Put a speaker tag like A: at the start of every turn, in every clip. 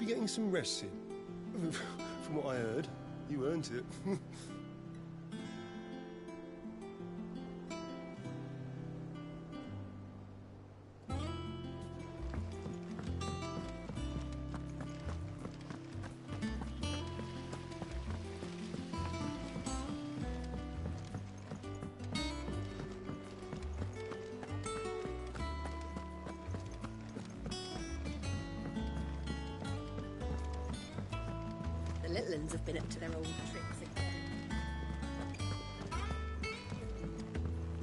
A: be getting some rest in. From what I heard, you earned it.
B: The little uns have been up to their old tricks again.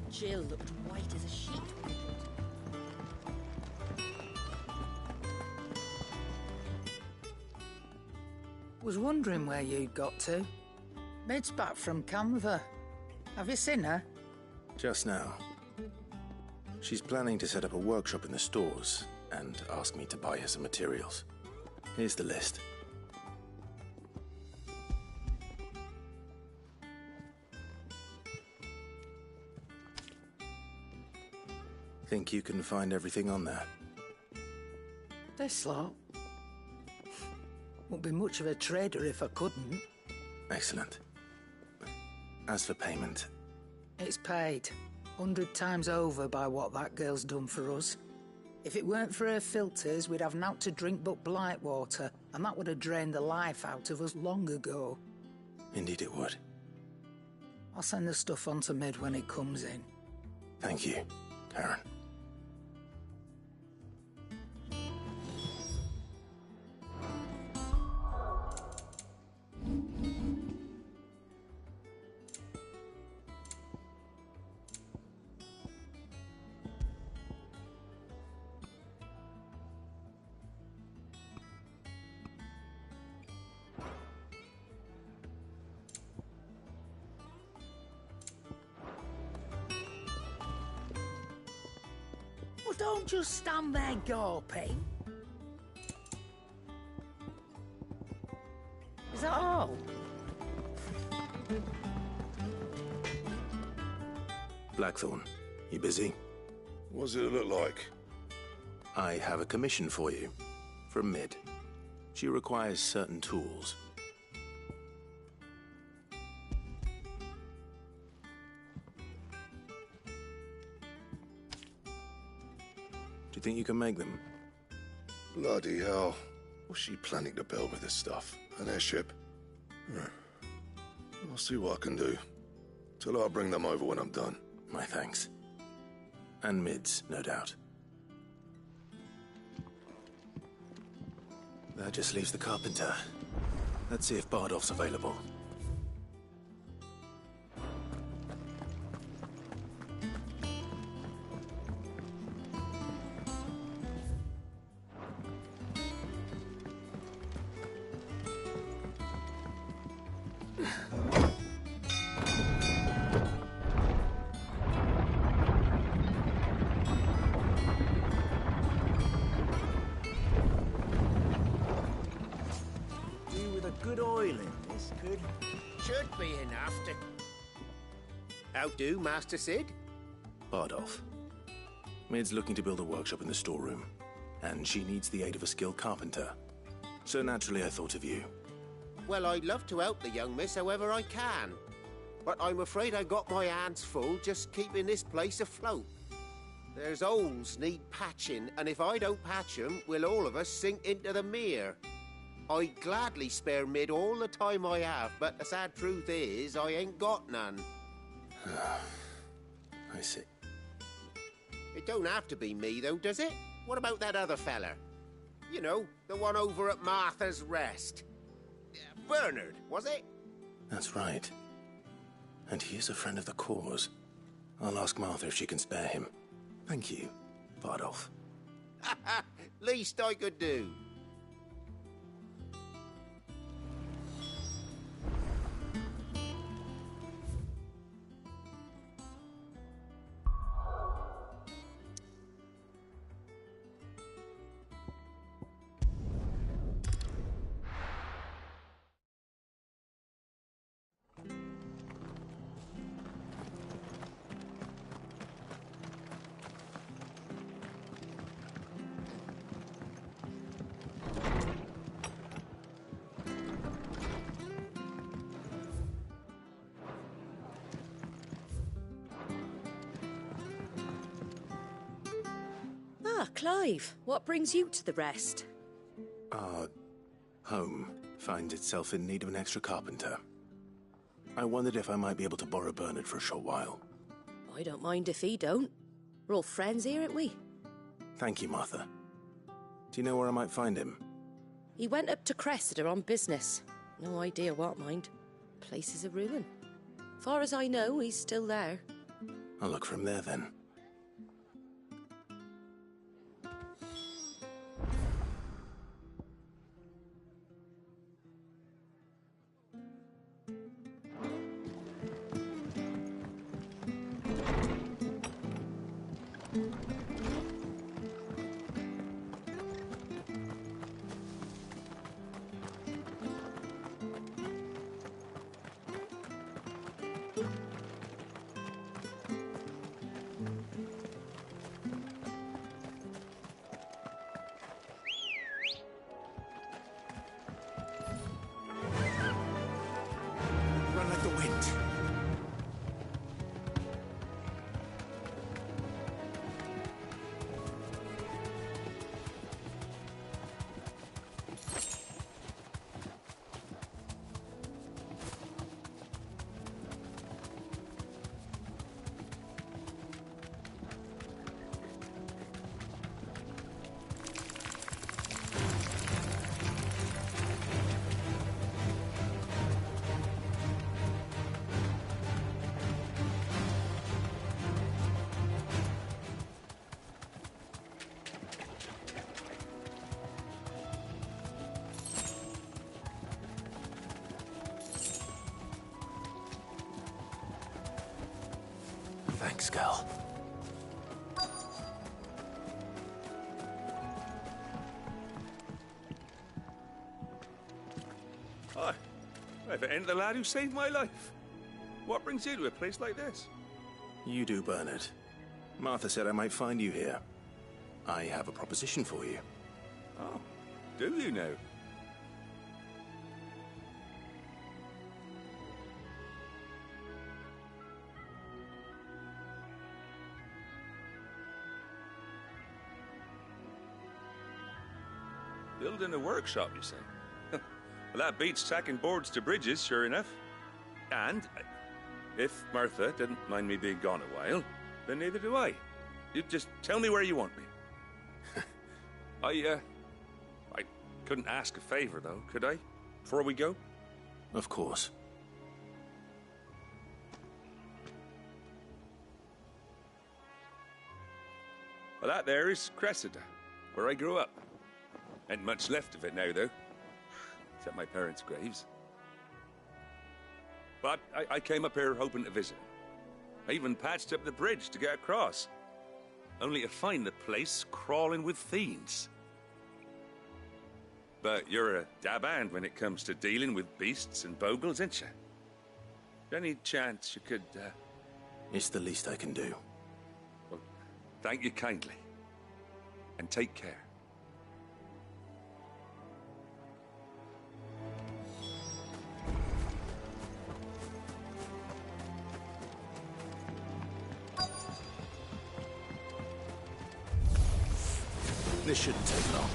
B: Jill looked white as a sheet when we
C: Was wondering where you'd got to. Mid's back from Canva. Have you seen her?
D: Just now. She's planning to set up a workshop in the stores and ask me to buy her some materials. Here's the list. Think you can find everything on there?
C: This lot. Wouldn't be much of a trader if I couldn't.
D: Excellent. As for payment...
C: It's paid. 100 times over by what that girl's done for us. If it weren't for her filters, we'd have naught to drink but blight water, and that would have drained the life out of us long ago.
D: Indeed it would.
C: I'll send the stuff on to Mid when it comes in.
D: Thank you, Karen.
C: Well, don't just stand there gawping. Is that all?
D: Blackthorn, you busy?
A: What does it look like?
D: I have a commission for you. From Mid. She requires certain tools. Do you think you can make them?
A: Bloody hell. What's she planning to build with this stuff? An airship? I'll see what I can do. Tell her I'll bring them over when I'm done.
D: My thanks. And Mid's, no doubt. That just leaves the carpenter. Let's see if Bardolph's available.
E: Good oil in this, could?
F: Should be enough to... How do, Master Sid?
D: Bardolph. Mid's looking to build a workshop in the storeroom, and she needs the aid of a skilled carpenter. So naturally I thought of you.
F: Well, I'd love to help the young miss however I can. But I'm afraid I got my hands full just keeping this place afloat. There's holes need patching, and if I don't patch them, we'll all of us sink into the mere. I'd gladly spare Mid all the time I have, but the sad truth is, I ain't got none.
D: I see.
F: It don't have to be me, though, does it? What about that other fella? You know, the one over at Martha's Rest. Bernard, was it?
D: That's right. And he is a friend of the cause. I'll ask Martha if she can spare him. Thank you, Bardolph.
F: Least I could do.
G: Ah, Clive. What brings you to the rest?
D: Our home finds itself in need of an extra carpenter. I wondered if I might be able to borrow Bernard for a short while.
G: I don't mind if he don't. We're all friends here, aren't we?
D: Thank you, Martha. Do you know where I might find him?
G: He went up to Cressida on business. No idea what, mind. Place is a ruin. Far as I know, he's still there.
D: I'll look for him there, then.
E: Run like the wind.
D: Thanks, Cal.
H: Hi. If it ain't the lad who saved my life. What brings you to a place like this?
D: You do, Bernard. Martha said I might find you here. I have a proposition for you.
H: Oh, do you now? Building a workshop, you say? Well, that beats tacking boards to bridges, sure enough. And if Martha didn't mind me being gone a while, then neither do I. You just tell me where you want me. I couldn't ask a favor, though, could I? Before we go?
D: Of course.
H: Well, that there is Cressida, where I grew up. Ain't much left of it now, though. Except my parents' graves. But I came up here hoping to visit. I even patched up the bridge to get across. Only to find the place crawling with fiends. But you're a dab hand when it comes to dealing with beasts and bogles, ain't you? Any chance you could,
D: It's the least I can do.
H: Well, thank you kindly. And take care.
D: This shouldn't take long.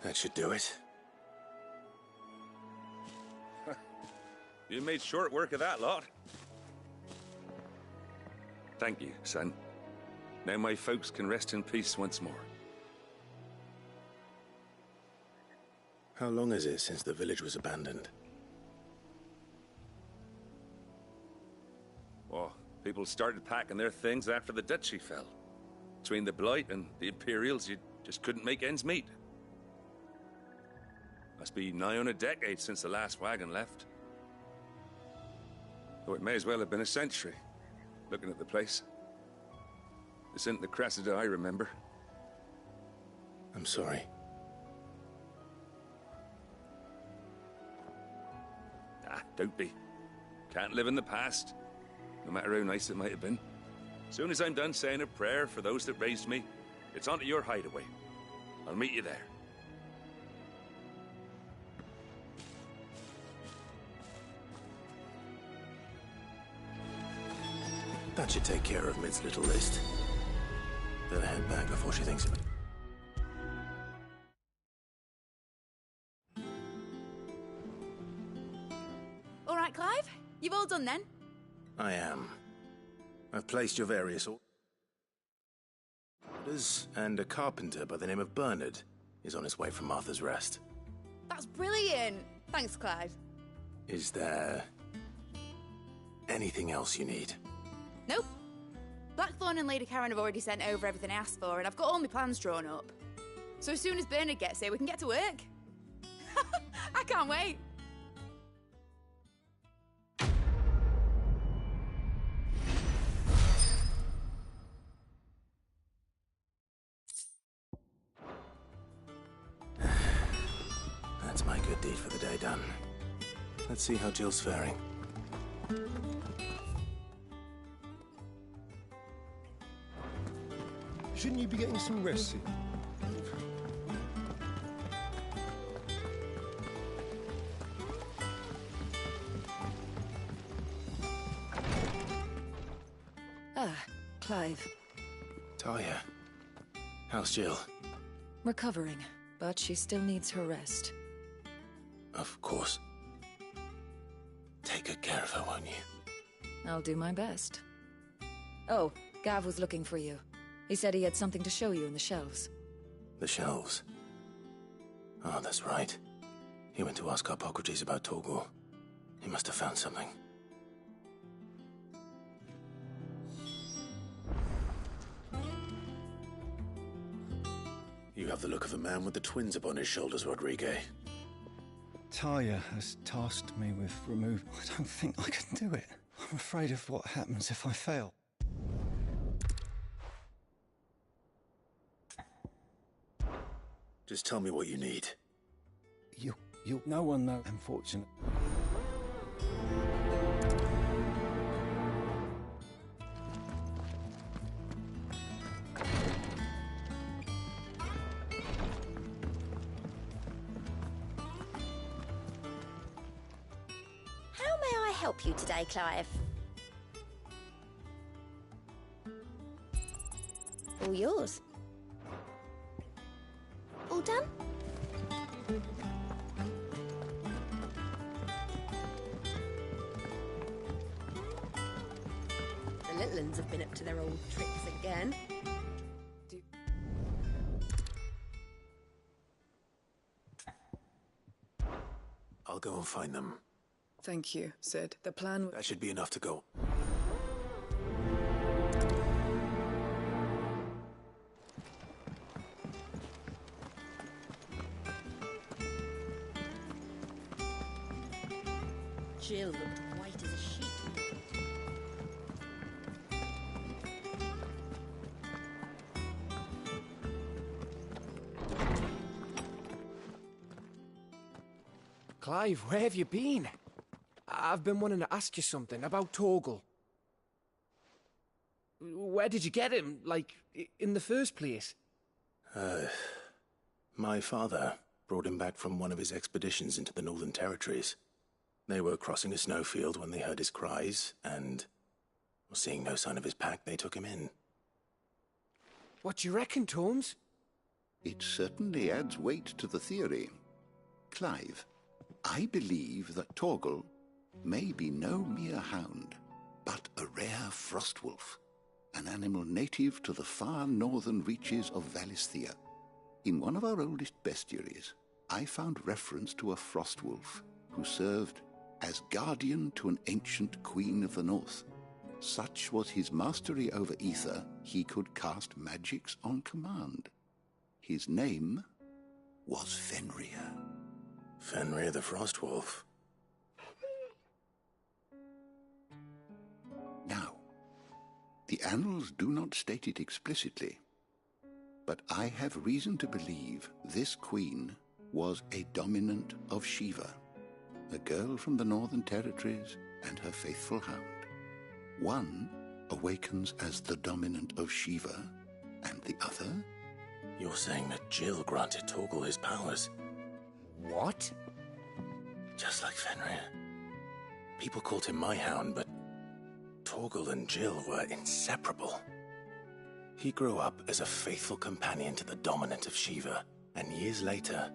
D: That should do it.
H: You made short work of that lot. Thank you, son. Now my folks can rest in peace once more.
D: How long is it since the village was abandoned?
H: Oh, people started packing their things after the duchy fell. Between the Blight and the Imperials, you just couldn't make ends meet. Must be nigh on a decade since the last wagon left. Though it may as well have been a century, looking at the place. This isn't the Cressida I remember.
D: I'm sorry.
H: Ah, don't be. Can't live in the past, no matter how nice it might have been. Soon as I'm done saying a prayer for those that raised me, it's on to your hideaway. I'll meet you there.
D: That should take care of Mid's little list. Better head back before she thinks of it.
B: All right, Clive. You've all done then?
D: I am. I've placed your various orders, and a carpenter by the name of Bernard is on his way from Martha's Rest.
B: That's brilliant. Thanks, Clive.
D: Is there anything else you need?
B: Nope. Blackthorn and Lady Karen have already sent over everything I asked for, and I've got all my plans drawn up. So as soon as Bernard gets here, we can get to work. I can't wait.
D: That's my good deed for the day done. Let's see how Jill's faring.
I: Shouldn't you be getting some rest soon?
J: Ah, Clive.
D: Talia, how's Jill?
J: Recovering, but she still needs her rest.
D: Of course. Take good care of her, won't you?
J: I'll do my best. Oh, Gav was looking for you. He said he had something to show you in the shelves.
D: The shelves? Oh, that's right. He went to ask Harpocrates about Torgal. He must have found something. You have the look of a man with the twins upon his shoulders, Rodrigue.
I: Talia has tasked me with removal. I don't think I can do it. I'm afraid of what happens if I fail.
D: Just tell me what you need.
I: No one knows, unfortunately.
K: How may I help you today, Clive? All yours. All done?
G: The little uns have been up to their old tricks again.
D: I'll go and find them.
L: Thank you, Sid. The plan...
D: That should be enough to go.
G: Jill looked white as a sheet.
M: Clive, where have you been? I've been wanting to ask you something about Torgal. Where did you get him, like, in the first place?
D: My father brought him back from one of his expeditions into the Northern Territories. They were crossing a snowfield when they heard his cries, and, seeing no sign of his pack, they took him in.
M: What do you reckon, Torms?
N: It certainly adds weight to the theory. Clive, I believe that Torgal may be no mere hound, but a rare frostwolf, an animal native to the far northern reaches of Valisthea. In one of our oldest bestiaries, I found reference to a frostwolf who served as guardian to an ancient queen of the north. Such was his mastery over ether, he could cast magics on command. His name was Fenrir.
D: Fenrir the Frostwolf.
N: Now, the annals do not state it explicitly, but I have reason to believe this queen was a dominant of Shiva, a girl from the Northern Territories and her faithful hound. One awakens as the dominant of Shiva, and the other?
D: You're saying that Jill granted Torgal his powers?
M: What?
D: Just like Fenrir. People called him my hound, but Torgal and Jill were inseparable. He grew up as a faithful companion to the dominant of Shiva, and years later,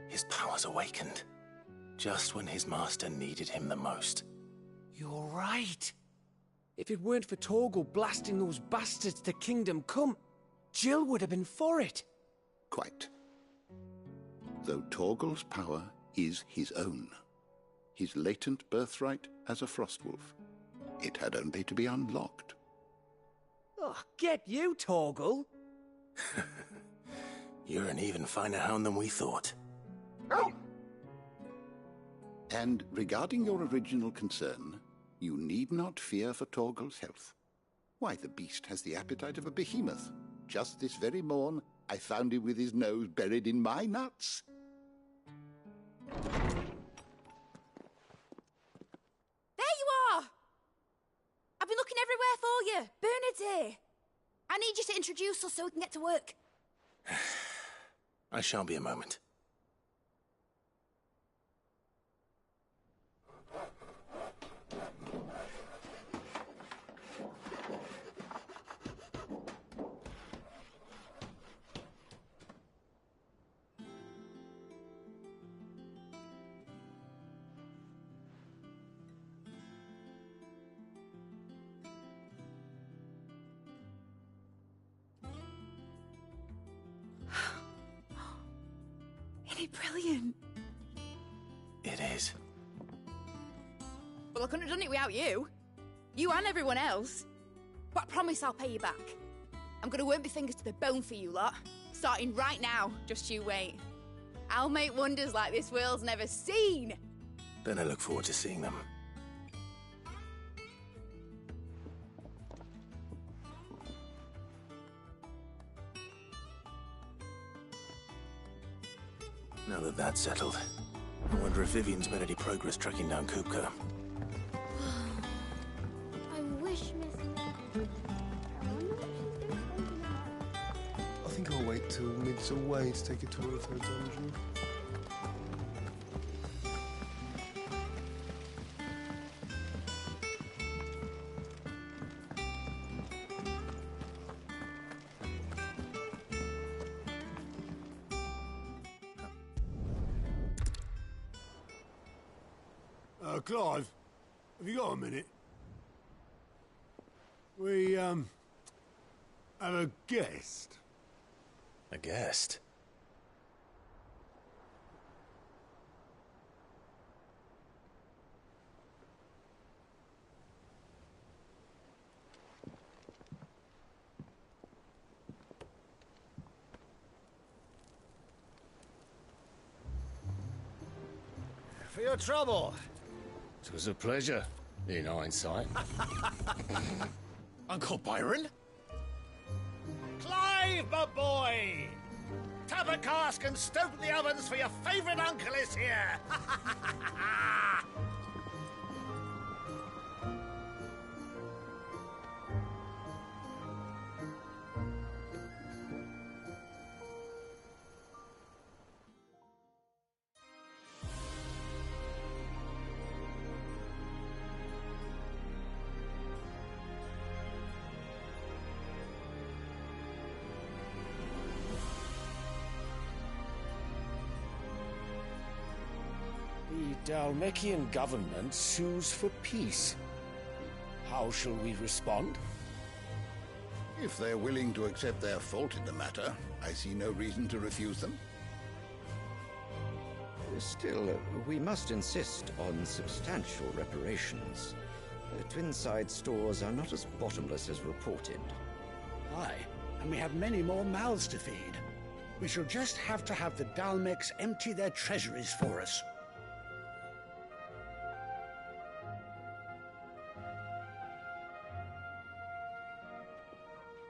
D: his powers awakened, just when his master needed him the most.
M: You're right. If it weren't for Torgal blasting those bastards to Kingdom Come, Jill would have been for it.
N: Quite. Though Torgal's power is his own, his latent birthright as a Frostwolf, it had only to be unlocked.
M: Oh, get you, Torgal!
D: You're an even finer hound than we thought.
N: And regarding your original concern, you need not fear for Torgal's health. Why, the beast has the appetite of a behemoth. Just this very morn, I found him with his nose buried in my nuts.
B: There you are! I've been looking everywhere for you. Bernard's here. I need you to introduce us so we can get to work.
D: I shan't be a moment.
B: Isn't it brilliant?
D: It is.
B: Well, I couldn't have done it without you. You and everyone else. But I promise I'll pay you back. I'm gonna work my fingers to the bone for you lot. Starting right now. Just you wait. I'll make wonders like this world's never seen.
D: Then I look forward to seeing them. Now that that's settled, I wonder if Vivian's made any progress tracking down Kupka.
K: I wish Miss...
A: I think I'll wait till Mid's away to take a tour of her dungeon.
O: Clive, have you got a minute? We, have a guest.
D: A guest?
E: For your trouble. It was a pleasure, in hindsight.
P: Uncle Byron?
E: Clive, my boy! Tap a cask and stoke the ovens for your favourite uncle is here!
M: Dhalmekian government sues for peace. How shall we respond?
N: If they're willing to accept their fault in the matter, I see no reason to refuse them.
P: Still, we must insist on substantial reparations. Twinside stores are not as bottomless as reported.
E: Aye, and we have many more mouths to feed. We shall just have to have the Dhalmecs empty their treasuries for us.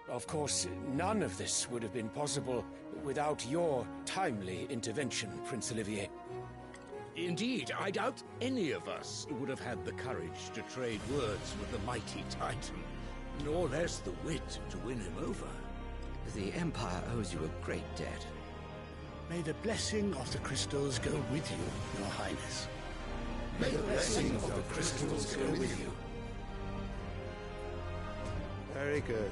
M: Of course, none of this would have been possible without your timely intervention, Prince Olivier.
E: Indeed, I doubt any of us would have had the courage to trade words with the mighty Titan, nor less the wit to win him over.
P: The Empire owes you a great debt.
E: May the blessing of the crystals go with you, Your Highness.
N: May the blessing of the crystals go with you.
F: Very good.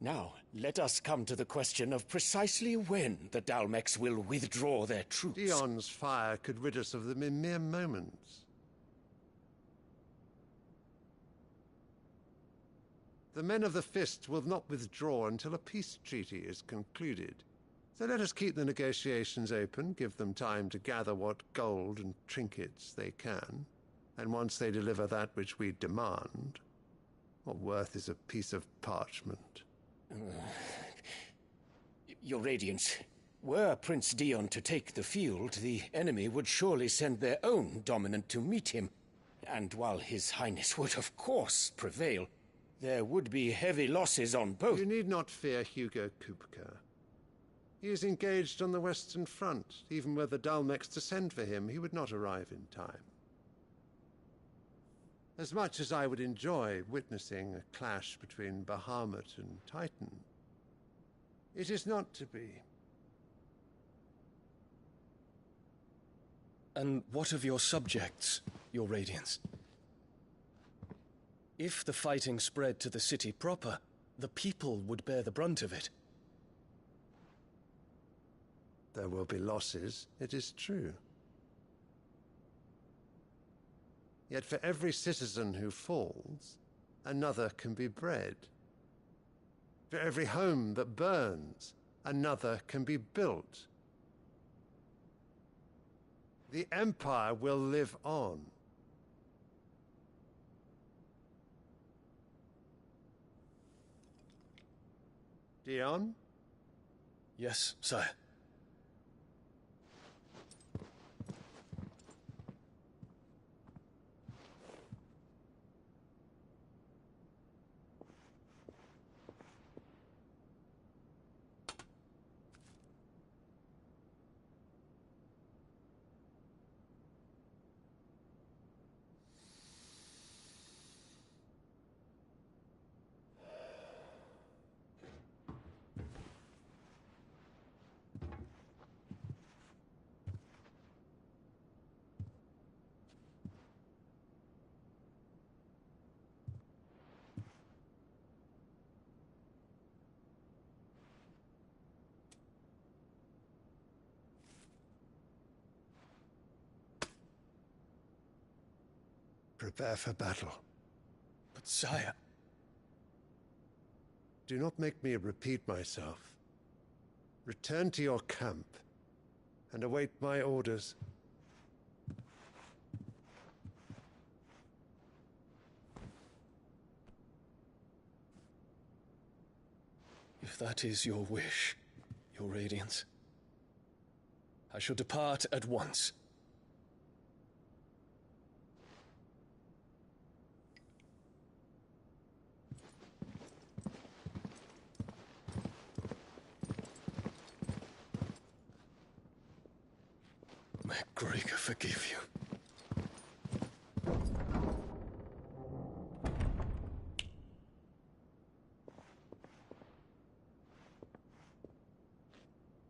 M: Now, let us come to the question of precisely when the Dhalmecs will withdraw their troops.
Q: Dion's fire could rid us of them in mere moments. The men of the Fist will not withdraw until a peace treaty is concluded. So let us keep the negotiations open, give them time to gather what gold and trinkets they can, and once they deliver that which we demand, what worth is a piece of parchment?
M: Your Radiance, were Prince Dion to take the field, the enemy would surely send their own dominant to meet him. And while His Highness would of course prevail, there would be heavy losses on both.
Q: You need not fear Hugo Kupka. He is engaged on the Western Front. Even were the Dhalmecs to send for him, he would not arrive in time. As much as I would enjoy witnessing a clash between Bahamut and Titan, it is not to be.
I: And what of your subjects, Your Radiance? If the fighting spread to the city proper, the people would bear the brunt of it.
Q: There will be losses, it is true. Yet for every citizen who falls, another can be bred. For every home that burns, another can be built. The Empire will live on. Dion?
I: Yes, sire.
Q: Prepare for battle.
I: But sire...
Q: Do not make me repeat myself. Return to your camp and await my orders.
I: If that is your wish, Your Radiance, I shall depart at once. May Gregor forgive you.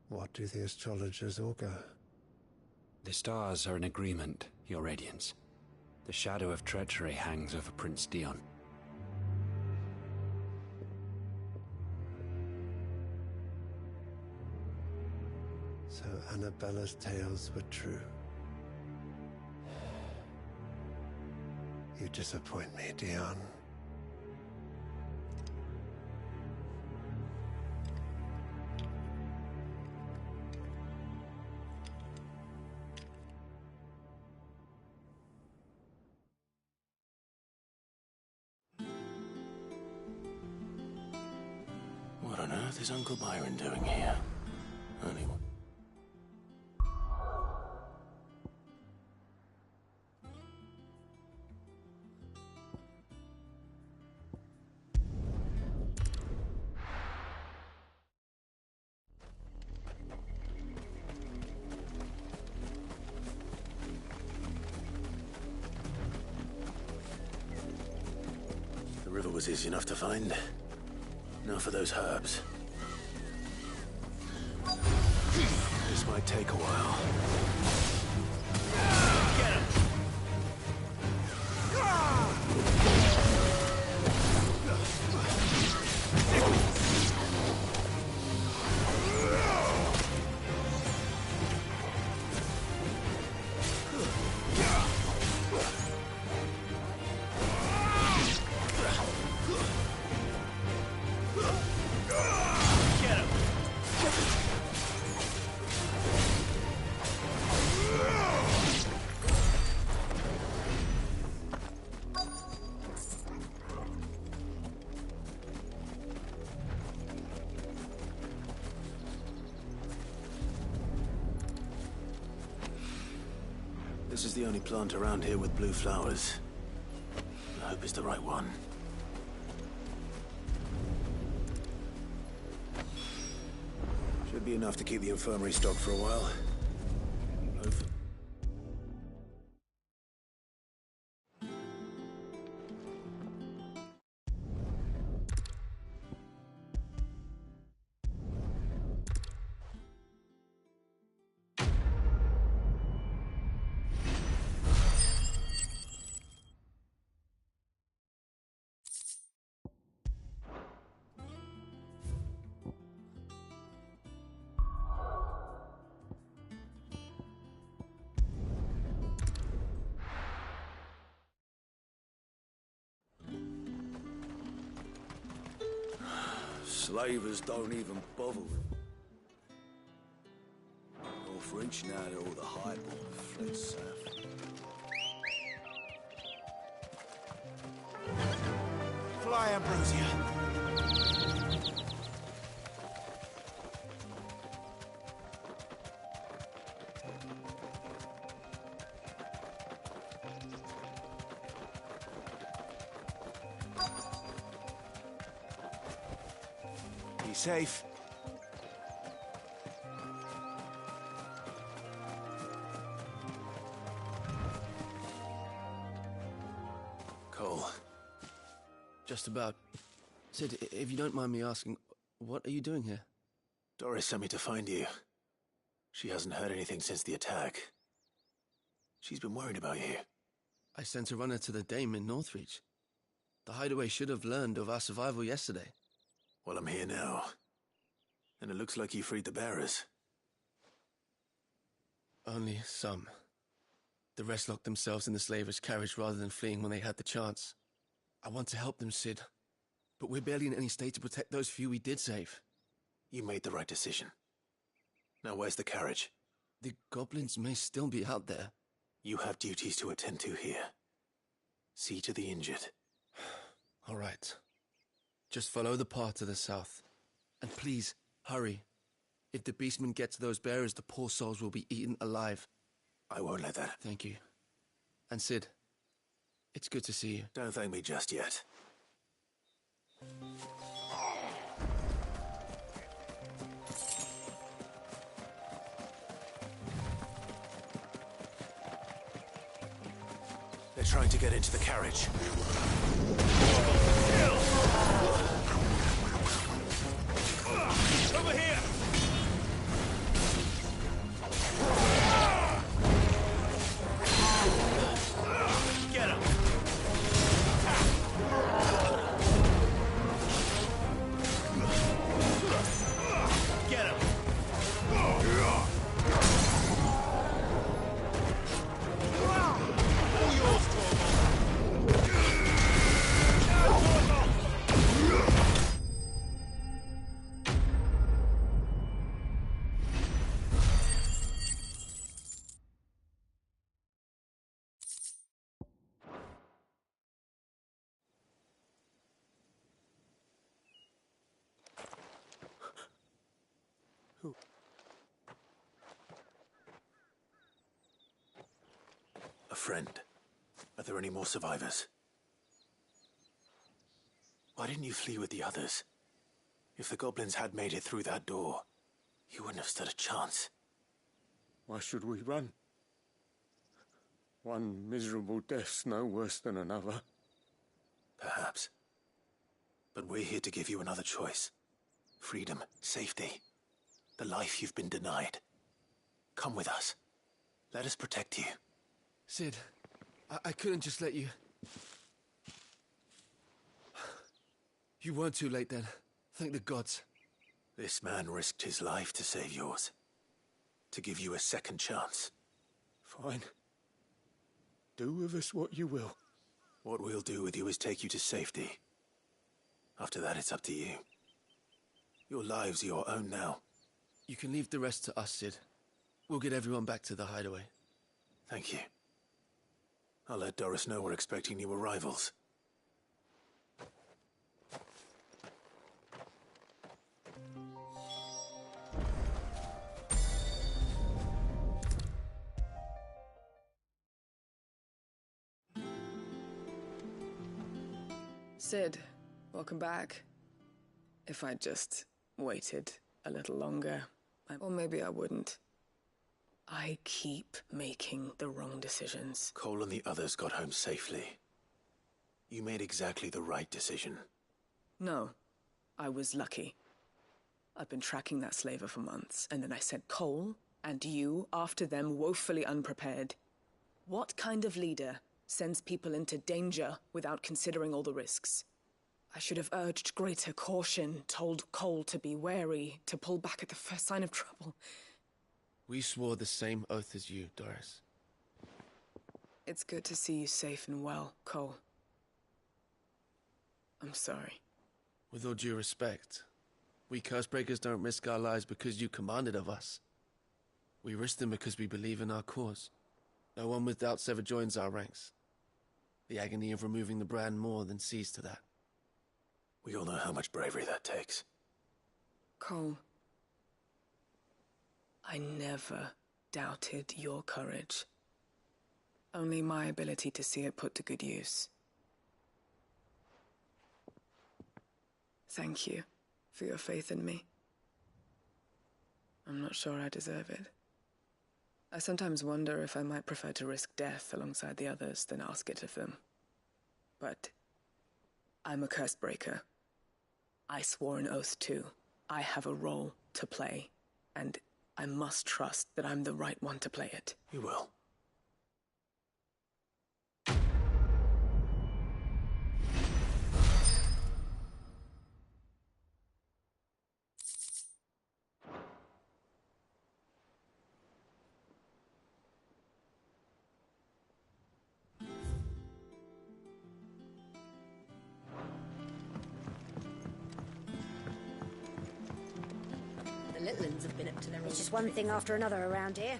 Q: What do the astrologers augur?
R: The stars are in agreement, Your Radiance. The shadow of treachery hangs over Prince Dion.
Q: Annabella's tales were true. You disappoint me, Dion.
D: What on earth is Uncle Byron doing here? Only one. The river was easy enough to find. Now for those herbs. This might take a while. Get him! This is the only plant around here with blue flowers. I hope it's the right one. Should be enough to keep the infirmary stocked for a while. Hopefully.
S: Slavers don't even bother with them. All French now that all the highborn fled south.
D: Fly, Ambrosia. Be safe. Cole.
T: Just about. Sid, if you don't mind me asking, what are you doing here?
D: Doris sent me to find you. She hasn't heard anything since the attack. She's been worried about you.
T: I sent a runner to the Dame in Northreach. The hideaway should have learned of our survival yesterday.
D: Well, I'm here now. And it looks like you freed the bearers.
T: Only some. The rest locked themselves in the slavers' carriage rather than fleeing when they had the chance. I want to help them, Sid. But we're barely in any state to protect those few we did save.
D: You made the right decision. Now where's the carriage?
T: The goblins may still be out there.
D: You have duties to attend to here. See to the injured.
T: All right. Just follow the path to the south. And please, hurry. If the beastmen get to those bearers, the poor souls will be eaten alive.
D: I won't let that.
T: Thank you. And Sid, it's good to see you.
D: Don't thank me just yet. They're trying to get into the carriage. Over here! Get him! Get him! A friend. Are there any more survivors? Why didn't you flee with the others? If the goblins had made it through that door, you wouldn't have stood a chance.
Q: Why should we run? One miserable death's no worse than another.
D: Perhaps. But we're here to give you another choice. Freedom, safety, the life you've been denied. Come with us. Let us protect you.
T: Cid, I couldn't just let you... You weren't too late then. Thank the gods.
D: This man risked his life to save yours. To give you a second chance.
Q: Fine. Do with us what you will.
D: What we'll do with you is take you to safety. After that, it's up to you. Your lives are your own now.
T: You can leave the rest to us, Cid. We'll get everyone back to the hideaway.
D: Thank you. I'll let Doris know we're expecting new arrivals.
L: Cid, welcome back. If I'd just waited a little longer, or maybe I wouldn't. I keep making the wrong decisions.
D: Cole and the others got home safely. You made exactly the right decision.
L: No, I was lucky. I've been tracking that slaver for months, and then I sent Cole and you after them woefully unprepared. What kind of leader sends people into danger without considering all the risks? I should have urged greater caution, told Cole to be wary, to pull back at the first sign of trouble.
T: We swore the same oath as you, Doris.
L: It's good to see you safe and well, Cole. I'm sorry.
T: With all due respect, we Cursebreakers don't risk our lives because you commanded of us. We risk them because we believe in our cause. No one with doubts ever joins our ranks. The agony of removing the brand more than sees to that.
D: We all know how much bravery that takes.
L: Cole, I never doubted your courage. Only my ability to see it put to good use. Thank you for your faith in me. I'm not sure I deserve it. I sometimes wonder if I might prefer to risk death alongside the others than ask it of them. But I'm a Cursebreaker. I swore an oath too. I have a role to play, and I must trust that I'm the right one to play it.
D: You will.
G: The little ones have been up to their
U: It's just one thing after another around here.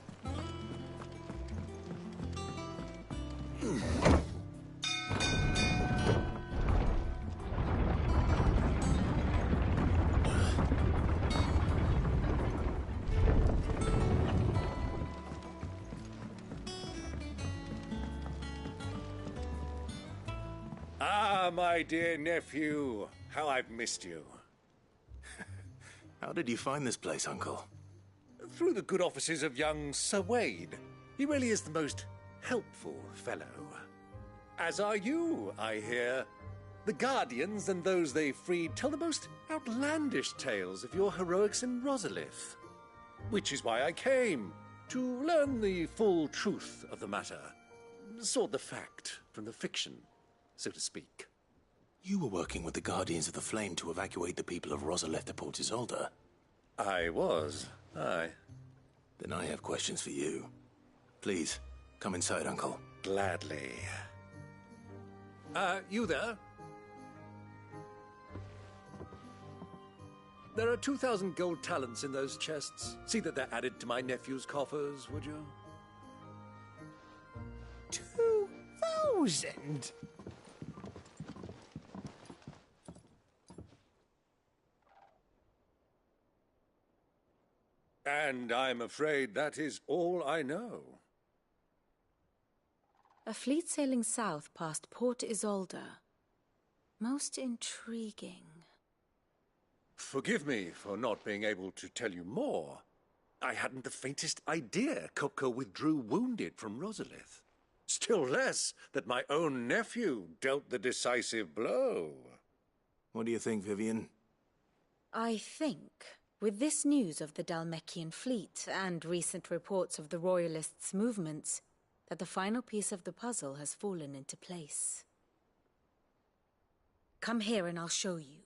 M: Ah, my dear nephew, how I've missed you.
D: How did you find this place, Uncle?
M: Through the good offices of young Sir Wade. He really is the most helpful fellow. As are you, I hear. The Guardians and those they freed tell the most outlandish tales of your heroics in Rosalith. Which is why I came, to learn the full truth of the matter. Sort the fact from the fiction, so to speak.
D: You were working with the Guardians of the Flame to evacuate the people of Rosalith to Port Isolde.
M: I was, aye.
D: Then I have questions for you. Please, come inside, Uncle.
M: Gladly. You there? There are 2,000 gold talents in those chests. See that they're added to my nephew's coffers, would you?
V: 2,000?
C: And I'm afraid that is all I know.
V: A fleet sailing south past Port Isolde. Most intriguing.
C: Forgive me for not being able to tell you more. I hadn't the faintest idea Kupka withdrew wounded from Rosalith. Still less that my own nephew dealt the decisive blow.
D: What do you think, Vivian?
V: I think, with this news of the Dhalmekian fleet and recent reports of the Royalists' movements, that the final piece of the puzzle has fallen into place. Come here and I'll show you.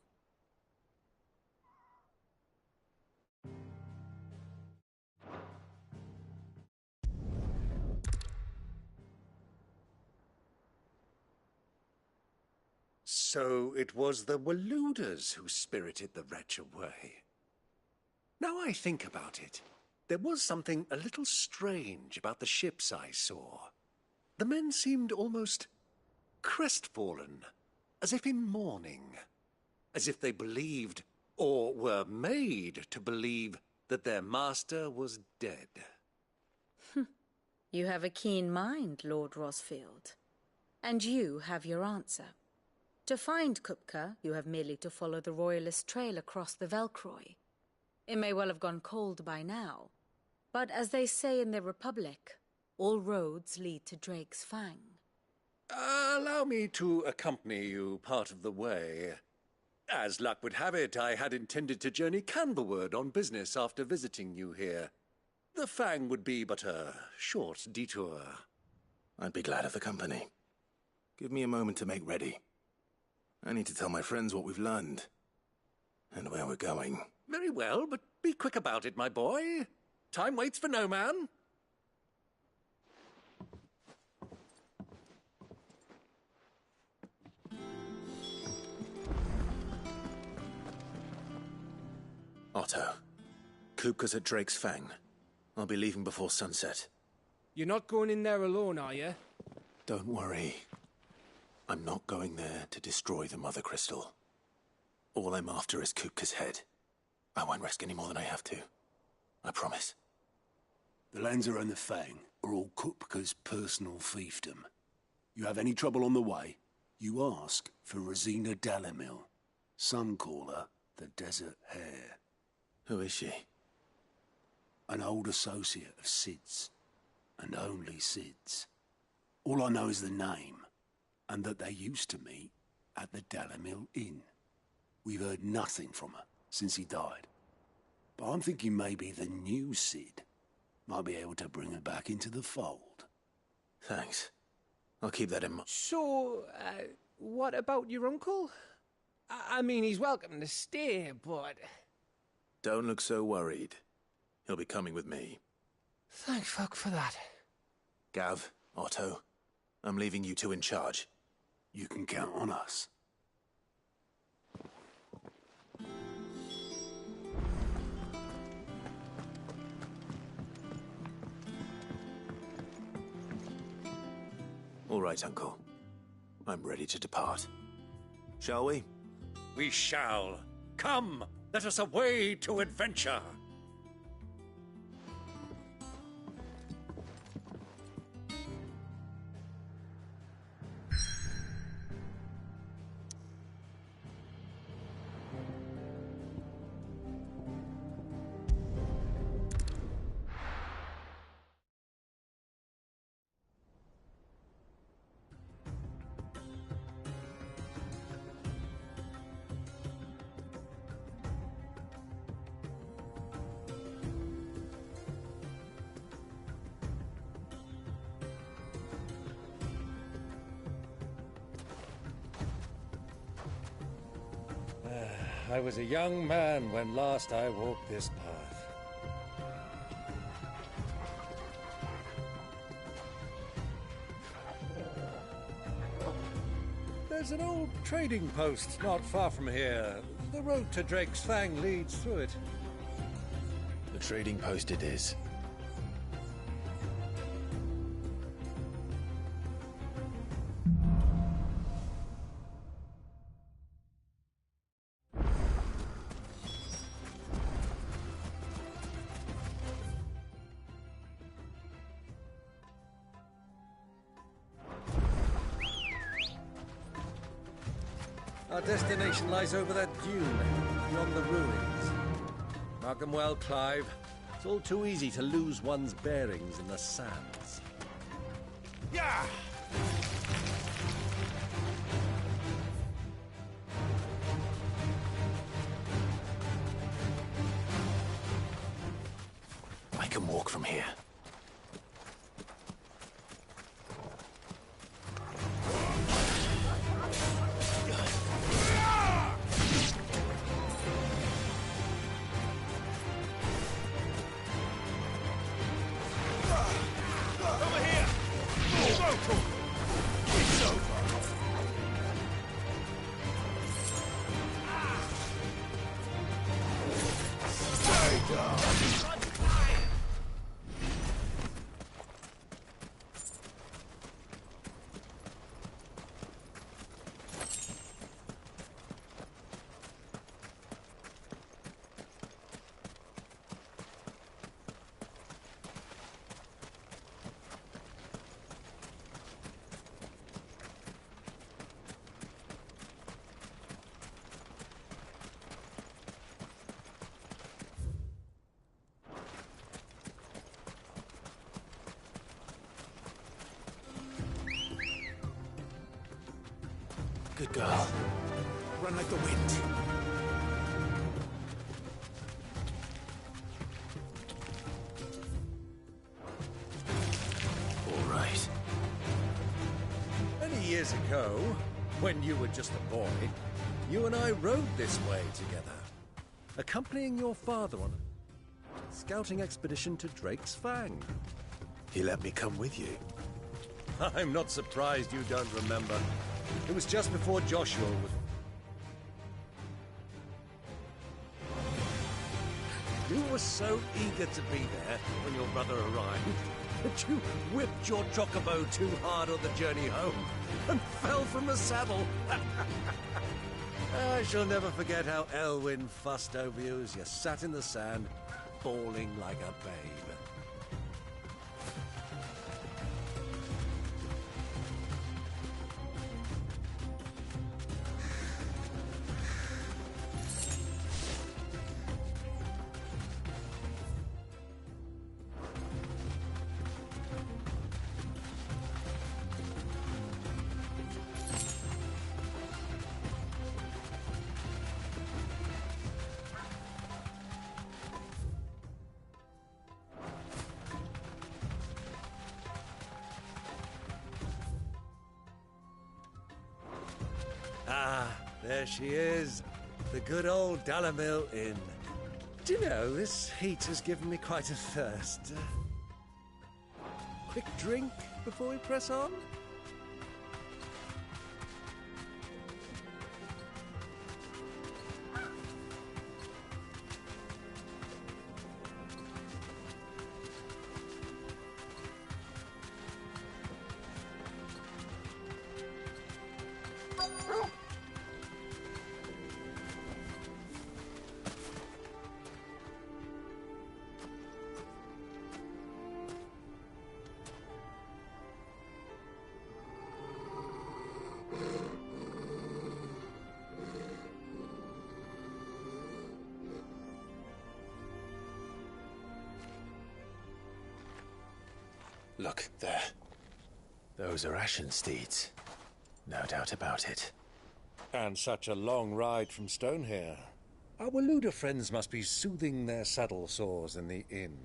C: So it was the Waluders who spirited the wretch away. Now I think about it, there was something a little strange about the ships I saw. The men seemed almost crestfallen, as if in mourning, as if they believed, or were made to believe, that their master was dead.
V: You have a keen mind, Lord Rosfield. And you have your answer. To find Kupka, you have merely to follow the Royalist trail across the Velcroy. It may well have gone cold by now, but as they say in the Republic, all roads lead to Drake's Fang.
C: Allow me to accompany you part of the way. As luck would have it, I had intended to journey Canberward on business after visiting you here. The Fang would be but a short detour.
D: I'd be glad of the company. Give me a moment to make ready. I need to tell my friends what we've learned. And where we're going.
C: Very well, but be quick about it, my boy. Time waits for no man.
D: Otto, Kupka's at Drake's Fang. I'll be leaving before sunset.
W: You're not going in there alone, are you?
D: Don't worry. I'm not going there to destroy the Mother Crystal. All I'm after is Kupka's head. I won't risk any more than I have to. I promise.
S: The Lanza and the Fang are all Kupka's personal fiefdom. You have any trouble on the way, you ask for Rosina Dalimil. Some call her the Desert Hare.
D: Who is she?
S: An old associate of Sid's, and only Sid's. All I know is the name, and that they used to meet at the Dalimil Inn. We've heard nothing from her since he died. But I'm thinking maybe the new Sid might be able to bring her back into the fold.
D: Thanks. I'll keep that in mind.
W: So, what about your uncle? I mean, he's welcome to stay, but...
D: Don't look so worried. He'll be coming with me.
W: Thank fuck for that.
D: Gav, Otto, I'm leaving you two in charge.
S: You can count on us.
D: All right, Uncle. I'm ready to depart. Shall we?
C: We shall. Come, let us away to adventure.
M: I was a young man when last I walked this path. There's an old trading post not far from here. The road to Drake's Fang leads through it.
D: The trading post it is.
C: Our destination lies over that dune, beyond the ruins. Mark them well, Clive. It's all too easy to lose one's bearings in the sands.
O: Yeah!
D: I can walk from here. Good girl. Run like the wind. All right.
C: Many years ago, when you were just a boy, you and I rode this way together, accompanying your father on a scouting expedition to Drake's Fang.
D: He let me come with you.
C: I'm not surprised you don't remember. It was just before Joshua was... You were so eager to be there when your brother arrived that you whipped your chocobo too hard on the journey home and fell from the saddle. I shall never forget how Elwyn fussed over you as you sat in the sand, bawling like a babe. Ah, there she is. The good old Dalamil Inn. Do you know, this heat has given me quite a thirst. Quick drink before we press on?
D: Look, there. Those are Ashen steeds. No doubt about it.
C: And such a long ride from Stonehere. Our Waluda friends must be soothing their saddle sores in the inn.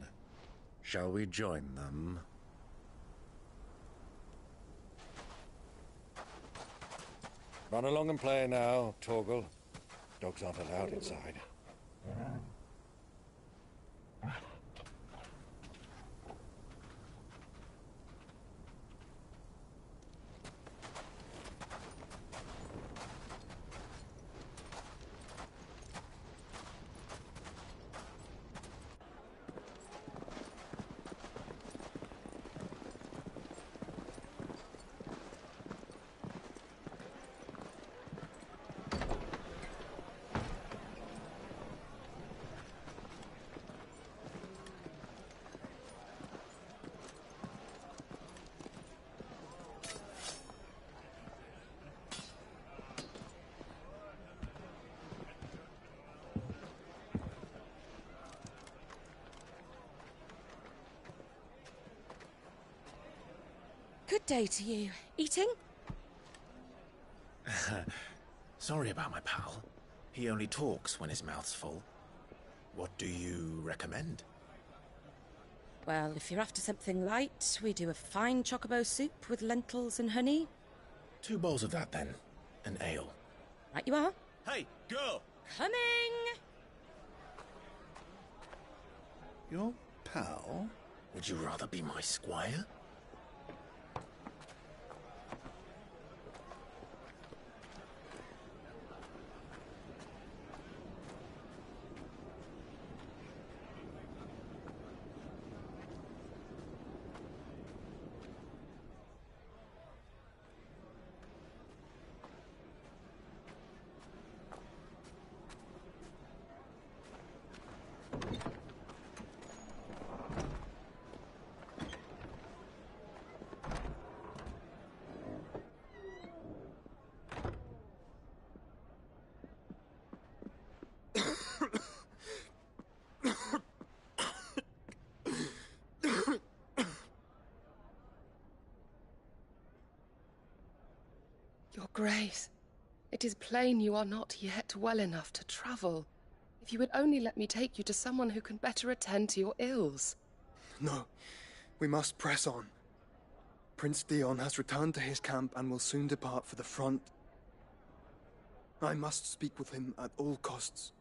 C: Shall we join them? Run along and play now, Torgal. Dogs aren't allowed inside.
G: Good day to you. Eating?
D: Sorry about my pal. He only talks when his mouth's full. What do you recommend?
G: Well, if you're after something light, we do a fine chocobo soup with lentils and honey.
D: 2 bowls of that, then. An ale.
G: Right you are.
D: Hey, girl!
G: Coming!
A: Your pal?
D: Would you rather be my squire?
B: Your Grace, it is plain you are not yet well enough to travel. If you would only let me take you to someone who can better attend to your ills.
H: No, we must press on. Prince Dion has returned to his camp and will soon depart for the front. I must speak with him at all costs.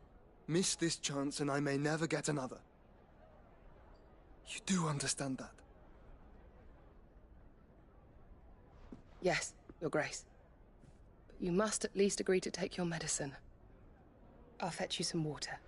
H: Miss this chance and I may never get another. You do understand that?
B: Yes, Your Grace. But you must at least agree to take your medicine. I'll fetch you some water.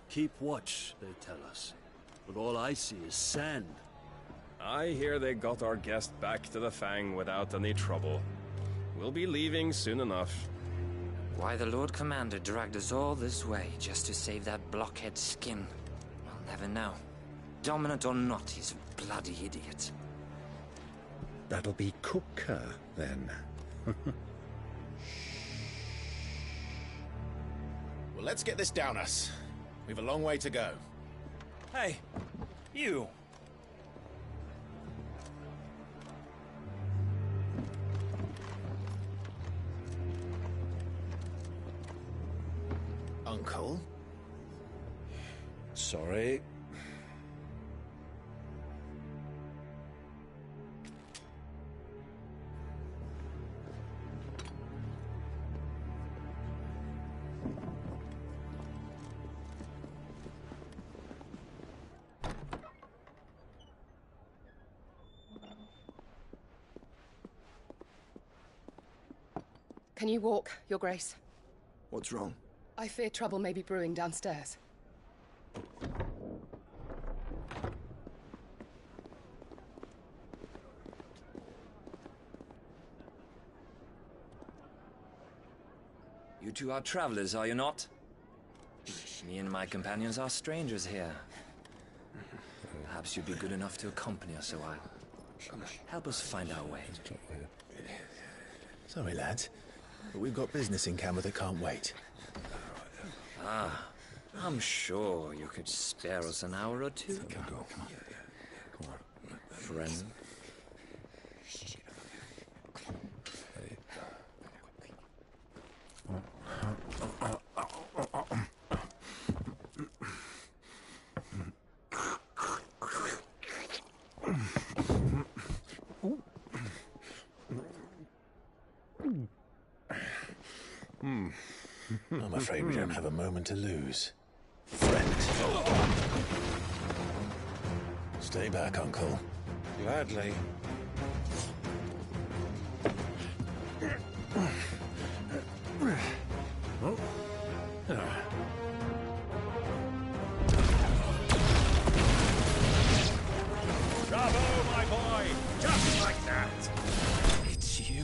S: Keep watch, they tell us. But all I see is sand.
J: I hear they got our guest back to the Fang without any trouble. We'll be leaving soon enough.
X: Why the Lord Commander dragged us all this way just to save that blockhead skin, I'll never know. Dominant or not, he's a bloody idiot.
C: That'll be Kupka, then.
D: Well, let's get this down us. We've a long way to go.
Y: Hey, you.
D: Uncle?
C: Sorry.
B: Can you walk, Your Grace?
H: What's wrong?
B: I fear trouble may be brewing downstairs.
X: You two are travelers, are you not? Me and my companions are strangers here. Perhaps you'd be good enough to accompany us a while. Help us find our way.
D: Sorry, lads, but we've got business in Camber that can't wait.
X: Ah, I'm sure you could spare us an hour or two.
D: Come on.
X: Friend.
D: I'm afraid we don't have a moment to lose. Friend. Stay back, Uncle.
C: Gladly.
D: Oh.
O: Bravo, my boy! Just like that!
R: It's you.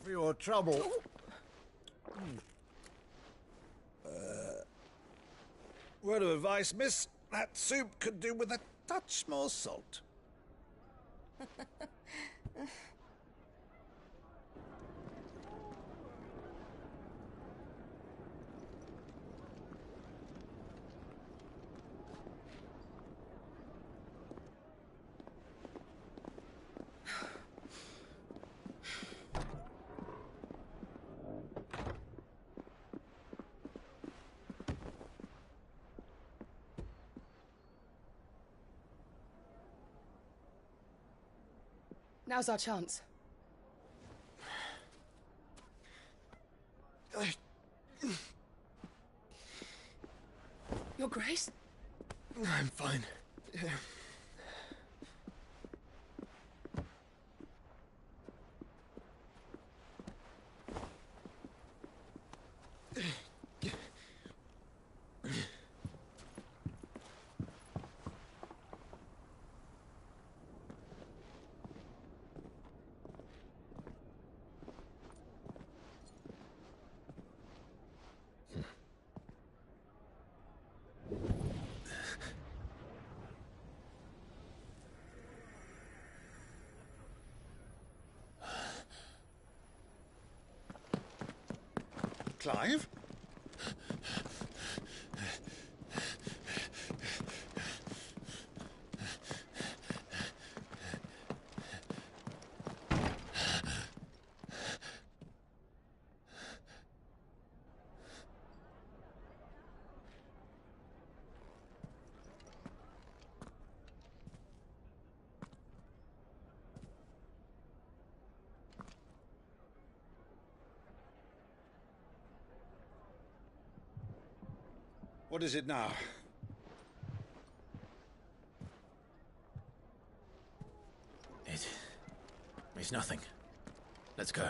O: For your trouble. Word of advice, miss. That soup could do with a touch more salt.
B: Now's our chance. Your Grace?
H: I'm fine.
O: Clive? What is it now?
D: It's nothing. Let's go.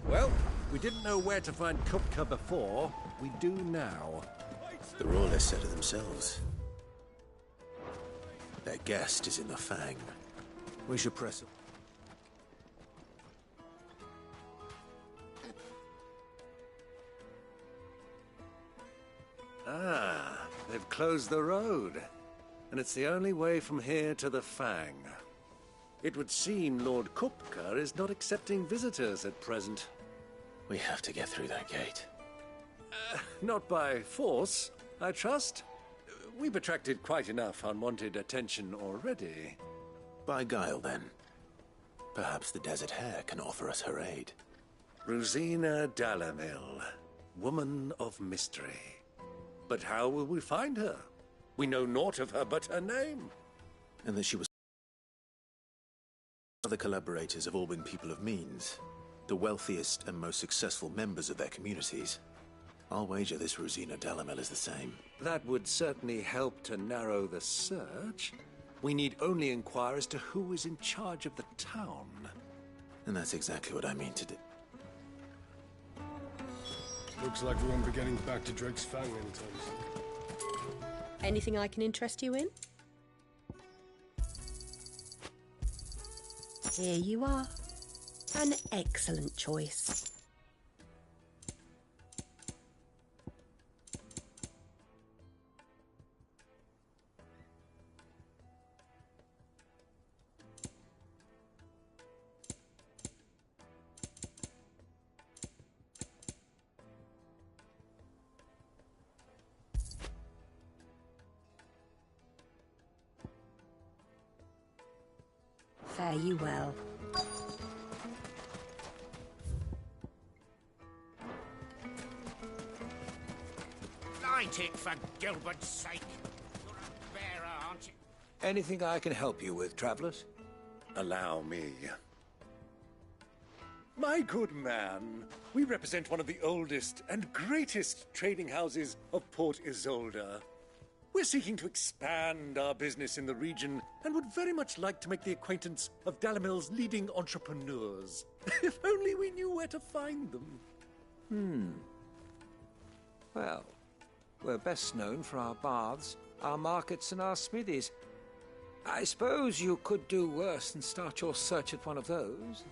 C: Well, we didn't know where to find Kupka before. We do now.
D: The Royalists said it themselves. Their guest is in the Fang. We should press it.
C: Ah, they've closed the road. And it's the only way from here to the Fang. It would seem Lord Kupka is not accepting visitors at present.
D: We have to get through that gate.
C: Not by force, I trust. We've attracted quite enough unwanted attention already.
D: By guile, then. Perhaps the Desert Hare can offer us her aid.
C: Rosina Dalamil, woman of mystery. But how will we find her? We know naught of her but her name.
D: And that she was... Other collaborators have all been people of means, the wealthiest and most successful members of their communities. I'll wager this Rosina Dalamil is the same.
C: That would certainly help to narrow the search. We need only inquire as to who is in charge of the town.
D: And that's exactly what I mean to do.
E: Looks like we won't be getting back to Drake's Fang anytime soon.
U: Anything I can interest you in? Here you are. An excellent choice. Fare you well.
M: Light it, for Gilbert's sake. You're a bearer, aren't you?
C: Anything I can help you with, travelers? Allow me. My good man, we represent one of the oldest and greatest trading houses of Port Isolde. We're seeking to expand our business in the region and would very much like to make the acquaintance of Dalimil's leading entrepreneurs. If only we knew where to find them.
F: Well, we're best known for our baths, our markets, and our smithies. I suppose you could do worse than start your search at one of those.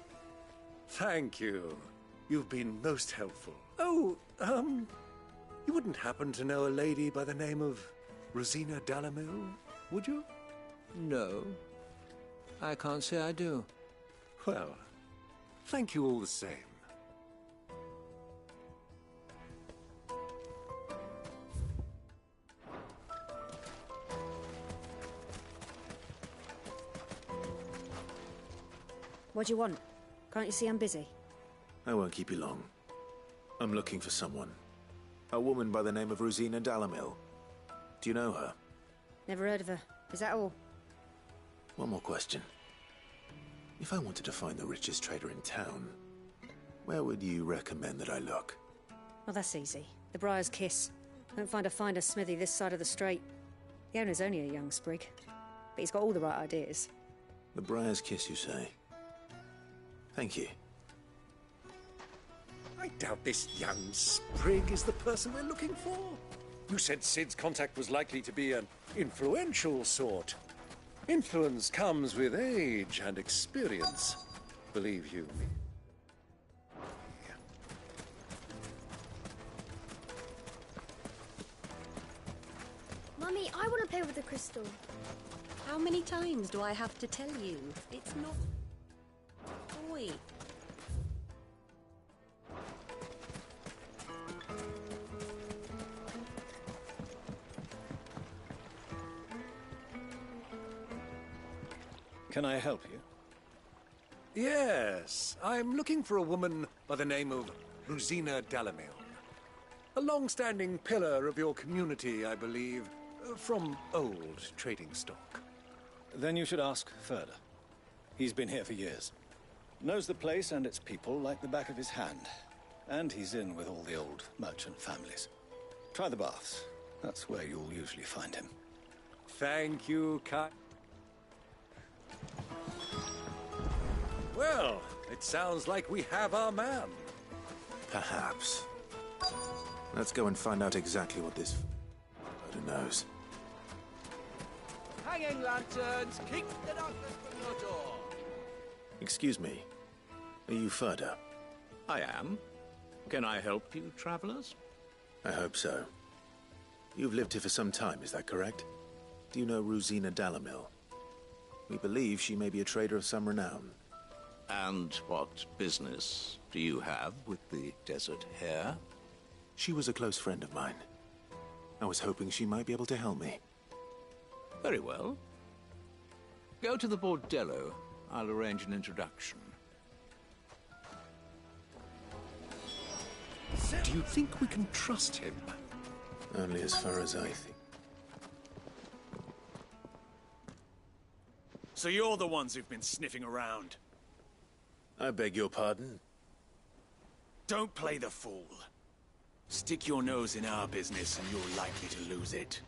C: Thank you. You've been most helpful. Oh, you wouldn't happen to know a lady by the name of Rosina Dalimil, would you?
F: No. I can't say I do.
C: Well, thank you all the same.
U: What do you want? Can't you see I'm busy?
D: I won't keep you long. I'm looking for someone. A woman by the name of Rosina Dalimil. Do you know her?
U: Never heard of her. Is that all?
D: One more question. If I wanted to find the richest trader in town, where would you recommend that I look?
U: Well, that's easy. The Briar's Kiss. Won't find a finer smithy this side of the strait. The owner's only a young sprig, but he's got all the right ideas.
D: The Briar's Kiss, you say? Thank you.
C: I doubt this young sprig is the person we're looking for. You said Sid's contact was likely to be an influential sort. Influence comes with age and experience, believe you me.
K: Mummy, I want to play with the crystal.
U: How many times do I have to tell you? It's not... Boy.
N: Can I help you?
C: Yes, I'm looking for a woman by the name of Rosina Dalimil. A long-standing pillar of your community, I believe, from old trading stock.
N: Then you should ask Ferda. He's been here for years. Knows the place and its people like the back of his hand. And he's in with all the old merchant families. Try the baths. That's where you'll usually find him.
C: Thank you, Kai. Well, it sounds like we have our man.
D: Perhaps. Let's go and find out exactly what this Ferda knows.
M: Hanging lanterns, keep the darkness from your door.
D: Excuse me. Are you Ferda?
P: I am. Can I help you, travelers?
D: I hope so. You've lived here for some time, is that correct? Do you know Rosina Dalimil? We believe she may be a trader of some renown.
P: And what business do you have with the Desert Hare?
D: She was a close friend of mine. I was hoping she might be able to help me.
P: Very well. Go to the Bordello. I'll arrange an introduction.
C: Do you think we can trust him?
D: Only as far as I think.
O: So you're the ones who've been sniffing around?
D: I beg your pardon?
O: Don't play the fool. Stick your nose in our business and you're likely to lose it.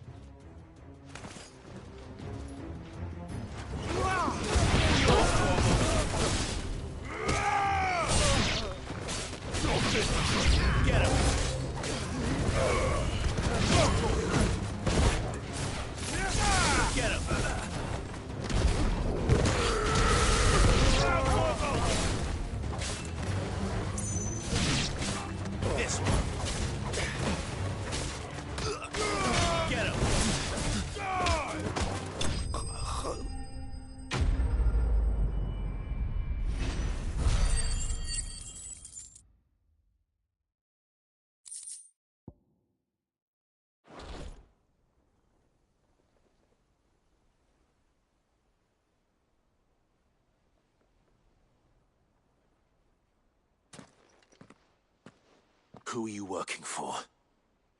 D: Who are you working for?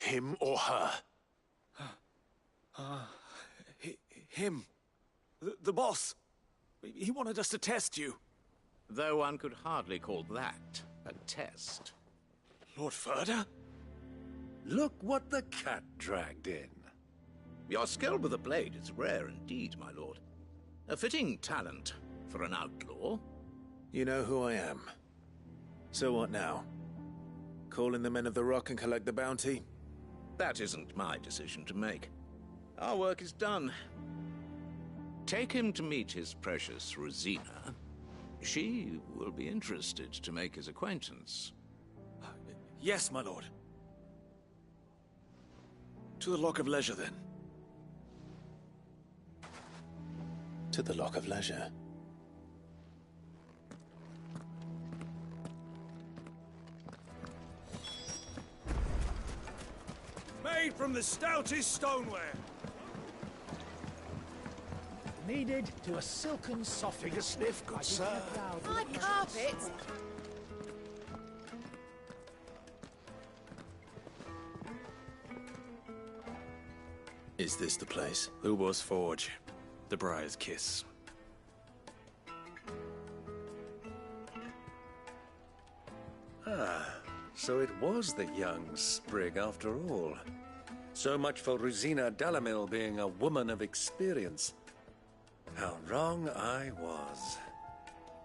D: Him or her?
O: Him. The boss. He wanted us to test you.
P: Though one could hardly call that a test.
O: Lord Ferda?
C: Look what the cat dragged in.
P: Your skill with the blade is rare indeed, my lord. A fitting talent for an outlaw.
D: You know who I am. So what now? Call in the Men of the Rock and collect the bounty?
P: That isn't my decision to make. Our work is done. Take him to meet his precious Rosina. She will be interested to make his acquaintance.
O: Yes, my lord. To the Lock of Leisure, then.
D: To the Lock of Leisure.
O: Made from the stoutest stoneware.
M: Needed to a silken soft.
O: Take a sniff, good sir.
G: My carpet!
D: Is this the place?
Y: Lubor's Forge. The Briar's Kiss.
C: Ah, so it was the young Sprig after all. So much for Rosina Dalamil being a woman of experience. How wrong I was.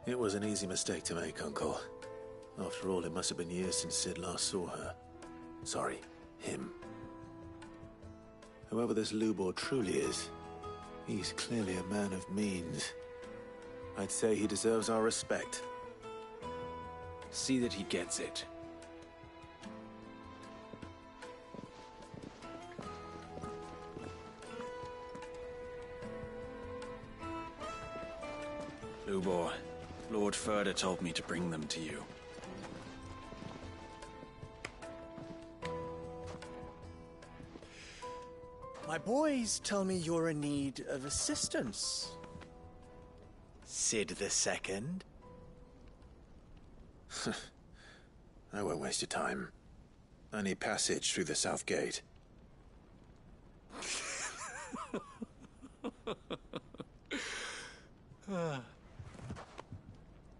D: It was an easy mistake to make, Uncle. After all, it must have been years since Sid last saw her. Sorry, him. Whoever this Lubor truly is, he's clearly a man of means. I'd say he deserves our respect.
Y: See that he gets it. Lubor, Lord Ferda told me to bring them to you.
I: My boys tell me you're in need of assistance. Sid the Second.
D: I won't waste your time. I need passage through the south gate.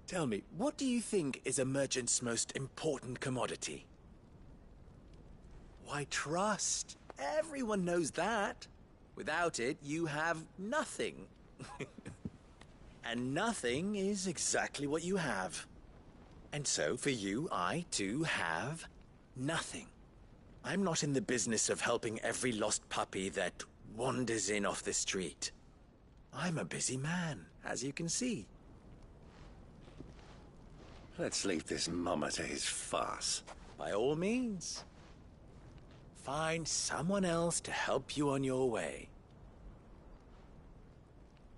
I: Tell me, what do you think is a merchant's most important commodity? Why, trust. Everyone knows that. Without it, you have nothing. And nothing is exactly what you have. And so, for you, I, too, have nothing. I'm not in the business of helping every lost puppy that wanders in off the street. I'm a busy man, as you can see.
C: Let's leave this mummer to his farce.
I: By all means. Find someone else to help you on your way.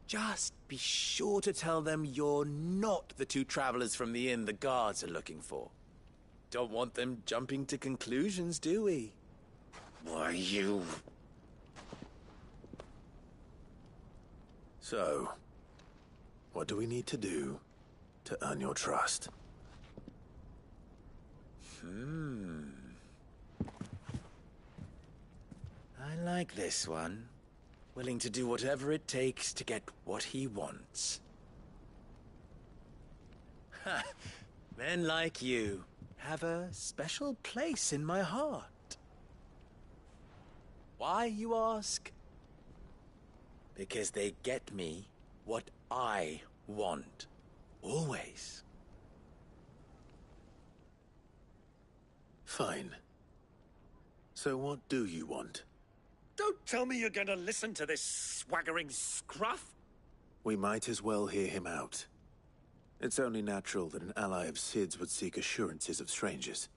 I: Just be sure to tell them you're not the two travelers from the inn the guards are looking for. Don't want them jumping to conclusions, do we?
C: Why, you...
D: So, what do we need to do to earn your trust?
I: I like this one. Willing to do whatever it takes to get what he wants. Ha! Men like you have a special place in my heart. Why, you ask? Because they get me what I want. Always.
D: Fine. So what do you want?
C: Don't tell me you're going to listen to this swaggering scruff!
D: We might as well hear him out. It's only natural that an ally of Sid's would seek assurances of strangers.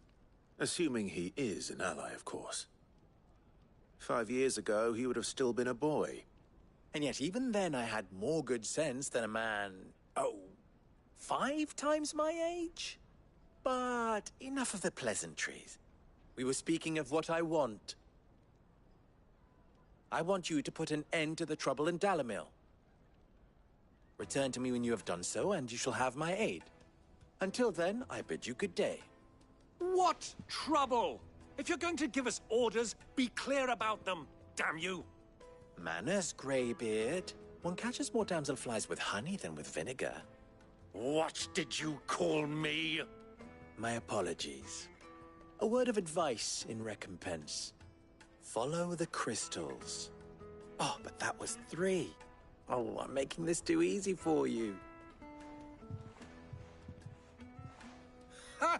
D: Assuming he is an ally, of course. 5 years ago, he would have still been a boy.
I: And yet even then I had more good sense than a man, 5 times my age? But enough of the pleasantries. We were speaking of what I want. I want you to put an end to the trouble in Dalamil. Return to me when you have done so, and you shall have my aid. Until then, I bid you good day.
C: What trouble? If you're going to give us orders, be clear about them, damn you!
I: Manners, Greybeard. One catches more damselflies with honey than with vinegar.
C: What did you call me?
I: My apologies. A word of advice in recompense. Follow the crystals. Oh, but that was 3. Oh, I'm making this too easy for you.
C: Ha!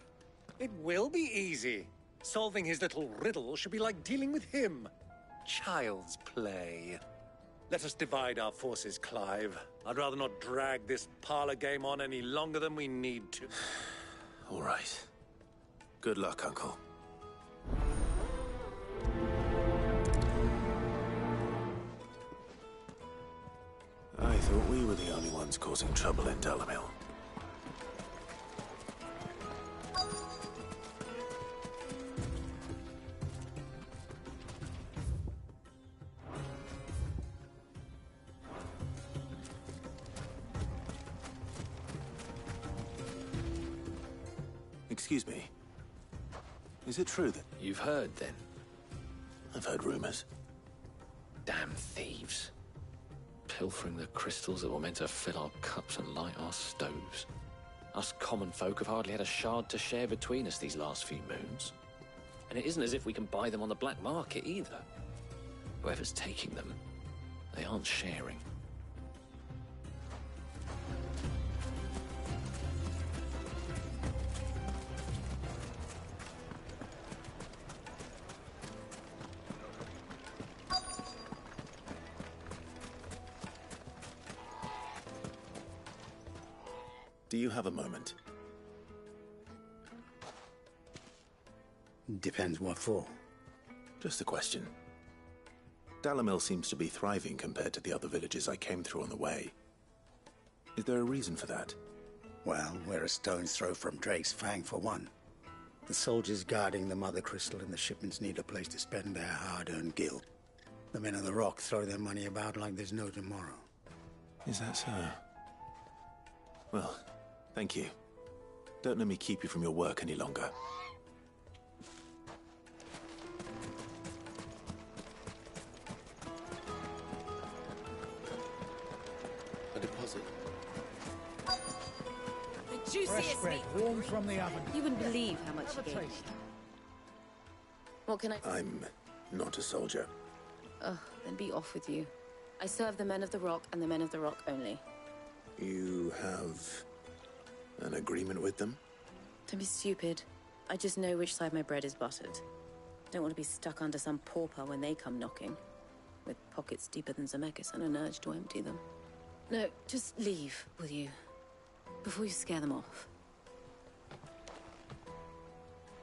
C: It will be easy. Solving his little riddle should be like dealing with him. Child's play. Let us divide our forces, Clive. I'd rather not drag this parlor game on any longer than we need to.
D: All right. Good luck, Uncle. I thought we were the only ones causing trouble in Dalamil. Excuse me. Is it true that... You've heard, then? I've heard rumors. Damn thieves. Pilfering the crystals that were meant to fill our cups and light our stoves. Us common folk have hardly had a shard to share between us these last few moons. And it isn't as if we can buy them on the black market, either. Whoever's taking them, they aren't sharing. Do you have a moment?
S: Depends what for.
D: Just a question. Dalamil seems to be thriving compared to the other villages I came through on the way. Is there a reason for that?
S: Well, we're a stone's throw from Drake's Fang, for one. The soldiers guarding the Mother Crystal and the shipments need a place to spend their hard-earned gil. The men of the Rock throw their money about like there's no tomorrow.
D: Is that so? Well, thank you. Don't let me keep you from your work any longer.
S: A deposit.
U: The juiciest meat.
O: Warm from the oven.
U: You wouldn't believe how much he gave me.
G: What can I...
D: I'm not a soldier.
G: Oh, then be off with you. I serve the Men of the Rock and the Men of the Rock only.
D: You have an agreement with them?
G: Don't be stupid. I just know which side my bread is buttered. Don't want to be stuck under some pauper when they come knocking. With pockets deeper than Zemeckis and an urge to empty them. No, just leave, will you? Before you scare them off.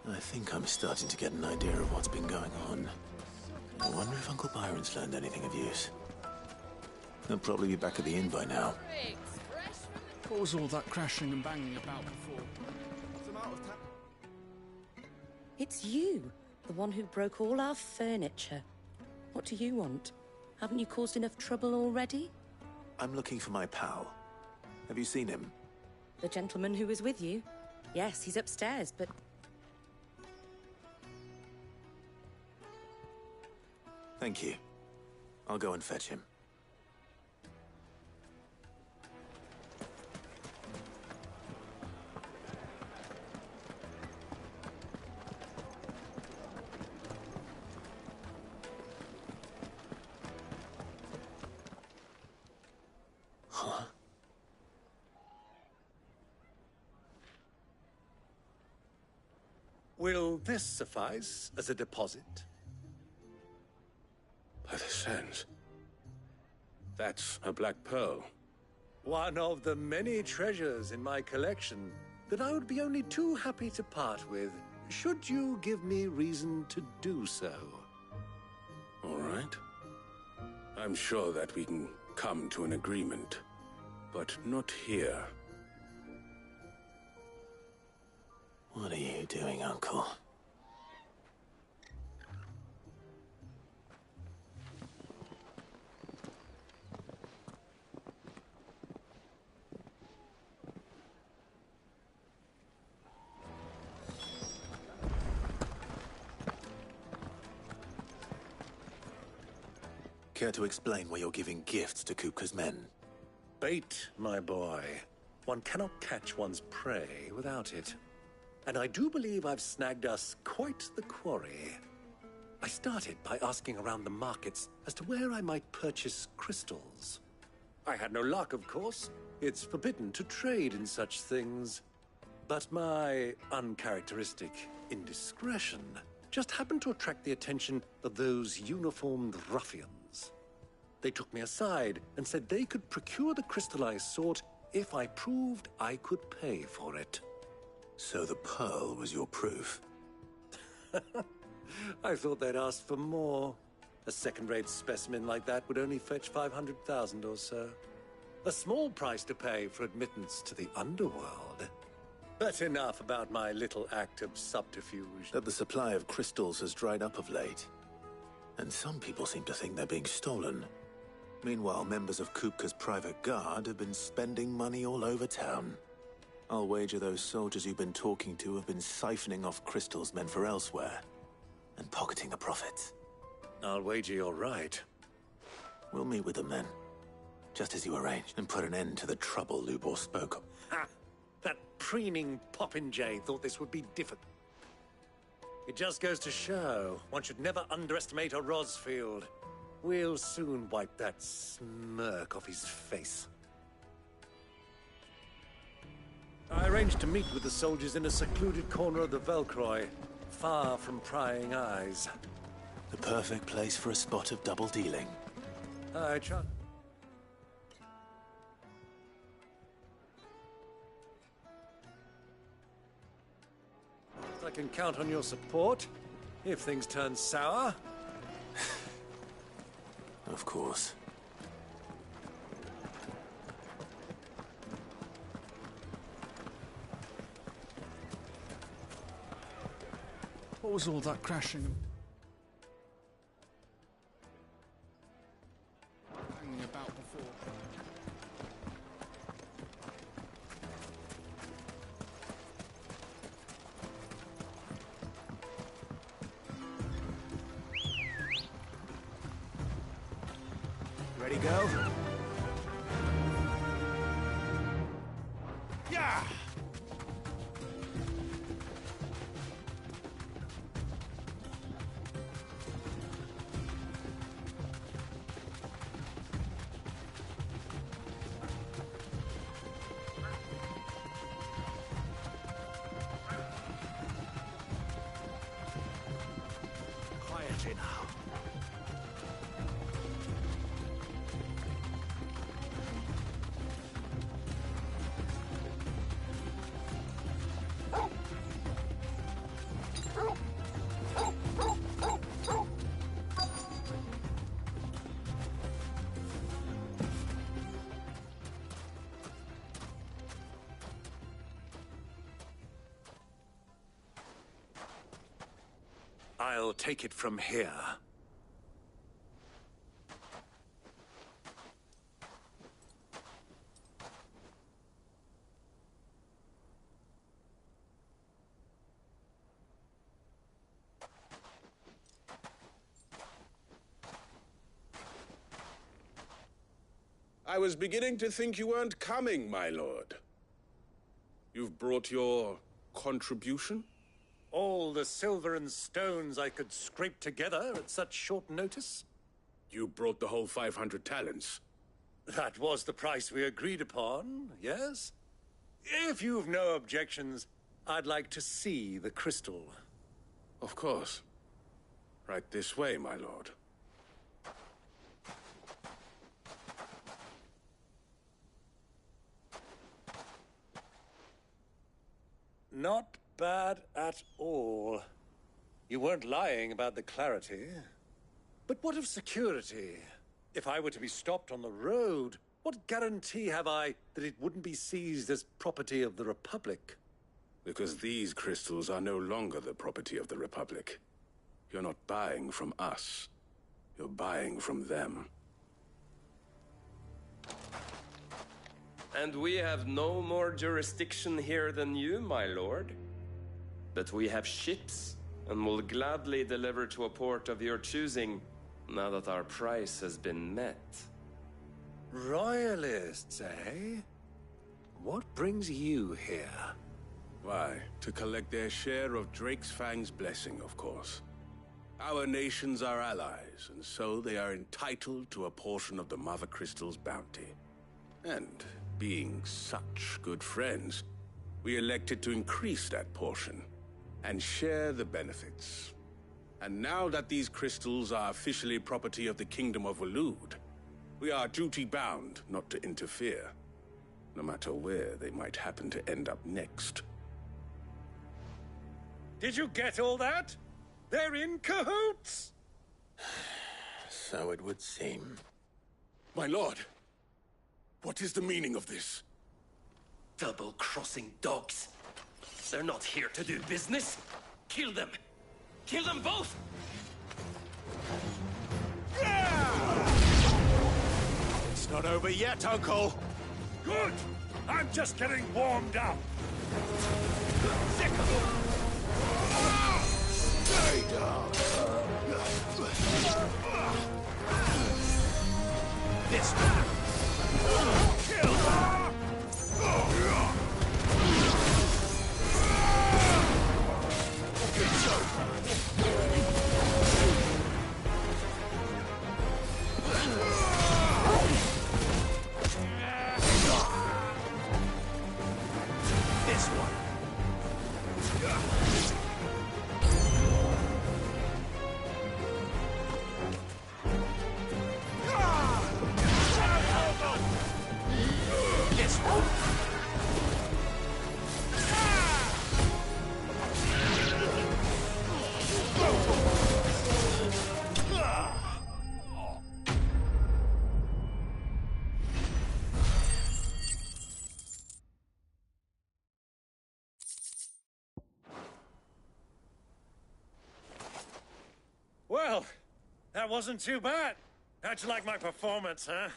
D: I think I'm starting to get an idea of what's been going on. I wonder if Uncle Byron's learned anything of use. He'll probably be back at the inn by now.
L: What was all that crashing and banging about before?
G: It's you, the one who broke all our furniture. What do you want? Haven't you caused enough trouble already?
D: I'm looking for my pal. Have you seen him?
G: The gentleman who was with you? Yes, he's upstairs, but...
D: Thank you. I'll go and fetch him.
C: Will this suffice as a deposit?
E: By the sands. That's a black pearl.
C: One of the many treasures in my collection that I would be only too happy to part with, should you give me reason to do so.
E: All right. I'm sure that we can come to an agreement, but not here.
D: What are you doing, Uncle? Care to explain why you're giving gifts to Kupka's men?
C: Bait, my boy. One cannot catch one's prey without it. And I do believe I've snagged us quite the quarry. I started by asking around the markets as to where I might purchase crystals. I had no luck, of course. It's forbidden to trade in such things. But my uncharacteristic indiscretion just happened to attract the attention of those uniformed ruffians. They took me aside and said they could procure the crystal I sought if I proved I could pay for it.
D: So the pearl was your proof?
C: I thought they'd asked for more. A second-rate specimen like that would only fetch 500,000 or so. A small price to pay for admittance to the underworld. But enough about my little act of subterfuge.
D: That the supply of crystals has dried up of late. And some people seem to think they're being stolen. Meanwhile, members of Kupka's private guard have been spending money all over town. I'll wager those soldiers you've been talking to have been siphoning off crystals meant for elsewhere, and pocketing the profits.
C: I'll wager you're right.
D: We'll meet with them then, just as you arranged, and put an end to the trouble Lubor spoke of.
C: Ha! That preening popinjay thought this would be different. It just goes to show, one should never underestimate a Rosfield. We'll soon wipe that smirk off his face. I arranged to meet with the soldiers in a secluded corner of the Velcroy, far from prying eyes.
D: The perfect place for a spot of double dealing.
C: I try. I can count on your support if things turn sour.
D: Of course.
L: What was all that crashing? Hanging about before.
S: Ready, go?
O: Yeah! Quietly now.
C: I'll take it from here.
E: I was beginning to think you weren't coming, my lord. You've brought your contribution?
C: All the silver and stones I could scrape together at such short notice?
E: You brought the whole 500 talents.
C: That was the price we agreed upon, yes? If you've no objections, I'd like to see the crystal.
E: Of course. Right this way, my lord.
C: Not bad at all. You weren't lying about the clarity. But what of security? If I were to be stopped on the road, what guarantee have I that it wouldn't be seized as property of the Republic?
E: Because these crystals are no longer the property of the Republic. You're not buying from us. You're buying from them.
J: And we have no more jurisdiction here than you, my lord. But we have ships, and will gladly deliver to a port of your choosing Now that our price has been met.
C: Royalists, eh? What brings you here?
E: Why, to collect their share of Drake's Fang's blessing, of course. Our nations are allies, and so they are entitled to a portion of the Mother Crystal's bounty. And, being such good friends, we elected to increase that portion and share the benefits. And now that these crystals are officially property of the Kingdom of Waloed, we are duty-bound not to interfere, no matter where they might happen to end up next.
C: Did you get all that? They're in cahoots!
D: So it would seem.
E: My lord, what is the meaning of this?
A: Double-crossing dogs. They're not here to do business. Kill them! Kill them both!
C: It's not over yet, Uncle!
O: Good! I'm just getting warmed up!
A: Sick of them!
O: Stay down!
A: This one!
O: Kill!
A: This one! This one!
O: Well, that wasn't too bad. How'd you like my performance, huh?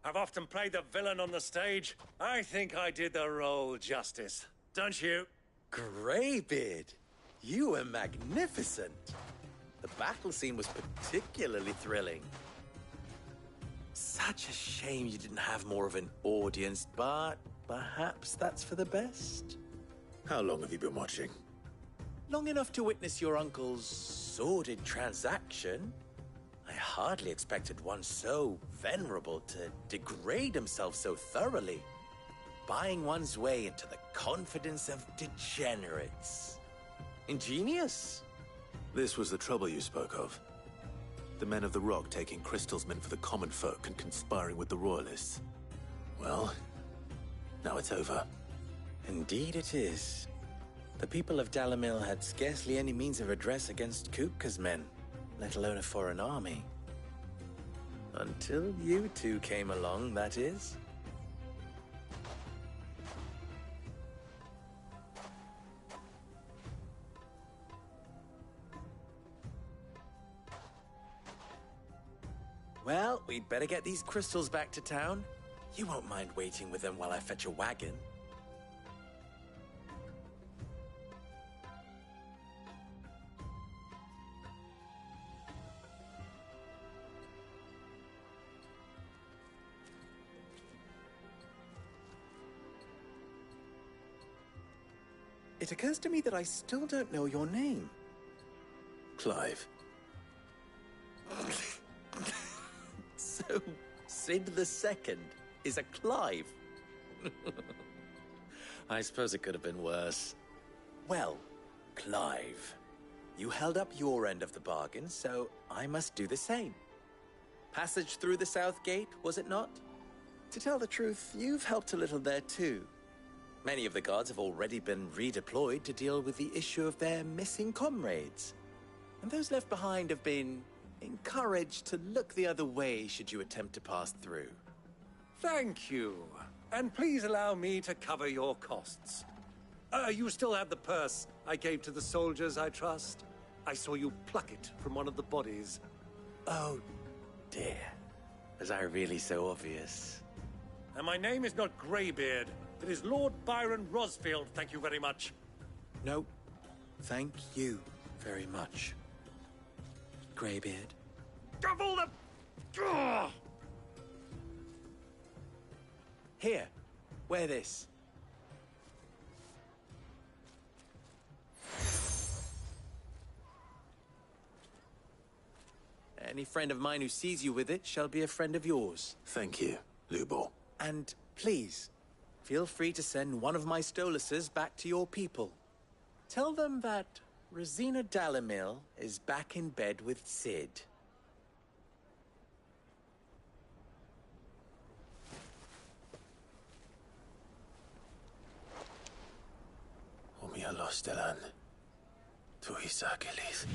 O: I've often played the villain on the stage. I think I did the role justice. Don't you?
I: Greybeard, you were magnificent. The battle scene was particularly thrilling. Such a shame you didn't have more of an audience, but perhaps that's for the best.
D: How long have you been watching?
I: Long enough to witness your uncle's sordid transaction. I hardly expected one so venerable to degrade himself so thoroughly, buying one's way into the confidence of degenerates. Ingenious.
D: This was the trouble you spoke of. The men of the Rock taking crystals meant for the common folk and conspiring with the Royalists. Well, now it's over.
I: Indeed it is. The people of Dalimil had scarcely any means of redress against Kupka's men, let alone a foreign army. Until you two came along, that is. Well, we'd better get these crystals back to town. You won't mind waiting with them while I fetch a wagon. It occurs to me that I still don't know your name.
D: Clive.
I: So, Sid the Second is a Clive. I suppose it could have been worse. Well, Clive, you held up your end of the bargain, so I must do the same. Passage through the South Gate, was it not? To tell the truth, you've helped a little there too. Many of the guards have already been redeployed to deal with the issue of their missing comrades. And those left behind have been encouraged to look the other way should you attempt to pass through.
C: Thank you. And please allow me to cover your costs. You still have the purse I gave to the soldiers, I trust? I saw you pluck it from one of the bodies.
I: Oh, dear. Was I really so obvious?
O: And my name is not Greybeard. It is Lord Byron Rosfield, thank you very much.
I: No, thank you very much, Greybeard.
O: Of all the... Ugh!
I: Here, wear this. Any friend of mine who sees you with it shall be a friend of yours.
D: Thank you, Lubor.
I: And please, feel free to send one of my Stoluses back to your people. Tell them that Rosina Dalimil is back in bed with Cid.
D: Omia los delan. Tu isa Kelith.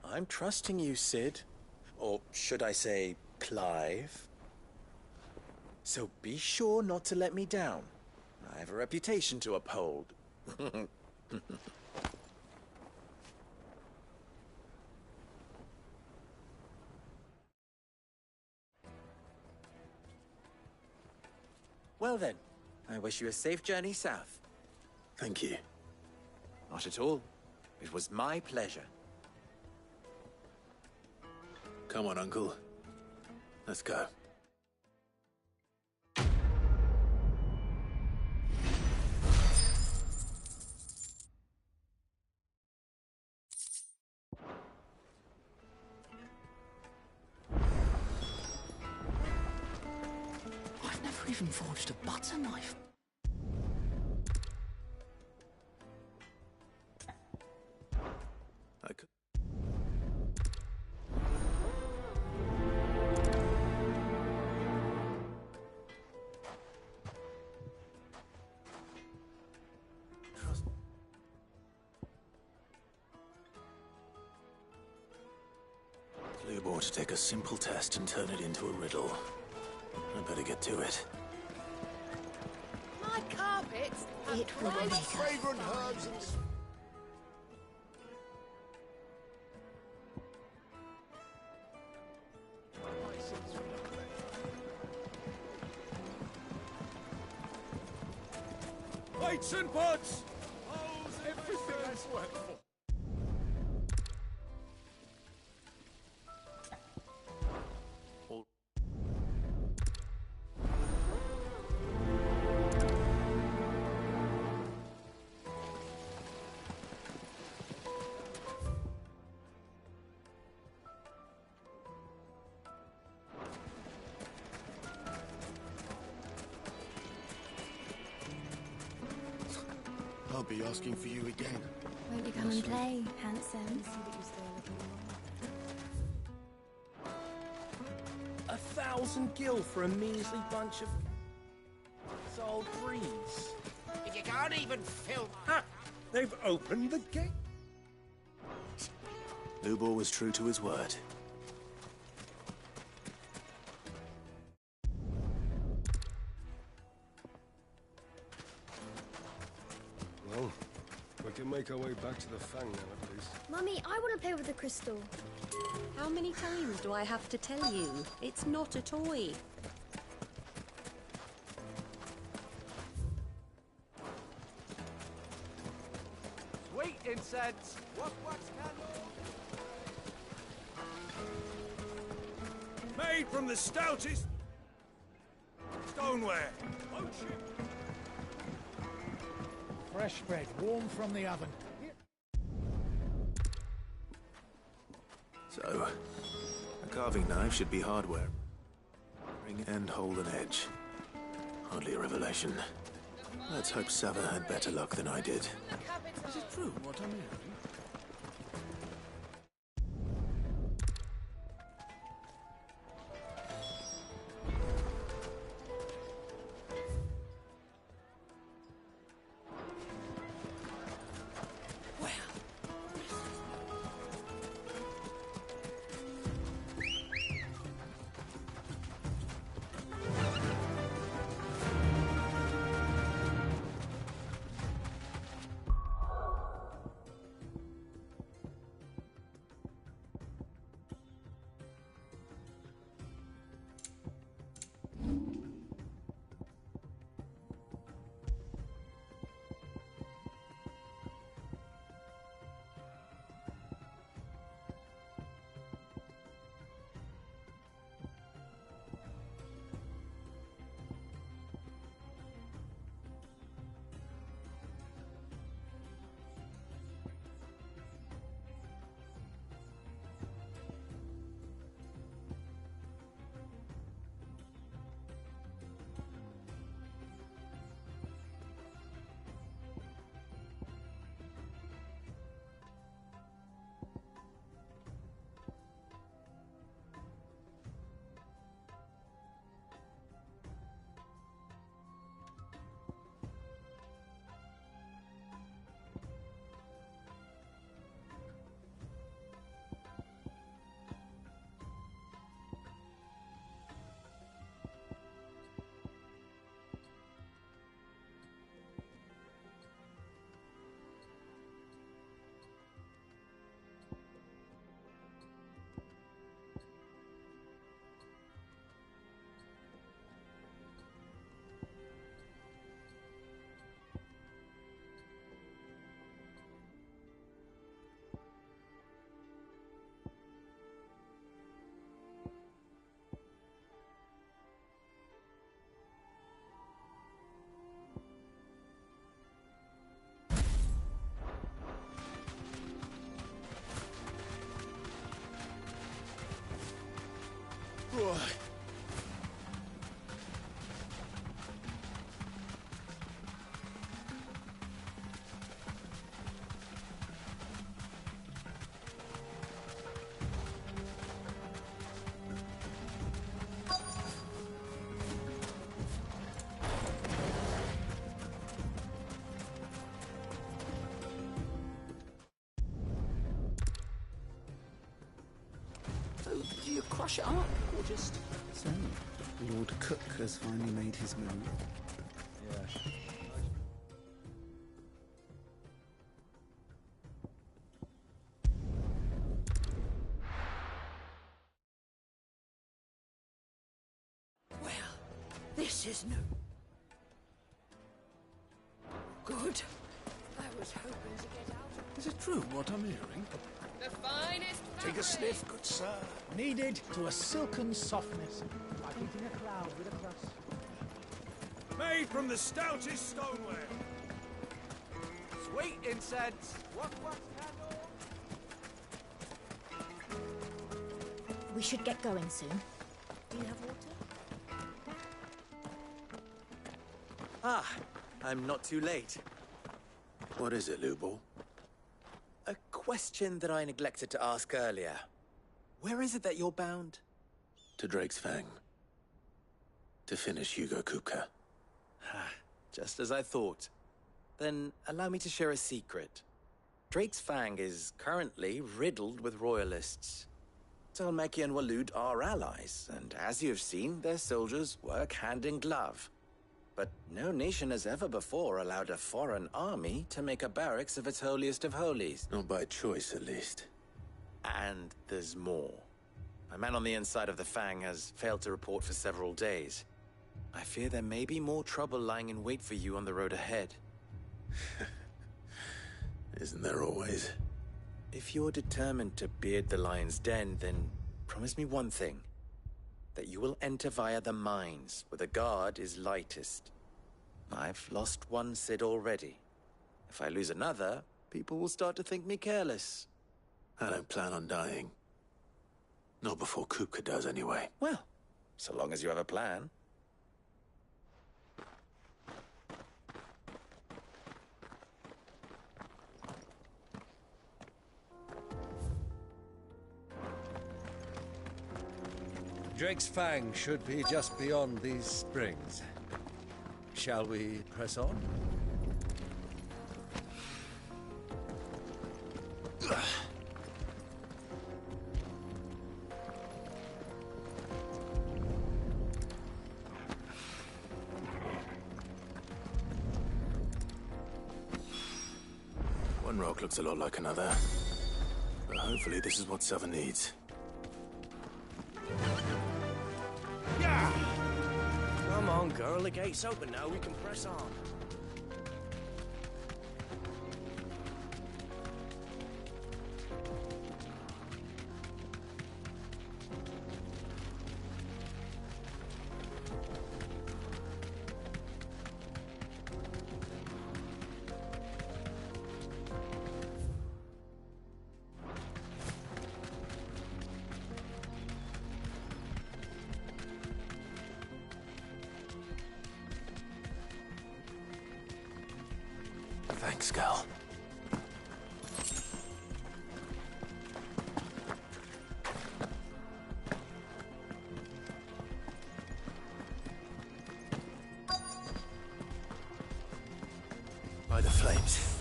I: I'm trusting you, Cid. Or should I say, Clive? So be sure not to let me down. I have a reputation to uphold. Well then, I wish you a safe journey south.
D: Thank you.
I: Not at all. It was my pleasure.
D: Come on, Uncle. Let's go.
L: I've never even forged a butter knife.
D: I could... Lubor to take a simple test and turn it into a riddle. I better get to it.
B: My carpets have
U: It will
B: bright
U: make
B: fragrant herbs and...
O: Plates and pots! Everything that's worked for.
Q: I'll be asking for you again.
K: Won't you come and play, handsome?
M: 1,000 gil for a measly bunch of sold breeze.
A: If you can't even fill...
O: Ha! They've opened the gate.
D: Lubor was true to his word.
J: Well, we can make our way back to the Fang now, at least.
K: Mummy, I want to play with the crystal.
T: How many times do I have to tell you? It's not a toy.
A: Sweet incense! What wax candle?
O: Made from the stoutest stoneware. Ocean.
V: Fresh bread, warm from the oven.
D: So, a carving knife should be hardware. Ring and hold an edge. Hardly a revelation. Let's hope Sava had better luck than I did.
L: Is it true what I'm hearing?
F: So, do you crush it up, or just...
L: So, Lord Cook has finally made his move.
F: Yeah.
T: Well, this is new. Good. I was hoping to get out.
L: Is it true what I'm hearing?
B: The finest
S: Take a sniff, good sir.
V: Kneaded to a silken softness, like eating a cloud with a crust.
O: Made from the stoutest stoneware.
F: Sweet incense. Wax candle.
H: We should get going soon. Do you have water?
I: Ah, I'm not too late.
D: What is it, Lubor?
I: A question that I neglected to ask earlier. Where is it that you're bound?
D: To Drake's Fang. To finish Hugo Kupka.
I: Just as I thought. Then allow me to share a secret. Drake's Fang is currently riddled with royalists. Dhalmekia and Waloed are allies, and as you've seen, their soldiers work hand in glove. But no nation has ever before allowed a foreign army to make a barracks of its holiest of holies.
D: Not by choice, at least.
I: And there's more. A man on the inside of the Fang has failed to report for several days. I fear there may be more trouble lying in wait for you on the road ahead.
D: Isn't there always?
I: If you're determined to beard the lion's den, then promise me one thing. That you will enter via the mines, where the guard is lightest. I've lost one Cid already. If I lose another, people will start to think me careless.
D: I don't plan on dying. Not before Kupka does, anyway.
I: Well, so long as you have a plan.
C: Drake's Fang should be just beyond these springs. Shall we press on?
D: One rock looks a lot like another. But hopefully this is what Southern needs.
A: Come on, girl. The gate's open now. We can press on.
D: Thanks, Gal. By the flames.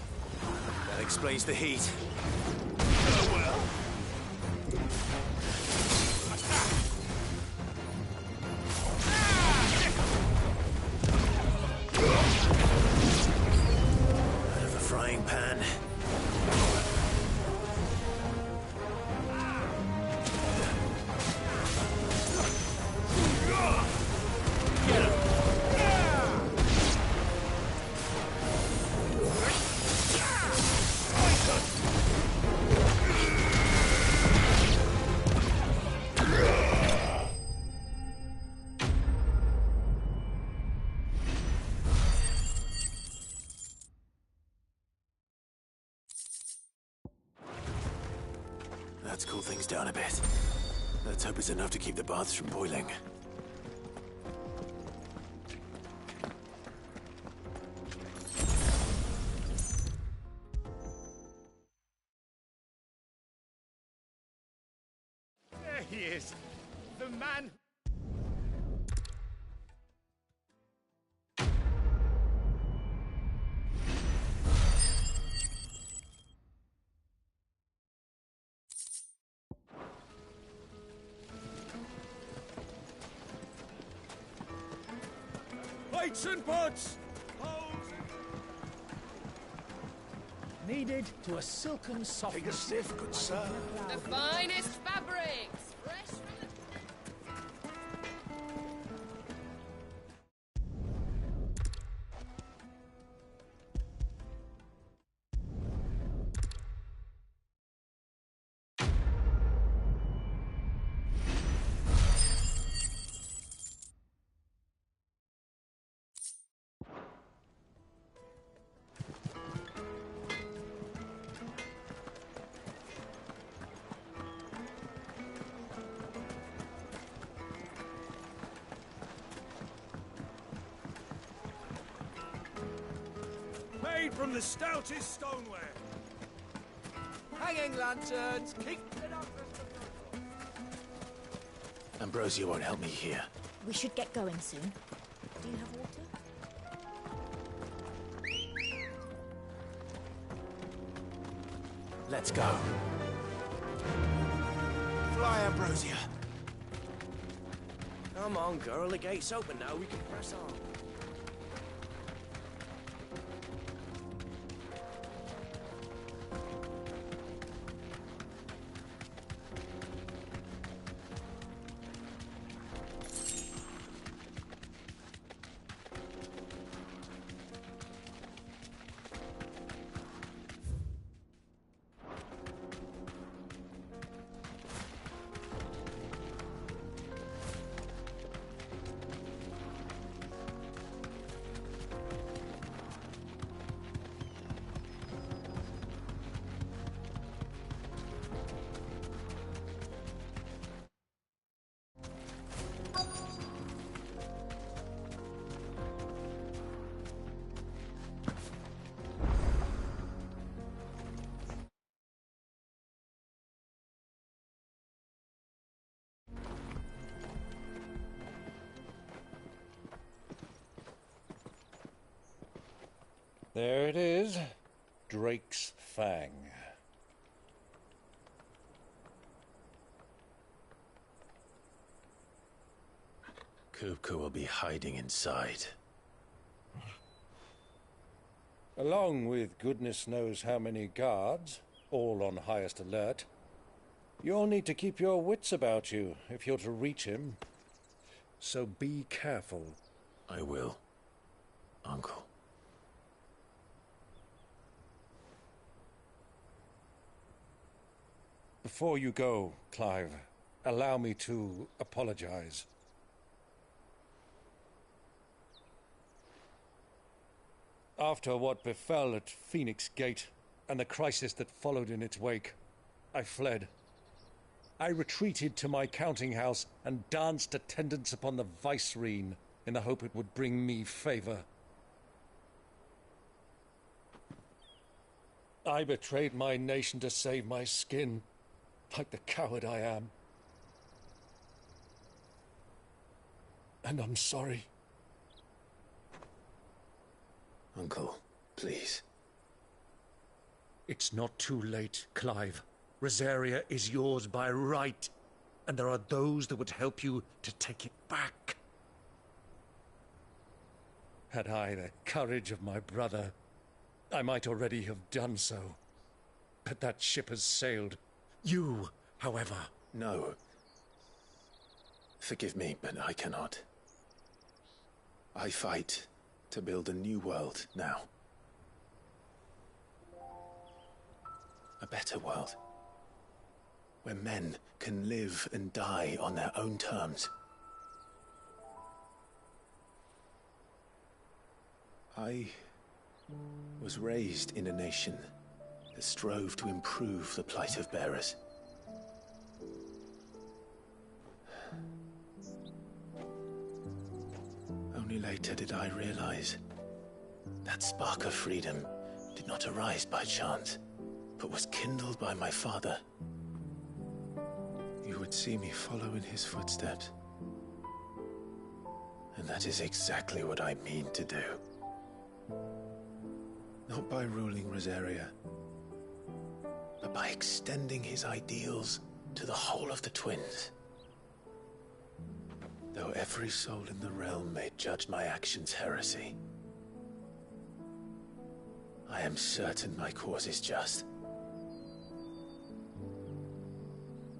D: That explains the heat. Oh well. Frying pan. Let's cool things down a bit. Let's hope it's enough to keep the baths from boiling.
V: There he is. The man.
E: Plates and pots!
V: Needed to a silken softness.
S: Take a stiff, good sir.
B: The finest fabrics, fresh from
E: Made from the stoutest stoneware.
V: Hanging lanterns, keep it up.
D: Ambrosia won't help me here.
H: We should get going soon. Do you have water?
D: Let's go. Fly, Ambrosia.
A: Come on, girl. The gate's open now. We can press on.
M: There it is. Drake's Fang.
D: Kupka will be hiding inside.
M: Along with goodness knows how many guards, all on highest alert. You'll need to keep your wits about you if you're to reach him. So be careful.
D: I will, Uncle.
M: Before you go, Clive, allow me to apologize. After what befell at Phoenix Gate and the crisis that followed in its wake, I fled. I retreated to my counting house and danced attendance upon the Vicereine in the hope it would bring me favor. I betrayed my nation to save my skin, like the coward I am. And I'm sorry.
D: Uncle, please.
M: It's not too late, Clive. Rosaria is yours by right, and there are those that would help you to take it back. Had I the courage of my brother, I might already have done so. But that ship has sailed. You, however...
D: No. Forgive me, but I cannot. I fight to build a new world now. A better world. Where men can live and die on their own terms. I was raised in a nation that strove to improve the plight of bearers. Only later did I realize that spark of freedom did not arise by chance, but was kindled by my father. You would see me follow in his footsteps. And that is exactly what I mean to do. Not by ruling Rosaria, but by extending his ideals to the whole of the twins. Though every soul in the realm may judge my actions heresy, I am certain my cause is just.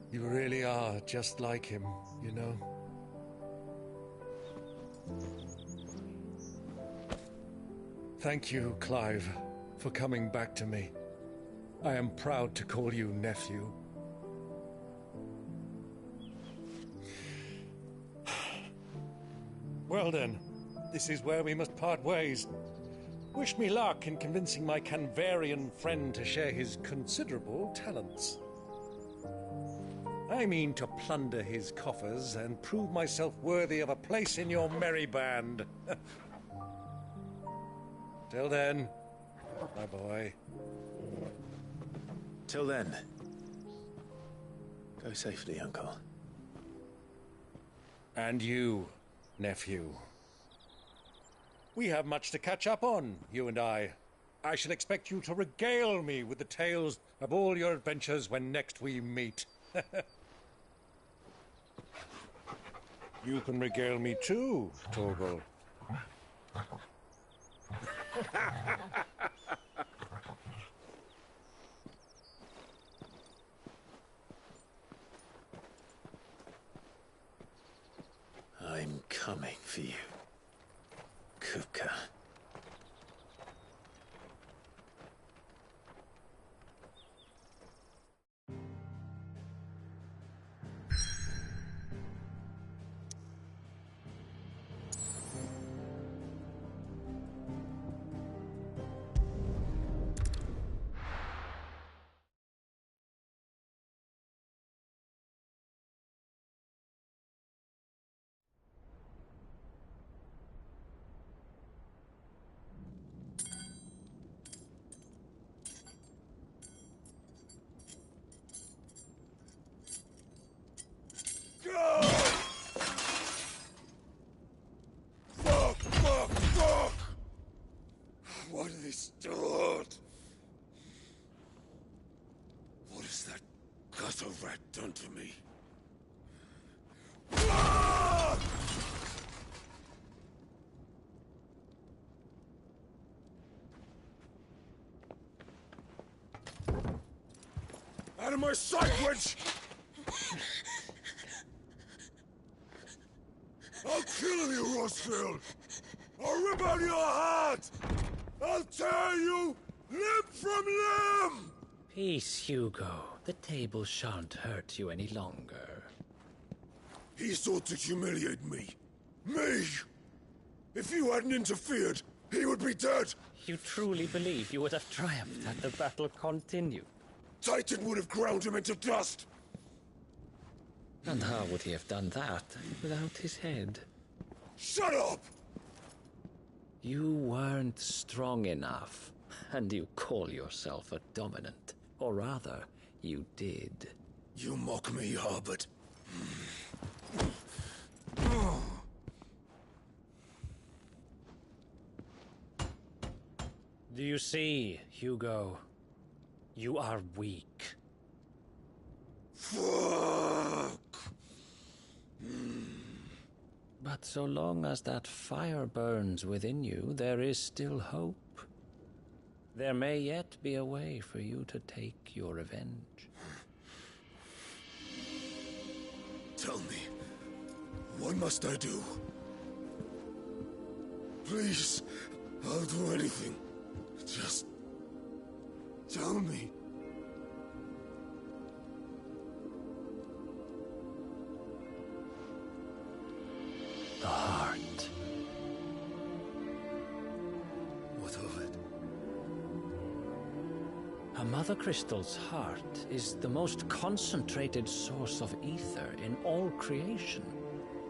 M: You really are just like him, you know. Thank you, Clive, for coming back to me. I am proud to call you nephew. Well then, this is where we must part ways. Wish me luck in convincing my Canvarian friend to share his considerable talents. I mean to plunder his coffers and prove myself worthy of a place in your merry band. Till then, my boy.
D: Till then, go safely, Uncle.
M: And you, nephew. We have much to catch up on, you and I. I shall expect you to regale me with the tales of all your adventures when next we meet. You can regale me too, Torgal.
D: I'm coming for you, Kupka.
S: Fuck! What have they start? What has that gutter rat done to me? Out of my sight, wench! I'll kill you, Rosfield! I'll rip out your heart! I'll tear you limb from limb!
N: Peace, Hugo. The table shan't hurt you any longer.
S: He sought to humiliate me. Me! If you hadn't interfered, he would be dead!
N: You truly believe you would have triumphed had the battle continued?
S: Titan would have ground him into dust!
N: And how would he have done that without his head?
S: Shut up!
N: You weren't strong enough, and you call yourself a dominant. Or rather, you did.
S: You mock me, Harbert.
N: Do you see, Hugo? You are weak.
S: Fuck!
N: But so long as that fire burns within you, there is still hope. There may yet be a way for you to take your revenge.
S: Tell me, what must I do? Please, I'll do anything. Just tell me.
N: The heart.
S: What of it?
N: A Mother Crystal's heart is the most concentrated source of ether in all creation.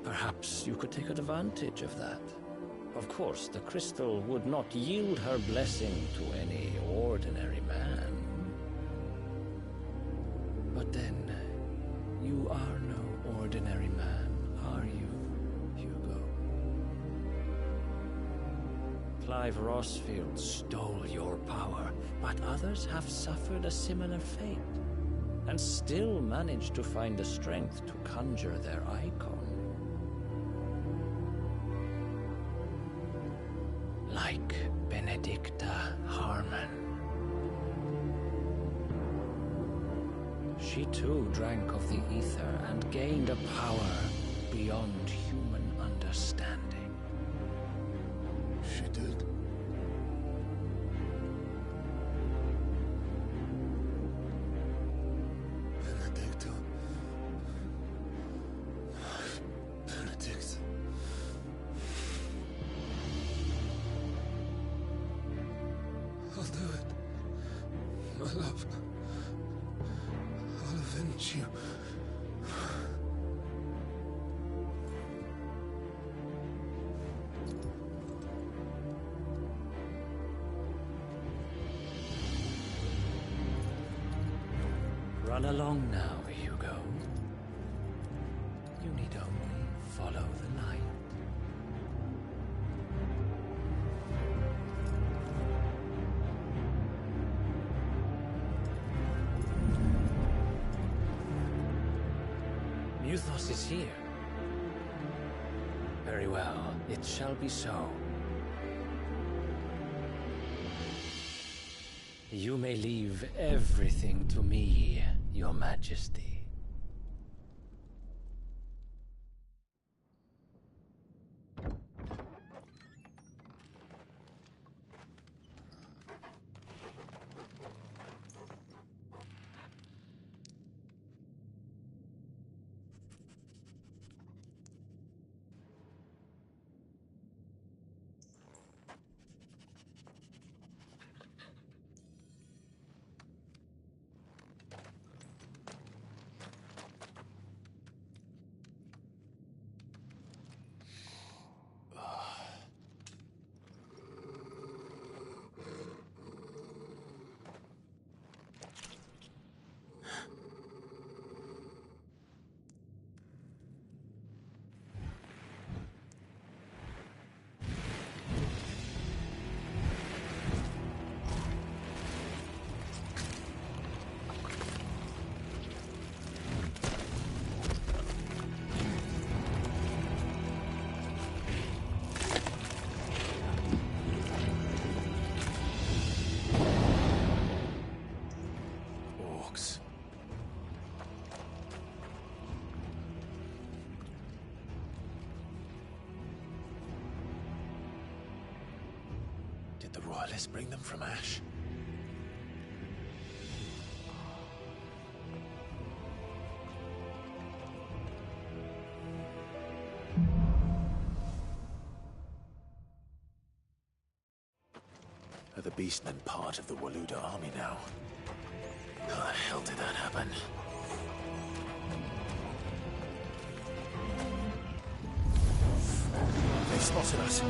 N: Perhaps you could take advantage of that. Of course, the crystal would not yield her blessing to any ordinary man. But then, you are no ordinary man, are you, Hugo? Clive Rossfield stole your power, but others have suffered a similar fate, and still managed to find the strength to conjure their icon. Like Benedicta Harmon. She too drank of the ether and gained a power beyond human understanding.
Q: She did. Benedicta. Benedict. I'll do it. My love. I'll avenge you.
N: Run along now, Hugo. You need only follow the light. Muthos is here. Very well, it shall be so. You may leave everything to me, Your Majesty.
D: Did the Royalists bring them from Ash? Are the Beastmen part of the Waluda army now? How the hell did that happen? They spotted us.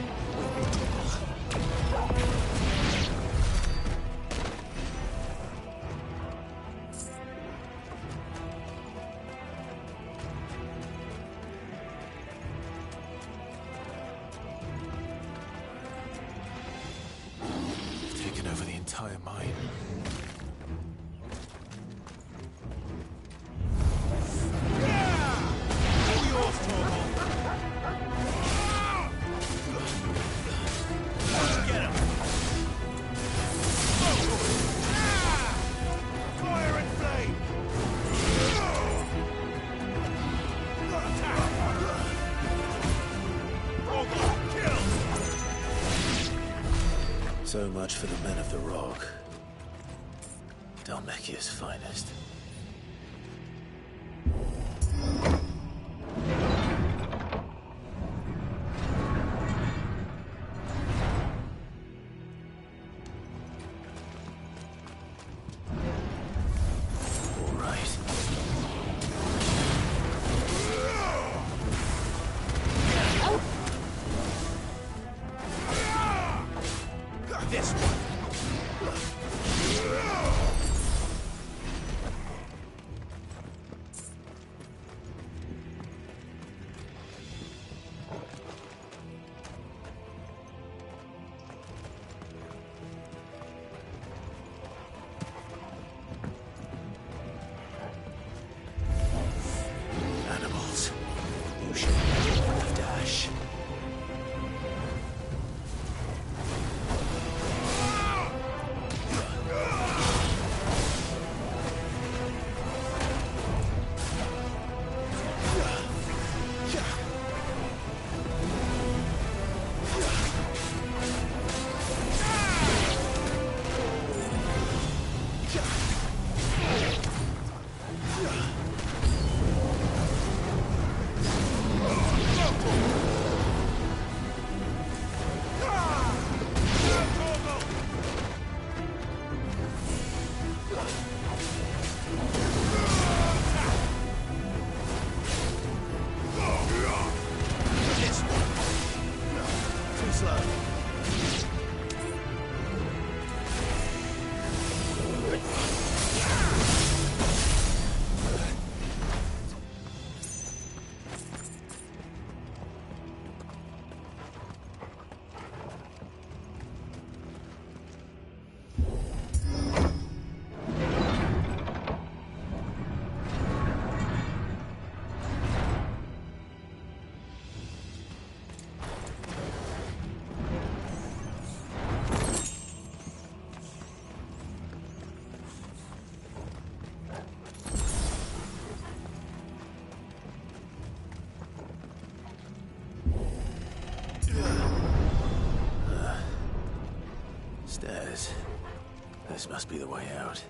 D: They've taken over the entire mine. So much for the men of the Rock. Dhalmekia's finest. Stairs. This must be the way out.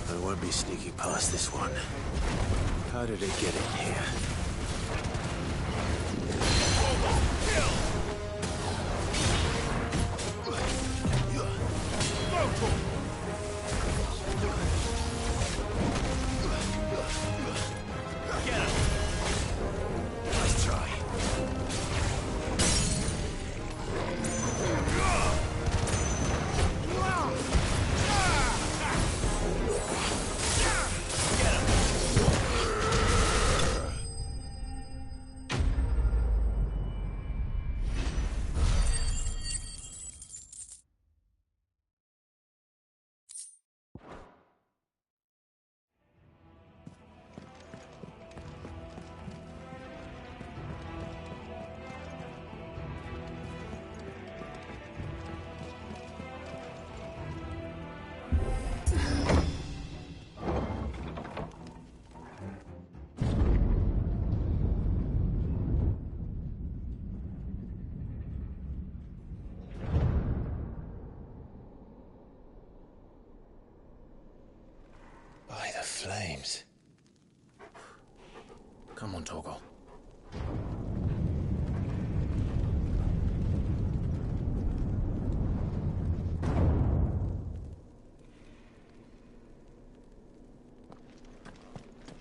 D: I won't be sneaking past this one. How did it get in here?
A: Get him! Nice try.
D: By the flames. Come on, Torgal.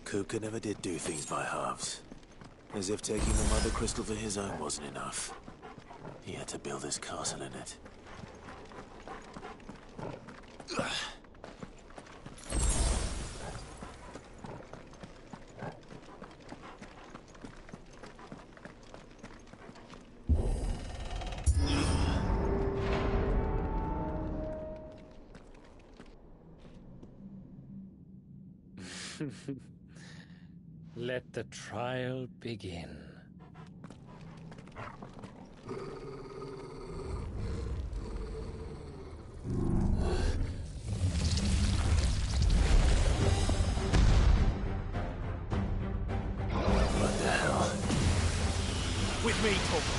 D: Kupka never did do things by halves. As if taking the Mother Crystal for his own wasn't enough. He had to build his castle in it.
N: Let the trial begin.
D: What the hell?
A: With me, Torgal.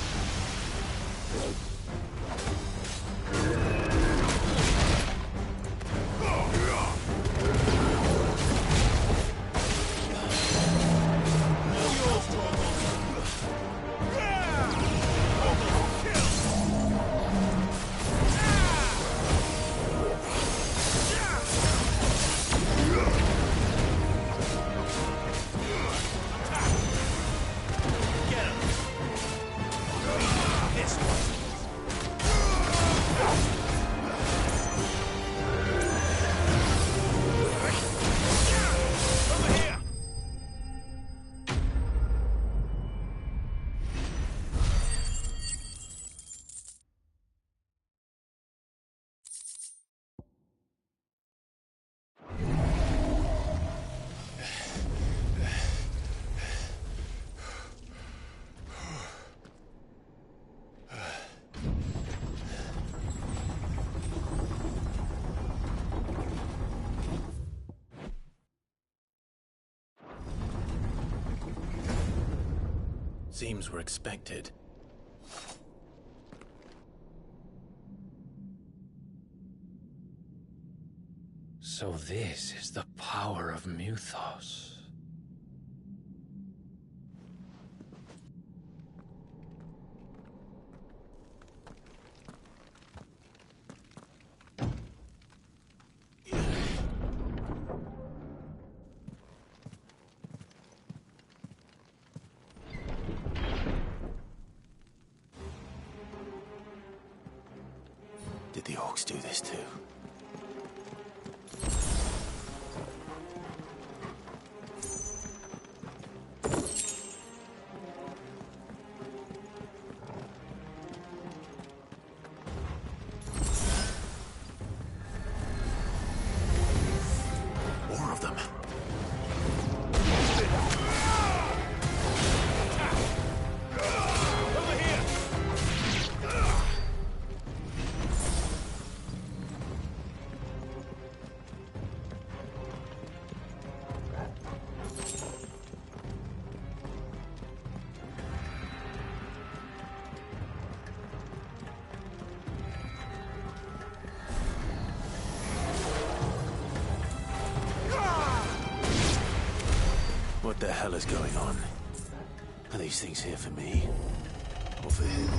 D: Seems we're expected.
N: So this is the power of Muthos.
D: Did the orcs do this too? More of them.
O: Over here!
D: What the hell is going on? Are these things here for me? Or for him?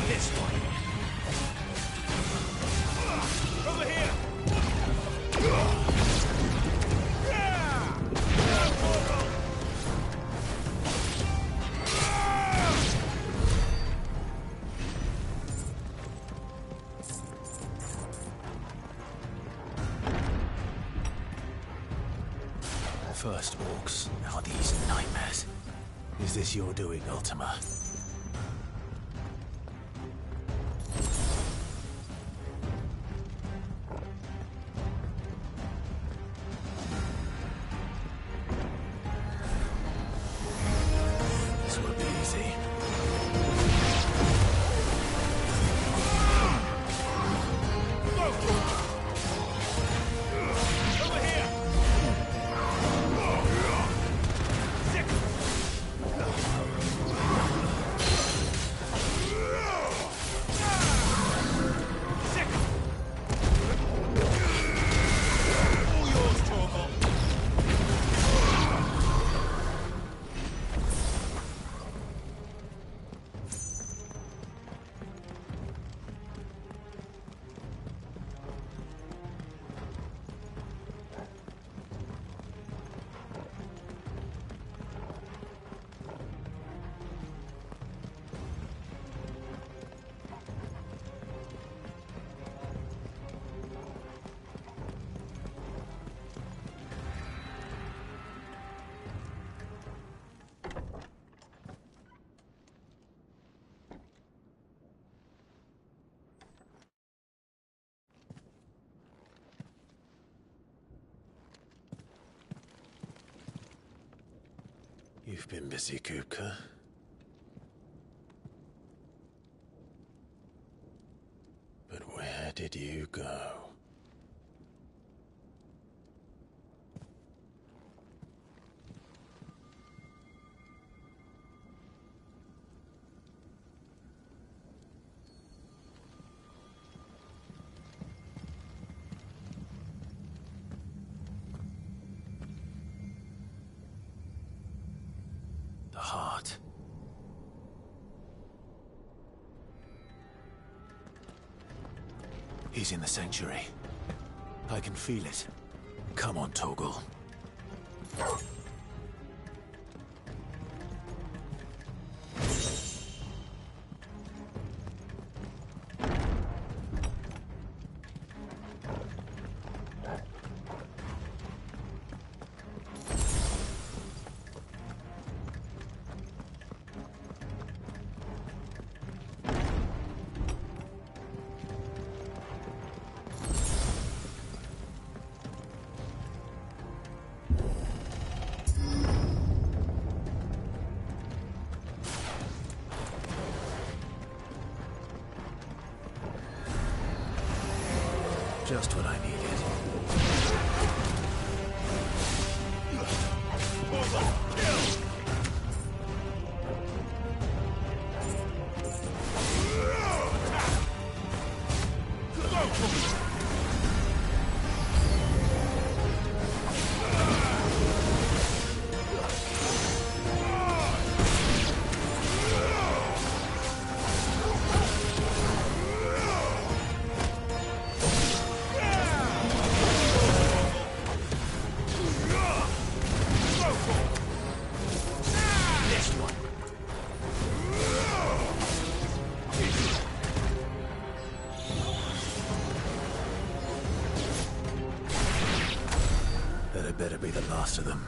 O: This one. Over here!
D: First orcs, now these nightmares. Is this your doing, Ultima? This won't be easy.
O: Over here! All yours, Torgal.
D: You've been busy, Kupka. But where did you go? The heart. He's in the sanctuary. I can feel it. Come on, Torgal. Just what I needed. That better be the last of them.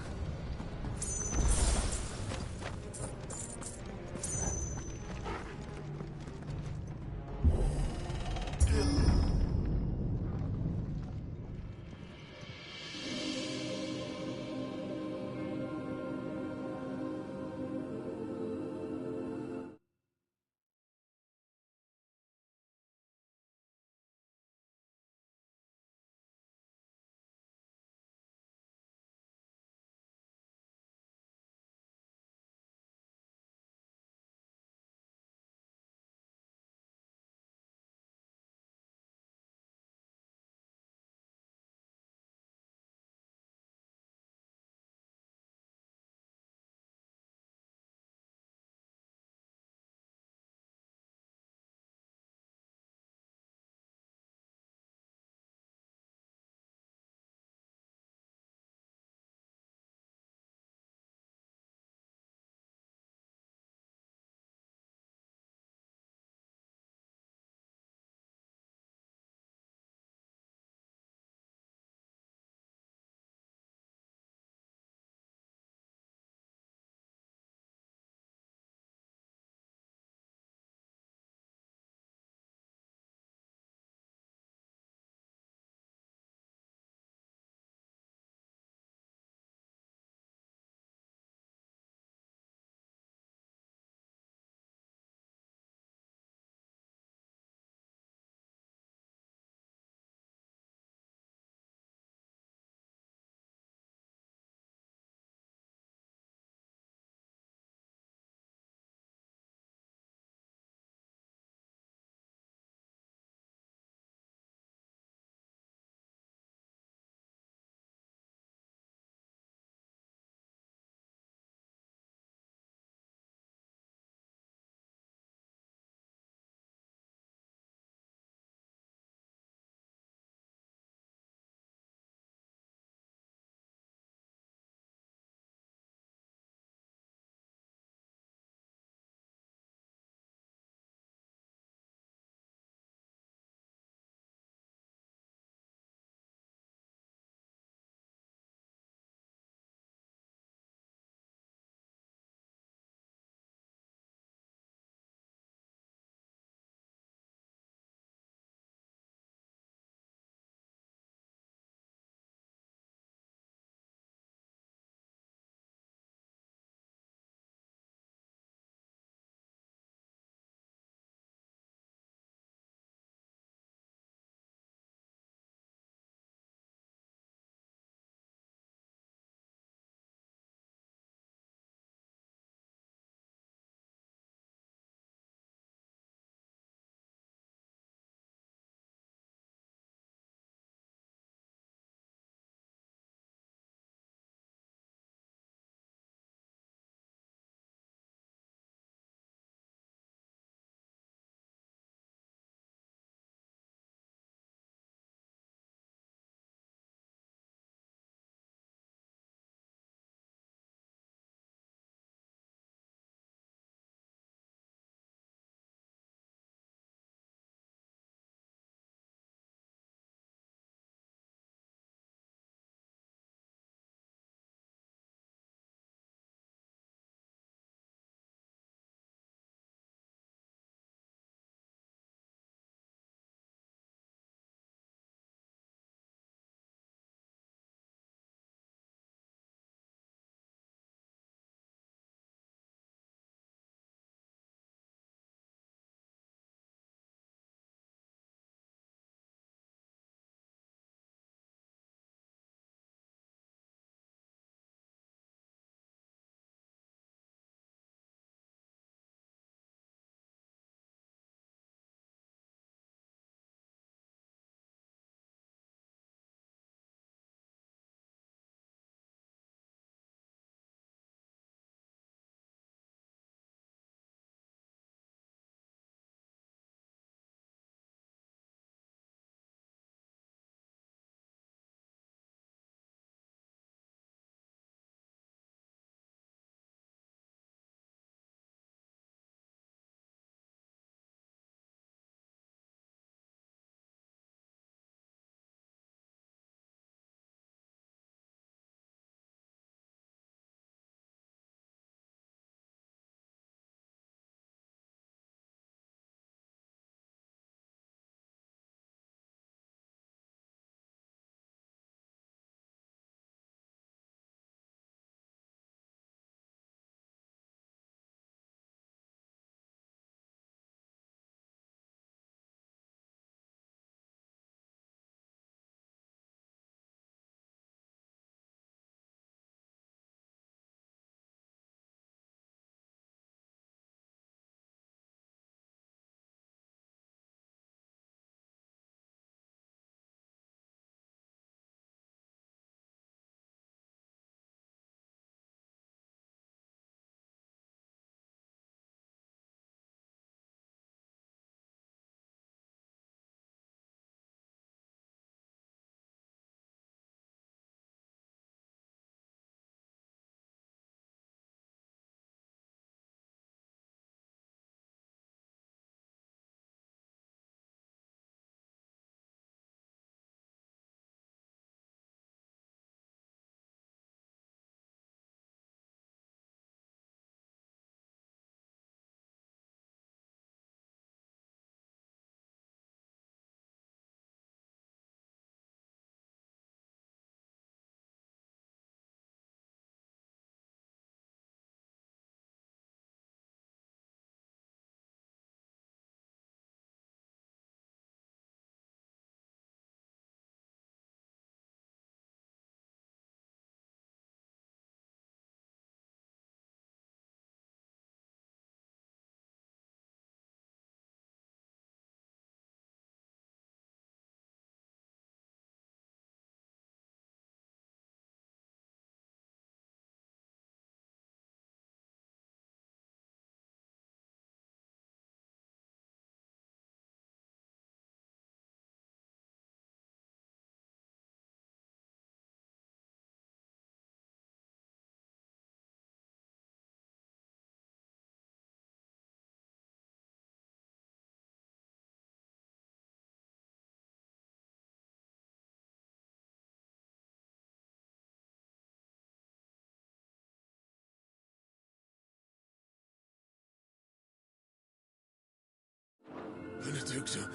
E: Benedicta,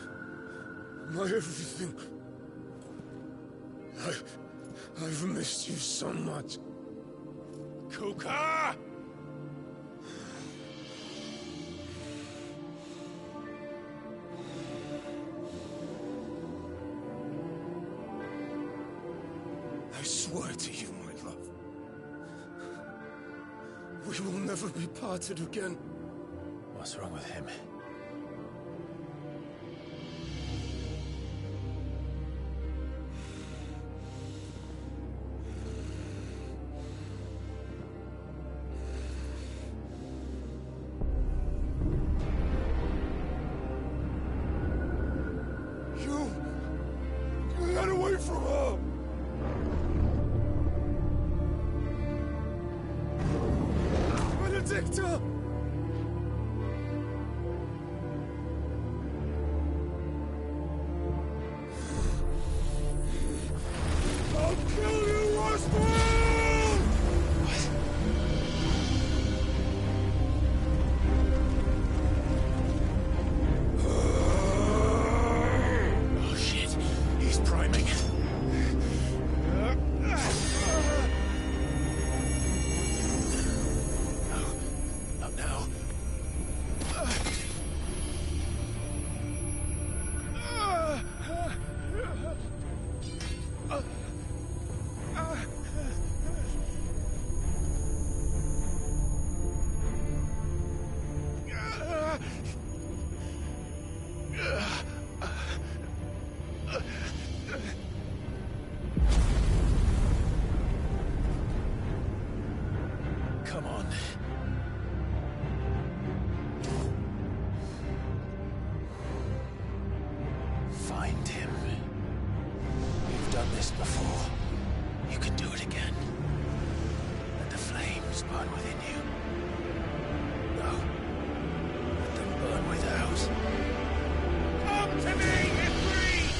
E: my everything. I've missed you so much. Kuka! I swear to you, my love, we will never be parted again.
D: What's wrong with him?
E: You got away from her! Benedicta! I'll kill you, Roswell!
D: Oh shit, he's priming. Not now. Come on. Find him. You've done this before. You can do it again. Let the flames burn within you. No. Let them burn without. Come to me, Ifrit!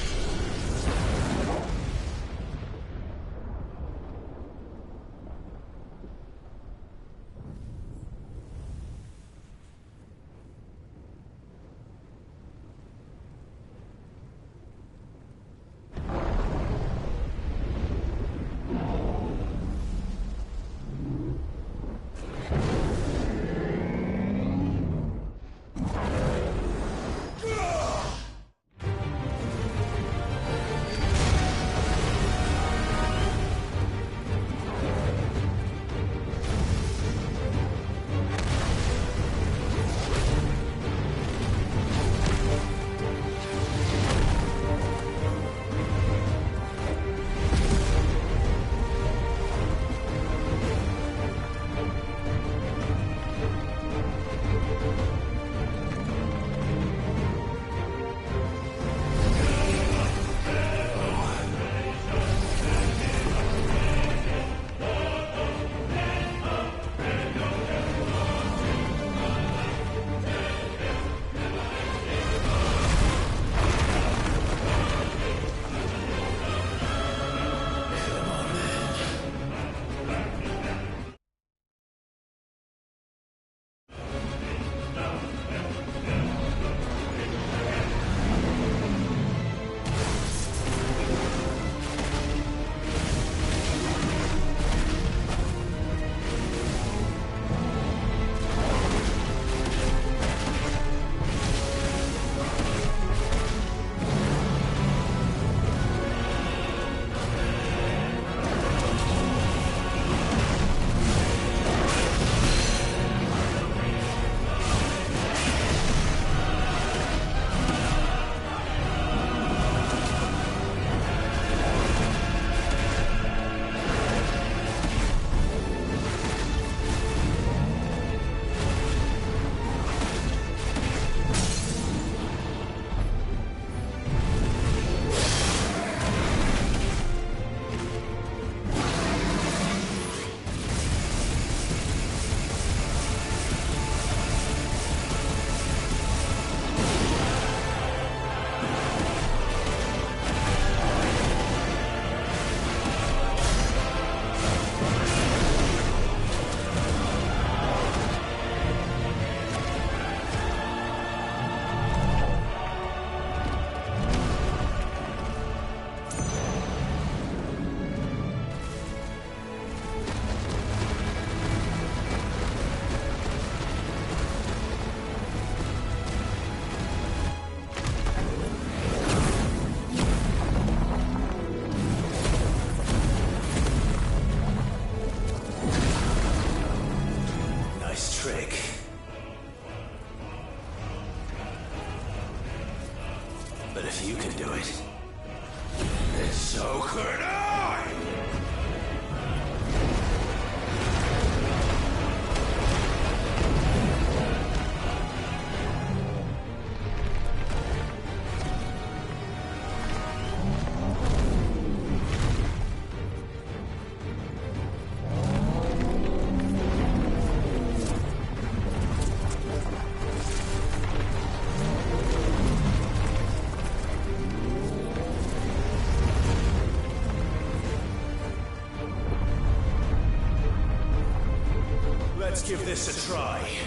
D: But if you can do it, then so could I!
I: Let's give this a try.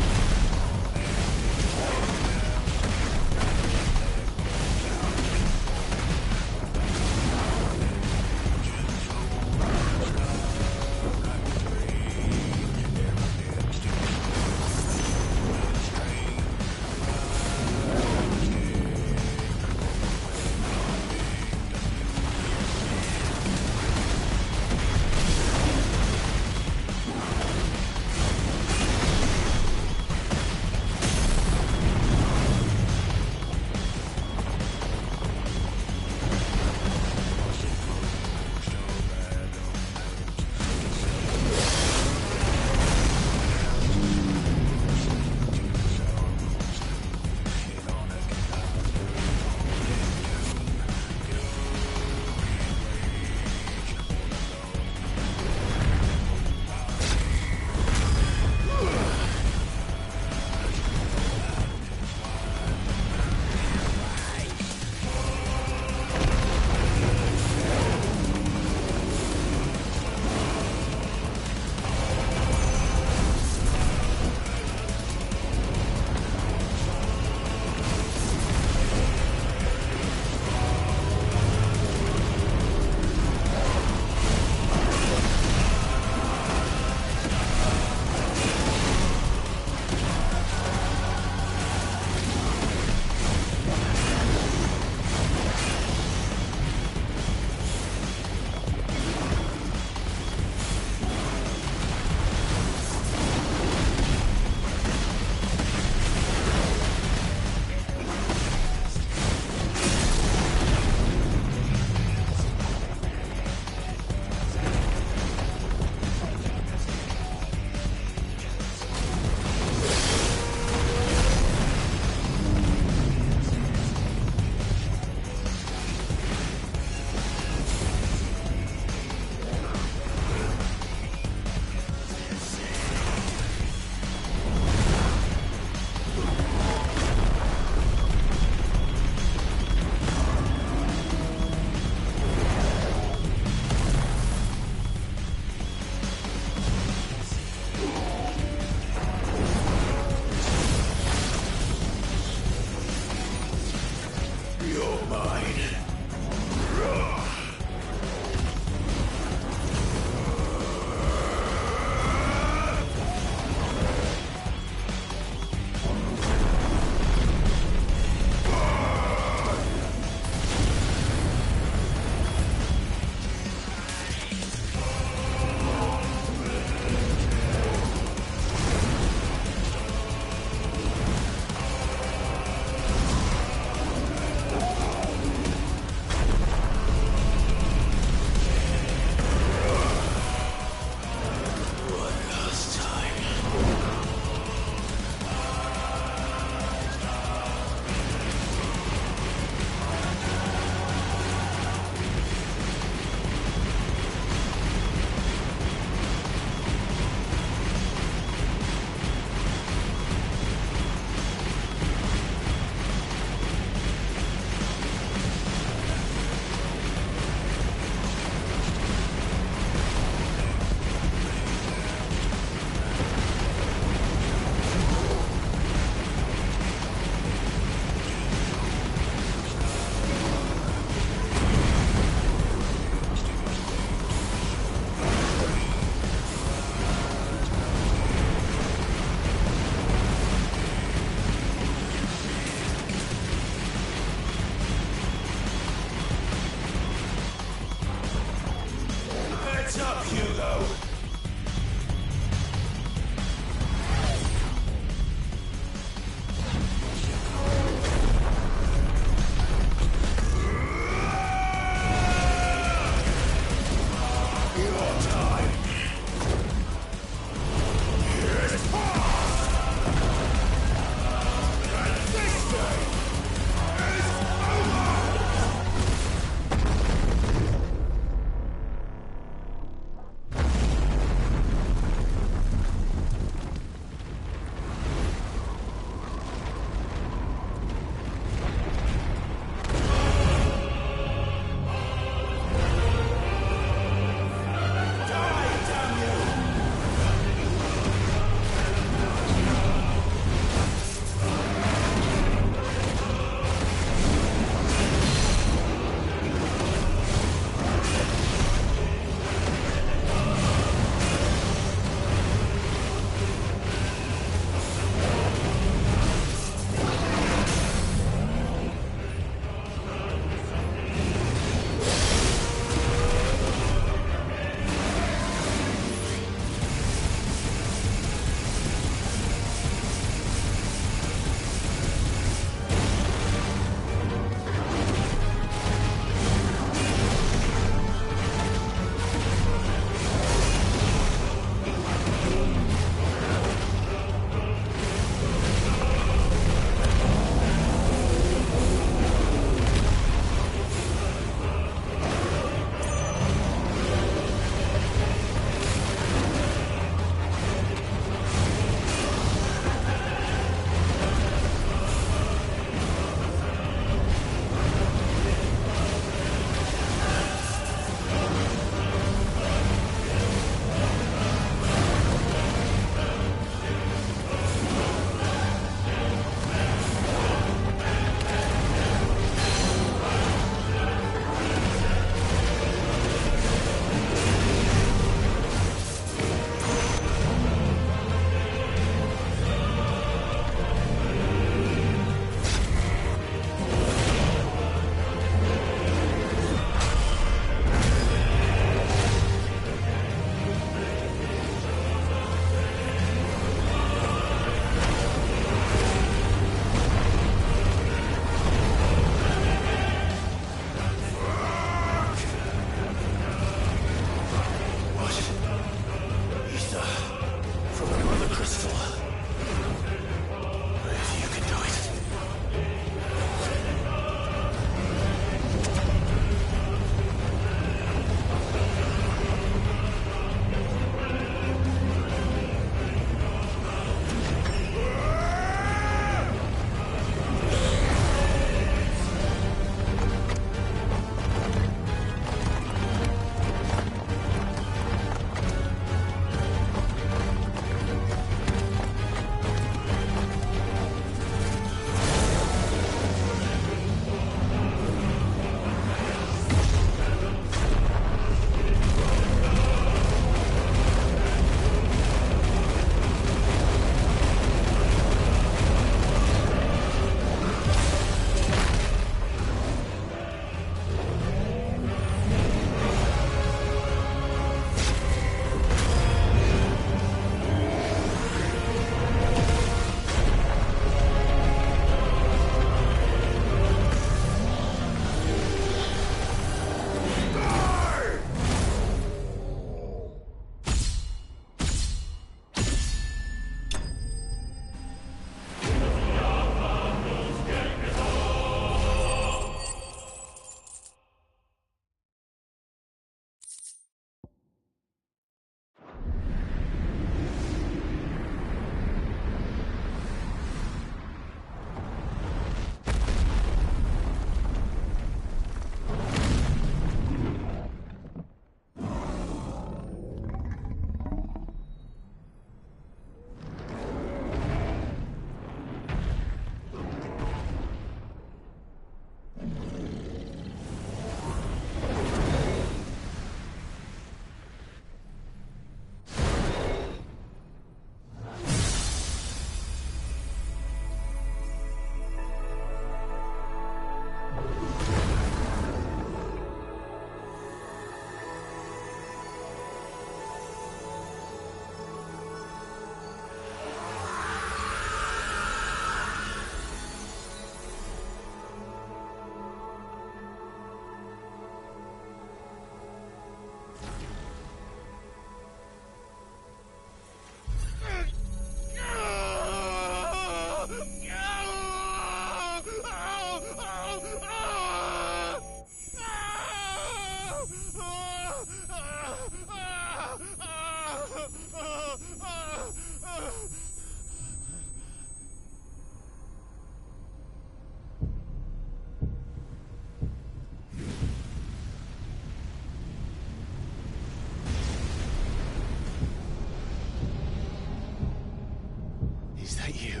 I: Is that you,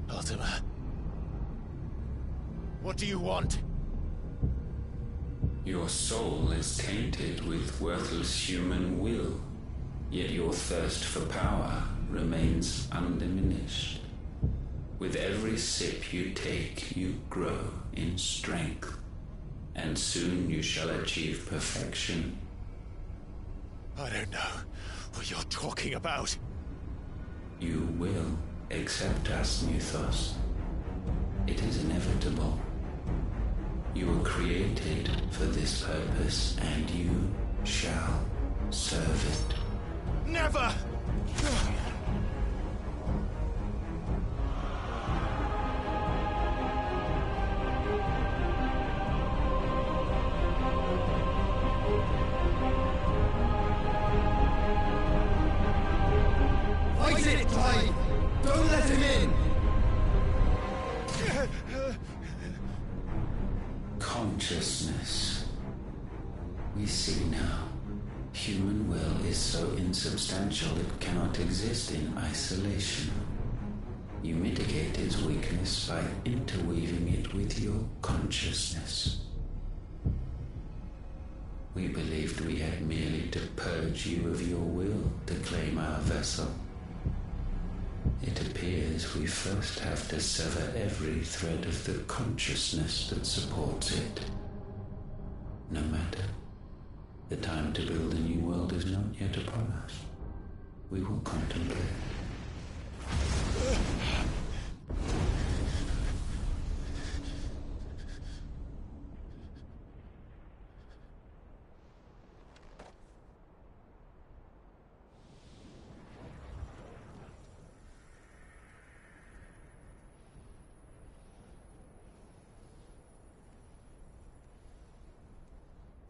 I: Ultima? What do you want?
P: Your soul is tainted with worthless human will, yet your thirst for power remains undiminished. With every sip you take, you grow in strength, and soon you shall achieve perfection.
I: I don't know what you're talking about.
P: You will accept us, Mythos. It is inevitable. You were created for this purpose, and you shall serve it.
I: Never!
R: Fight it, Clive! Don't let him in!
P: Consciousness. We see now. Human will is so insubstantial it cannot exist in isolation. You mitigate its weakness by interweaving it with your consciousness. We believed we had merely to purge you of your will to claim our vessel. It appears we first have to sever every thread of the consciousness that supports it. No matter. The time to build a new world is not yet upon us. We will contemplate.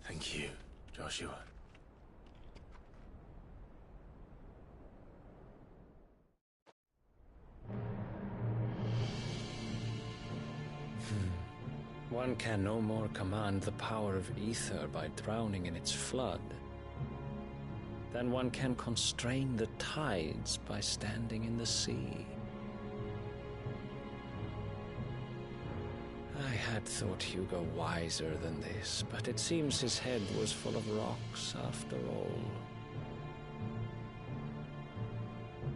D: Thank you, Joshua.
N: One can no more command the power of ether by drowning in its flood than one can constrain the tides by standing in the sea. I had thought Hugo wiser than this, but it seems his head was full of rocks after all.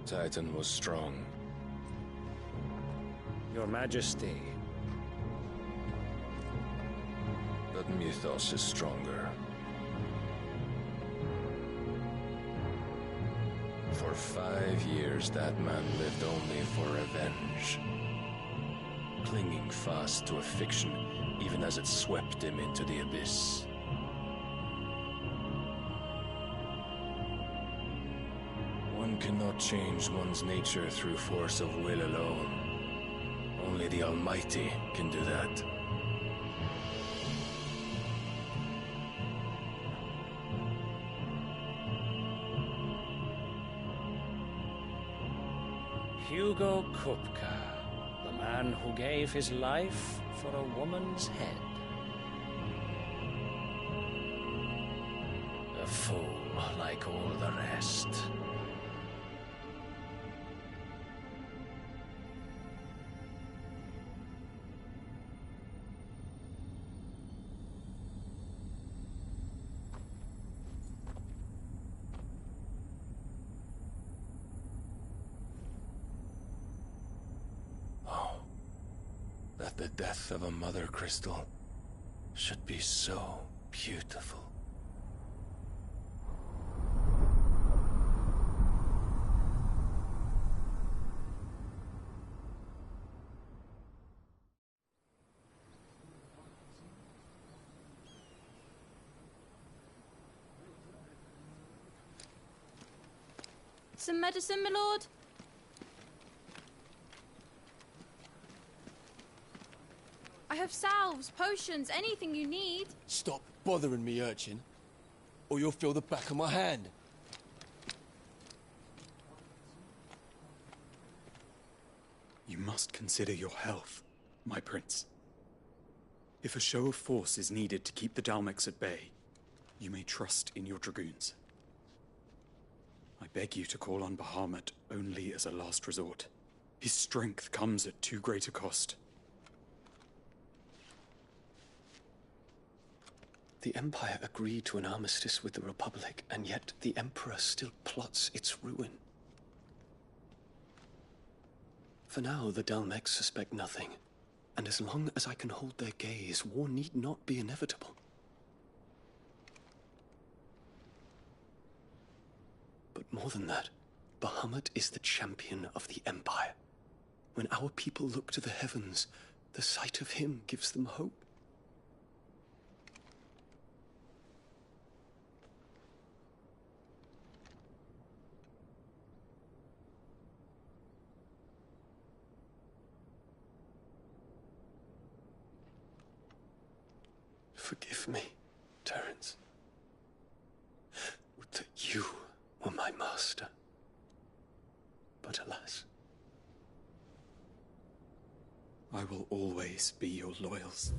J: Titan was strong.
N: Your Majesty.
J: But Mythos is stronger. For 5 years, that man lived only for revenge. Clinging fast to a fiction, even as it swept him into the abyss. One cannot change one's nature through force of will alone. Only the Almighty can do that.
N: Hugo Kupka. The man who gave his life for a woman's head. A fool like all the rest.
J: That the death of a mother crystal should be so beautiful.
W: Some medicine, my lord? I have salves, potions, anything you need.
Q: Stop bothering me, urchin, or you'll feel the back of my hand.
X: You must consider your health, my prince. If a show of force is needed to keep the Dalmex at bay, you may trust in your dragoons. I beg you to call on Bahamut only as a last resort. His strength comes at too great a cost.
M: The Empire agreed to an armistice with the Republic, and yet the Emperor still plots its ruin. For now, the Dalmex suspect nothing, and as long as I can hold their gaze, war need not be inevitable. But more than that, Bahamut is the champion of the Empire. When our people look to the heavens, the sight of him gives them hope. Forgive me, Terence. Would that you were my master. But alas.
X: I will always be your loyal servant.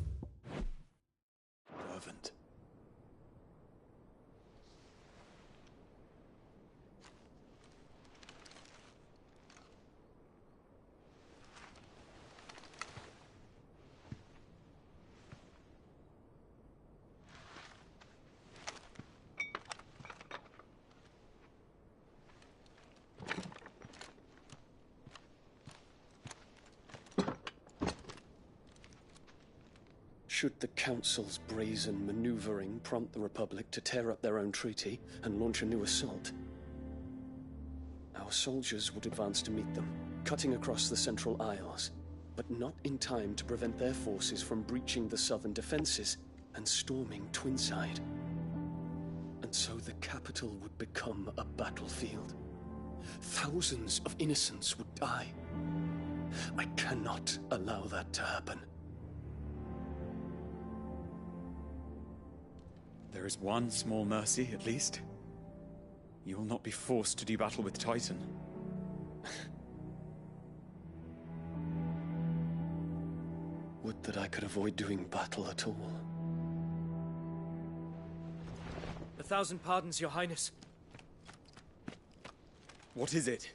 M: Should the Council's brazen maneuvering prompt the Republic to tear up their own treaty and launch a new assault, our soldiers would advance to meet them, cutting across the Central Isles, but not in time to prevent their forces from breaching the southern defenses and storming Twinside. And so the capital would become a battlefield. Thousands of innocents would die. I cannot allow that to happen.
X: There is one small mercy, at least. You will not be forced to do battle with Titan.
M: Would that I could avoid doing battle at all.
G: 1,000 pardons, Your Highness.
X: What is it?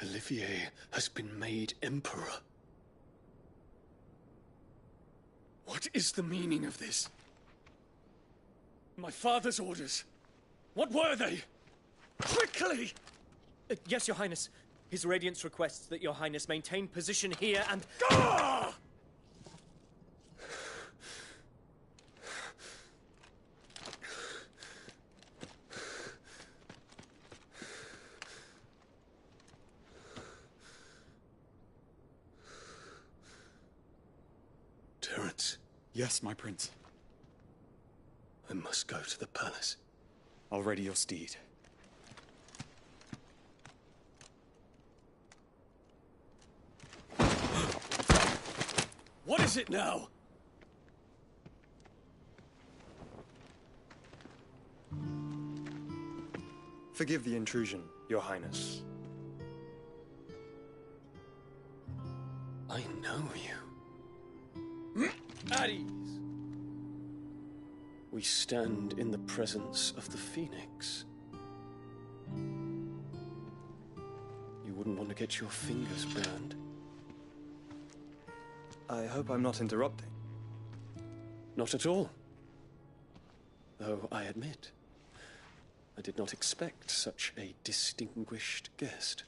M: Olivier has been made Emperor. What is the meaning of this? My father's orders. What were they? Quickly!
G: Yes, Your Highness. His Radiance requests that Your Highness maintain position here and...
M: Ah! Terence.
X: Yes, my prince.
M: I must go to the palace.
X: I'll ready your steed.
M: What is it now?
K: Forgive the intrusion, Your Highness.
M: I know you.
G: At ease.
M: We stand in the presence of the Phoenix. You wouldn't want to get your fingers burned.
K: I hope I'm not interrupting.
M: Not at all. Though I admit, I did not expect such a distinguished guest.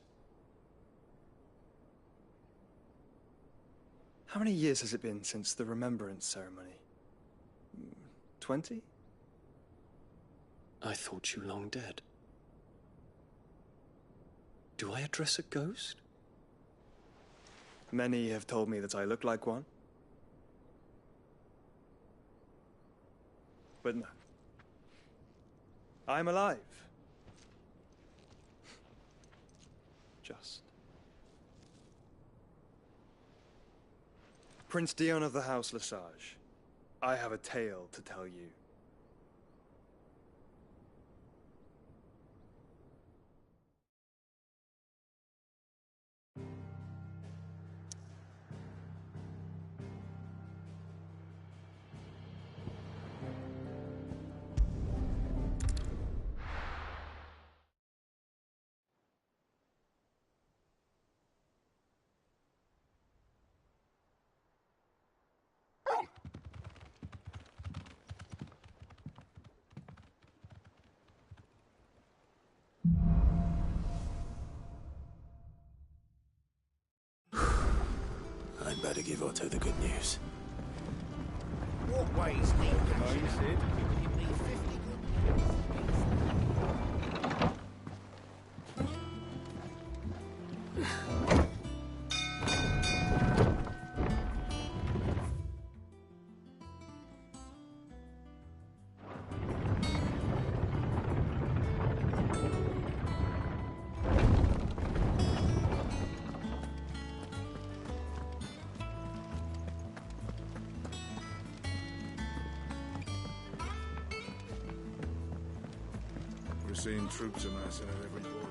K: How many years has it been since the Remembrance ceremony? 20?
M: I thought you long dead. Do I address a ghost?
K: Many have told me that I look like one. But no. I'm alive. Just. Prince Dion of the House Lesage, I have a tale to tell you.
D: I'd better give Otto the good news.
R: What ways lead to Sid? Give me 50
F: We're seeing troops amassing at every border.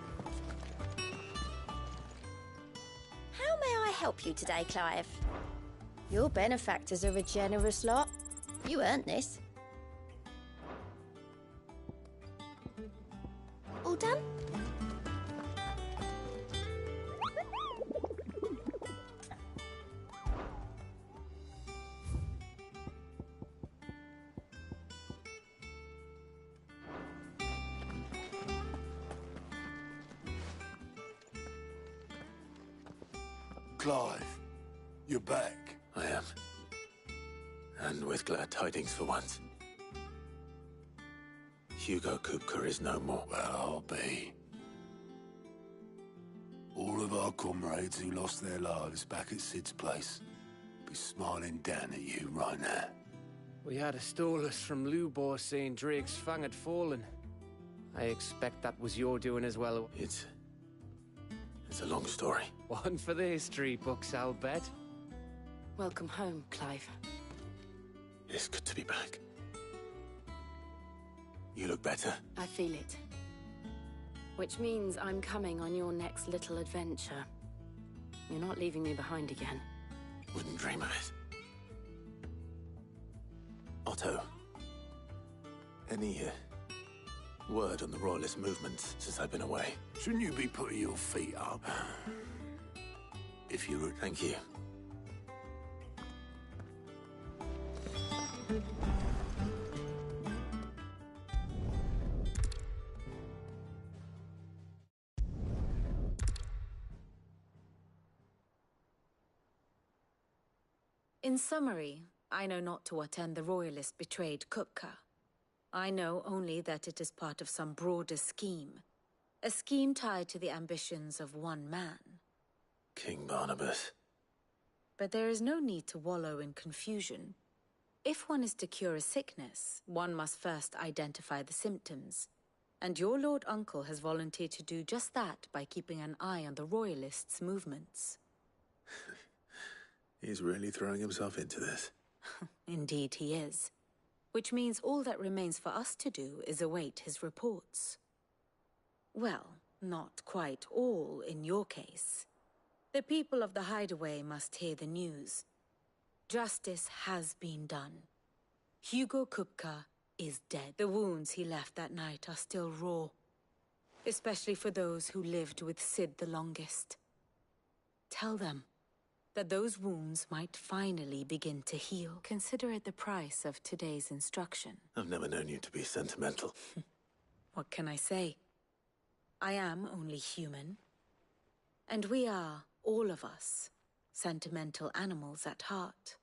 L: How may I help you today, Clive? Your benefactors are a generous lot. You earned this. All done?
S: Clive, you're back.
D: I am. And with glad tidings for once. Hugo Kupka is no more.
S: Well, I'll be. All of our comrades who lost their lives back at Sid's place be smiling down at you right now.
T: We had a stolus from Lubor saying Drake's Fang had fallen. I expect that was your doing as well.
D: It's a long story.
T: One for the history books, I'll bet.
B: Welcome home, Clive.
D: It's good to be back. You look better.
B: I feel it. Which means I'm coming on your next little adventure. You're not leaving me behind again.
D: Wouldn't dream of it. Otto, any word on the Royalist movement since I've been away?
S: Shouldn't you be putting your feet up? If you're...
D: Thank you.
U: In summary, I know not to what end the Royalists betrayed Kupka. I know only that it is part of some broader scheme. A scheme tied to the ambitions of one man.
D: King Barnabas.
U: But there is no need to wallow in confusion. If one is to cure a sickness, one must first identify the symptoms. And your Lord Uncle has volunteered to do just that by keeping an eye on the Royalists' movements.
D: He's really throwing himself into this.
U: Indeed he is. Which means all that remains for us to do is await his reports. Well, not quite all in your case. The people of the Hideaway must hear the news. Justice has been done. Hugo Kupka is dead. The wounds he left that night are still raw. Especially for those who lived with Sid the longest. Tell them that those wounds might finally begin to heal. Consider it the price of today's instruction.
D: I've never known you to be sentimental.
U: What can I say? I am only human. And we are, all of us, sentimental animals at heart.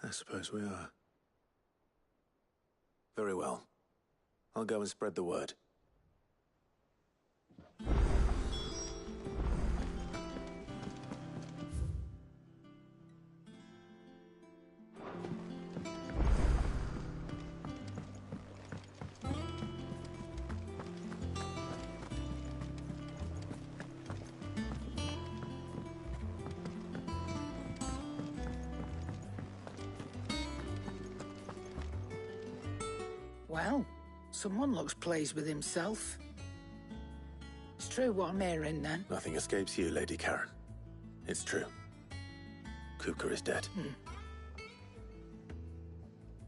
D: I suppose we are. Very well. I'll go and spread the word.
V: Well, someone looks pleased with himself. It's true what I'm hearing, then.
D: Nothing escapes you, Lady Karen. It's true. Kupka is dead.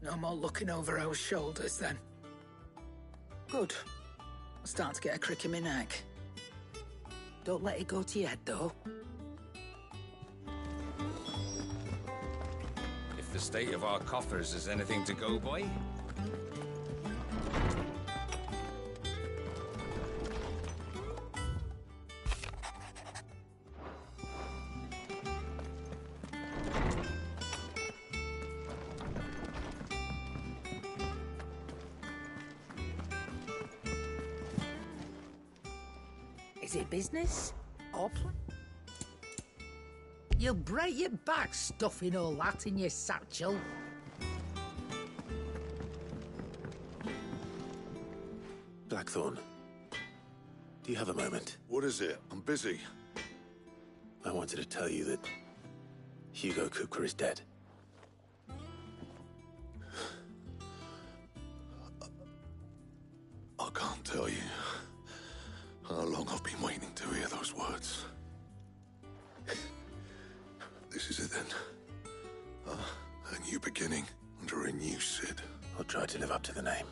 V: No more looking over our shoulders, then. Good. I'm starting to get a crick in my neck. Don't let it go to your head, though.
Y: If the state of our coffers is anything to go by,
V: Is it business? Or you'll break your back stuffing all that in your satchel.
D: Blackthorn, do you have a moment?
F: What is it? I'm busy.
D: I wanted to tell you that Hugo Kupka is dead.
F: I can't tell you how long I've been waiting to hear those words. This is it then. A new beginning under a new Cid.
D: I'll try to live up to the name.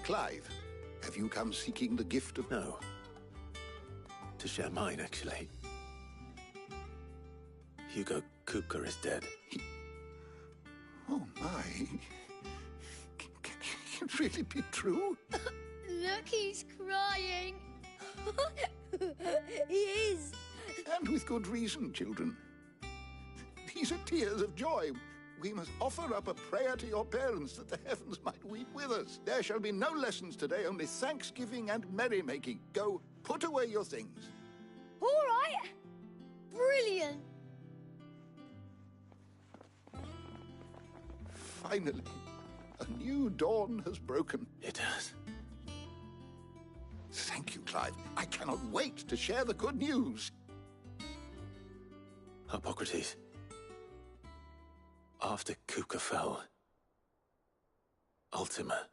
A: Clive, have you come seeking the gift of...
D: No. To share mine, actually. Hugo Kupka is dead.
A: Oh, my. Can it really be true?
C: Look, he's crying. He is.
A: And with good reason, children. These are tears of joy. We must offer up a prayer to your parents that the heavens might weep with us. There shall be no lessons today, only thanksgiving and merrymaking. Go, put away your things.
C: All right. Brilliant.
A: Finally, a new dawn has broken.
D: It has.
A: Thank you, Clive. I cannot wait to share the good news.
D: Hippocrates. After Kupka fell, Ultima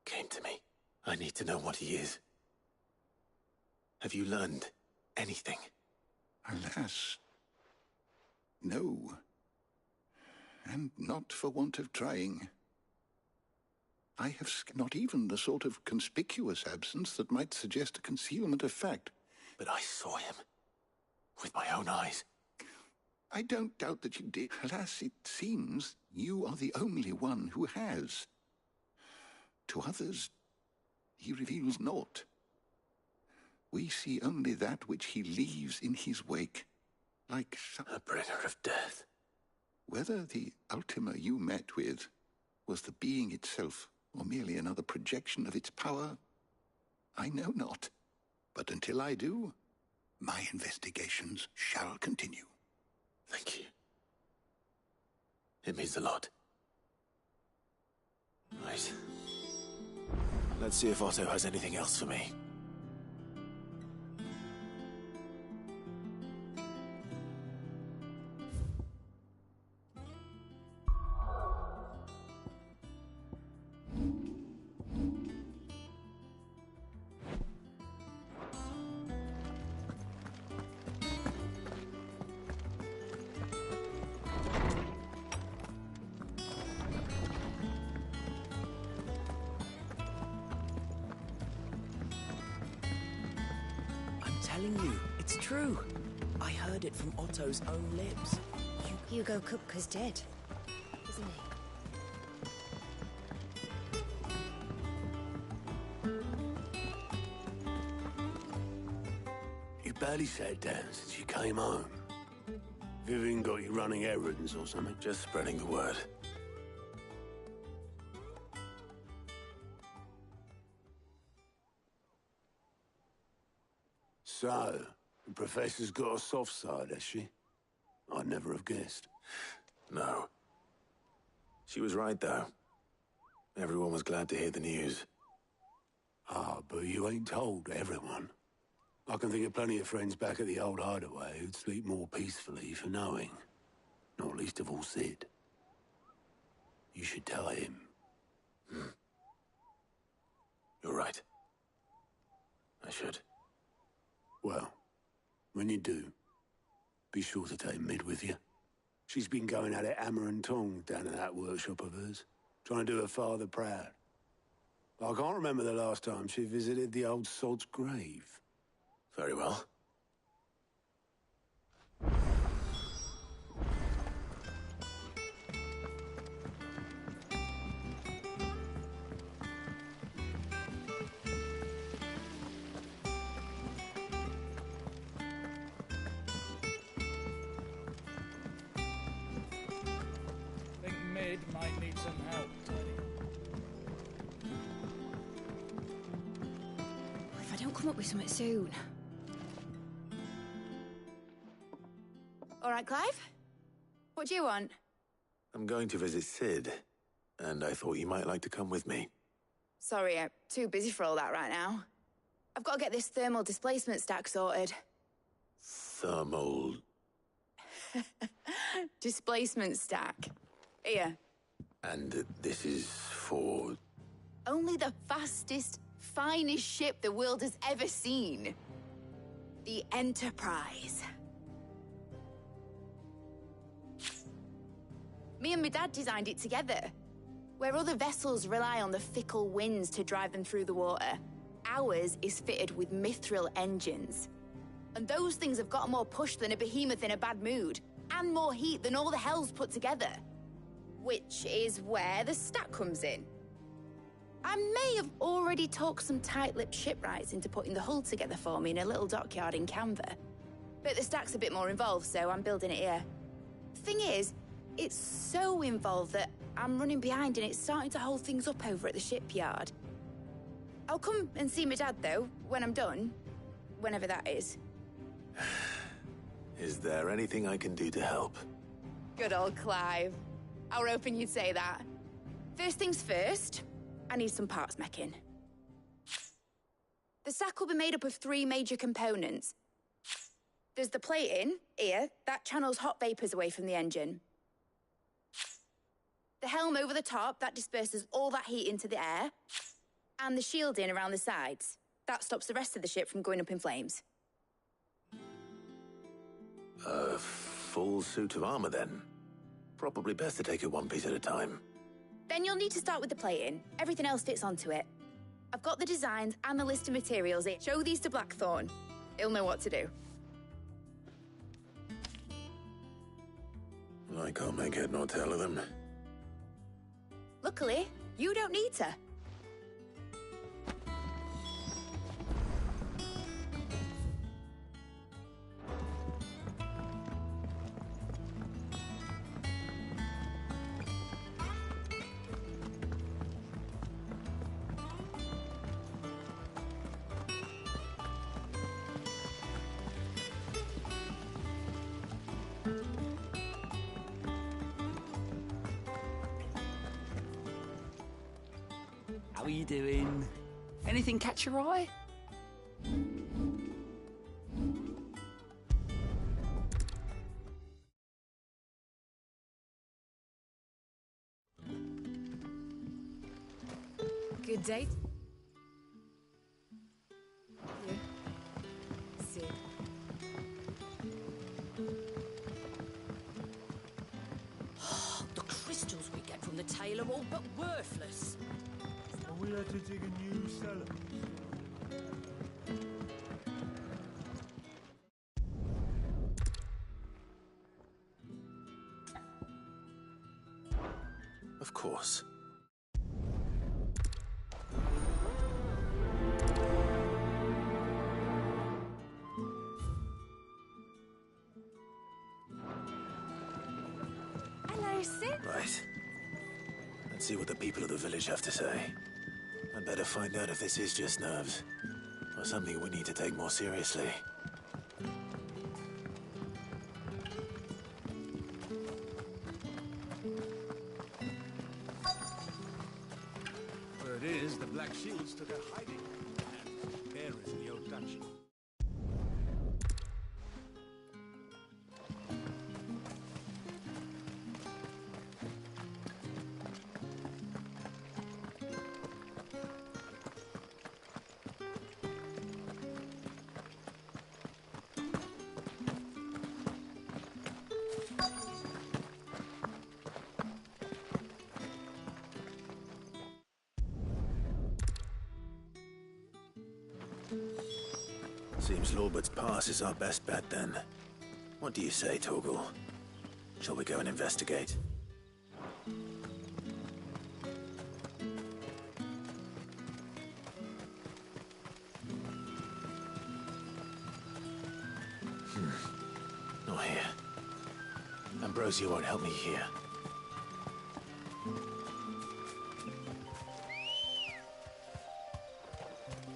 D: came to me. I need to know what he is. Have you learned anything?
A: Alas, no. And not for want of trying. I have not even the sort of conspicuous absence that might suggest a concealment of fact.
D: But I saw him with my own eyes.
A: I don't doubt that you did. Alas, it seems you are the only one who has. To others, he reveals naught. We see only that which he leaves in his wake, like
D: a bringer of death.
A: Whether the Ultima you met with was the being itself, or merely another projection of its power, I know not. But until I do, my investigations shall continue.
D: Thank you. It means a lot. Right. Let's see if Otto has anything else for me.
E: telling you, it's true. I heard it from Otto's own lips.
L: Hugo Kupka's dead, isn't he?
S: You barely sat down since you came home. Vivian got you running errands or something?
D: Just spreading the word.
S: So, the Professor's got a soft side, has she? I'd never have guessed.
D: No. She was right, though. Everyone was glad to hear the news.
S: Ah, but you ain't told everyone. I can think of plenty of friends back at the old hideaway who'd sleep more peacefully for knowing. Not least of all Sid. You should tell him.
D: You're right. I should.
S: Well, when you do, be sure to take Mid with you. She's been going at it hammer and tongs down at that workshop of hers, trying to do her father proud. I can't remember the last time she visited the old sod's grave.
D: Very well.
H: Think Mid might need some help, Tony.
C: If I don't come up with something soon. All right, Clive? What do you want?
D: I'm going to visit Sid, and I thought you might like to come with me.
C: Sorry, I'm too busy for all that right now. I've got to get this thermal displacement stack sorted.
D: Thermal...
C: Displacement stack. Here.
D: And this is for...
C: Only the fastest, finest ship the world has ever seen. The Enterprise. Me and my dad designed it together. Where other vessels rely on the fickle winds to drive them through the water, ours is fitted with mithril engines. And those things have got more push than a behemoth in a bad mood, and more heat than all the hells put together. Which is where the stack comes in. I may have already talked some tight-lipped shipwrights into putting the hull together for me in a little dockyard in Canva. But the stack's a bit more involved, so I'm building it here. Thing is, it's so involved that I'm running behind and it's starting to hold things up over at the shipyard. I'll come and see my dad, though, when I'm done. Whenever that is.
D: Is there anything I can do to help?
C: Good old Clive. I were hoping you'd say that. First things first, I need some parts making. The sack will be made up of 3 major components. There's the plating, here, that channels hot vapors away from the engine. The helm over the top, that disperses all that heat into the air. And the shielding around the sides. That stops the rest of the ship from going up in flames.
D: A full suit of armor, then. Probably best to take it one piece at a time.
C: Then you'll need to start with the plating. Everything else fits onto it. I've got the designs and the list of materials here. Show these to Blackthorn. He'll know what to do.
D: I can't make head nor tail of them.
C: Luckily, you don't need to.
I: How are you doing? Anything catch your eye?
O: Good date? Yeah. Sid.
P: The crystals we get from the tail are all but worthless.
H: We had to dig a new cellar.
D: Of course.
C: Hello, Sid.
D: Right. Let's see what the people of the village have to say. I'd better find out if this is just nerves, or something we need to take more seriously.
S: Word is, the Black Shields took a hiding and bearers in the old dungeon.
D: Seems Lorbert's Pass is our best bet, then. What do you say, Torgal? Shall we go and investigate? Not here. Ambrosia won't help me here.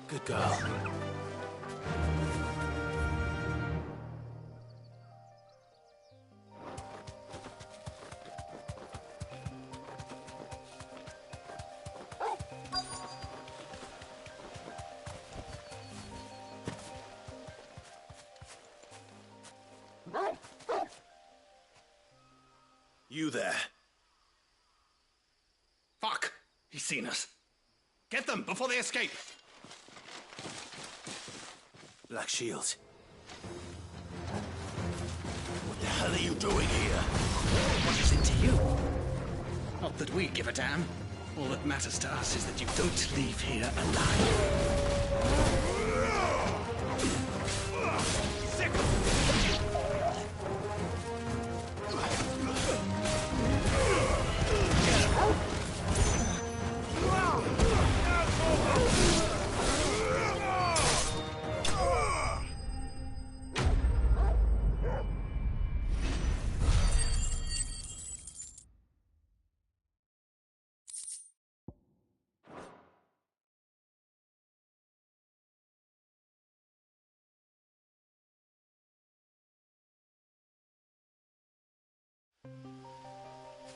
D: Good girl. You there.
J: Fuck! He's seen us. Get them before they escape!
D: Black Shields.
J: What the hell are you doing here? What is it to you? Not that we give a damn. All that matters to us is that you don't leave here alive. Sick!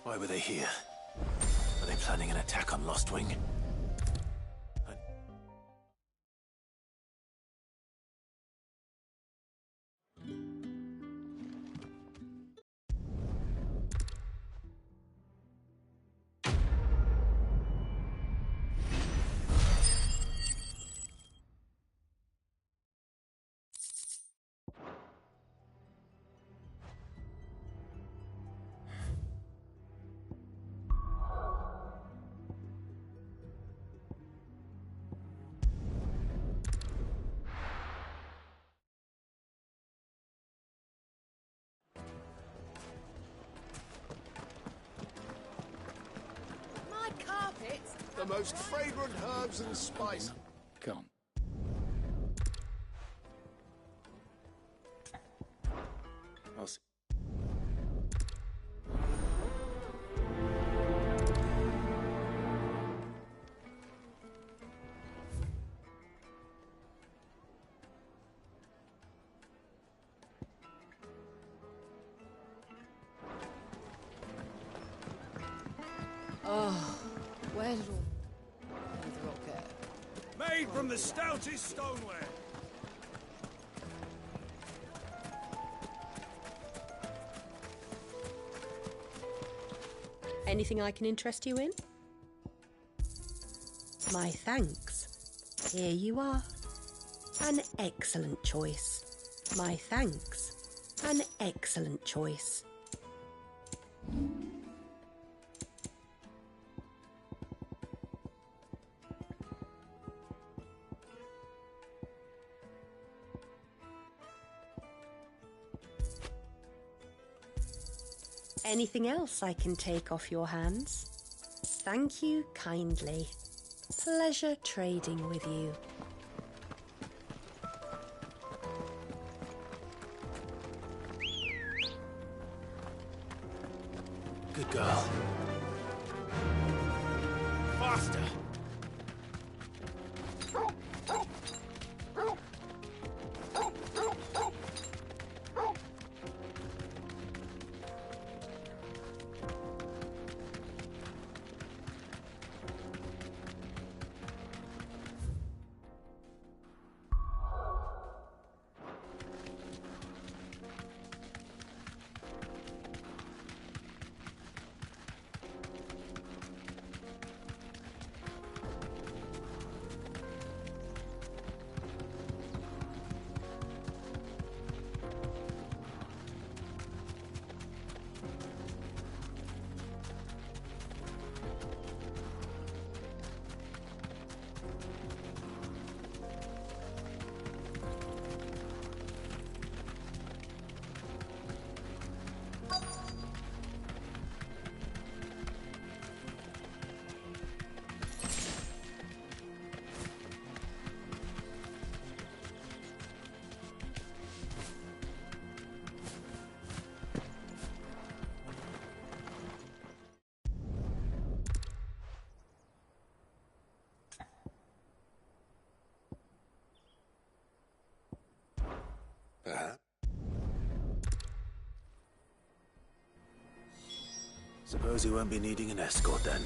D: Why were they here? Are they planning an attack on Lostwing?
F: The most fragrant herbs and spices.
J: Come.
D: I'll see.
B: Oh, well.
S: Made from the stoutest stoneware.
N: Anything I can interest you in? My thanks. Here you are. An excellent choice. My thanks. An excellent choice. Anything else I can take off your hands? Thank you kindly. Pleasure trading with you.
S: Good girl.
J: Faster!
D: Suppose he won't be needing an escort then.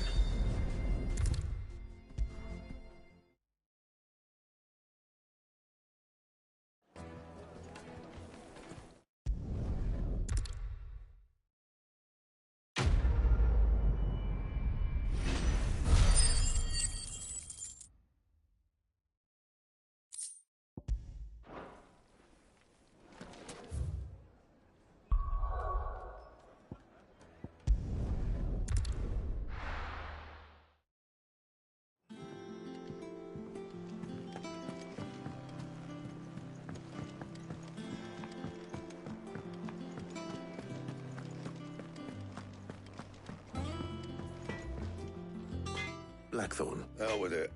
D: Blackthorn.
F: Hell with it.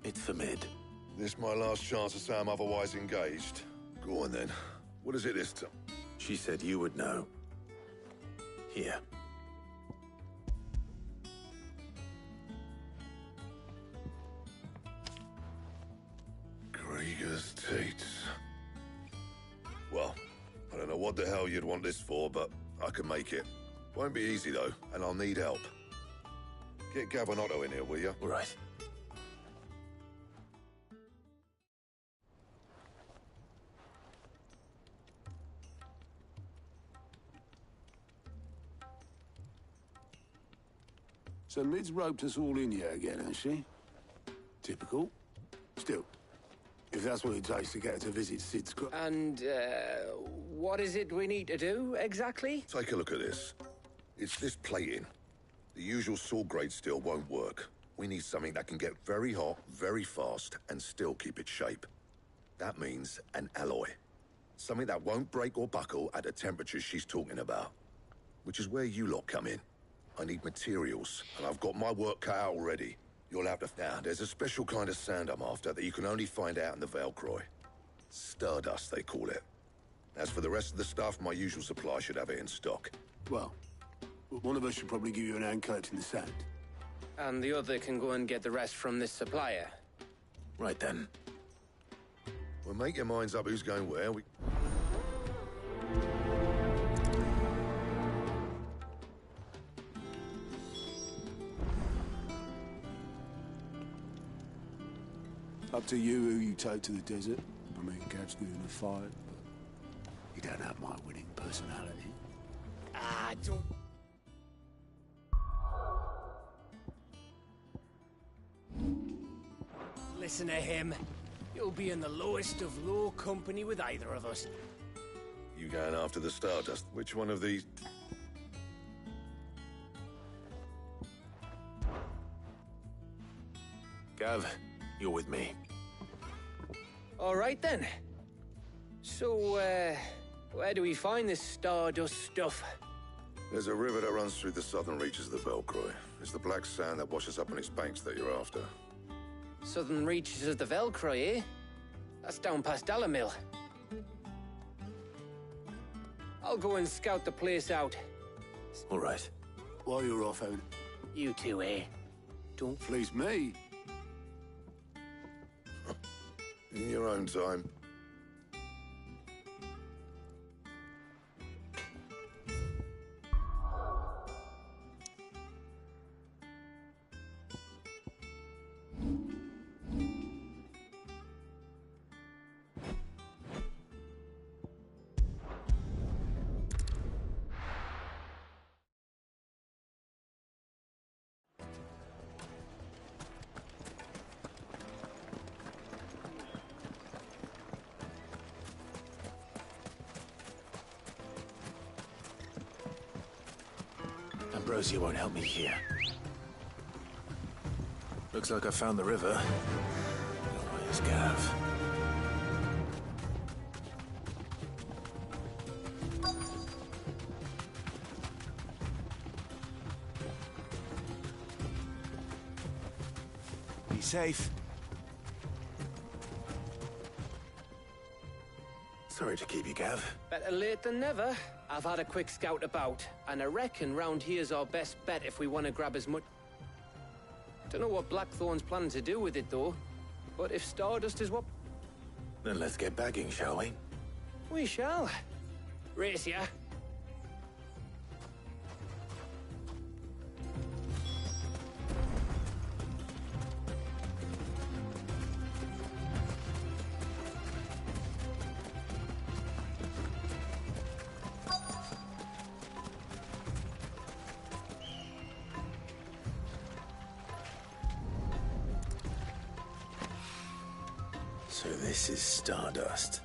D: It's for Mid.
F: This my last chance to say I'm otherwise engaged. Go on then. What is it this time?
D: She said you would know. Here.
F: Krieger's Tates. Well, I don't know what the hell you'd want this for, but I can make it. Won't be easy though, and I'll need help. Get Gavin Otto in here, will you?
D: All right.
S: So Mid's roped us all in here again, has she? Typical. Still, if that's what it takes to get her to visit Sid's club.
T: And, what is it we need to do, exactly?
F: Take a look at this. It's this plating. The usual sword grade steel won't work. We need something that can get very hot, very fast, and still keep its shape. That means an alloy. Something that won't break or buckle at the temperatures she's talking about. Which is where you lot come in. I need materials, and I've got my work cut out already. You'll have to... Now, there's a special kind of sand I'm after that you can only find out in the Velcroy. Stardust, they call it. As for the rest of the stuff, my usual supply should have it in stock.
S: Well, one of us should probably give you an hand collecting the sand.
T: And the other can go and get the rest from this supplier.
D: Right then.
F: Well, make your minds up who's going where.
S: Up to you who you take to the desert. I mean, Gav's good in a fight, but you don't have my winning personality.
T: Ah, don't... Listen to him. You'll be in the lowest of low company with either of us.
F: You going after the Stardust? Which one of these...
D: Gav, you're with me.
T: All right, then. So, where do we find this Stardust stuff?
F: There's a river that runs through the southern reaches of the Velcroy. It's the black sand that washes up on its banks that you're after.
T: Southern reaches of the Velcroy, eh? That's down past Dalamil. I'll go and scout the place out.
D: All right.
S: While you're off, Owen.
T: You two, eh?
S: Don't please me.
F: In your own time.
D: Ambrosia won't help me here. Looks like I found the river. Where's Gav? Be safe. Sorry to keep you, Gav.
T: Better late than never. I've had a quick scout about, and I reckon round here's our best bet if we want to grab as much... Don't know what Blackthorn's planning to do with it, though. But if Stardust is what...
D: Then let's get bagging, shall we?
T: We shall. Race ya.
D: So this is Stardust.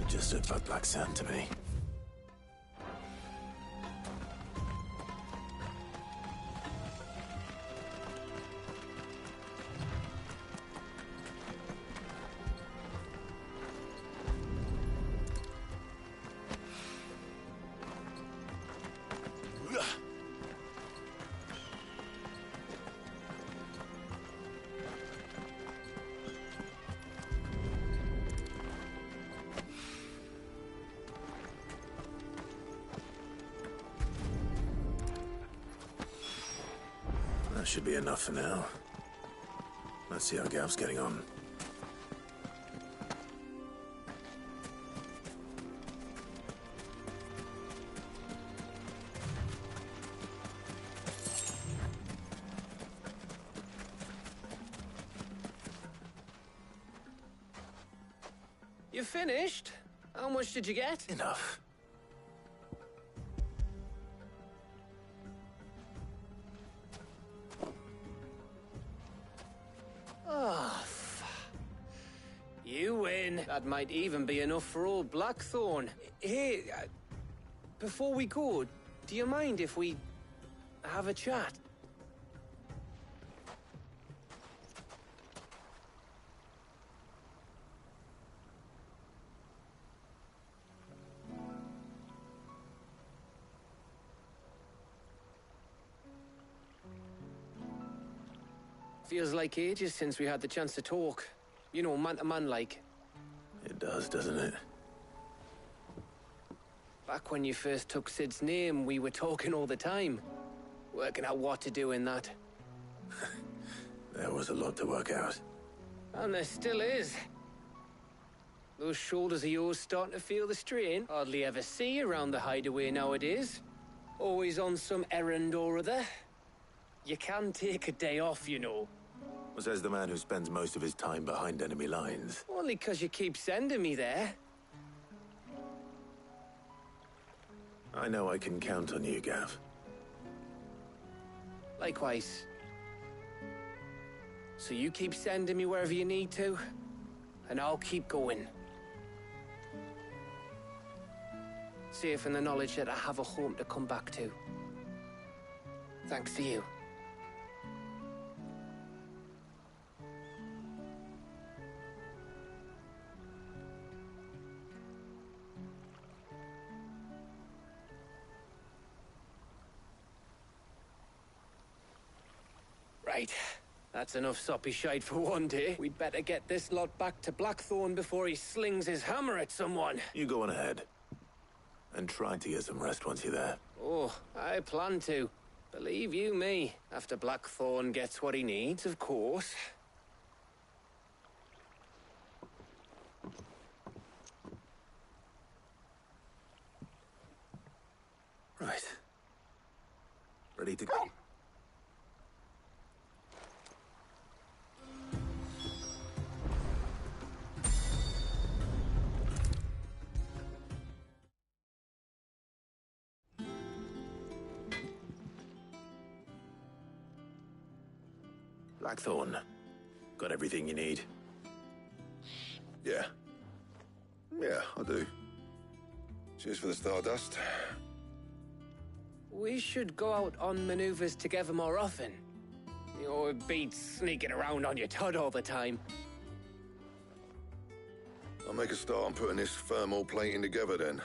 D: It just looked like black sand to me. That should be enough for now. Let's see how Gav's getting on.
T: You finished? How much did you get?
D: Enough.
T: Oh, you win. That might even be enough for old Blackthorn. Hey, before we go, do you mind if we have a chat? Feels like ages since we had the chance to talk. You know, man to man like.
D: It does, doesn't it?
T: Back when you first took Sid's name, we were talking all the time. Working out what to do in that.
D: There was a lot to work out.
T: And there still is. Those shoulders of yours starting to feel the strain. Hardly ever see you around the hideaway nowadays. Always on some errand or other. You can take a day off, you know.
D: Says the man who spends most of his time behind enemy lines.
T: Only 'cause you keep sending me there.
D: I know I can count on you, Gav.
T: Likewise. So you keep sending me wherever you need to, and I'll keep going. Safe in the knowledge that I have a home to come back to. Thanks to you. Right. That's enough soppy shite for one day. We'd better get this lot back to Blackthorn before he slings his hammer at someone.
D: You go on ahead. And try to get some rest once you're there.
T: Oh, I plan to. Believe you me, after Blackthorn gets what he needs, of course.
D: Right. Ready to go? Blackthorn. Got everything you need?
F: Yeah. Yeah, I do. Cheers for the stardust.
T: We should go out on maneuvers together more often. You know, it beats sneaking around on your Todd all the time.
F: I'll make a start on putting this thermal plating together then.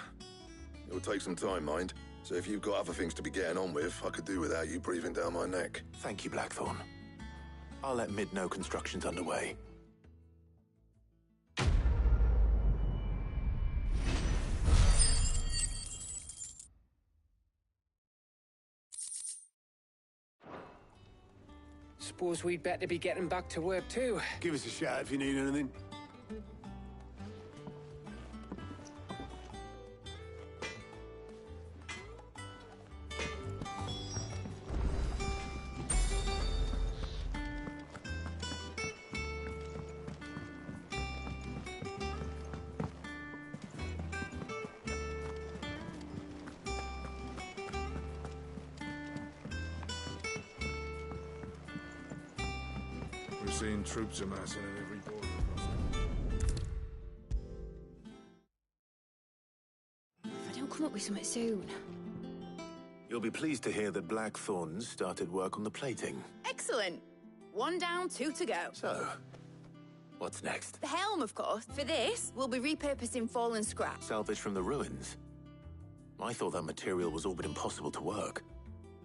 F: It'll take some time, mind. So if you've got other things to be getting on with, I could do without you breathing down my neck.
D: Thank you, Blackthorn. I'll let Mid know construction's underway.
T: Suppose we'd better be getting back to work too.
S: Give us a shout if you need anything.
R: We're seeing troops amassing at every border crossing.
C: If I don't come up with something soon.
D: You'll be pleased to hear that Blackthorn started work on the plating.
C: Excellent. 1 down, 2 to go.
D: So, what's next?
C: The helm, of course. For this, we'll be repurposing fallen scrap.
D: Salvage from the ruins? I thought that material was all but impossible to work.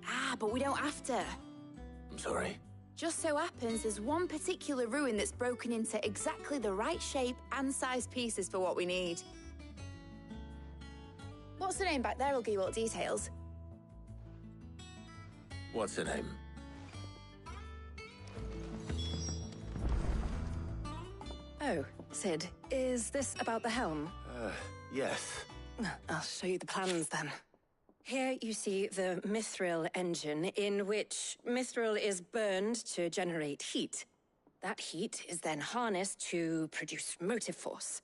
C: Ah, but we don't have to.
D: I'm sorry?
C: Just so happens there's one particular ruin that's broken into exactly the right shape and size pieces for what we need. What's the name back there? I'll give you all the details.
D: What's her name?
G: Oh, Cid, is this about the helm?
D: Yes.
G: I'll show you the plans then. Here you see the Mithril engine, in which Mithril is burned to generate heat. That heat is then harnessed to produce motive force.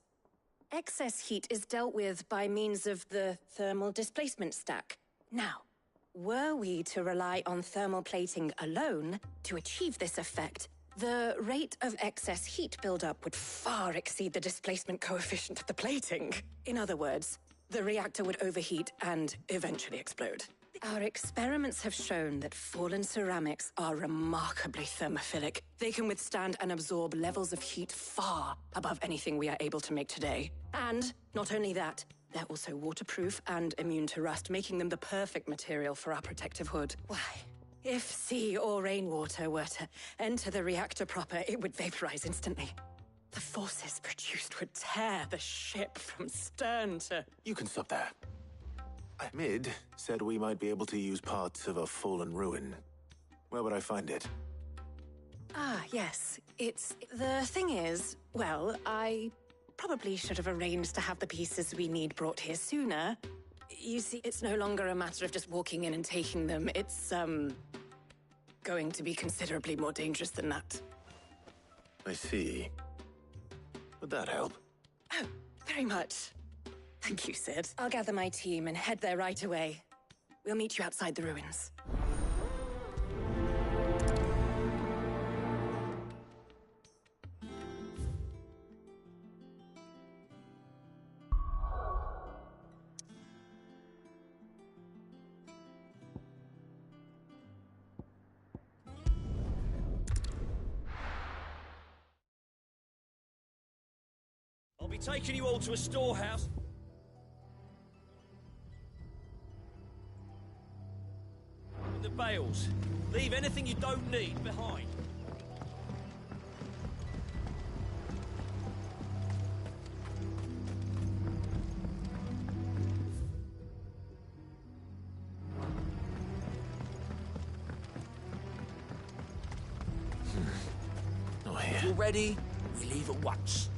G: Excess heat is dealt with by means of the thermal displacement stack. Now, were we to rely on thermal plating alone to achieve this effect, the rate of excess heat buildup would far exceed the displacement coefficient of the plating. In other words, the reactor would overheat and eventually explode. Our experiments have shown that fallen ceramics are remarkably thermophilic. They can withstand and absorb levels of heat far above anything we are able to make today. And not only that, they're also waterproof and immune to rust, making them the perfect material for our protective hood. Why? If sea or rainwater were to enter the reactor proper, it would vaporize instantly. The forces produced would tear the ship from stern to...
D: You can stop there. Mid said we might be able to use parts of a fallen ruin. Where would I find it?
G: Ah, yes. The thing is, well, I probably should have arranged to have the pieces we need brought here sooner. You see, it's no longer a matter of just walking in and taking them. It's, going to be considerably more dangerous than that.
D: I see. Would that help?
G: Oh, very much. Thank you, Cid. I'll gather my team and head there right away. We'll meet you outside the ruins.
J: I'll be taking you all to a storehouse. In the bales. Leave anything you don't need behind. If you're ready, we leave at once.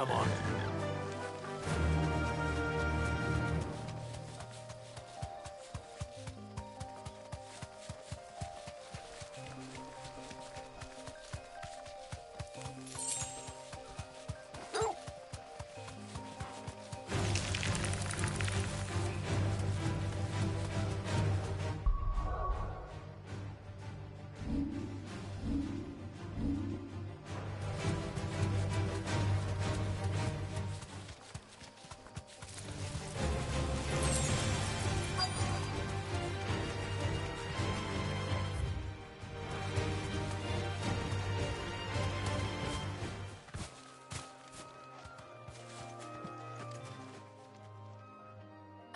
D: Come on.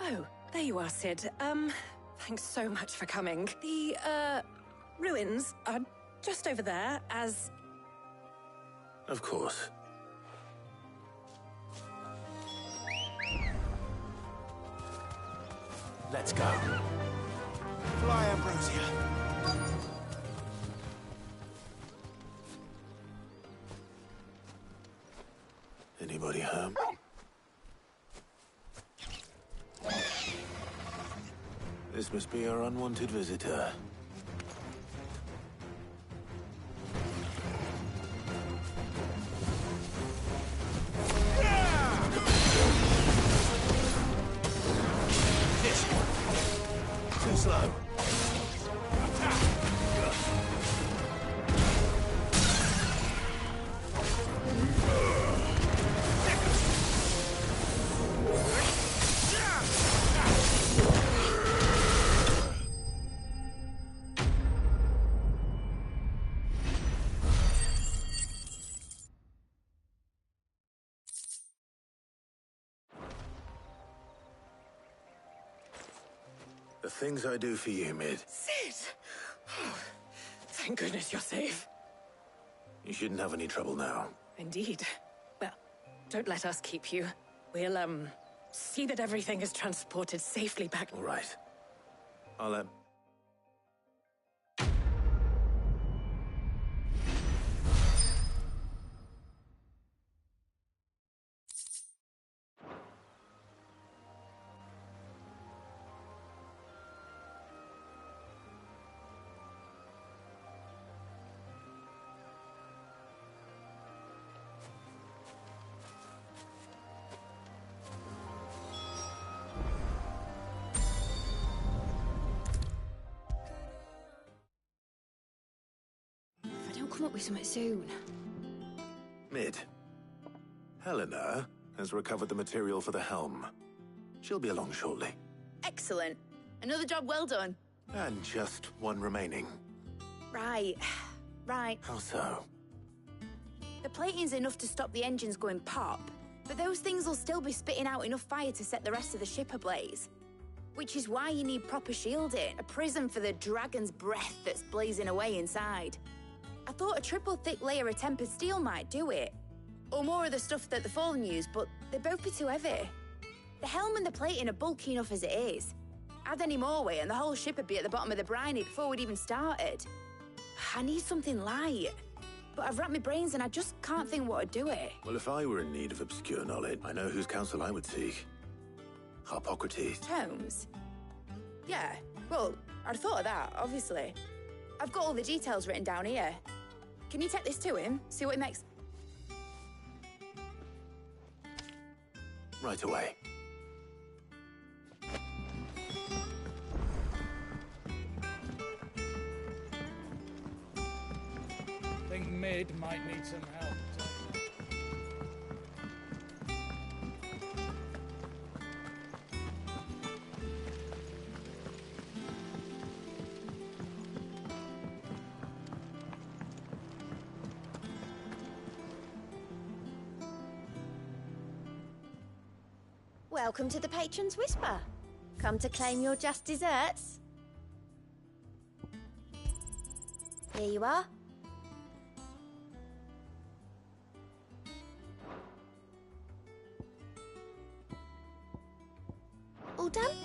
G: Oh, there you are, Cid. Thanks so much for coming. The, ruins are just over there, as...
D: Of course.
S: Let's go. Fly, Ambrosia.
D: Anybody home? This must be our unwanted visitor.
S: Too slow.
D: The things I do for you, Mid.
G: Cid! Oh, thank goodness you're safe.
D: You shouldn't have any trouble now.
G: Indeed. Well, don't let us keep you. We'll, see that everything is transported safely back.
D: All right. I'll,
C: Come up with something soon.
D: Mid. Helena has recovered the material for the helm. She'll be along shortly.
C: Excellent. Another job well done.
D: And just one remaining.
C: Right. Right.
D: How so?
C: The plating's enough to stop the engines going pop, but those things will still be spitting out enough fire to set the rest of the ship ablaze. Which is why you need proper shielding, a prison for the dragon's breath that's blazing away inside. I thought a triple thick layer of tempered steel might do it. Or more of the stuff that the Fallen use, but they'd both be too heavy. The helm and the plating are bulky enough as it is. Add any more weight and the whole ship would be at the bottom of the briny before we'd even started. I need something light. But I've racked my brains and I just can't think what would do it.
D: Well, if I were in need of obscure knowledge, I know whose counsel I would seek. Harpocrates.
C: Tomes? Yeah, well, I'd thought of that, obviously. I've got all the details written down here. Can you take this to him? See what he makes...
D: Right away.
H: Think Mid might need some help.
L: Welcome to the Patron's Whisper. Come to claim your just desserts? Here you are. All done?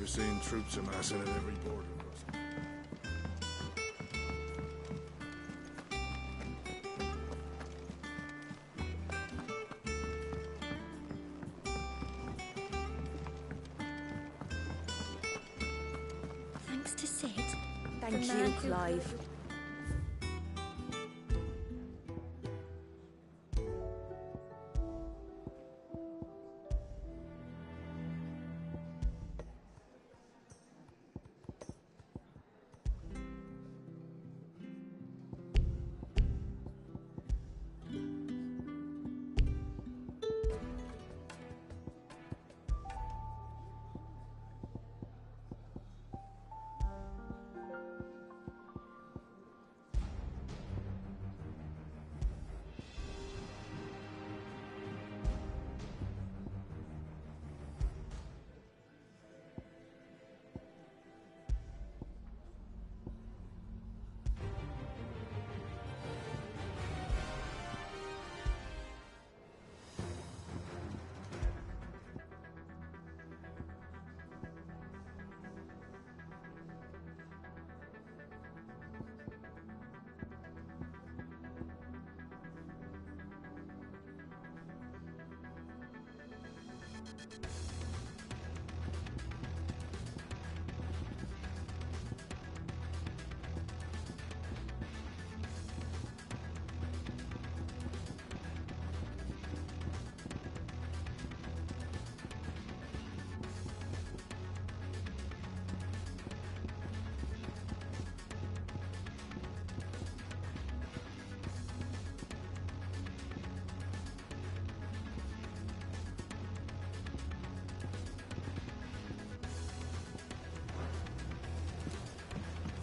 R: We're seeing troops amassing at every border crossing.
L: Thanks to Sid.
U: Thank
L: the
U: you,
L: man who-
U: Clive.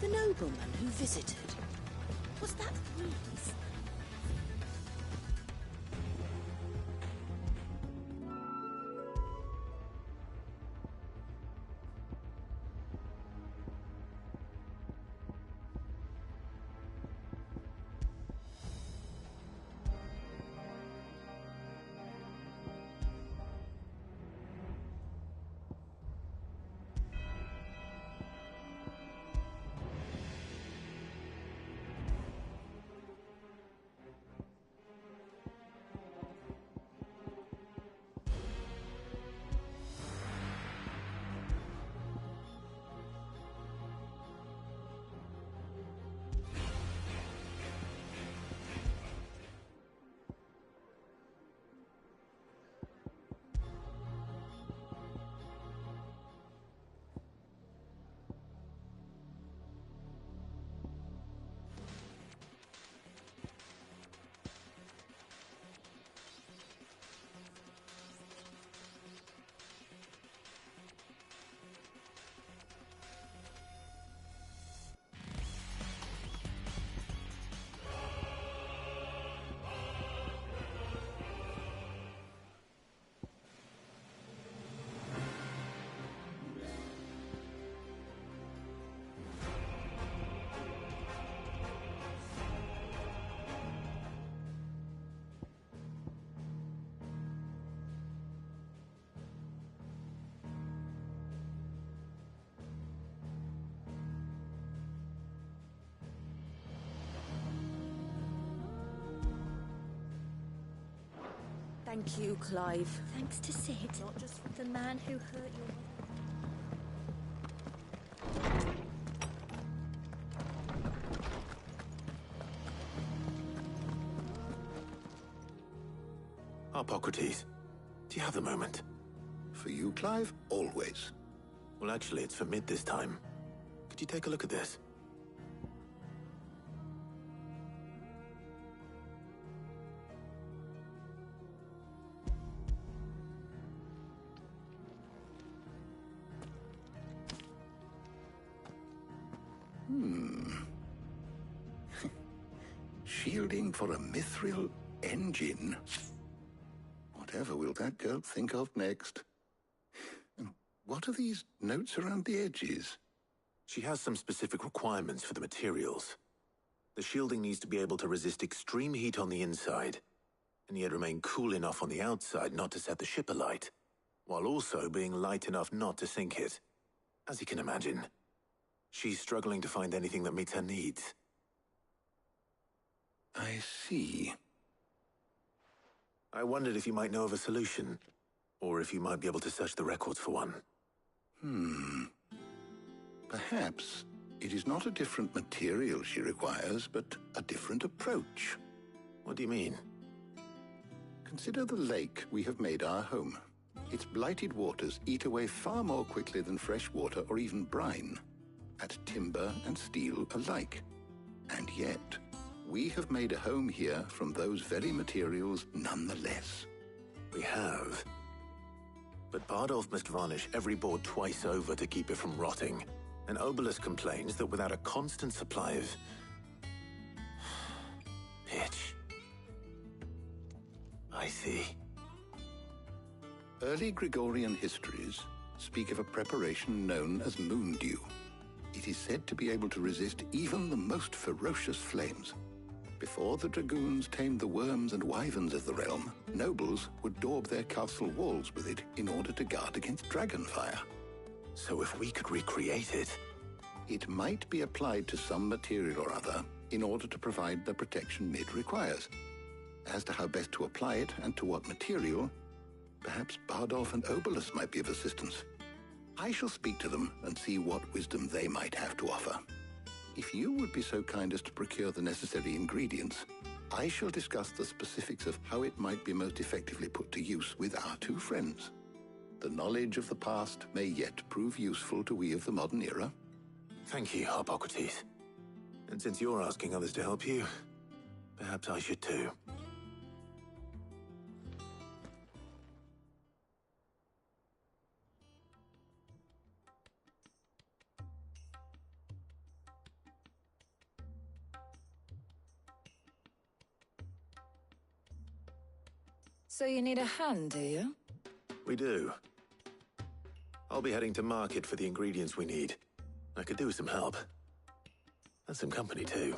P: The nobleman who visited. Was that Reese? Thank you, Clive.
L: Thanks to Sid, not just the man who hurt your
D: Harpocrates, do you have a moment?
A: For you, Clive, always.
D: Well, actually, it's for Mid this time. Could you take a look at this?
A: Shielding for a mithril engine. Whatever will that girl think of next? And what are these notes around the edges?
D: She has some specific requirements for the materials. The shielding needs to be able to resist extreme heat on the inside, and yet remain cool enough on the outside not to set the ship alight, while also being light enough not to sink it. As you can imagine, she's struggling to find anything that meets her needs.
A: I see.
D: I wondered if you might know of a solution, or if you might be able to search the records for one.
A: Perhaps it is not a different material she requires, but a different approach.
D: What do you mean?
A: Consider the lake we have made our home. Its blighted waters eat away far more quickly than fresh water or even brine, at timber and steel alike. And yet, we have made a home here from those very materials nonetheless.
D: We have. But Bardolph must varnish every board twice over to keep it from rotting. And Obelus complains that without a constant supply of pitch. I see.
A: Early Gregorian histories speak of a preparation known as moondew. It is said to be able to resist even the most ferocious flames. Before the dragoons tamed the worms and wyverns of the realm, nobles would daub their castle walls with it in order to guard against dragonfire.
D: So if we could recreate it...
A: It might be applied to some material or other in order to provide the protection Mid requires. As to how best to apply it and to what material, Perhaps Bardolph and Obolus might be of assistance. I shall speak to them and see what wisdom they might have to offer. If you would be so kind as to procure the necessary ingredients, I shall discuss the specifics of how it might be most effectively put to use with our two friends. The knowledge of the past may yet prove useful to we of the modern era.
D: Thank you, Hippocrates. And since you're asking others to help you, perhaps I should too.
O: So you need a hand, do you?
D: We do. I'll be heading to market for the ingredients we need. I could do with some help. And some company, too.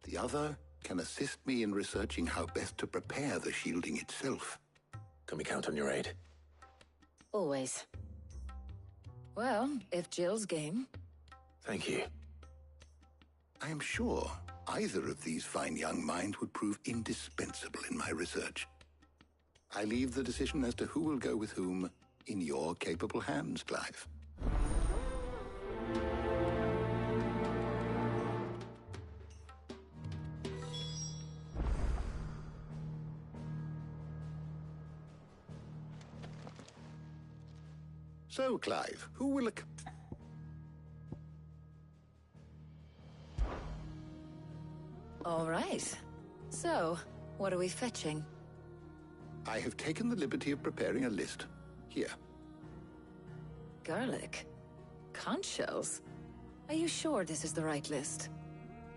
A: The other can assist me in researching how best to prepare the shielding itself.
D: Can we count on your aid?
O: Always. Well, if Jill's game.
D: Thank you.
A: I am sure either of these fine young minds would prove indispensable in my research. I leave the decision as to who will go with whom in your capable hands, Clive. So, Clive, who will...
O: All right. So, what are we fetching?
A: I have taken the liberty of preparing a list. Here.
O: Garlic? Conch shells? Are you sure this is the right list?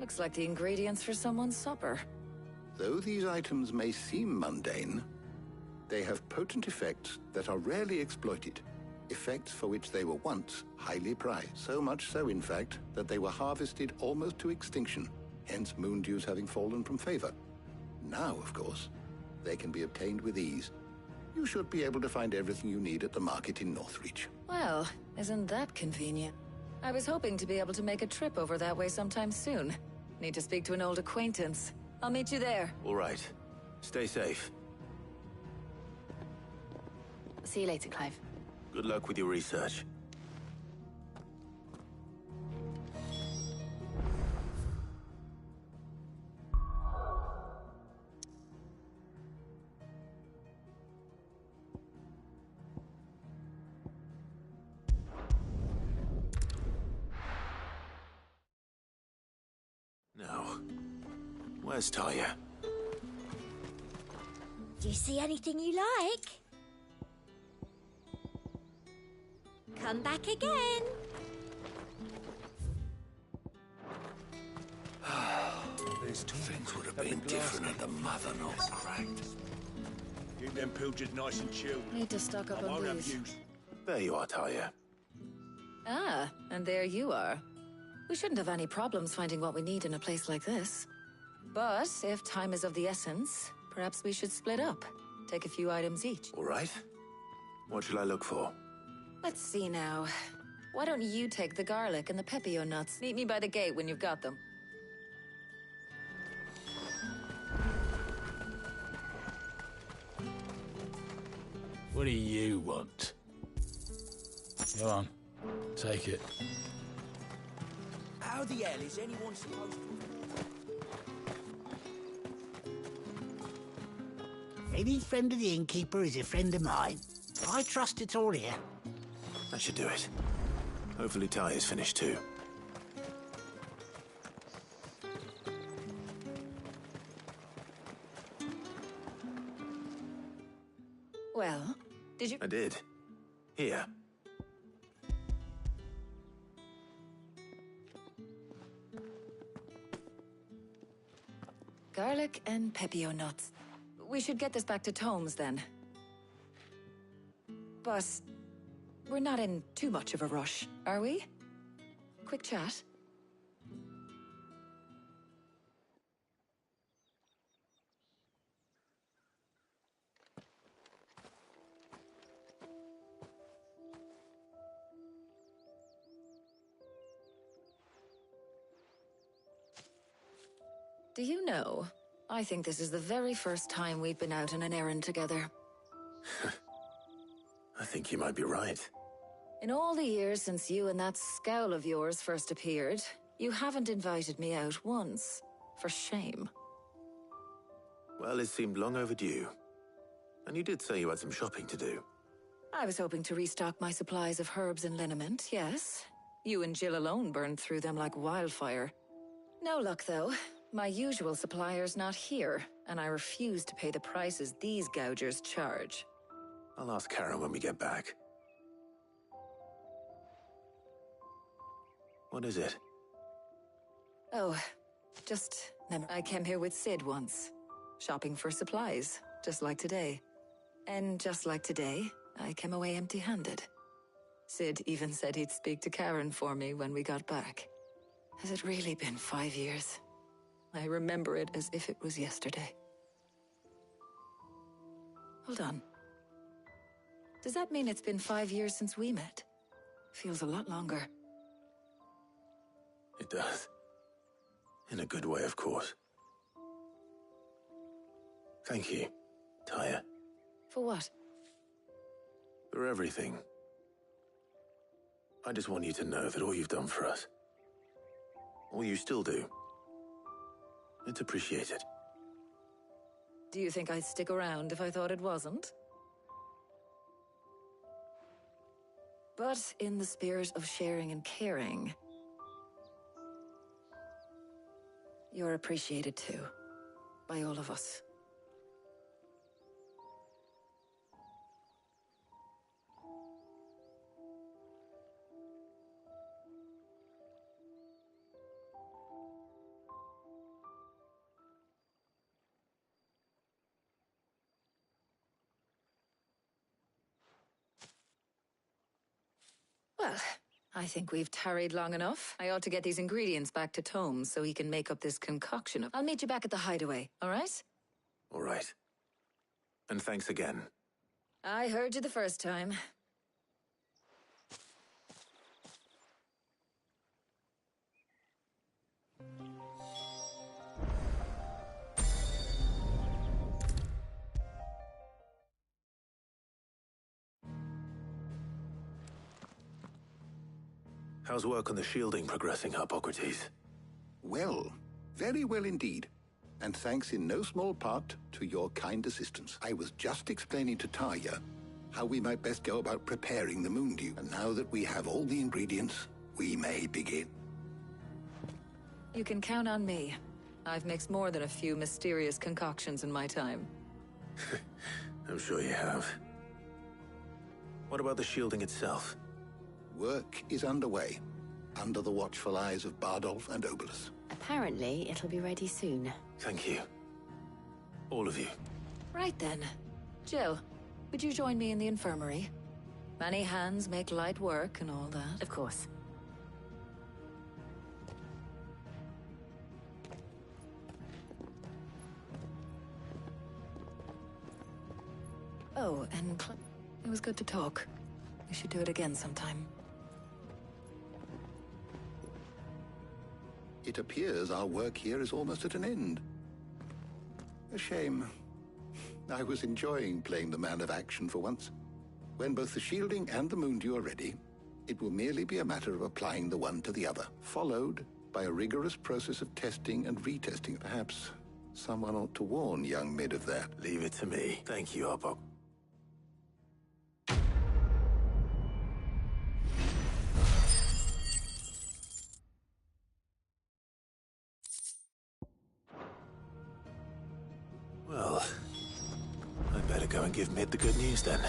O: Looks like the ingredients for someone's supper.
A: Though these items may seem mundane, they have potent effects that are rarely exploited. Effects for which they were once highly prized. So much so, in fact, that they were harvested almost to extinction, hence moondews having fallen from favor. Now, of course, they can be obtained with ease. You should be able to find everything you need at the market in Northreach.
O: Well, isn't that convenient? I was hoping to be able to make a trip over that way sometime soon. Need to speak to an old acquaintance. I'll meet you there.
D: All right. Stay safe.
C: See you later, Clive.
D: Good luck with your research. Now, where's Talia?
L: Do you see anything you like? Come back again.
S: These things would have been different had the mother not cracked.
R: Keep them pilchards nice and chilled.
O: Need to stock up on booze.
D: There you are, Talia.
O: Ah, and there you are. We shouldn't have any problems finding what we need in a place like this. But if time is of the essence, perhaps we should split up. Take a few items each.
D: All right. What shall I look for?
O: Let's see now. Why don't you take the garlic and the pepio nuts? Meet me by the gate when you've got them.
H: What do you want? Go on, take it.
E: How the hell is anyone supposed to...
K: Any friend of the innkeeper is a friend of mine. I trust it's all here.
D: That should do it. Hopefully Talia's finished too.
O: Well, did you...
D: I did. Here.
O: Garlic and pepio nuts. We should get this back to Tomes, then. But we're not in too much of a rush, are we? Quick chat? Do you know, I think this is the very first time we've been out on an errand together.
D: I think you might be right.
O: In all the years since you and that scowl of yours first appeared, you haven't invited me out once. For shame.
D: Well, it seemed long overdue. And you did say you had some shopping to do.
O: I was hoping to restock my supplies of herbs and liniment, yes. You and Jill alone burned through them like wildfire. No luck, though. My usual supplier's not here, and I refuse to pay the prices these gougers charge.
D: I'll ask Karen when we get back. What is it?
O: Oh, just... I came here with Sid once. Shopping for supplies, just like today. And just like today, I came away empty-handed. Sid even said he'd speak to Karen for me when we got back. Has it really been 5 years? I remember it as if it was yesterday. Hold on. Does that mean it's been 5 years since we met? Feels a lot longer.
D: It does. In a good way, of course. Thank you, Tyre.
O: For what?
D: For everything. I just want you to know that all you've done for us, all you still do, it's appreciated.
O: Do you think I'd stick around if I thought it wasn't? But in the spirit of sharing and caring, you're appreciated too, by all of us. Well, I think we've tarried long enough. I ought to get these ingredients back to Tomes so he can make up this concoction of... I'll meet you back at the hideaway, all right?
D: All right. And thanks again.
O: I heard you the first time.
D: How's work on the shielding progressing, Harpocrates?
A: Well, very well indeed. And thanks in no small part to your kind assistance. I was just explaining to Tarja how we might best go about preparing the Moondew. And now that we have all the ingredients, we may begin.
O: You can count on me. I've mixed more than a few mysterious concoctions in my time.
D: I'm sure you have. What about the shielding itself?
A: Work is underway, under the watchful eyes of Bardolph and Obolus.
L: Apparently, it'll be ready soon.
D: Thank you. All of you.
O: Right then. Jill, would you join me in the infirmary? Many hands make light work and all that.
L: Of course.
O: Oh, and it was good to talk. We should do it again sometime.
A: It appears our work here is almost at an end. A shame. I was enjoying playing the man of action for once. When both the shielding and the Moondew are ready, it will merely be a matter of applying the one to the other, followed by a rigorous process of testing and retesting. Perhaps someone ought to warn young Mid of that.
D: Leave it to me. Thank you, Harpo. Well, I'd better go and give Mid the good news then.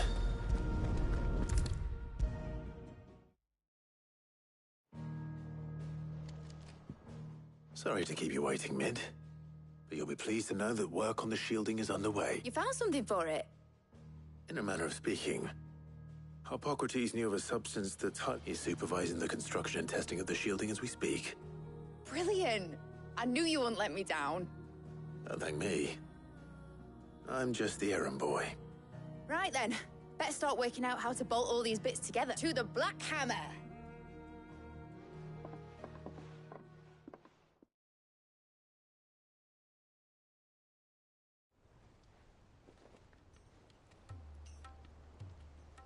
D: Sorry to keep you waiting, Mid. But you'll be pleased to know that work on the shielding is underway.
C: You found something for it?
D: In a manner of speaking, Harpocrates knew of a substance that is supervising the construction and testing of the shielding as we speak.
C: Brilliant! I knew you wouldn't let me down.
D: Don't thank me. I'm just the errand boy.
C: Right then, better start working out how to bolt all these bits together. To the Black Hammer!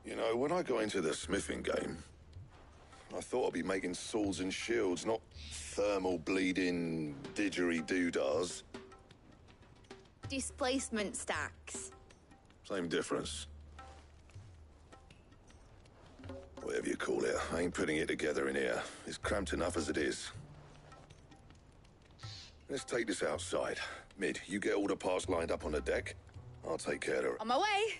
F: You You know, when I got into the smithing game, I thought I'd be making swords and shields, not thermal bleeding didgeridoo-dahs.
C: Displacement stacks.
F: Same difference. Whatever you call it, I ain't putting it together in here. It's cramped enough as it is. Let's take this outside. Mid, you get all the parts lined up on the deck. I'll take care of it.
C: On my way.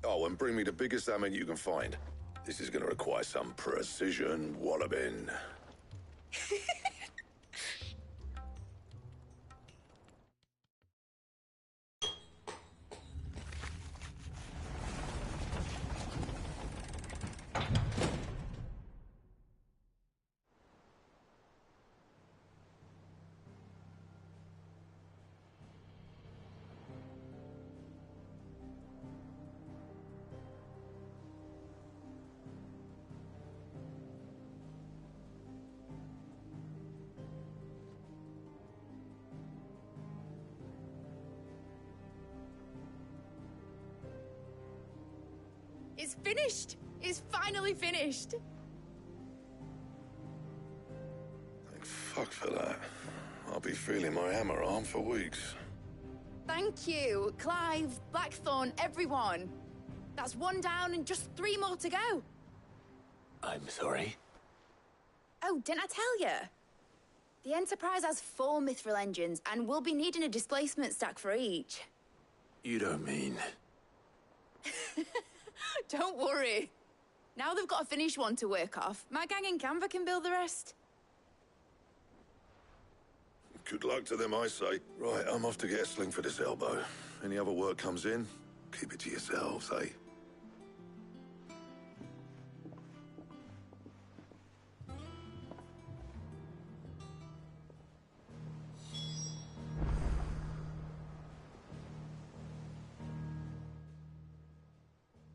F: Oh, and bring me the biggest hammer you can find. This is gonna require some precision walloping.
C: It's finished! It's finally finished!
F: Thank fuck for that. I'll be feeling my hammer arm for weeks.
C: Thank you, Clive, Blackthorn, everyone. That's one down and just 3 more to go.
D: I'm sorry.
C: Oh, didn't I tell you? The Enterprise has 4 mithril engines, and we'll be needing a displacement stack for each.
D: You don't mean...
C: Don't worry. Now they've got a finished one to work off. My gang in Canva can build the rest.
F: Good luck to them, I say. Right, I'm off to get a sling for this elbow. Any other work comes in, keep it to yourselves, eh?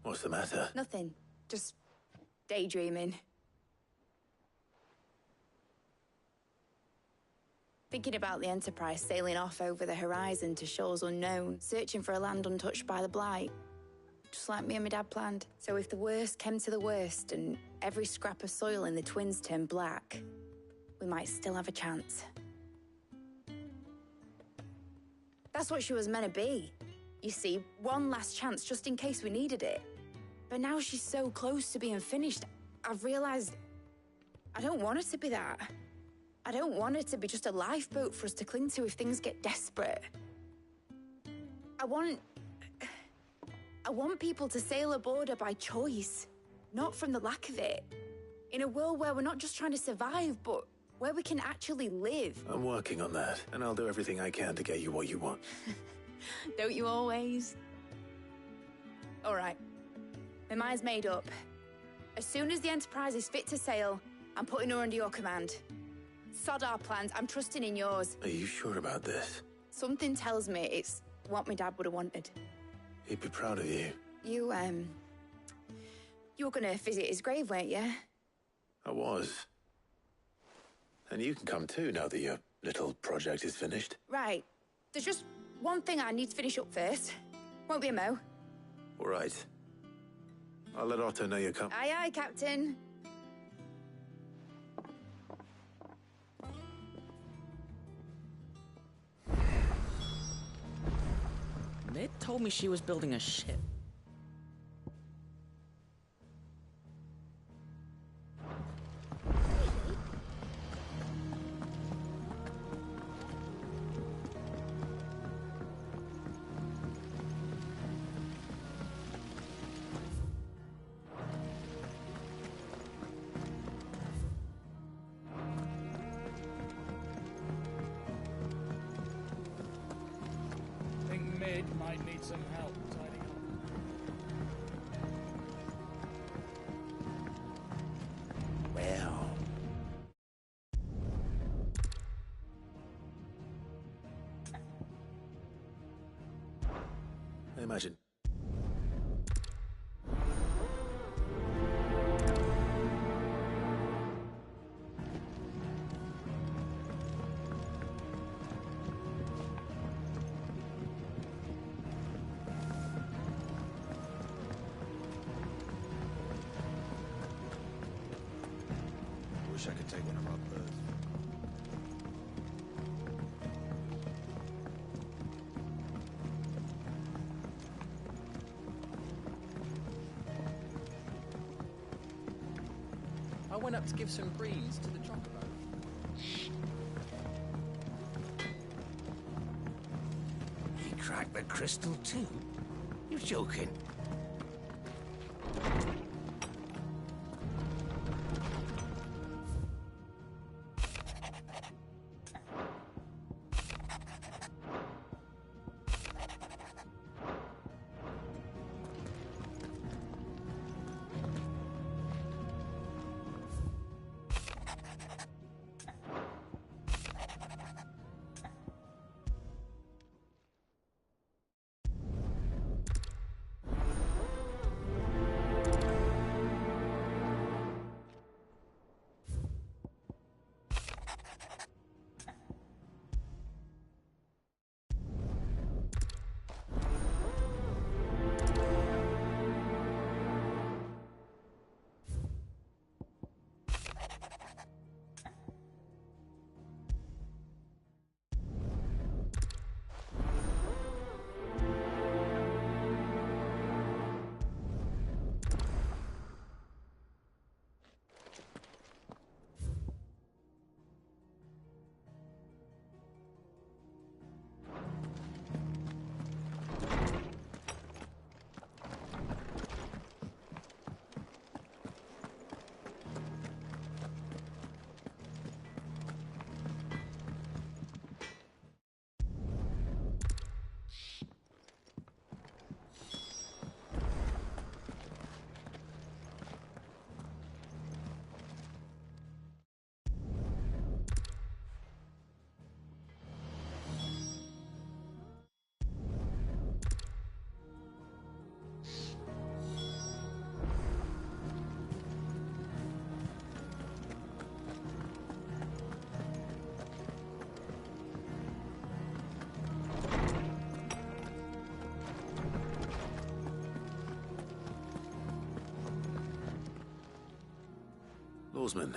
D: What's the matter?
C: Nothing. Just daydreaming. Thinking about the Enterprise sailing off over the horizon to shores unknown, searching for a land untouched by the Blight. Just like me and my dad planned. So if the worst came to the worst and every scrap of soil in the Twins turned black, we might still have a chance. That's what she was meant to be. You see, one last chance just in case we needed it. But now she's so close to being finished, I've realized I don't want it to be that. I don't want it to be just a lifeboat for us to cling to if things get desperate. I want people to sail aboard her by choice, not from the lack of it. In a world where we're not just trying to survive, but where we can actually live.
D: I'm working on that, and I'll do everything I can to get you what you want.
C: Don't you always? All right. My mind's made up. As soon as the Enterprise is fit to sail, I'm putting her under your command. Sod our plans, I'm trusting in yours.
D: Are you sure about this?
C: Something tells me it's what my dad would have wanted.
D: He'd be proud of you.
C: You were gonna visit his grave, weren't you?
D: I was. And you can come too, now that your little project is finished.
C: Right. There's just one thing I need to finish up first. Won't be a mo.
D: All right. I'll let Otto know you're coming.
C: Aye, aye, Captain.
I: Ned told me she was building a ship.
H: Might need some help tidying up.
S: Well.
D: Imagine.
R: wish I could take one of our birds.
J: I went up to give some greens to the chocobo.
K: He cracked the crystal too? You're joking.
D: Lawsman.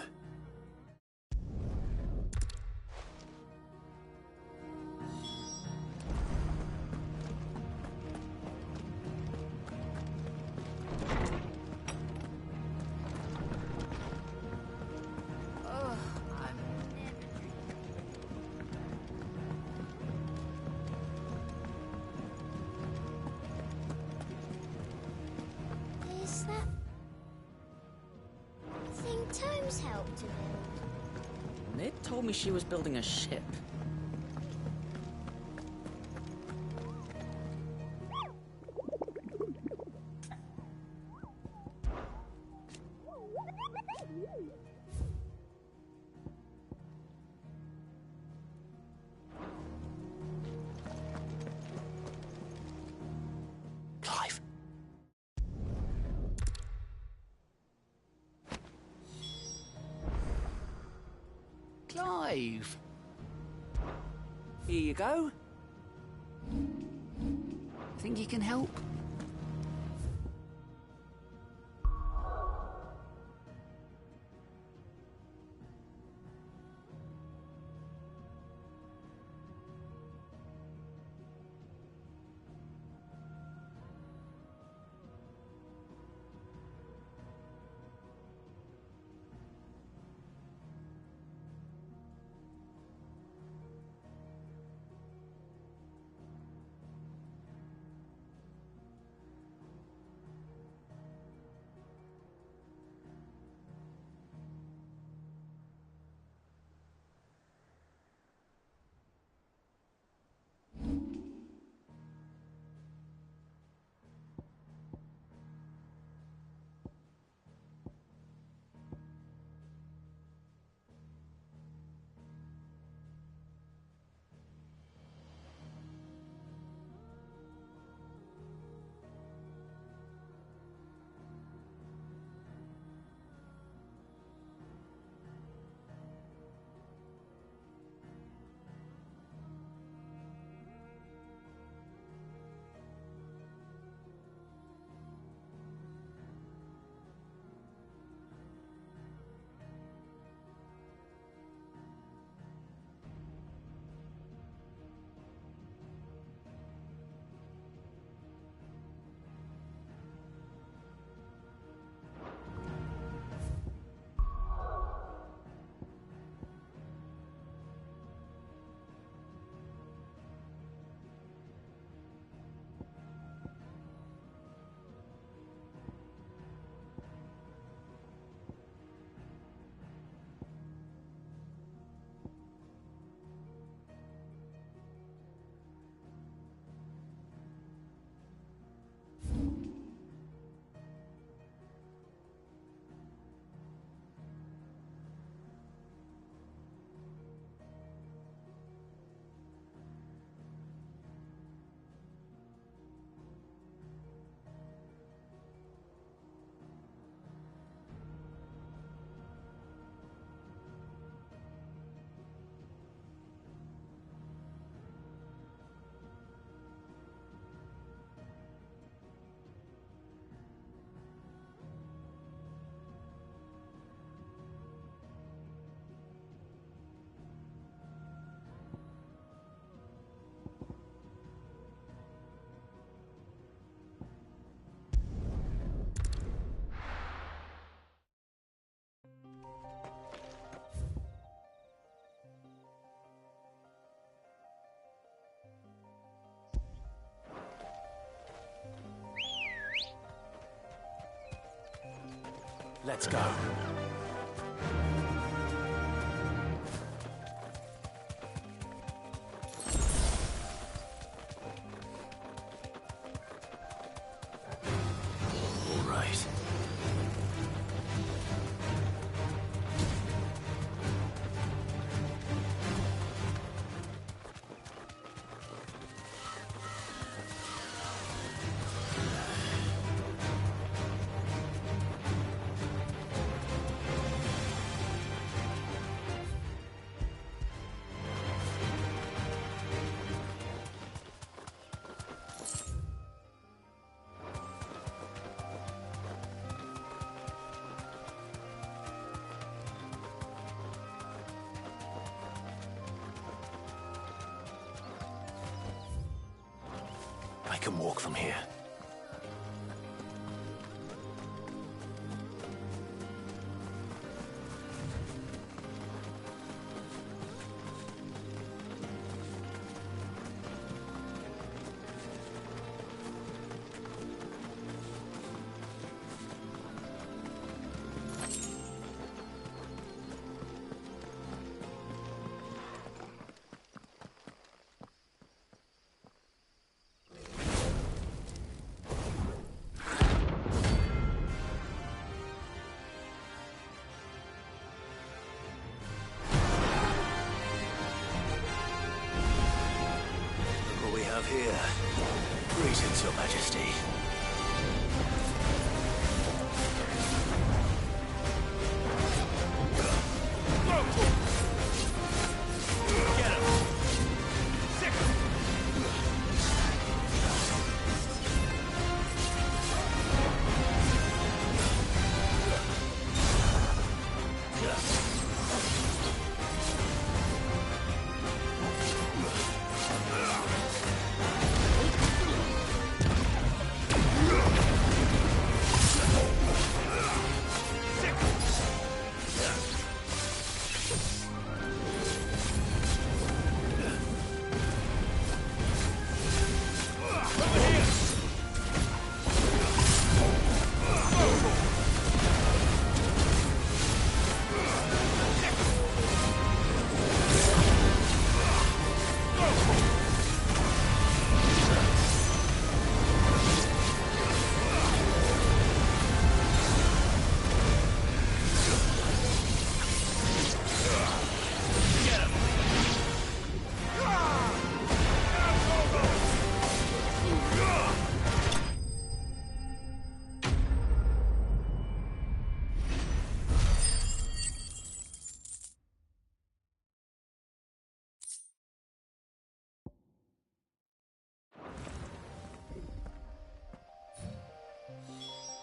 M: Is that thing Tomes helped to build?
I: Ned told me she was building a ship.
K: Clive.
I: Clive! Here you go. Think you can help?
S: Let's go.
D: All right. I can walk from here. Here. Greetings, Your Majesty. Get him! Sick!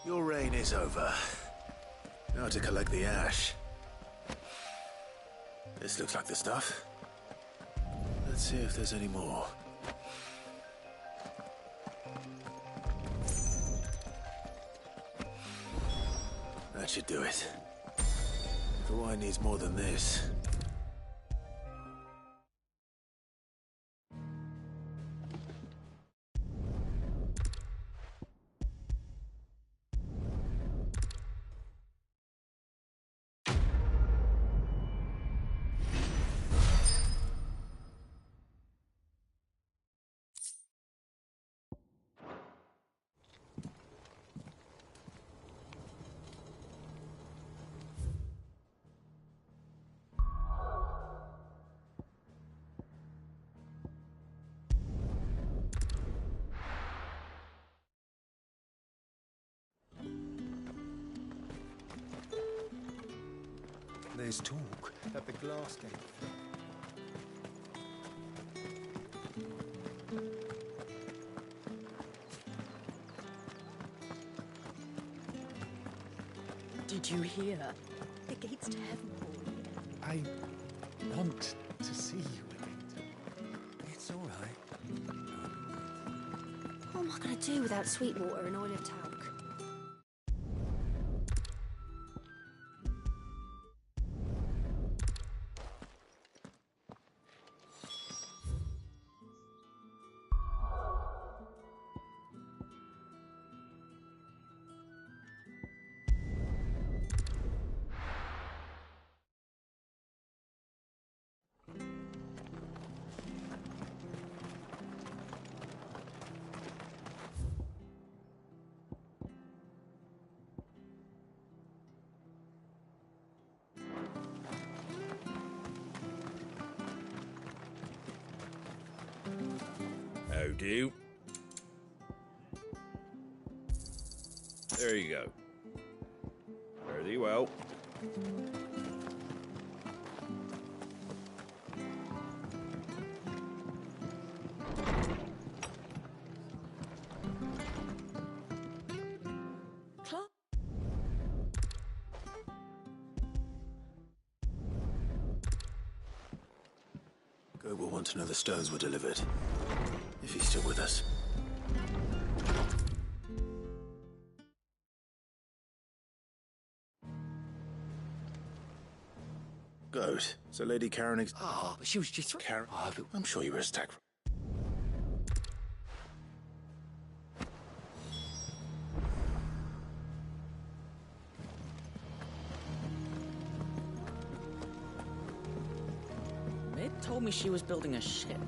D: Your reign is over. Now to collect the ash. This looks like the stuff. Let's see if there's any more. That should do it. The wine needs more than this.
R: There's talk at the Glass Gate.
P: Did you hear? The gates to heaven are here.
R: I want to see you again. It's all right.
L: What am I going to do without Sweetwater and oil of talc?
R: How do? There you go. Fare thee well.
D: Go will want to know the stones were delivered. If he's still with us. Goat. So Lady Karen
J: Oh, but she was just...
D: Karen? I'm sure you were attacked.
E: Mid told me she was building a ship.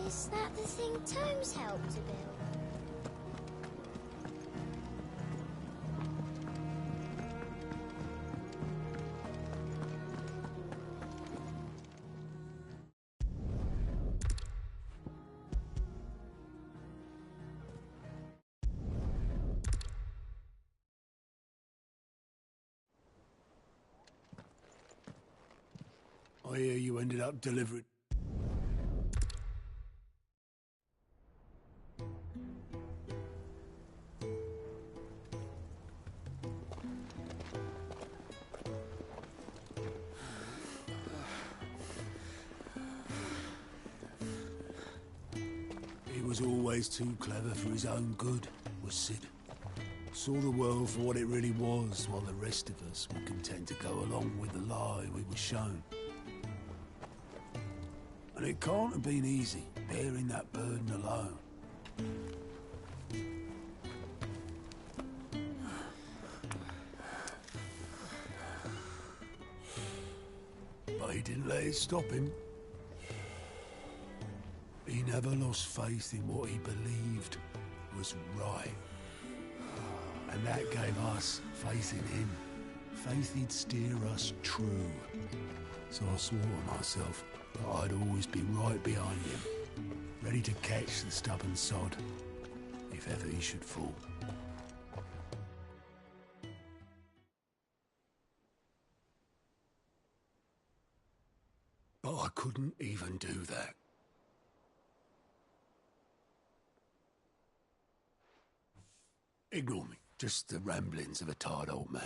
M: Is that the thing Tomes helped to build?
S: I hear you ended up delivering... He was always too clever for his own good, was Cid. Saw the world for what it really was, while the rest of us were content to go along with the lie we were shown. And it can't have been easy, bearing that burden alone. But he didn't let it stop him. He never lost faith in what he believed was right. And that gave us faith in him. Faith he'd steer us true. So I swore to myself that I'd always be right behind him, ready to catch the stubborn sod, if ever he should fall. But I couldn't even do that. Ignore me, just the ramblings of a tired old man.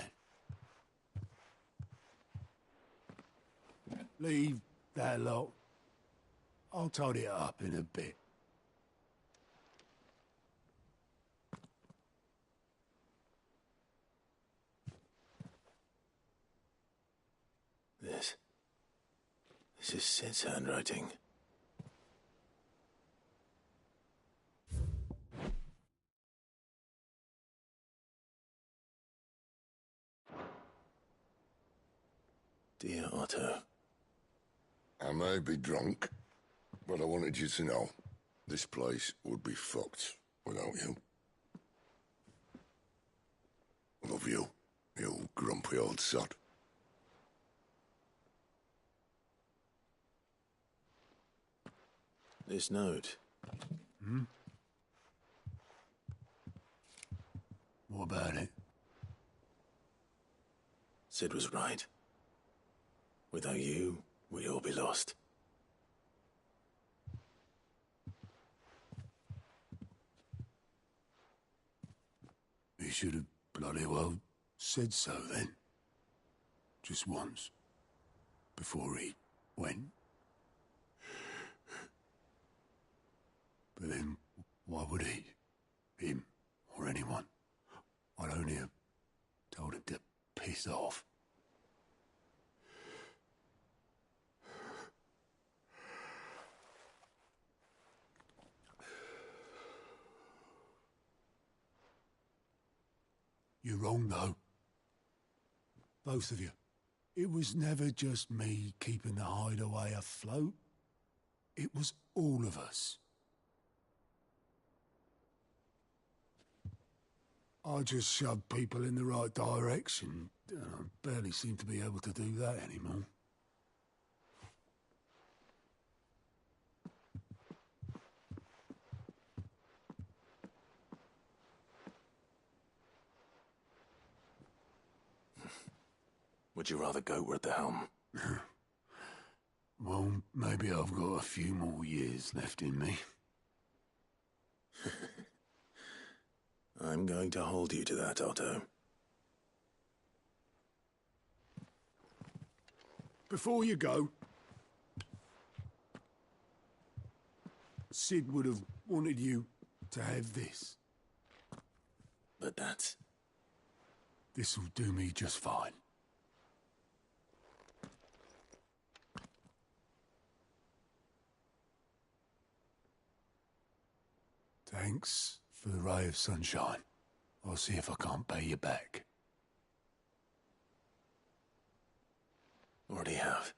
S: Leave that lot. I'll tidy it up in a bit.
D: This is Cid's handwriting. Dear Otto.
F: I may be drunk, but I wanted you to know this place would be fucked without you. Love you, you grumpy old sod.
D: This note.
S: Hmm? What about it?
D: Cid was right. Without you, we'd all be lost.
S: He should have bloody well said so then. Just once. Before he went. But then, why would he? Him, or anyone? I'd only have told him to piss off. You're wrong, though. Both of you. It was never just me keeping the hideaway afloat. It was all of us. I just shoved people in the right direction. I barely seem to be able to do that anymore.
D: Would you rather goat were at the helm?
S: Well, maybe I've got a few more years left in me.
D: I'm going to hold you to that, Otto.
S: Before you go, Cid would have wanted you to have this.
D: But that's...
S: This'll do me just fine. Thanks for the ray of sunshine. I'll see if I can't pay you back.
D: Already have.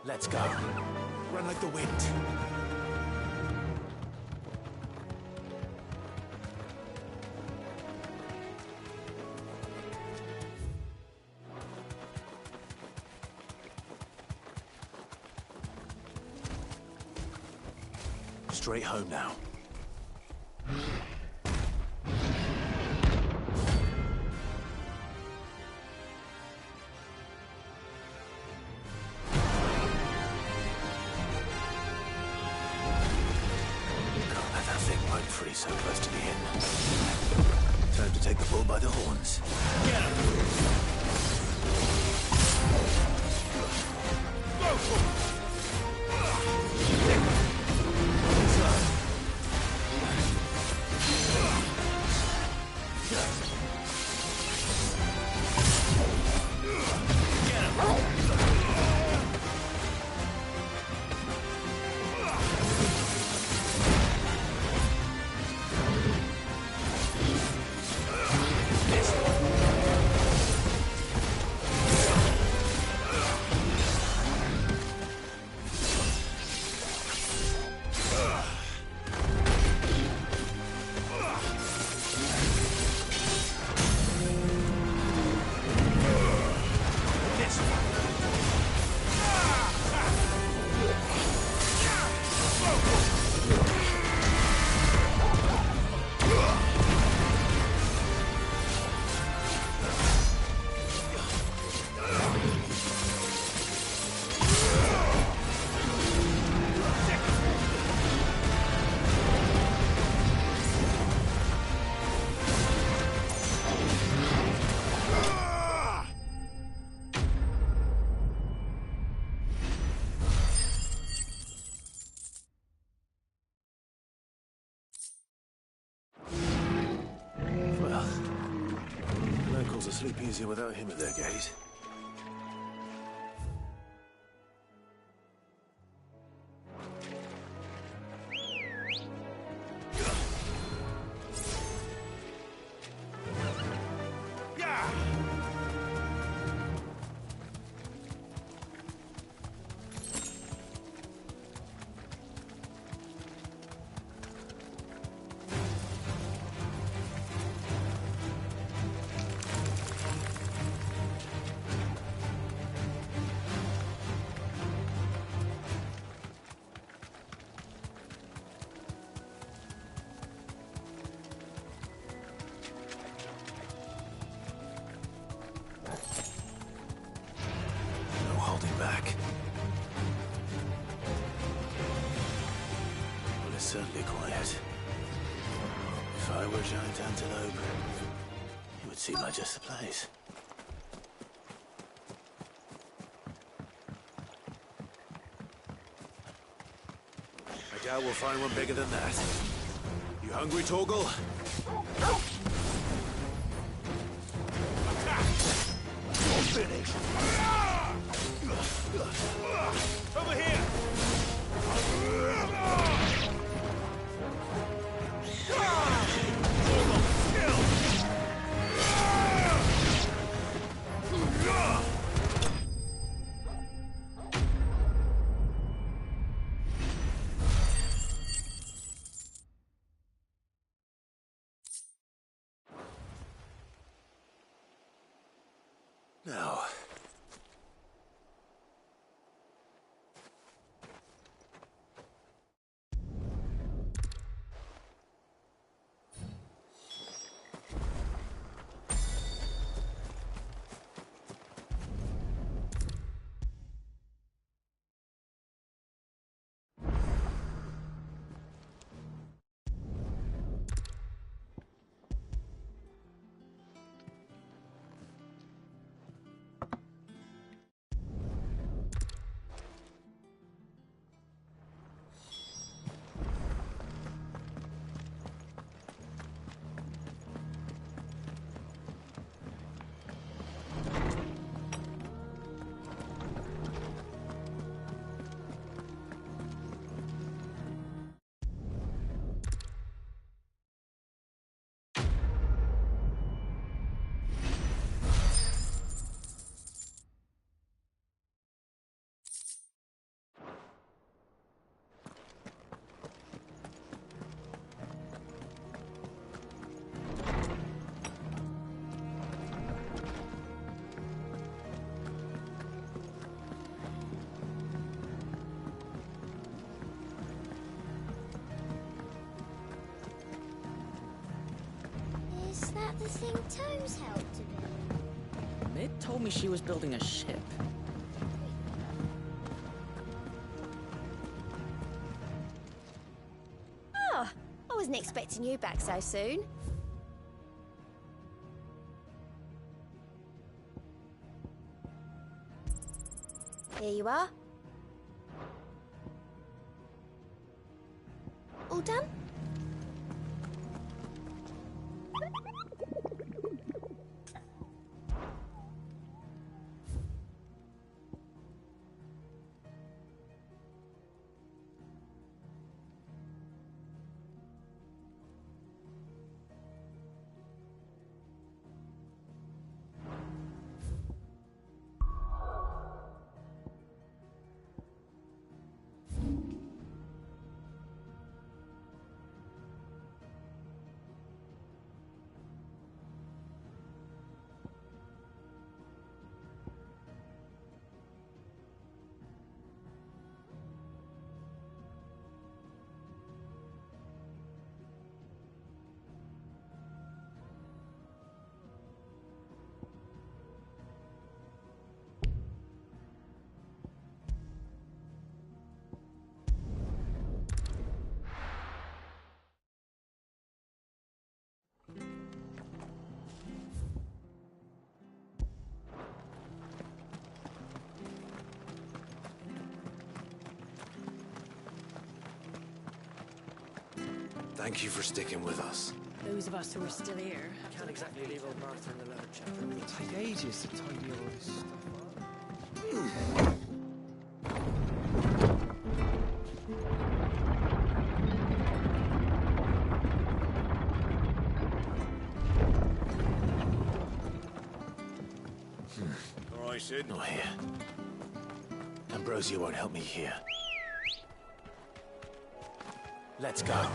D: Let's go. Run like the wind. Straight home now. Free so close to the inn. Time to take the bull by the horns. Get him! Go for it! Sleep easier without him at their gate. Back. Well, it's certainly quiet. If I were a giant antelope, it would seem like just the place. I doubt we'll find one bigger than that. You hungry, Torgal? You're finished. Over here! Now...
M: the thing Tomes helped to build?
I: Mid told me she was building a ship.
L: Oh, I wasn't expecting you back so soon. Here you are. All done?
D: Thank you for sticking with us.
U: Those of us who are still here.
T: Can't exactly leave old Martha in the leather chapter. It'll take ages to tidy all this stuff up.
D: All right, Sid. Not here. Ambrosia won't help me here. Let's go.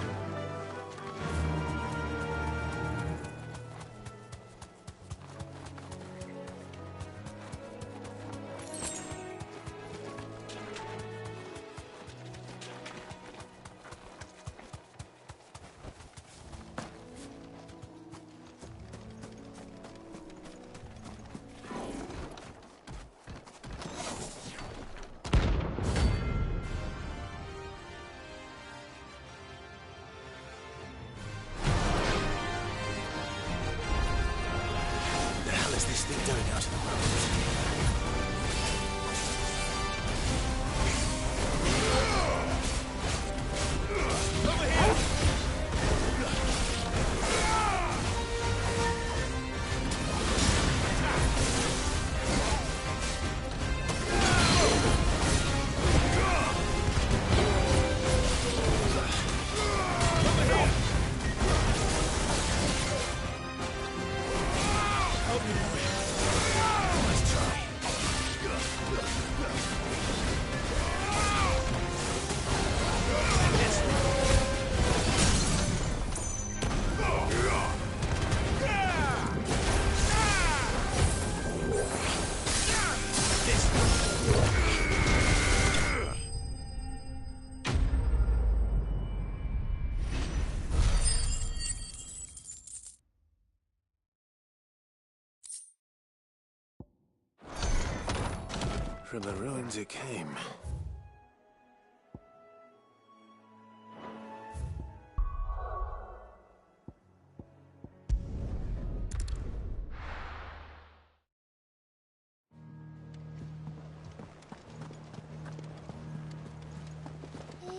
D: From the ruins it came.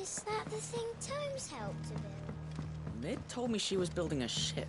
M: Is that the thing Tomes helped to build?
I: Mid told me she was building a ship.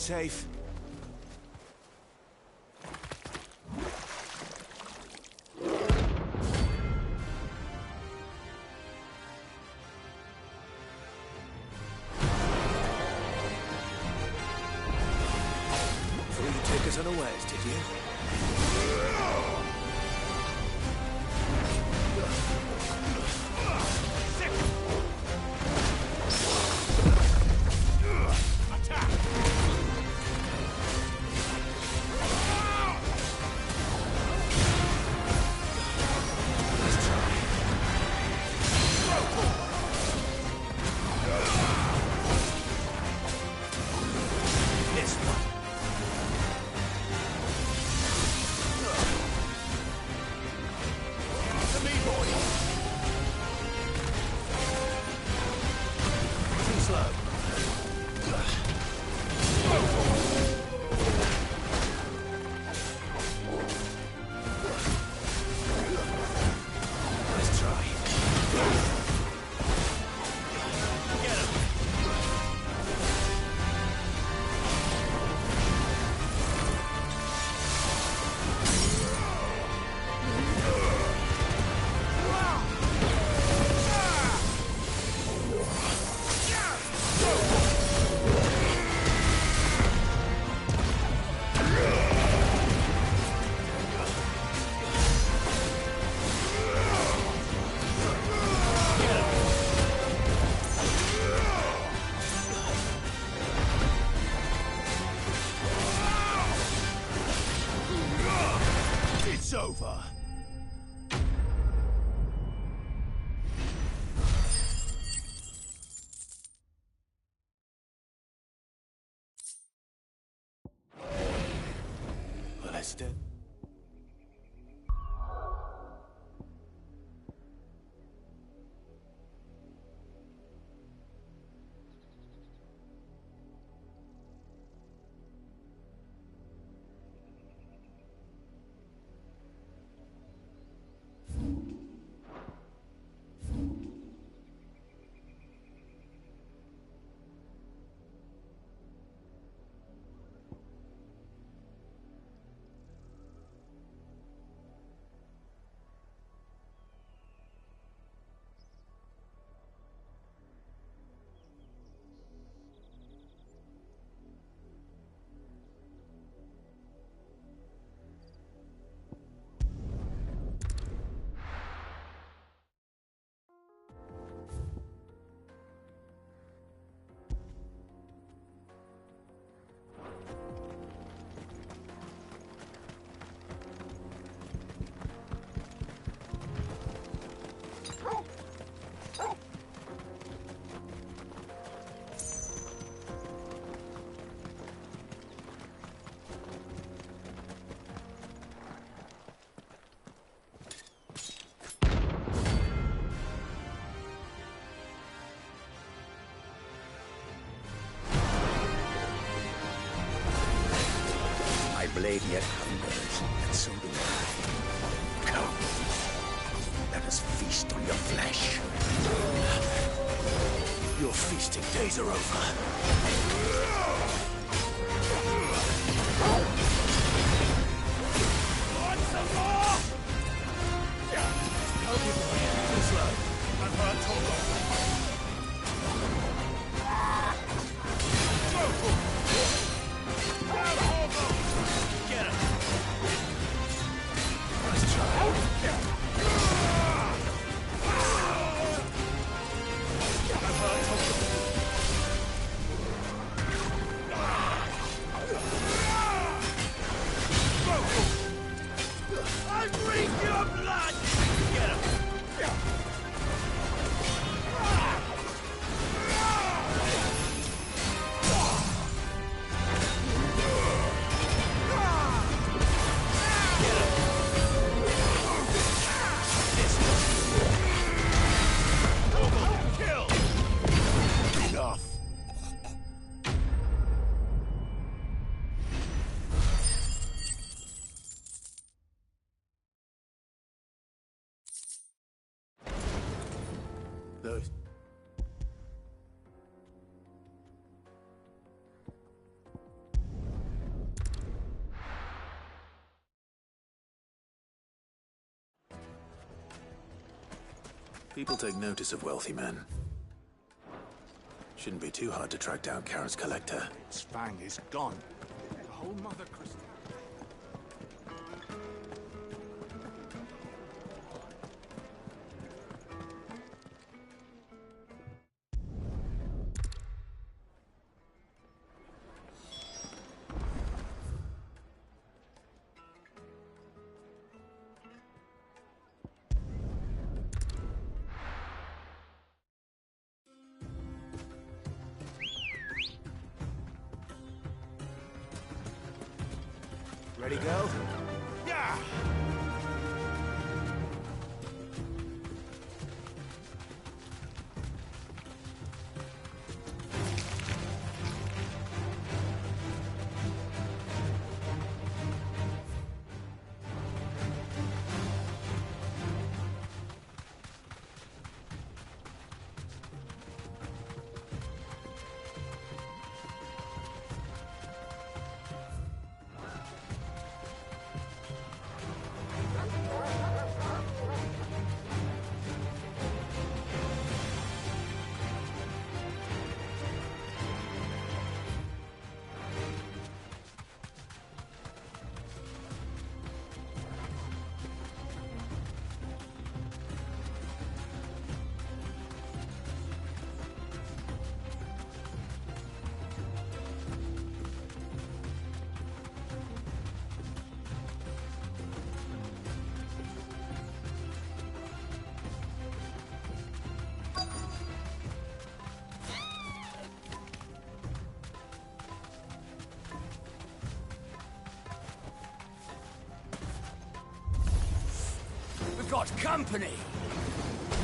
J: safe. Thought you'd take us unawares, did you? It's over. Well, that's dead.
S: Blade yet hungers, and so do I. Come, let us feast on your flesh.
J: Your feasting days are over. Want some more? Help you, boy. Too slow. I've heard Torgo.
D: People take notice of wealthy men. Shouldn't be too hard to track down Karen's collector.
S: Its fang is gone. The whole Mother Crystal.
R: Ready, go? Yeah!
J: We've got company!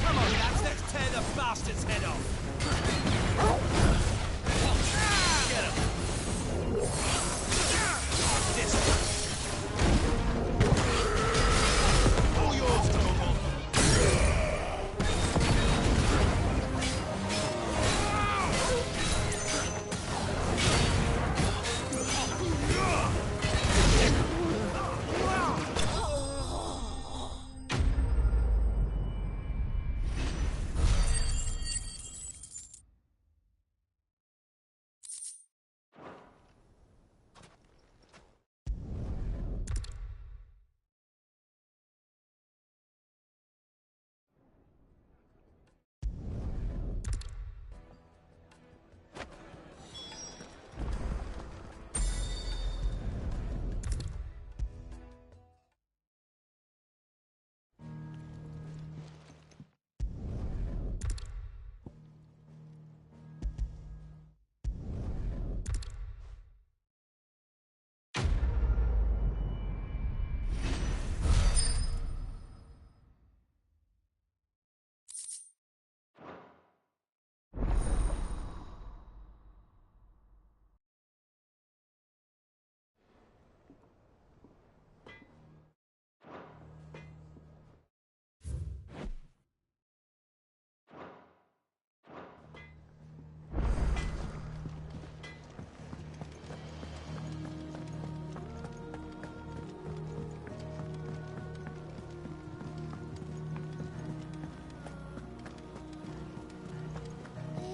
J: Come on, lads, let's tear the bastard's head off! Get him! This way. All yours, Torgal!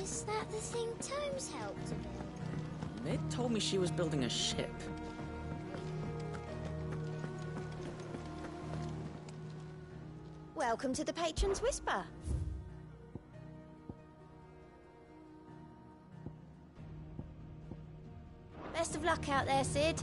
M: Is that the thing Tomes helped to build?
E: Mid told me she was building a ship.
L: Welcome to the Patron's Whisper. Best of luck out there, Cid.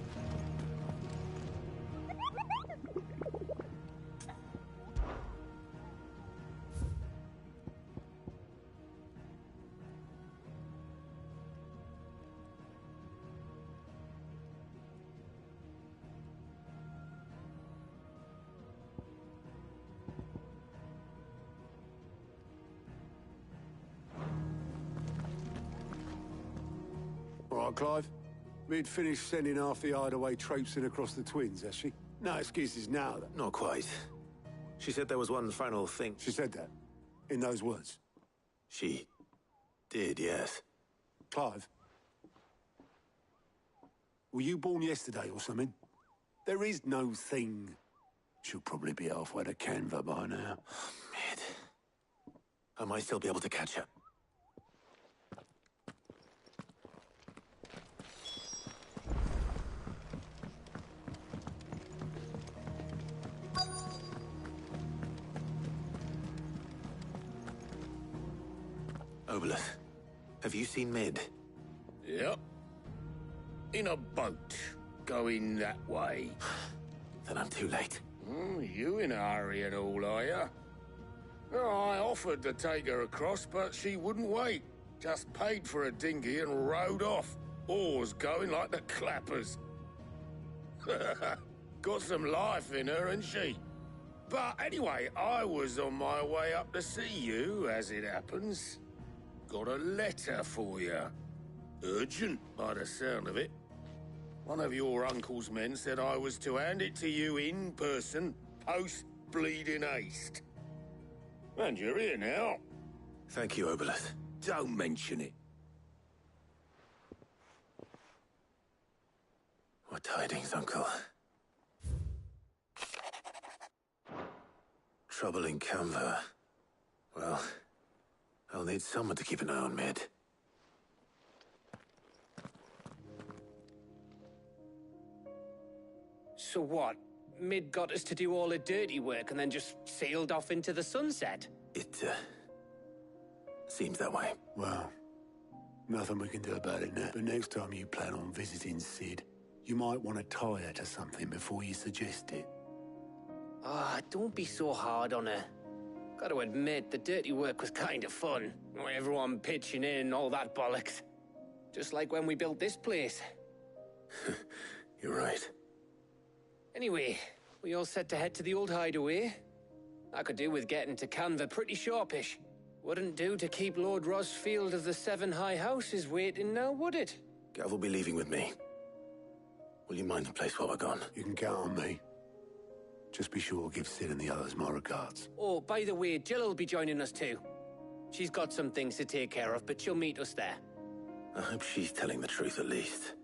S: All right, Clive. Mid finished sending half the hideaway traipsing across the Twins, has she? No excuses now, then.
D: Not quite. She said there was one final thing.
S: She said that? In those words?
D: She did, yes.
S: Clive? Were you born yesterday or something? There is no thing. She'll probably be halfway to Canva by now.
D: Mid. I might still be able to catch her. Obolus, have you seen Mid?
R: Yep. In a boat, going that way.
D: Then I'm too late.
R: You in a hurry and all, are you? I offered to take her across, but she wouldn't wait. Just paid for a dinghy and rowed off. Oars going like the clappers. Got some life in her, ain't she? But anyway, I was on my way up to see you, as it happens. Got a letter for you. Urgent, by the sound of it. One of your uncle's men said I was to hand it to you in person, post-bleeding haste. And you're here now.
D: Thank you, Obolus.
R: Don't mention it.
D: What tidings, Uncle? Trouble in Canva. Well, I'll need someone to keep an eye on Mid.
T: So what? Mid got us to do all the dirty work and then just sailed off into the sunset?
D: It, seems that way.
S: Well, nothing we can do about it now. But next time you plan on visiting Cid, you might want to tie her to something before you suggest it.
T: Ah, don't be so hard on her. Got to admit, the dirty work was kind of fun. Everyone pitching in and all that bollocks. Just like when we built this place.
D: You're right.
T: Anyway, we all set to head to the old hideaway. I could do with getting to Canva pretty sharpish. Wouldn't do to keep Lord Rosfield of the Seven High Houses waiting now, would it?
D: Gav will be leaving with me. Will you mind the place while we're gone?
S: You can count on me. Just be sure to give Cid and the others my regards.
T: Oh, by the way, Jill will be joining us too. She's got some things to take care of, but she'll meet us there.
D: I hope she's telling the truth at least.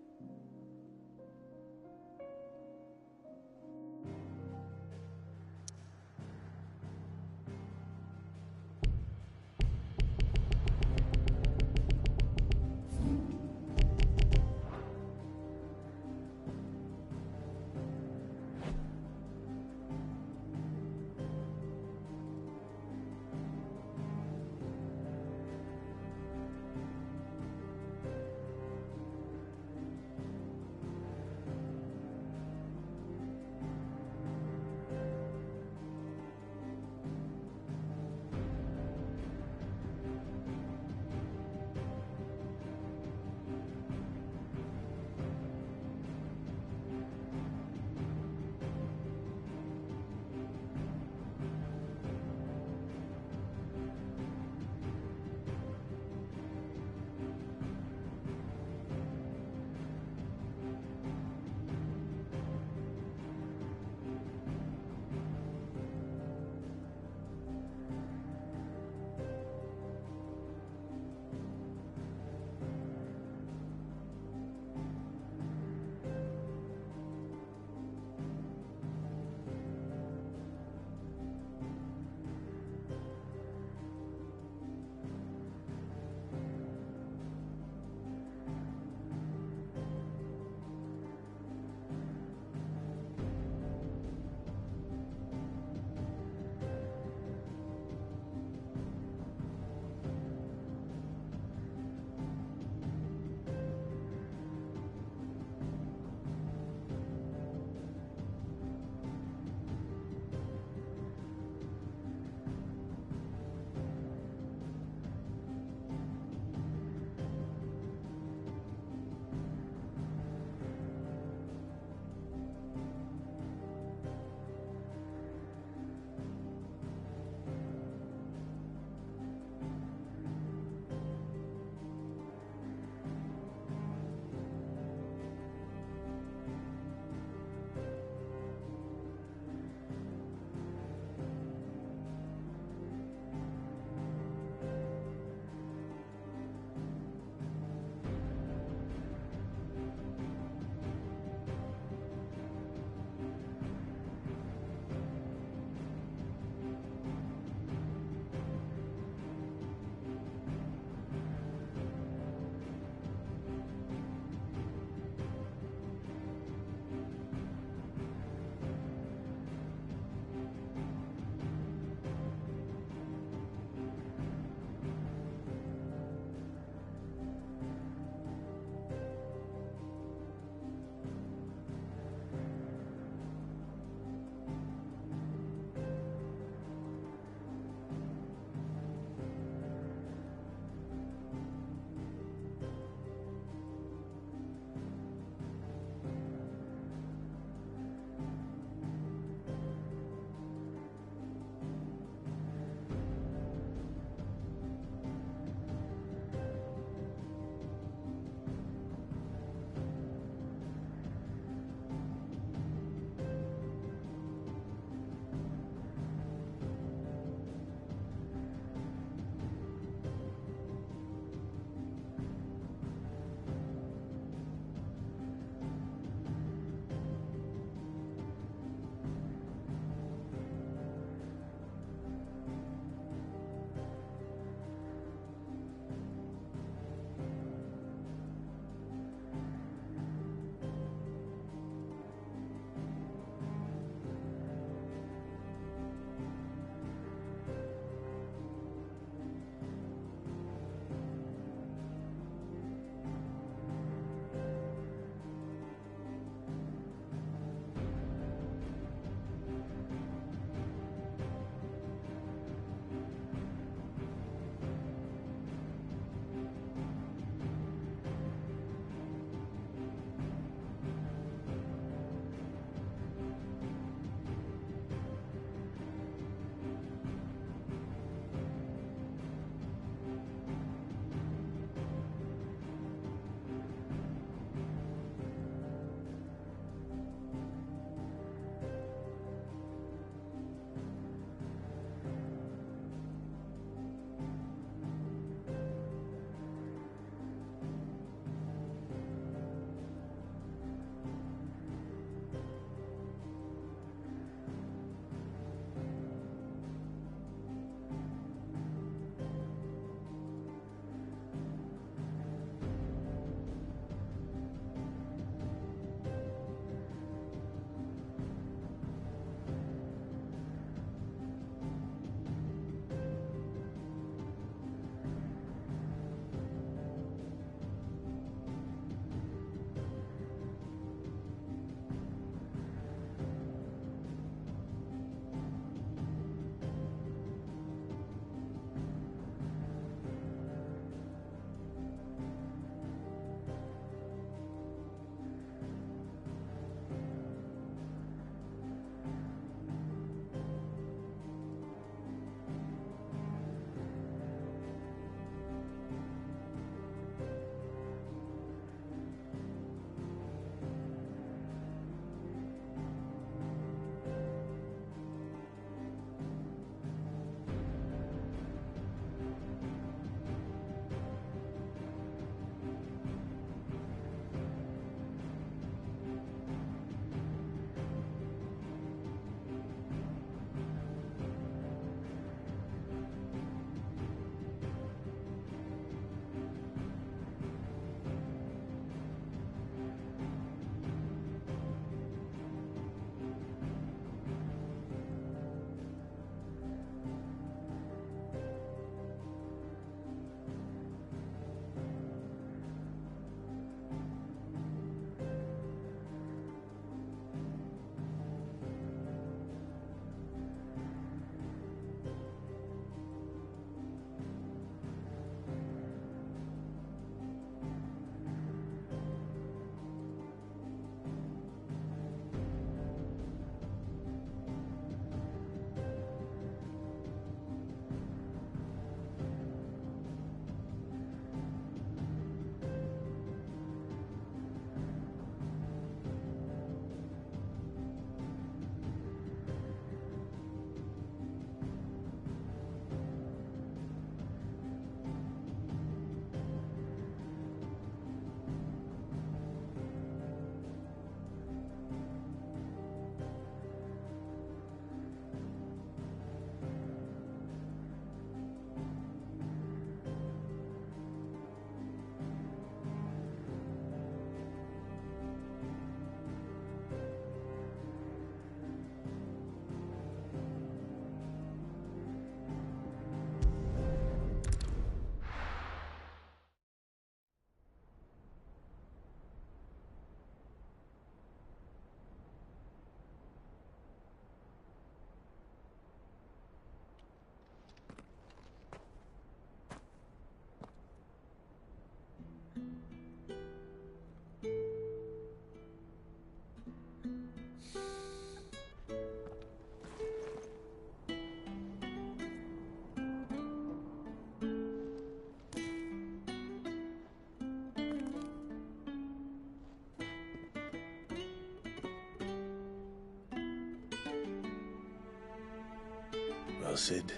D: Well, Cid,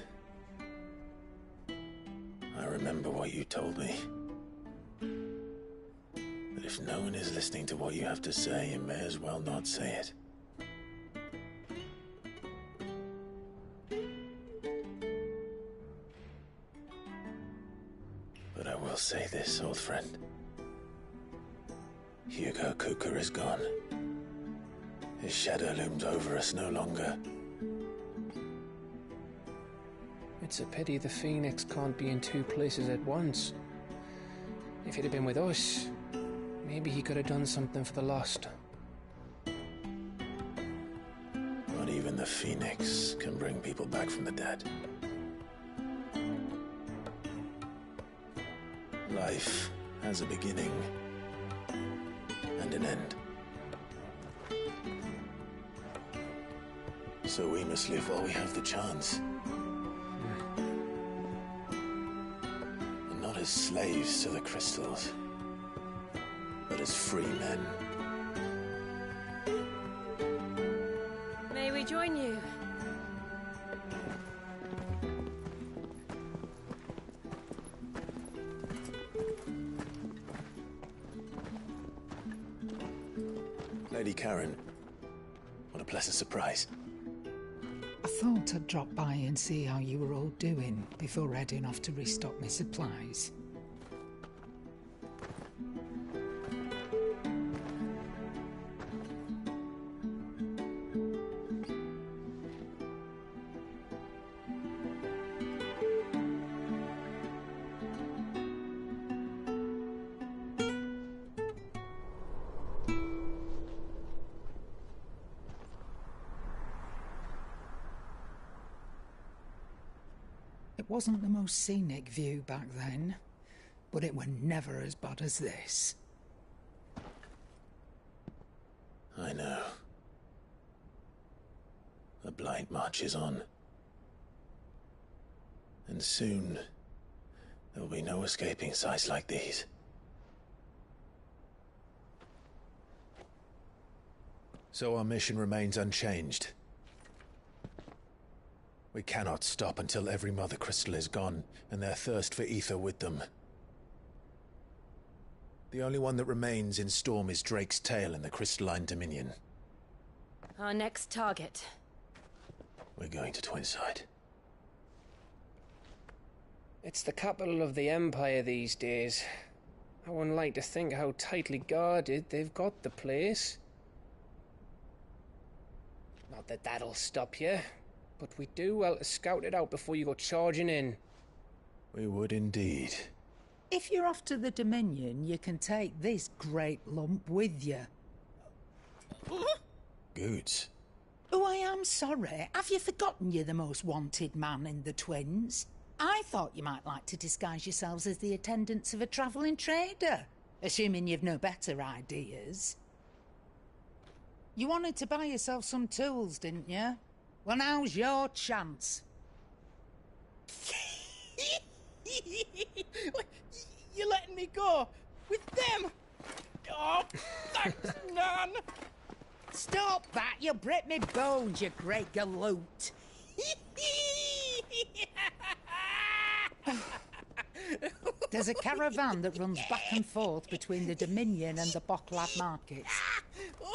D: I remember what you told me. That if no one is listening to what you have to say, you may as well not say it. But I will say this, old friend. Hugo Kuka is gone. His shadow looms over us no longer.
T: It's a pity the Phoenix can't be in two places at once. If he'd have been with us, maybe he could have done something for the Lost.
D: Not even the Phoenix can bring people back from the dead. Life has a beginning and an end. So we must live while we have the chance. And not as slaves to the crystals, but as free men.
N: May we join you?
D: Lady Karen, what a pleasant surprise.
Q: I thought I'd drop by and see how you were all doing before heading off to restock my supplies. It wasn't the most scenic view back then, but it were never as bad as this.
D: I know. The Blight marches on. And soon, there will be no escaping sights like these. So our mission remains unchanged. We cannot stop until every Mother Crystal is gone, and their thirst for ether with them. The only one that remains in Storm is Drake's Tail in the Crystalline Dominion.
N: Our next target.
D: We're going to Twinside.
T: It's the capital of the Empire these days. I wouldn't like to think how tightly guarded they've got the place. Not that that'll stop you, but we do well to scout it out before you go charging in.
D: We would indeed.
Q: If you're off to the Dominion, you can take this great lump with you.
D: Goods.
Q: Oh, I am sorry. Have you forgotten you're the most wanted man in the Twins? I thought you might like to disguise yourselves as the attendants of a travelling trader, assuming you've no better ideas. You wanted to buy yourself some tools, didn't you? Well, now's your chance.
V: You're letting me go? With them? Oh, thanks, Nan!
Q: Stop that! You'll break me bones, you great galoot! There's a caravan that runs back and forth between the Dominion and the Bocklad markets.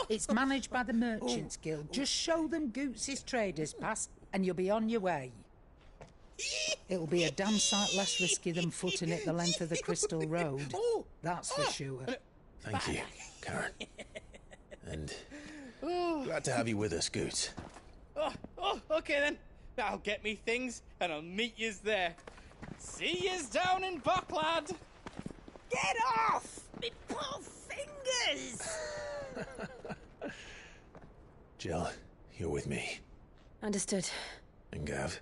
Q: It's managed by the Merchants Guild. Just show them Goots' traders pass and you'll be on your way. It'll be a damn sight less risky than footing it the length of the Crystal Road. That's for sure.
D: Thank you, Karen. And glad to have you with us, Goots.
V: Okay then. I'll get me things and I'll meet yous there. See yous down in Bocklad.
K: Get off! Me poor fingers!
D: Jill, you're with me.
N: Understood.
D: And Gav?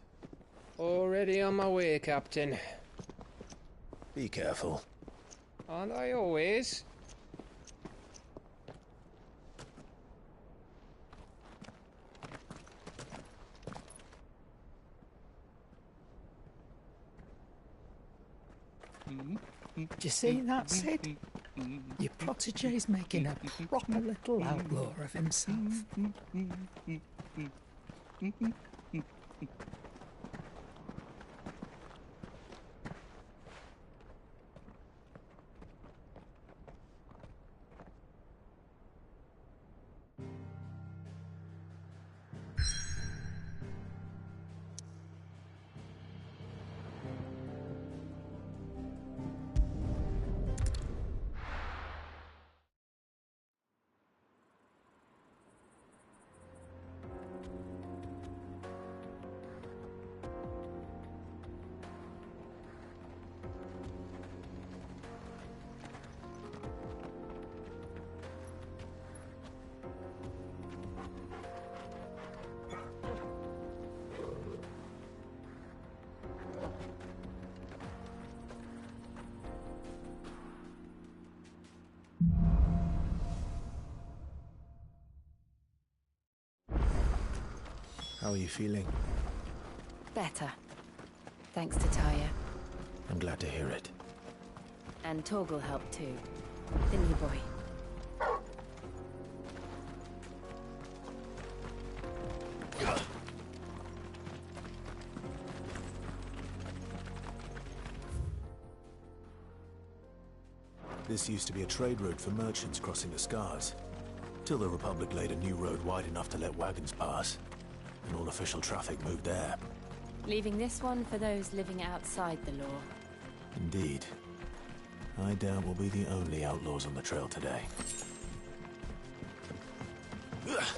T: Already on my way, Captain.
D: Be careful.
T: Aren't I always?
Q: Do you see that, Cid? Your protégé's making a proper little outlaw of himself.
D: How are you feeling?
U: Better. Thanks to Taya.
D: I'm glad to hear it.
U: And Torgal helped too. Didn't you, boy?
D: This used to be a trade route for merchants crossing the Scars, till the Republic laid a new road wide enough to let wagons pass, and all official traffic moved there.
U: Leaving this one for those living outside the law.
D: Indeed. I doubt we'll be the only outlaws on the trail today.
J: Yes.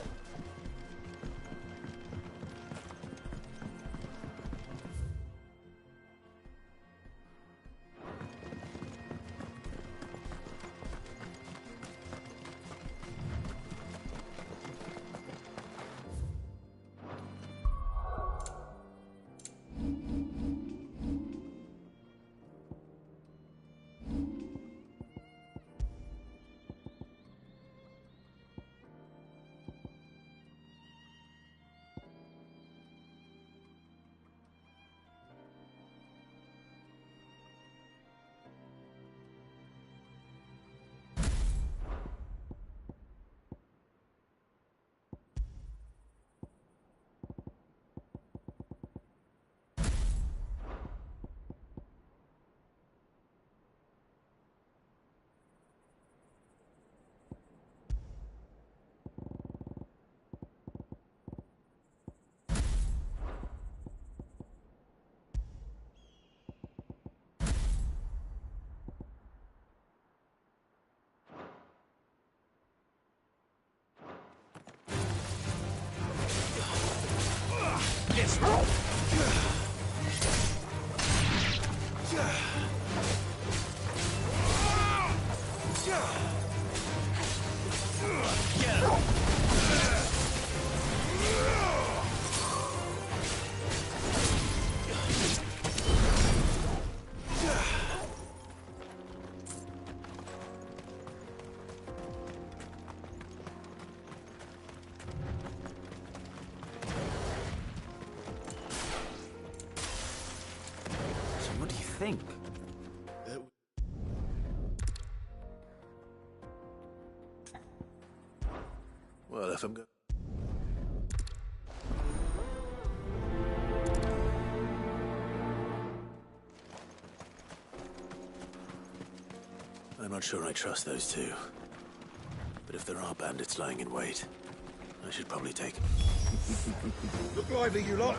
D: Think. Well, if I'm good. I'm not sure I trust those two. But if there are bandits lying in wait, I should probably take...
F: Look lively, you lot!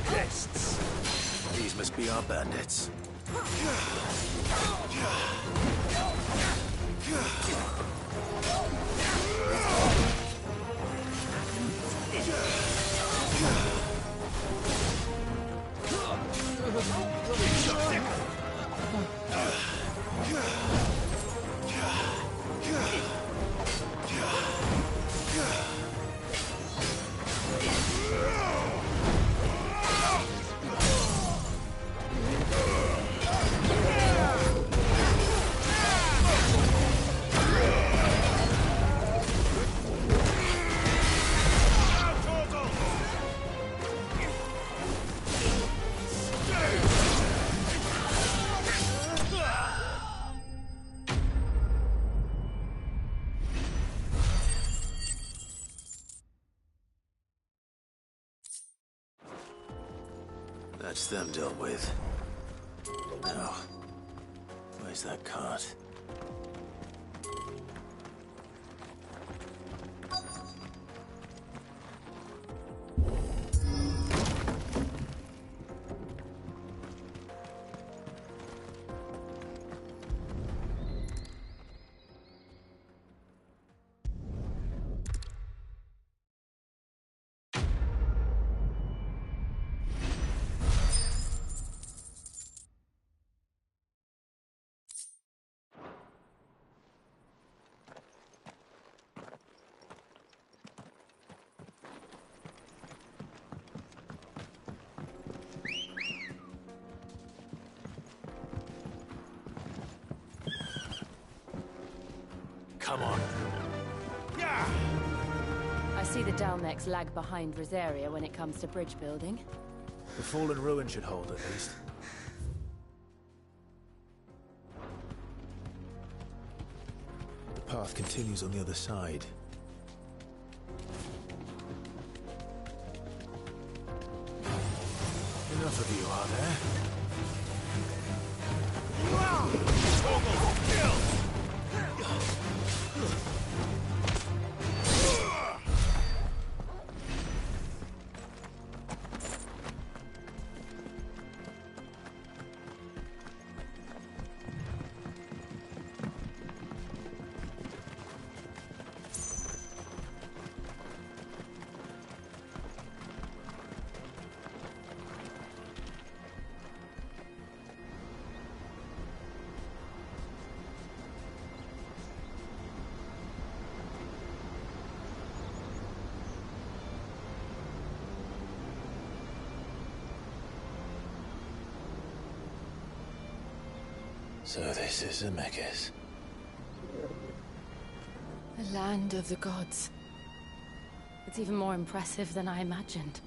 D: Guests! These must be our bandits. That's them dealt with. Now, where's that cart? Come on.
U: I see the Dalmex lag behind Rosaria when it comes to bridge building.
D: The fallen ruin should hold, at least. The path continues on the other side. Enough of you, are there? So this is Zemeckis.
U: The land of the gods. It's even more impressive than I imagined.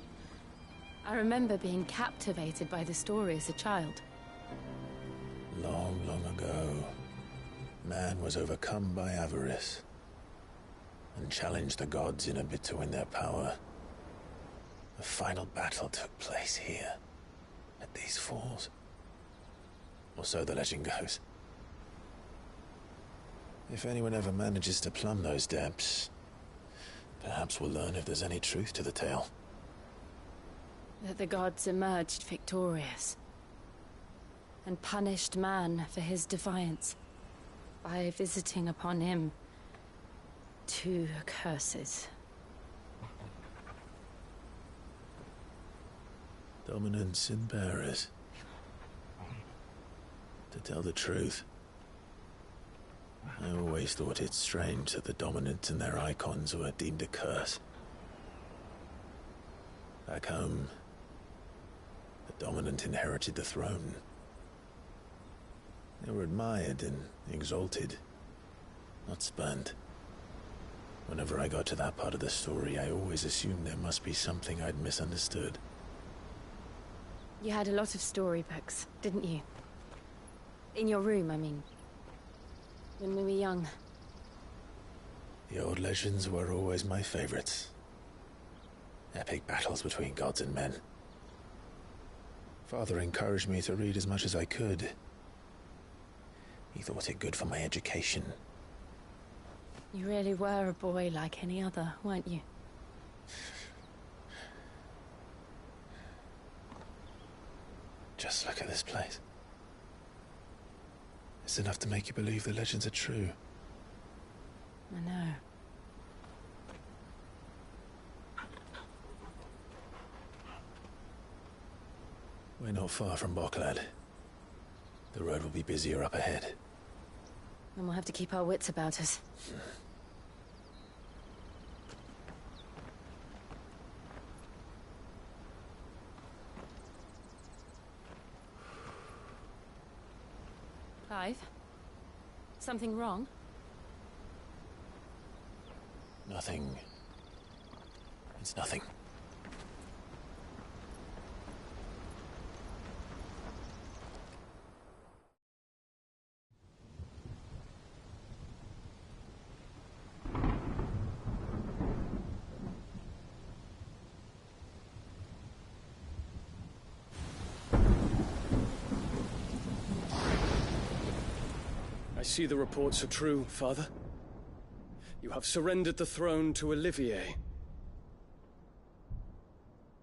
U: I remember being captivated by the story as a child.
D: Long, long ago, man was overcome by avarice and challenged the gods in a bid to win their power. The final battle took place here, at these falls. Or so the legend goes. If anyone ever manages to plumb those depths, perhaps we'll learn if there's any truth to the tale.
U: That the gods emerged victorious and punished man for his defiance by visiting upon him 2 curses.
D: Dominants and bearers. To tell the truth, I always thought it strange that the dominant and their icons were deemed a curse. Back home, the dominant inherited the throne. They were admired and exalted, not spurned. Whenever I got to that part of the story, I always assumed there must be something I'd misunderstood.
U: You had a lot of storybooks, didn't you? In your room, I mean. When we were young.
D: The old legends were always my favorites. Epic battles between gods and men. Father encouraged me to read as much as I could. He thought it good for my education.
U: You really were a boy like any other, weren't you?
D: Just look at this place. It's enough to make you believe the legends are true.
U: I know.
D: We're not far from Boklad. The road will be busier up ahead.
U: Then we'll have to keep our wits about us. Clive? Something wrong?
D: Nothing. It's nothing.
J: I see the reports are true, Father. You have surrendered the throne to Olivier.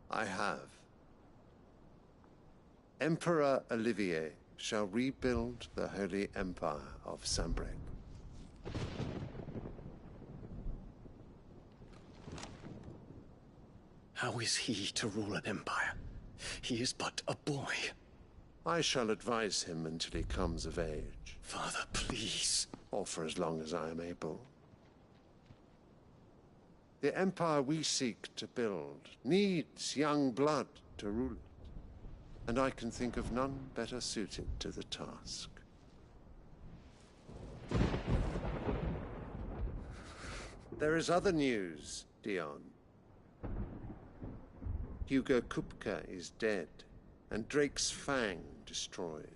B: I have. Emperor Olivier shall rebuild the Holy Empire of Sanbreque.
J: How is he to rule an empire? He is but a boy.
B: I shall advise him until he comes of age.
J: Father, please.
B: Or for as long as I am able. The empire we seek to build needs young blood to rule it, and I can think of none better suited to the task. There is other news, Dion. Hugo Kupka is dead, and Drake's Fang destroyed.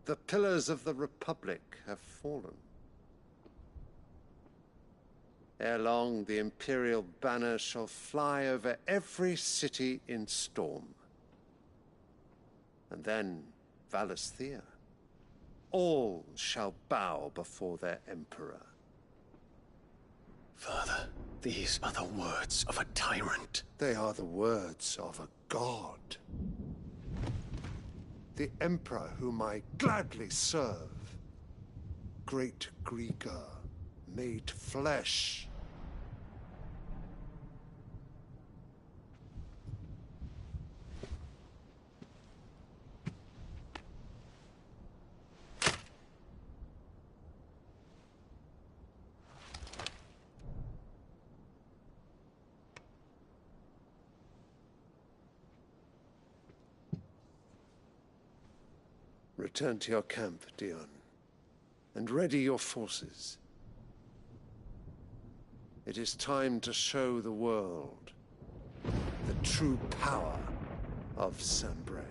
B: The pillars of the Republic have fallen. Ere long, the Imperial banner shall fly over every city in Storm. And then Valisthea. All shall bow before their Emperor.
D: Father, these are the words of a tyrant.
B: They are the words of a god. The Emperor whom I gladly serve. Great Greagor, made flesh. Return to your camp, Dion, and ready your forces. It is time to show the world the true power of Sanbreque.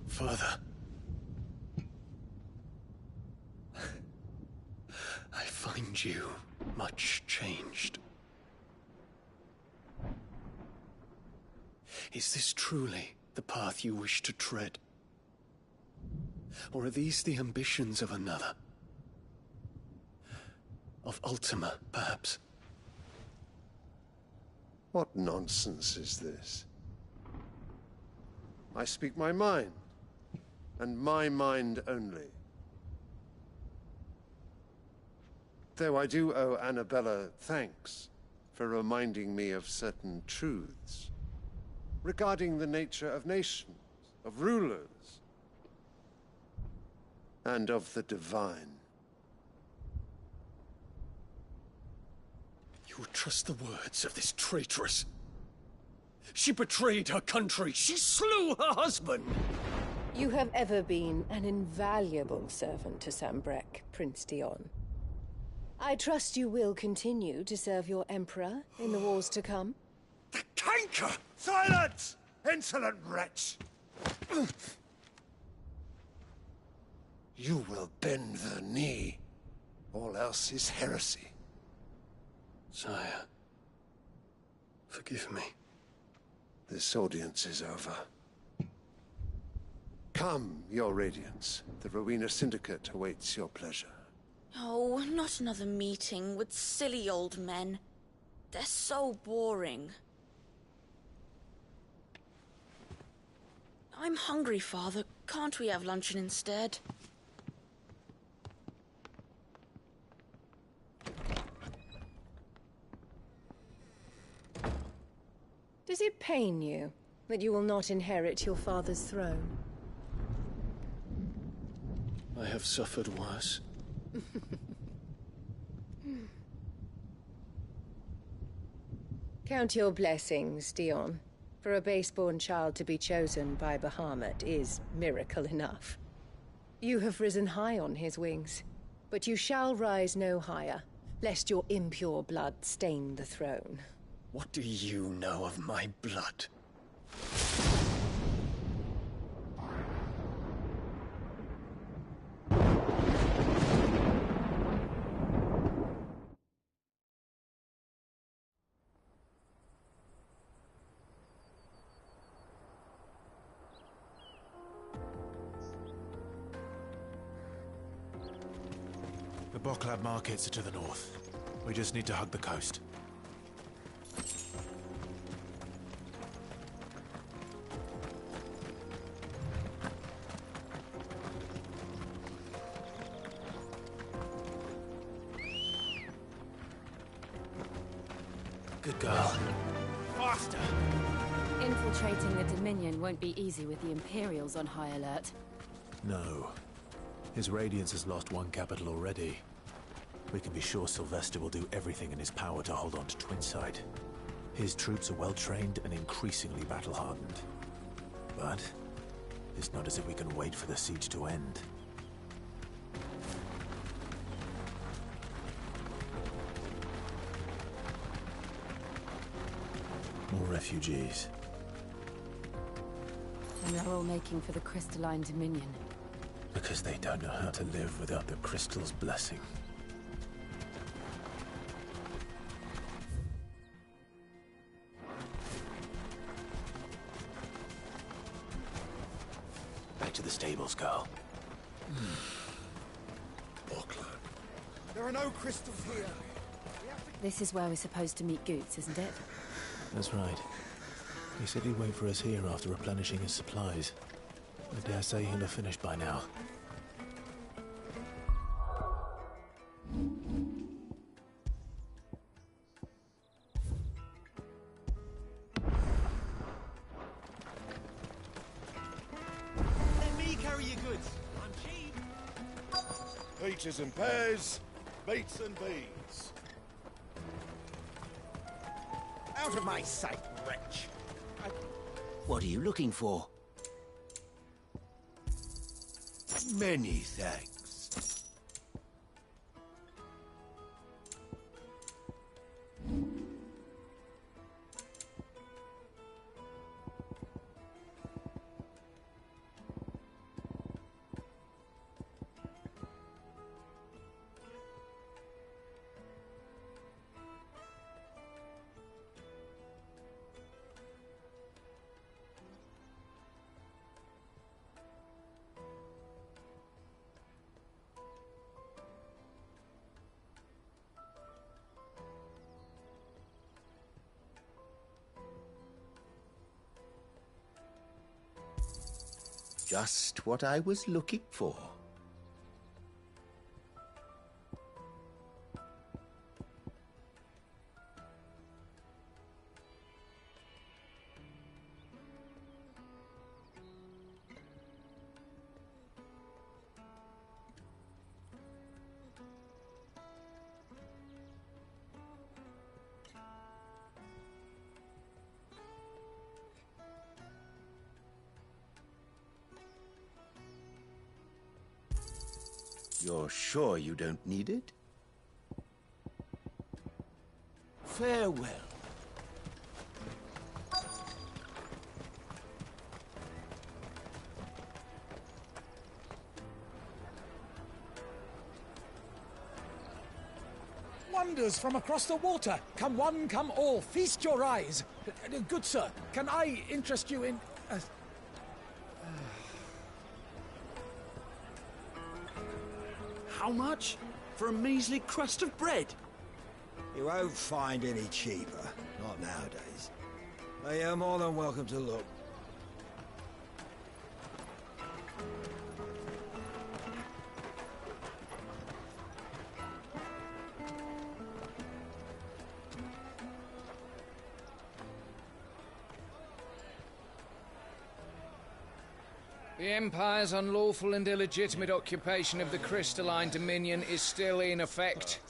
D: Father. I find you much changed. Is this truly the path you wish to tread? Or are these the ambitions of another? Of Ultima, perhaps?
B: What nonsense is this? I speak my mind, and my mind only. Though I do owe Annabella thanks for reminding me of certain truths regarding the nature of nations, of rulers, and of the divine.
D: You would trust the words of this traitress? She betrayed her country. She slew her husband.
N: You have ever been an invaluable servant to Sanbreque, Prince Dion. I trust you will continue to serve your Emperor in the wars to come.
B: The canker! Silence! Insolent wretch! You will bend the knee. All else is heresy.
D: Sire, forgive me.
B: This audience is over. Come, your Radiance. The Rowena Syndicate awaits your pleasure.
C: Oh, not another meeting with silly old men. They're so boring. I'm hungry, Father. Can't we have luncheon instead?
N: Does it pain you that you will not inherit your father's throne?
D: I have suffered worse.
N: Count your blessings, Dion. For a base-born child to be chosen by Bahamut is miracle enough. You have risen high on his wings, but you shall rise no higher, lest your impure blood stain the throne.
D: What do you know of my blood?
G: The Boklab markets are to the north. We just need to hug the coast.
D: Good girl.
G: Faster!
O: Infiltrating the Dominion won't be easy with the Imperials on high alert.
G: No. His Radiance has lost one capital already. We can be sure Sylvester will do everything in his power to hold on to Twinside. His troops are well-trained and increasingly battle-hardened. But it's not as if we can wait for the siege to end. refugees.
O: And they're all making for the Crystalline Dominion.
G: Because they don't know how to live without the Crystal's blessing. Back to the stables, Carl.
F: There are no crystals here.
O: This is where we're supposed to meet Goots, isn't it?
G: That's right. He said he'd wait for us here after replenishing his supplies. I dare say he'll have finished by now.
J: Let me carry your goods. I'm cheap.
R: Peaches and pears, beets and beans.
K: Out of my sight, wretch. What are you looking for?
S: Many thanks.
K: Just what I was looking for. You're sure you don't need it?
S: Farewell.
A: Wonders from across the water. Come one, come all. Feast your eyes. Good sir, can I interest you in...
J: How much? For a measly crust of bread?
H: You won't find any cheaper. Not nowadays. But you're more than welcome to look.
W: The Empire's unlawful and illegitimate occupation of the Crystalline Dominion is still in effect.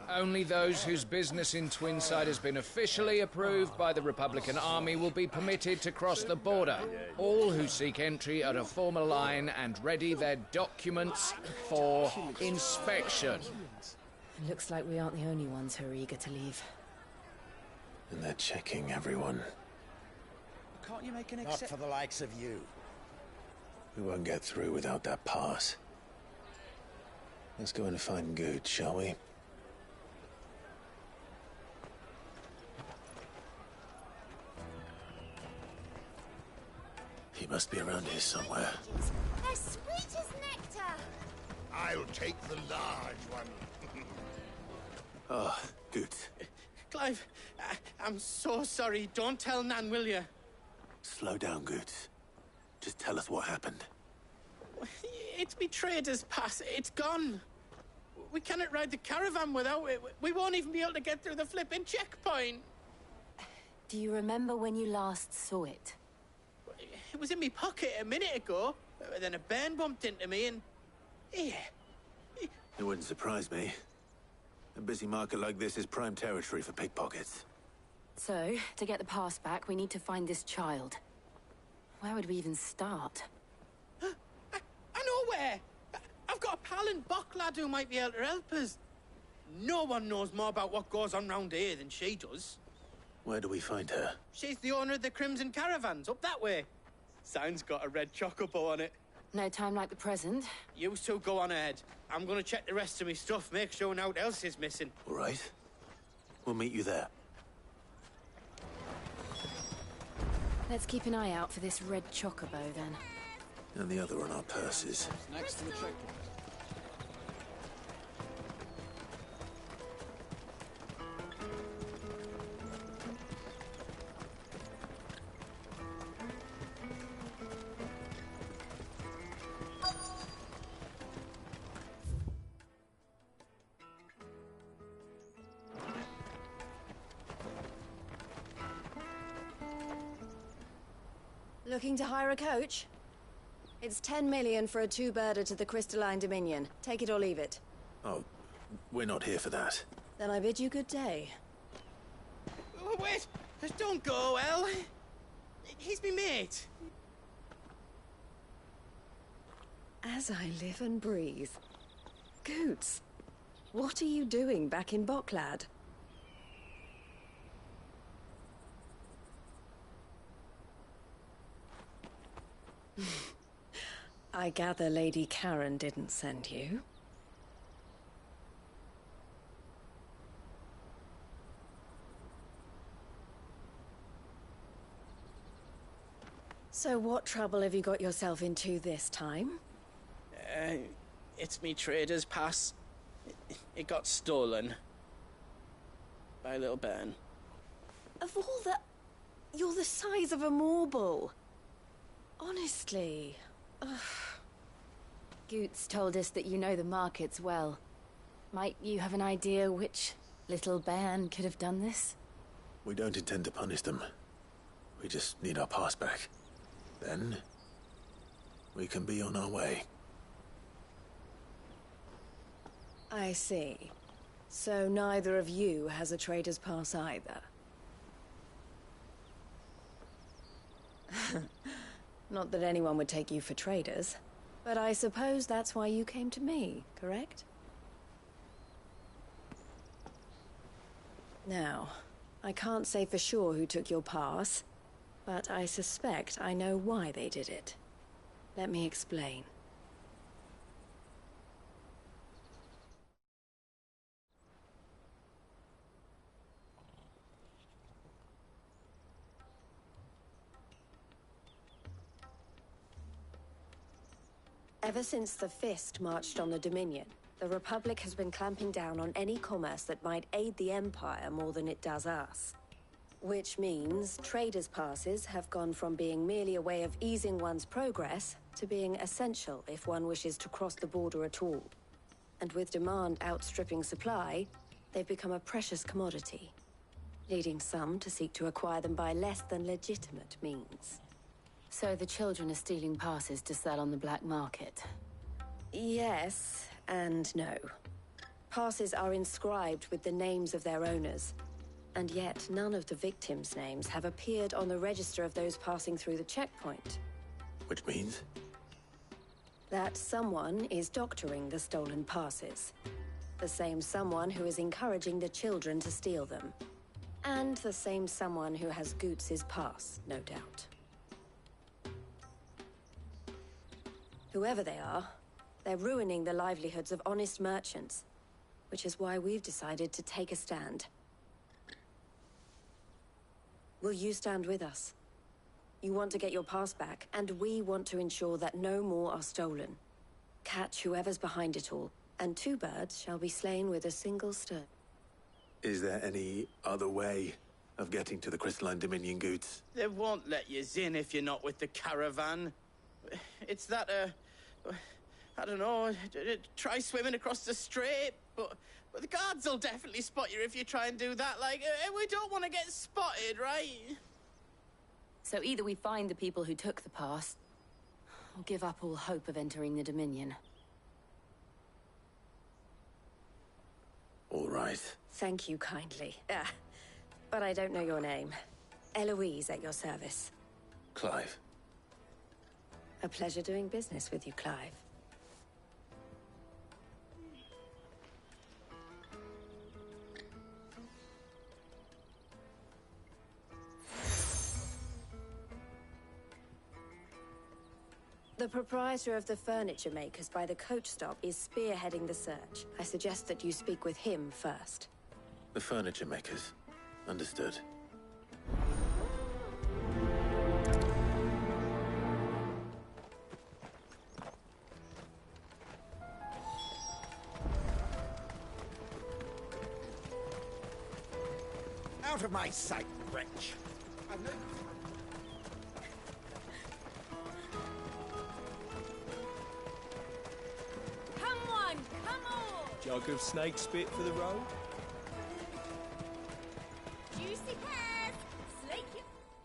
W: Only those whose business in Twinside has been officially approved by the Republican Army will be permitted to cross the border. All who seek entry are to form a line and ready their documents for inspection.
O: It looks like we aren't the only ones who are eager to leave.
G: And they're checking everyone.
J: Can't you make an
K: Not for the likes of you.
G: We won't get through without that pass. Let's go and find Good, shall we? He must be around here somewhere.
M: They're sweet as nectar.
R: I'll take the large one.
G: Oh, Good.
V: Clive, I'm so sorry. Don't tell Nan, will you?
G: Slow down, Good. Just tell us what happened.
V: It's me trader's pass. It's gone. We cannot ride the caravan without it. We won't even be able to get through the flipping checkpoint.
O: Do you remember when you last saw it?
V: It was in my pocket a minute ago. Then a bairn bumped into me and... Yeah.
G: It wouldn't surprise me. A busy market like this is prime territory for pickpockets.
O: So, to get the pass back, we need to find this child. Where would we even start?
V: I know where! I've got a pal in Bock lad who might be able to help us. No one knows more about what goes on round here than she does.
D: Where do we find her?
V: She's the owner of the Crimson Caravans, up that way. Sign's got a red chocobo on it.
O: No time like the present.
V: You two go on ahead. I'm gonna check the rest of my stuff, make sure naught else is missing.
D: All right. We'll meet you there.
O: Let's keep an eye out for this red chocobo, then.
D: And the other on our purses.
J: Next to the checkpoint.
N: Looking to hire a coach? It's 10 million for a two-birder to the Crystalline Dominion. Take it or leave it.
D: Oh, we're not here for that.
N: Then I bid you good day.
V: Oh, wait! Don't go, El. He's me mate.
N: As I live and breathe. Goots, what are you doing back in Boklad? I gather Lady Karen didn't send you. So what trouble have you got yourself into this time?
V: It's me trader's pass. It got stolen. By little Ben.
N: Of all the... You're the size of a marble. Honestly. Ugh.
O: Goots told us that you know the markets well. Might you have an idea which little bairn could have done this?
D: We don't intend to punish them. We just need our pass back. Then, we can be on our way.
N: I see. So neither of you has a trader's pass either. Not that anyone would take you for traders, but I suppose that's why you came to me, correct? Now, I can't say for sure who took your pass, but I suspect I know why they did it. Let me explain. Ever since the Fist marched on the Dominion, the Republic has been clamping down on any commerce that might aid the Empire more than it does us. Which means traders' passes have gone from being merely a way of easing one's progress to being essential if one wishes to cross the border at all. And with demand outstripping supply, they've become a precious commodity, leading some to seek to acquire them by less than legitimate means.
O: So the children are stealing passes to sell on the black market?
N: Yes, and no. Passes are inscribed with the names of their owners, and yet none of the victims' names have appeared on the register of those passing through the checkpoint.
D: Which means?
N: That someone is doctoring the stolen passes. The same someone who is encouraging the children to steal them. And the same someone who has Goots' pass, no doubt. Whoever they are, they're ruining the livelihoods of honest merchants, which is why we've decided to take a stand. Will you stand with us? You want to get your pass back, and we want to ensure that no more are stolen. Catch whoever's behind it all, and two birds shall be slain with a single stone.
D: Is there any other way of getting to the Crystalline Dominion, Goots?
V: They won't let you in if you're not with the caravan. It's that, I don't know, try swimming across the strait, but the guards will definitely spot you if you try and do that. Like, we don't want to get spotted, right?
O: So either we find the people who took the pass, or give up all hope of entering the Dominion.
D: All right.
N: Thank you kindly. But I don't know your name. Eloise at your service.
D: Clive.
N: A pleasure doing business with you, Clive.
L: The proprietor of the furniture makers by the coach stop is spearheading the search. I suggest that you speak with him first.
D: The furniture makers. Understood.
K: Out of my sight, wretch! I've no...
E: Come on, come on!
I: Jug of snake spit for the road?
E: Juicy pears! Slake you!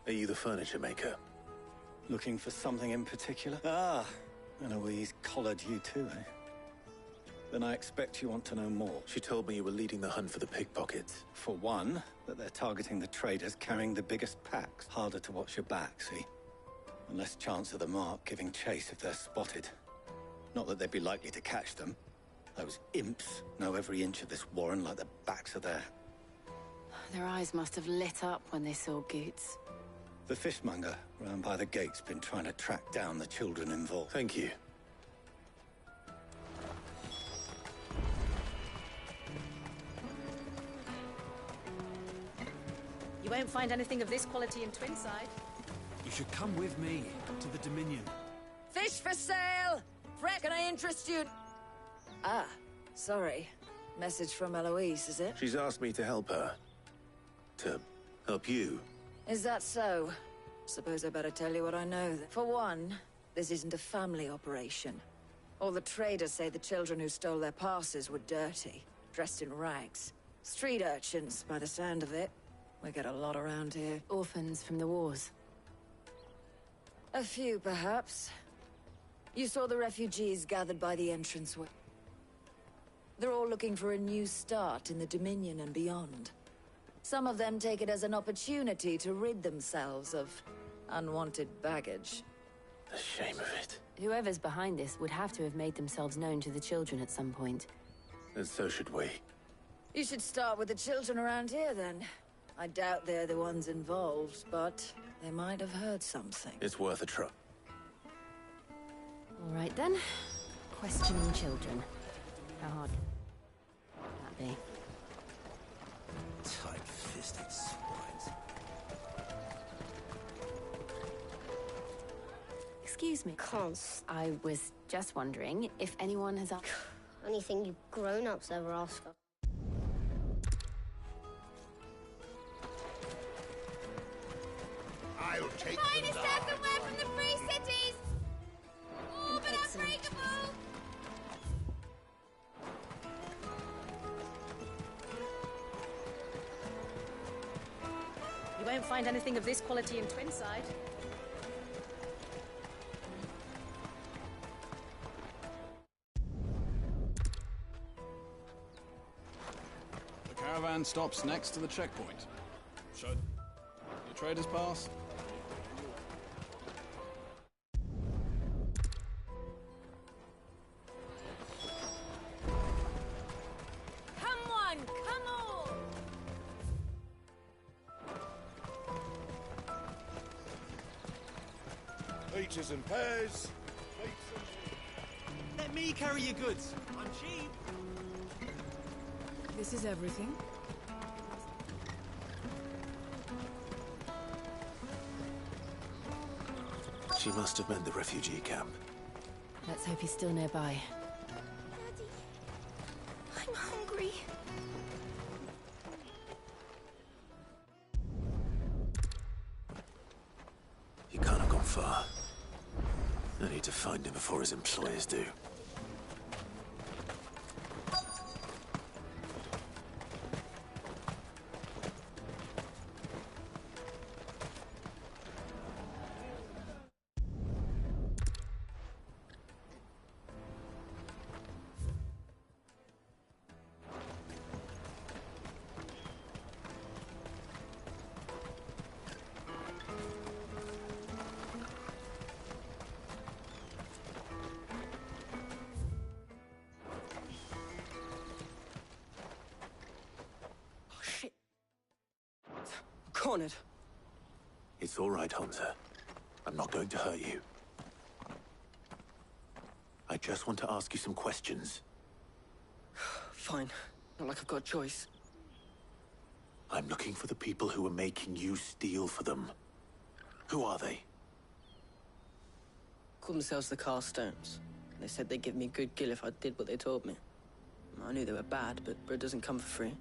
D: Are you the furniture maker?
J: Looking for something in particular? Ah, Eloise collared you too, eh? Then I expect you want to know more.
D: She told me you were leading the hunt for the pickpockets.
J: For one, that they're targeting the traders carrying the biggest packs. Harder to watch your back, see? And less chance of the mark giving chase if they're spotted. Not that they'd be likely to catch them. Those imps know every inch of this warren like the backs of their...
O: Their eyes must have lit up when they saw Goots.
J: The fishmonger round by the gate's been trying to track down the children involved.
D: Thank you.
P: You won't find anything of this quality in Twinside.
I: You should come with me to the Dominion.
X: Fish for sale! Fred, can I interest you? Ah, sorry. Message from Eloise, is it?
D: She's asked me to help her. To help you.
X: Is that so? Suppose I better tell you what I know then. For one, this isn't a family operation. All the traders say the children who stole their passes were dirty, dressed in rags. Street urchins, by the sound of it. We get a lot around here.
O: Orphans from the wars.
X: A few, perhaps. You saw the refugees gathered by the entranceway. They're all looking for a new start in the Dominion and beyond. Some of them take it as an opportunity to rid themselves of unwanted baggage.
D: The shame of it.
O: Whoever's behind this would have to have made themselves known to the children at some point.
D: And so should we.
X: You should start with the children around here, then. I doubt they're the ones involved, but they might have heard something.
D: It's worth a try.
O: All right, then. Questioning children. How hard would that be?
S: Tight-fisted swines.
O: Excuse me.
M: Const.
O: I was just wondering if anyone has asked...
M: Anything you grown-ups ever ask of.
K: I'll take
E: Finest
K: them down.
E: everywhere from the free cities! All but unbreakable!
P: You won't find anything of this quality in Twinside.
Y: The caravan stops next to the checkpoint. Show your trader's pass.
E: Come on, come on!
R: Peaches and pears.
I: Let me carry your goods. I'm cheap.
O: This is everything?
D: She must have meant the refugee camp.
O: Let's hope he's still nearby.
E: I'm hungry.
D: He can't have gone far. I need to find him before his employers do.
V: Cornered.
D: It's all right, Hunter. I'm not going to hurt you. I just want to ask you some questions.
B: Fine. Not like I've got a choice.
D: I'm looking for the people who are making you steal for them. Who are they?
B: Call themselves the Carstones. They said they'd give me a good gill if I did what they told me. I knew they were bad, but bread doesn't come for free.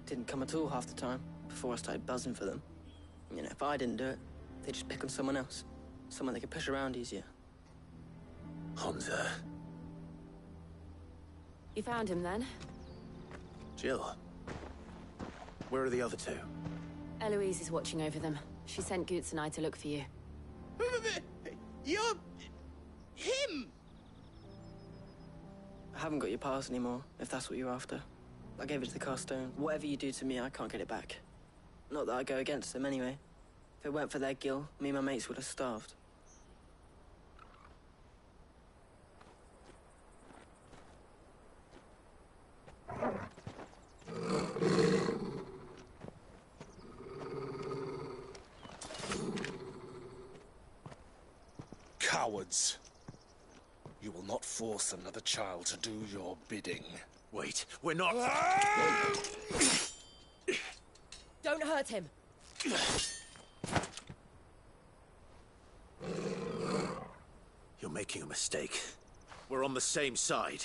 B: Didn't come at all half the time, before I started buzzing for them. You know, if I didn't do it, they'd just pick on someone else. Someone they could push around easier.
D: Hansa.
O: You found him then?
D: Jill. Where are the other two?
O: Eloise is watching over them. She sent Goots and I to look for you.
V: You're... him!
B: I haven't got your pass anymore, if that's what you're after. I gave it to the Carstone. Whatever you do to me, I can't get it back. Not that I go against them anyway. If it weren't for their gill, me and my mates would have starved.
A: Cowards. You will not force another child to do your bidding.
G: Wait, we're not...
C: Don't hurt him.
G: You're making a mistake. We're on the same side.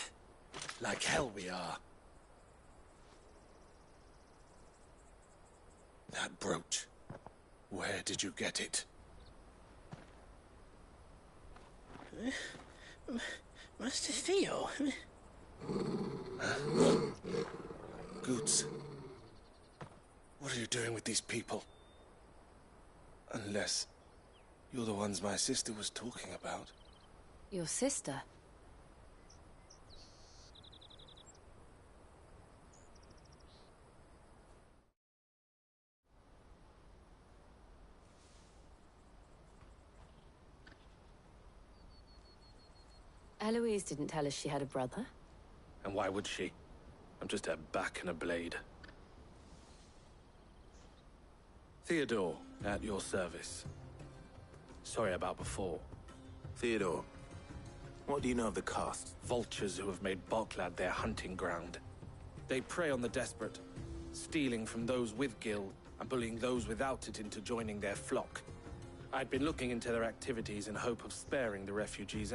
A: Like hell we are. That brooch. Where did you get it?
B: Master Theo?
A: Goots. What are you doing with these people? Unless you're the ones my sister was talking about.
O: Your sister? Eloise didn't tell us she had a brother.
A: And why would she? I'm just her back and a blade. Theodore, at your service. Sorry about before.
D: Theodore, what do you know of the Cast?
A: Vultures who have made Boklad their hunting ground. They prey on the desperate, stealing from those with gil and bullying those without it into joining their flock. I'd been looking into their activities in hope of sparing the refugees,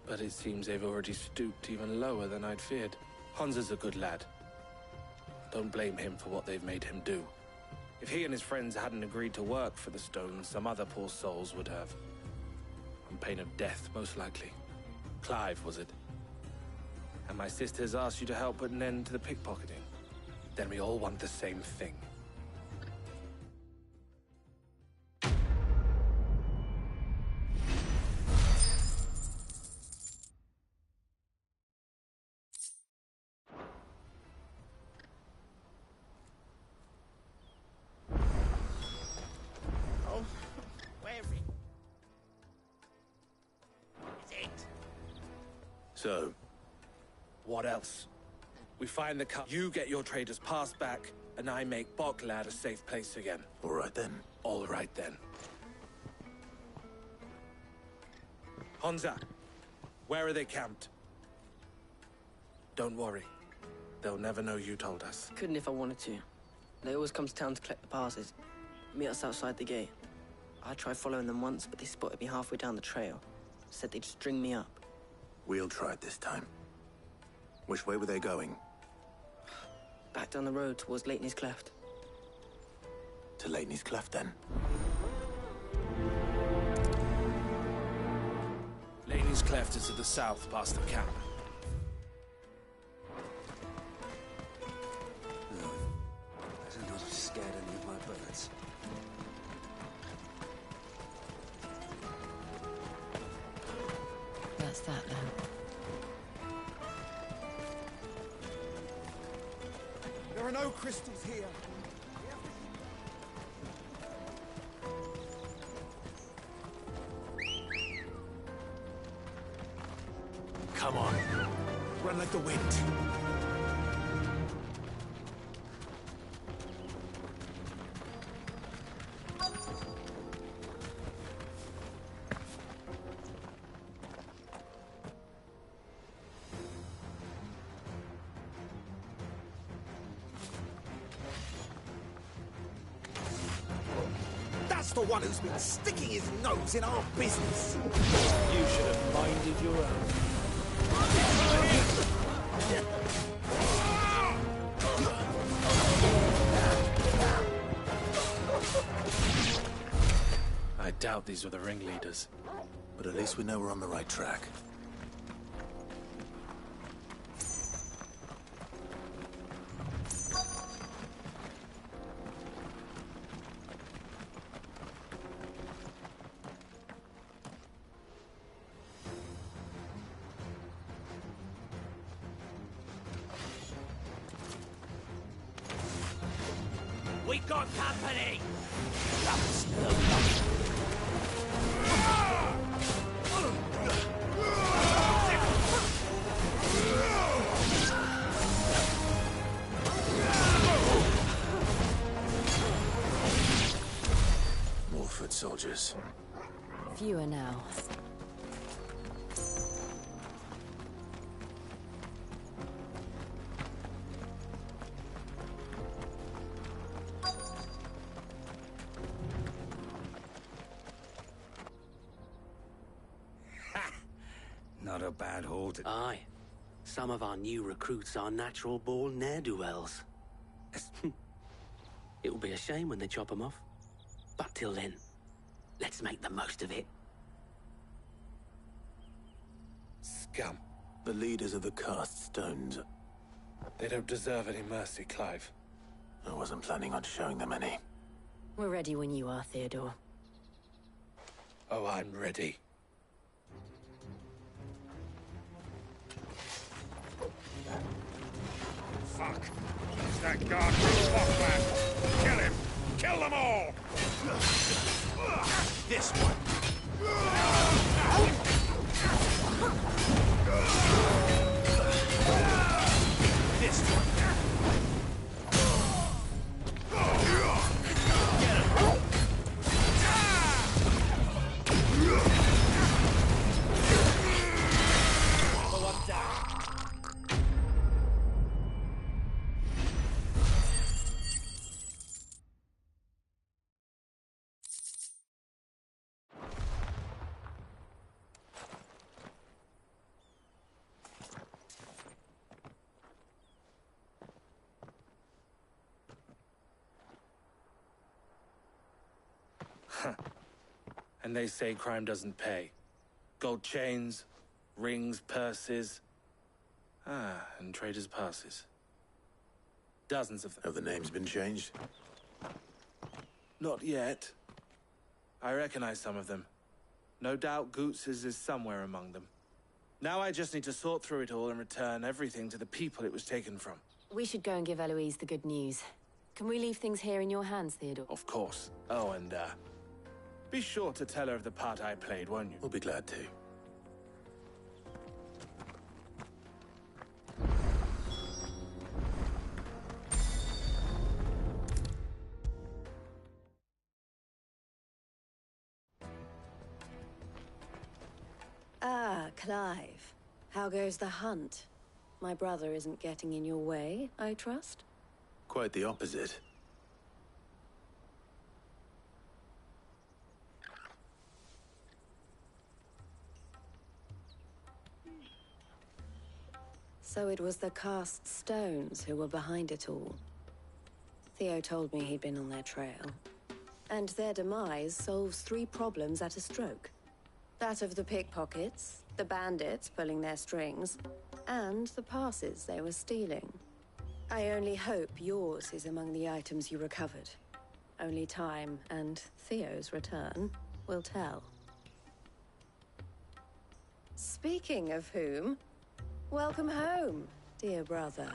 A: but it seems they've already stooped even lower than I'd feared. Hansa's a good lad. Don't blame him for what they've made him do. If he and his friends hadn't agreed to work for the Stones, some other poor souls would have. On pain of death, most likely. Clive, was it? And my sisters asked you to help put an end to the pickpocketing. Then we all want the same thing.
D: So?
A: What else? We find the car. You get your trader's pass back, and I make Boklad a safe place again.
D: All right then.
A: All right then. Hansa, where are they camped? Don't worry. They'll never know you told us.
B: Couldn't if I wanted to. They always come to town to collect the passes. Meet us outside the gate. I tried following them once, but they spotted me halfway down the trail. Said they'd string me up.
D: We'll try it this time. Which way were they going?
B: Back down the road towards Leitney's Cleft.
D: To Leitney's Cleft, then?
A: Leitney's Cleft is to the south, past the camp.
S: No, I do not have scared any of my birds.
O: That's that then.
A: There are no crystals here.
G: Come on. Run like the wind.
K: the one who's been sticking his nose in our business.
A: You should have minded your own. I doubt these were the ringleaders.
G: But at least we know we're on the right track.
K: We got company!
G: More foot soldiers.
O: Fewer now.
K: Not a bad haul.
F: Aye. Some of our new recruits are natural-born ne'er-do-wells. It will be a shame when they chop them off. But till then, let's make the most of it.
A: Scum.
G: The leaders of the cast stones.
A: They don't deserve any mercy, Clive.
G: I wasn't planning on showing them any.
O: We're ready when you are, Theodore.
A: Oh, I'm ready.
R: Fuck. It's that guard from Falkland. Kill him. Kill them all.
K: This one. This one.
A: And they say crime doesn't pay. Gold chains, rings, purses. And traders' passes. Dozens of them.
G: Have the names been changed?
A: Not yet. I recognize some of them. No doubt Goots's is somewhere among them. Now I just need to sort through it all and return everything to the people it was taken from.
O: We should go and give Eloise the good news. Can we leave things here in your hands, Theodore?
A: Of course. Oh, and, be sure to tell her of the part I played, won't you?
G: We'll be glad to.
N: Ah, Clive. How goes the hunt? My brother isn't getting in your way, I trust?
G: Quite the opposite.
N: So it was the cast stones who were behind it all. Theo told me he'd been on their trail. And their demise solves 3 problems at a stroke. That of the pickpockets, the bandits pulling their strings, and the passes they were stealing. I only hope yours is among the items you recovered. Only time and Theo's return will tell. Speaking of whom, welcome home, dear brother.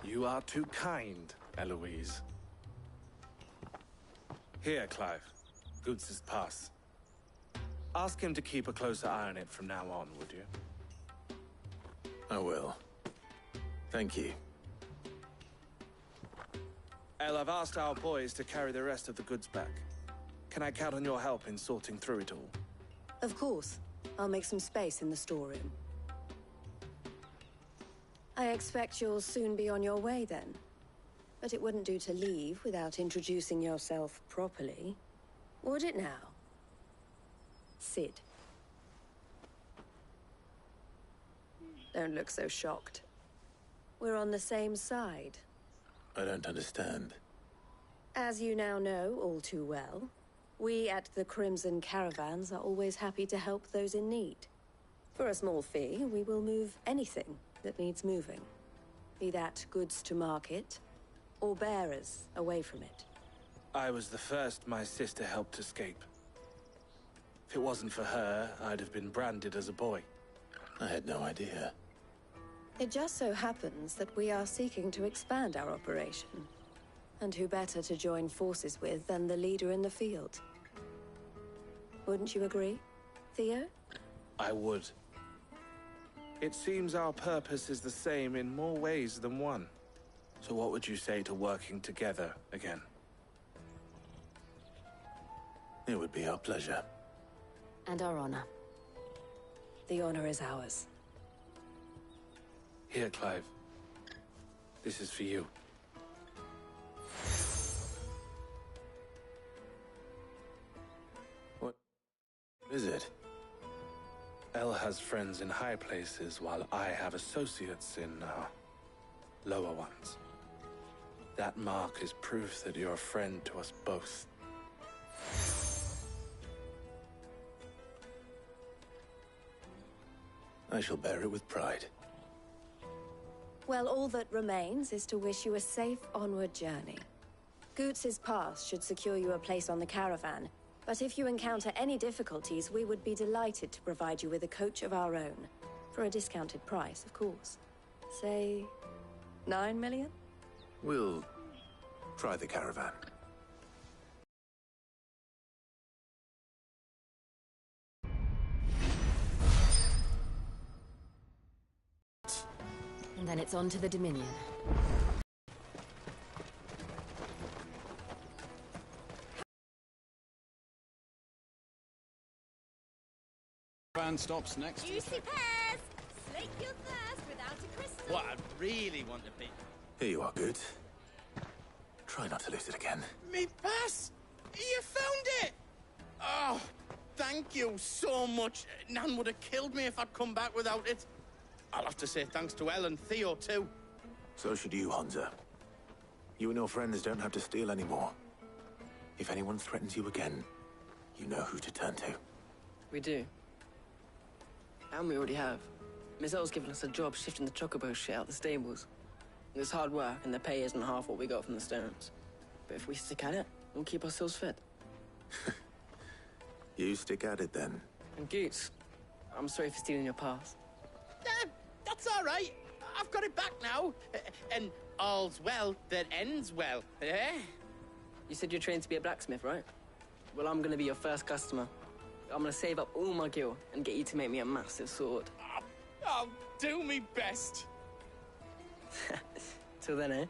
A: You are too kind, Eloise. Here, Clive. Goots's pass. Ask him to keep a closer eye on it from now on, would you?
G: I will. Thank you.
A: El, I've asked our boys to carry the rest of the goods back. Can I count on your help in sorting through it all?
N: Of course. I'll make some space in the storeroom. I expect you'll soon be on your way, then. But it wouldn't do to leave without introducing yourself properly. Would it now? Cid. Don't look so shocked. We're on the same side.
D: I don't understand.
N: As you now know all too well, we at the Crimson Caravans are always happy to help those in need. For a small fee, we will move anything that needs moving. Be that goods to market, or bearers away from it.
A: I was the first my sister helped escape. If it wasn't for her, I'd have been branded as a boy.
D: I had no idea.
N: It just so happens that we are seeking to expand our operation. And who better to join forces with than the leader in the field? Wouldn't you agree, Theo?
A: I would. It seems our purpose is the same in more ways than one. So what would you say to working together again?
D: It would be our pleasure.
O: And our honor.
N: The honor is ours.
A: Here, Clive. This is for you.
D: What is it?
A: Elle has friends in high places, while I have associates in, lower ones. That mark is proof that you're a friend to us both.
D: I shall bear it with pride.
N: Well, all that remains is to wish you a safe onward journey. Goots's pass should secure you a place on the caravan, but if you encounter any difficulties, we would be delighted to provide you with a coach of our own. For a discounted price, of course. Say, 9 million?
D: We'll try the caravan.
O: And then it's on to the Dominion.
Y: Van stops next.
E: Juicy pears! Slake your thirst without a crystal.
V: What I really want to be.
D: Here you are, Good. Try not to lose it again.
V: Me pass! You found it! Oh, thank you so much. Nan would have killed me if I'd come back without it. I'll have to say thanks to Elle and Theo, too.
D: So should you, Hansa. You and your friends don't have to steal anymore. If anyone threatens you again, you know who to turn to.
B: We do. And we already have. Miss Elle's given us a job shifting the chocobo shit out the stables. It's hard work, and the pay isn't half what we got from the Stones. But if we stick at it, we'll keep ourselves fed.
D: You stick at it, then.
B: And Goots, I'm sorry for stealing your pass.
V: That's all right. I've got it back now. And all's well that ends well, eh?
B: You said you're trained to be a blacksmith, right? Well, I'm gonna be your first customer. I'm gonna save up all my gil and get you to make me a massive sword.
V: I'll do me best.
B: Till then, eh?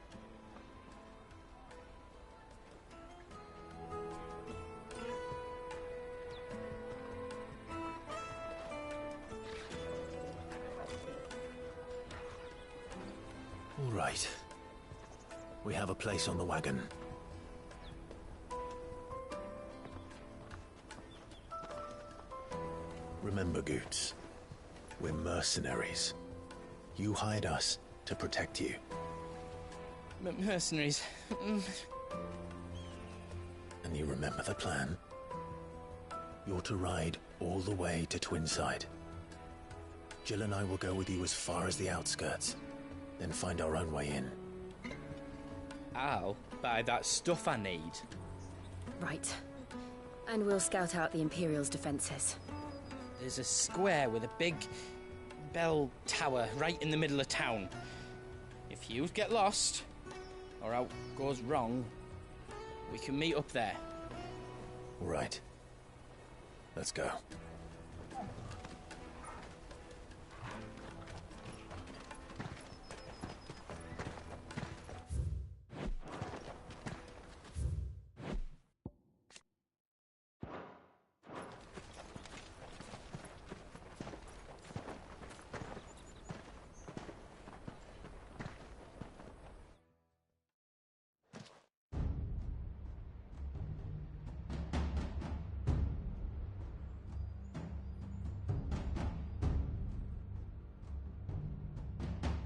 G: All right. We have a place on the wagon. Remember, Goots, we're mercenaries. You hired us to protect you.
V: Mercenaries.
G: And you remember the plan? You're to ride all the way to Twinside. Jill and I will go with you as far as the outskirts, then find our own way in.
V: I'll buy that stuff I need.
O: Right. And we'll scout out the Imperial's defenses.
V: There's a square with a big bell tower right in the middle of town. If you get lost, or out goes wrong, we can meet up there.
G: All right. Let's go.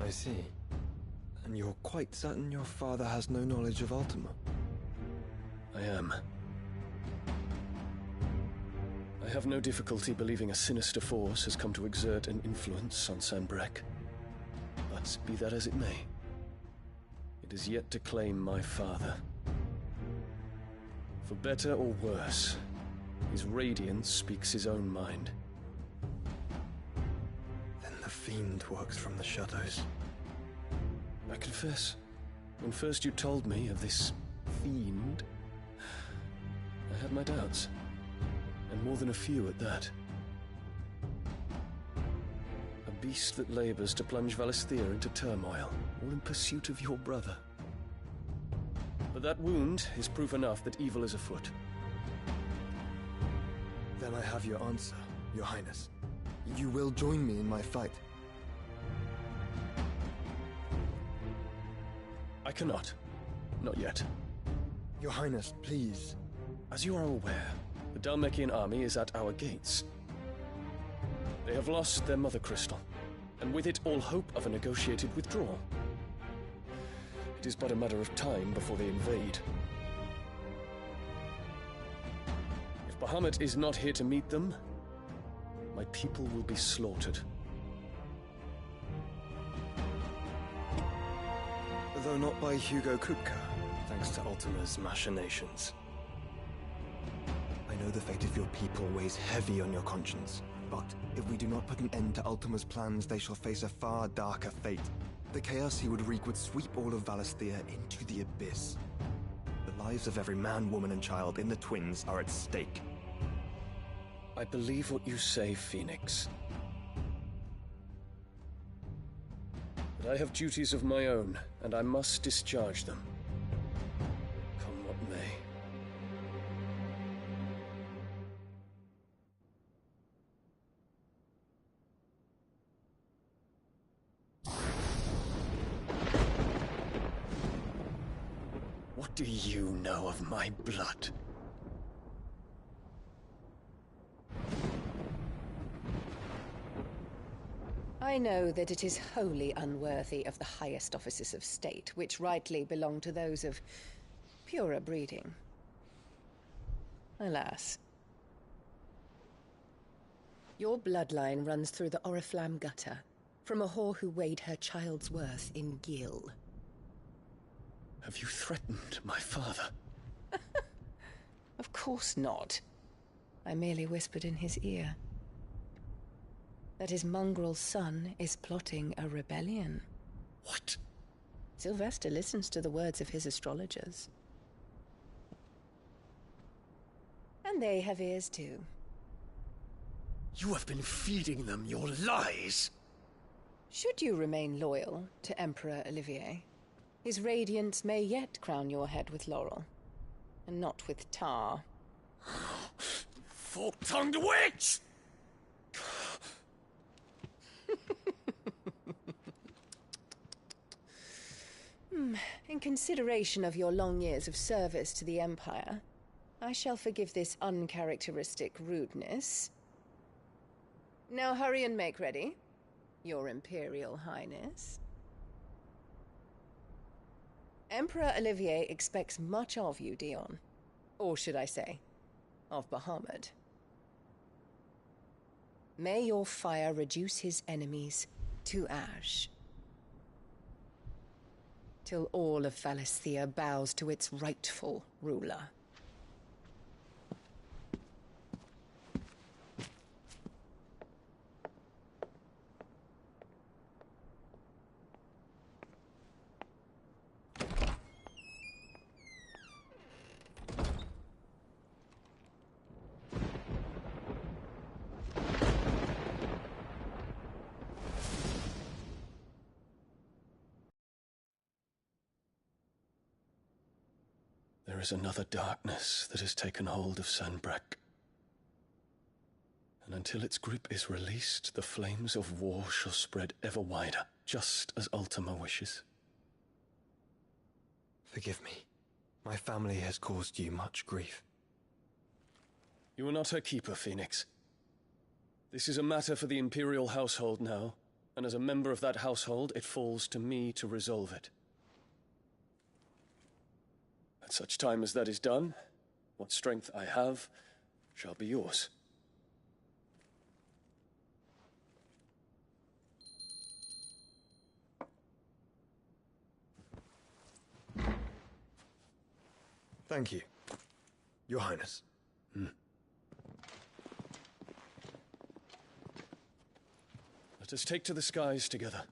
H: I see. And you're quite certain your father has no knowledge of Ultima?
Q: I am. I have no difficulty believing a sinister force has come to exert an influence on Sanbreque. But be that as it may, it is yet to claim my father. For better or worse, his radiance speaks his own mind.
H: Then the Fiend works from the shadows.
Q: I confess, when first you told me of this Fiend, I had my doubts. And more than a few at that. A beast that labors to plunge Valisthea into turmoil, all in pursuit of your brother. But that wound is proof enough that evil is afoot.
H: Then I have your answer, Your Highness. You will join me in my fight.
Q: I cannot. Not yet.
H: Your Highness, please.
Q: As you are aware, the Dhalmekian army is at our gates. They have lost their mother crystal, and with it all hope of a negotiated withdrawal. It is but a matter of time before they invade. If Bahamut is not here to meet them, my people will be slaughtered.
H: Though not by Hugo Kupka, thanks to Ultima's machinations. I know the fate of your people weighs heavy on your conscience, but if we do not put an end to Ultima's plans, they shall face a far darker fate. The chaos he would wreak would sweep all of Valisthea into the abyss. The lives of every man, woman, and child in the Twins are at stake.
Q: I believe what you say, Phoenix. But I have duties of my own, and I must discharge them. Come what may. What do you know of my blood?
N: I know that it is wholly unworthy of the highest offices of state, which rightly belong to those of purer breeding. Alas. Your bloodline runs through the Oriflamme gutter, from a whore who weighed her child's worth in Gil.
Q: Have you threatened my father?
N: Of course not. I merely whispered in his ear that his mongrel son is plotting a rebellion.
Q: What?
N: Sylvester listens to the words of his astrologers. And they have ears too.
Q: You have been feeding them your lies!
N: Should you remain loyal to Emperor Olivier, his radiance may yet crown your head with laurel, and not with tar.
Q: Fork-tongued witch!
N: In consideration of your long years of service to the Empire, I shall forgive this uncharacteristic rudeness. Now hurry and make ready, Your Imperial Highness. Emperor Olivier expects much of you, Dion. Or should I say, of Bahamut. May your fire reduce his enemies to ash, till all of Valisthea bows to its rightful ruler.
Q: There is another darkness that has taken hold of Sanbreque. And until its grip is released, the flames of war shall spread ever wider, just as Ultima wishes.
H: Forgive me. My family has caused you much grief.
Q: You are not her keeper, Phoenix. This is a matter for the Imperial household now, and as a member of that household, it falls to me to resolve it. At such time as that is done, what strength I have shall be yours.
H: Thank you, Your Highness.
Q: Let us take to the skies together,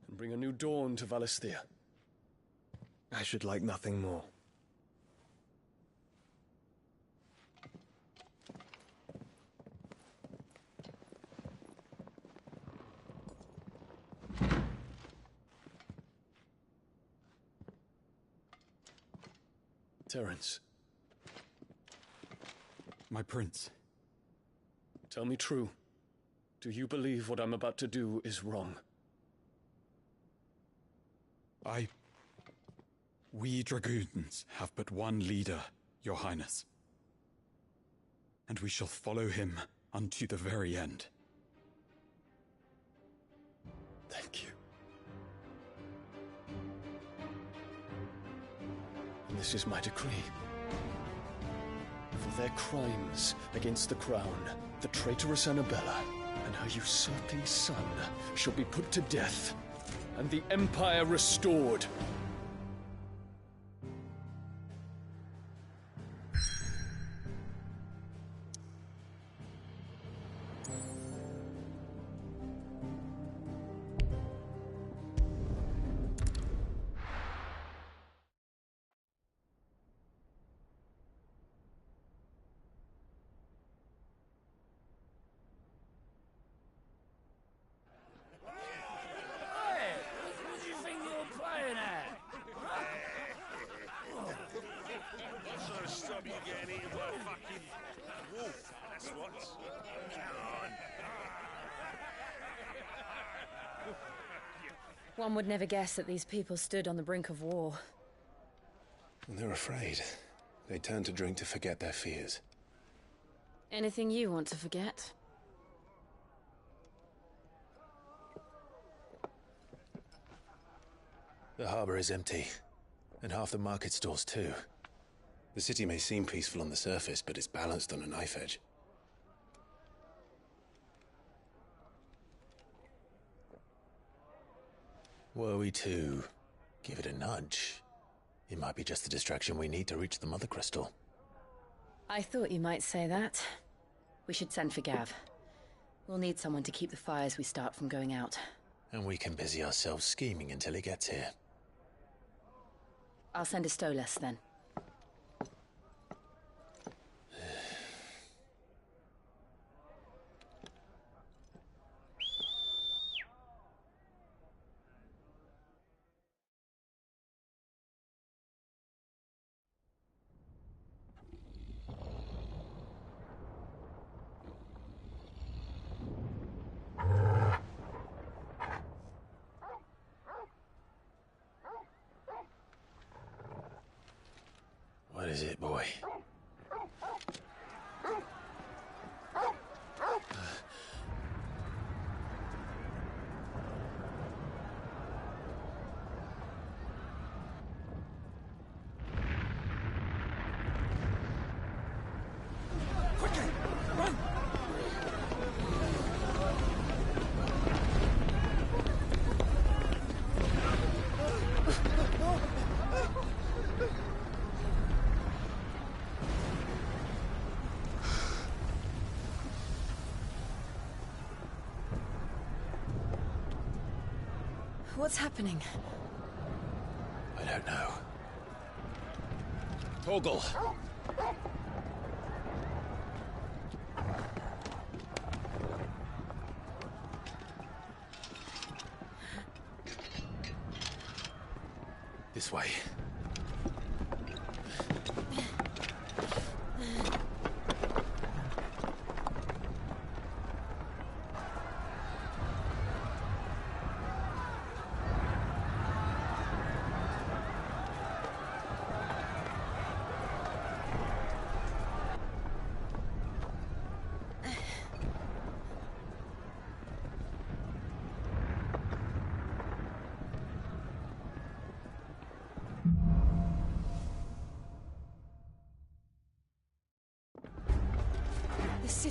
Q: and bring a new dawn to Valisthea.
H: I should like nothing more.
Q: Terence.
J: My prince.
Q: Tell me true. Do you believe what I'm about to do is wrong?
J: We dragoons have but one leader, Your Highness. And we shall follow him unto the very end.
Q: Thank you. And this is my decree. For their crimes against the crown, the traitorous Annabella and her usurping son shall be put to death, and the Empire restored.
C: One would never guess that these people stood on the brink of war.
D: They're afraid. They turn to drink to forget their fears.
C: Anything you want to forget?
D: The harbor is empty, and half the market stalls too. The city may seem peaceful on the surface, but it's balanced on a knife edge. Were we to give it a nudge, it might be just the distraction we need to reach the Mother Crystal.
C: I thought you might say that. We should send for Gav. We'll need someone to keep the fires we start from going out.
D: And we can busy ourselves scheming until he gets here.
C: I'll send a Stolas then.
D: What is it, boy?
C: What's happening?
D: I don't know. Torgal! This way.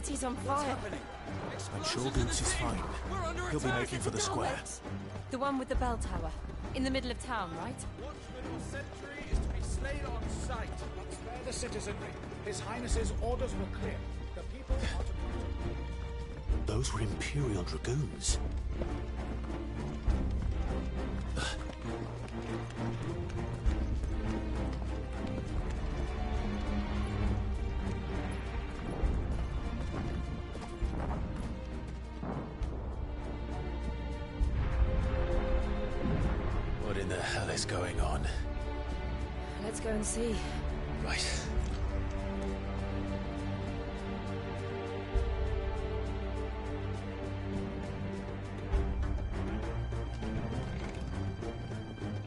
O: city's on fire.
G: I'm sure Goose is fine. He'll be making for the square.
O: The one with the bell tower. In the middle of town, right?
L: Watchman or sentry is to be slain on sight. But spare the citizenry. His Highness's orders were clear. The people are to protect.
G: Those were Imperial Dragoons.
D: What in the hell is going on?
O: Let's go and see.
D: Right.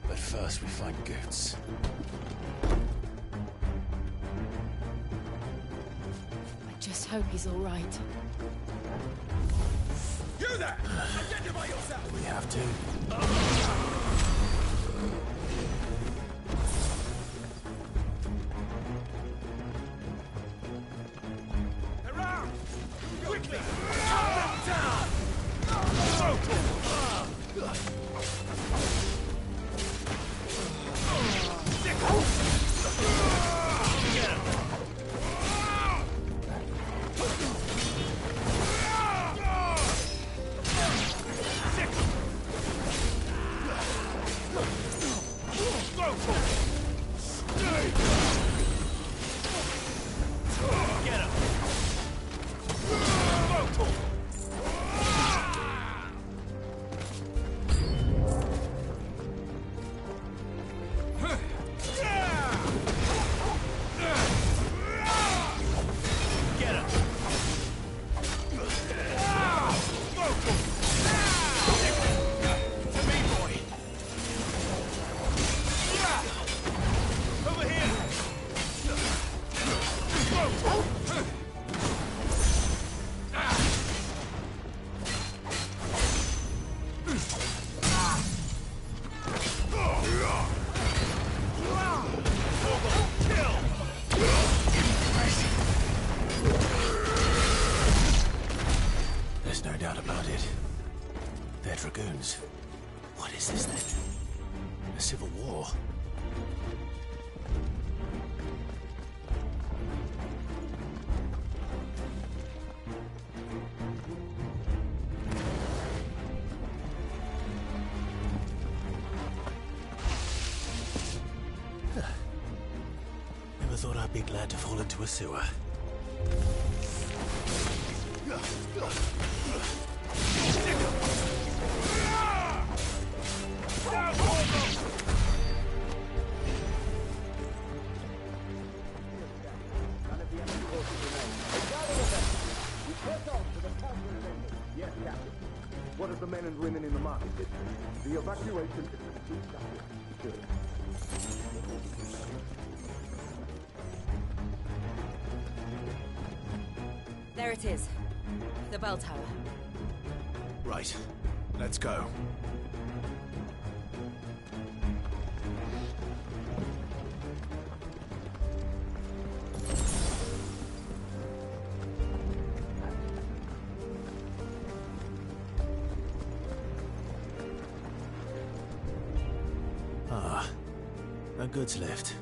D: But first we find Goots.
O: I just hope he's all right.
L: You there! Identify yourself!
G: We have to.
L: Around! Quickly! Cut them down! Get him! Get him! Get him! To me, boy! Over here!
G: There's no doubt about it. They're Dragoons. What is this then? A civil war? Never thought I'd be glad to fall into a sewer.
T: What of the men and women in the market district? The evacuation is complete. Good.
O: There it is. The bell tower.
G: Right. Let's go. Ah, a goods lift.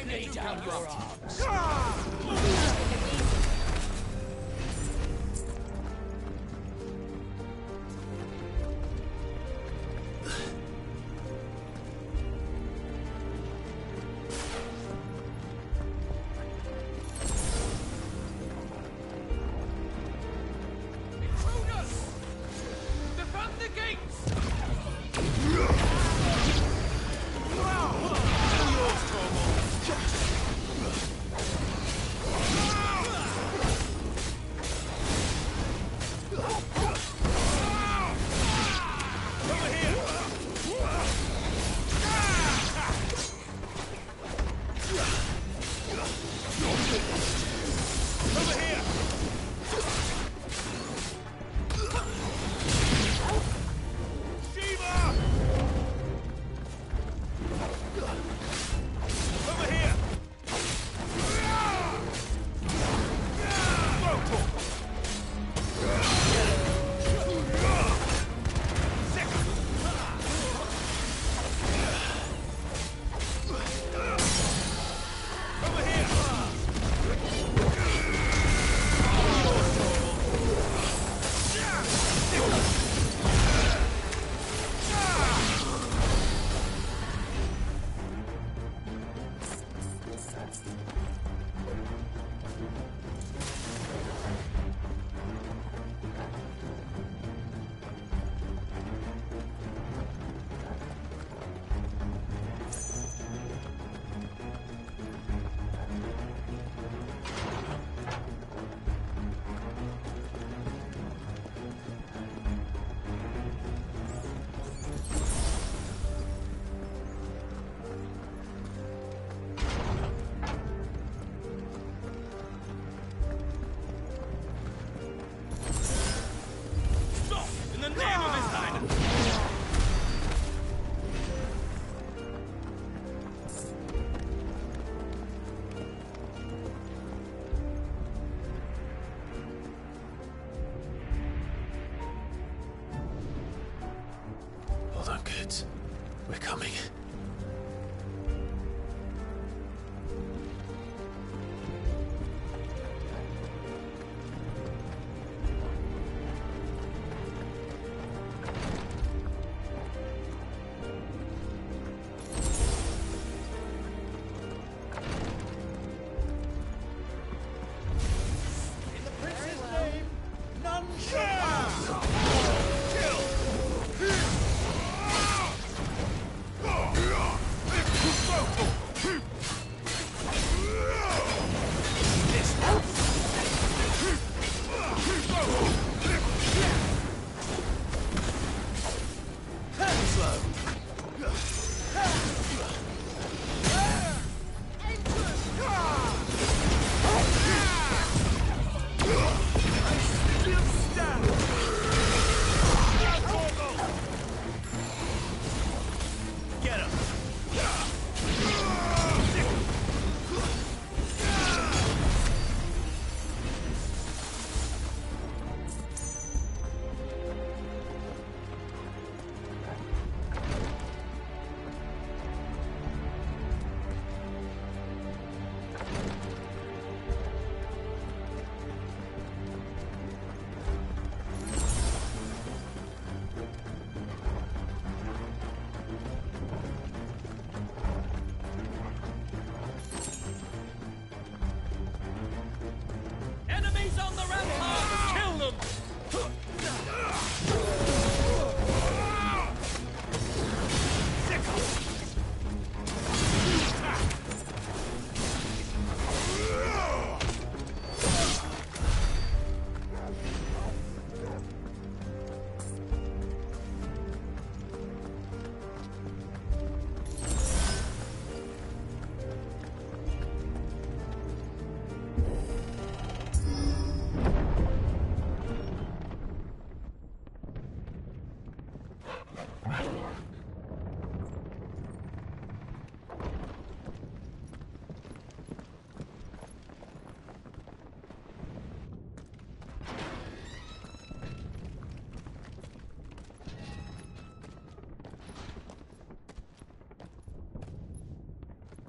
L: Lay down your arms. Intruders! Defend the gates! Over here!
I: Enemies on the ramparts! Kill them!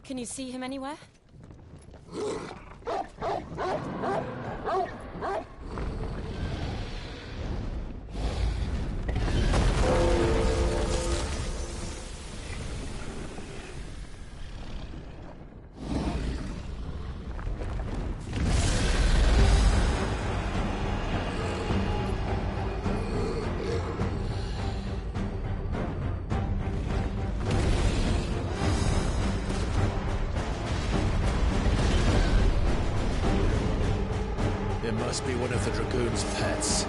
C: Can you see him anywhere?
G: It must be one of the Dragoon's pets.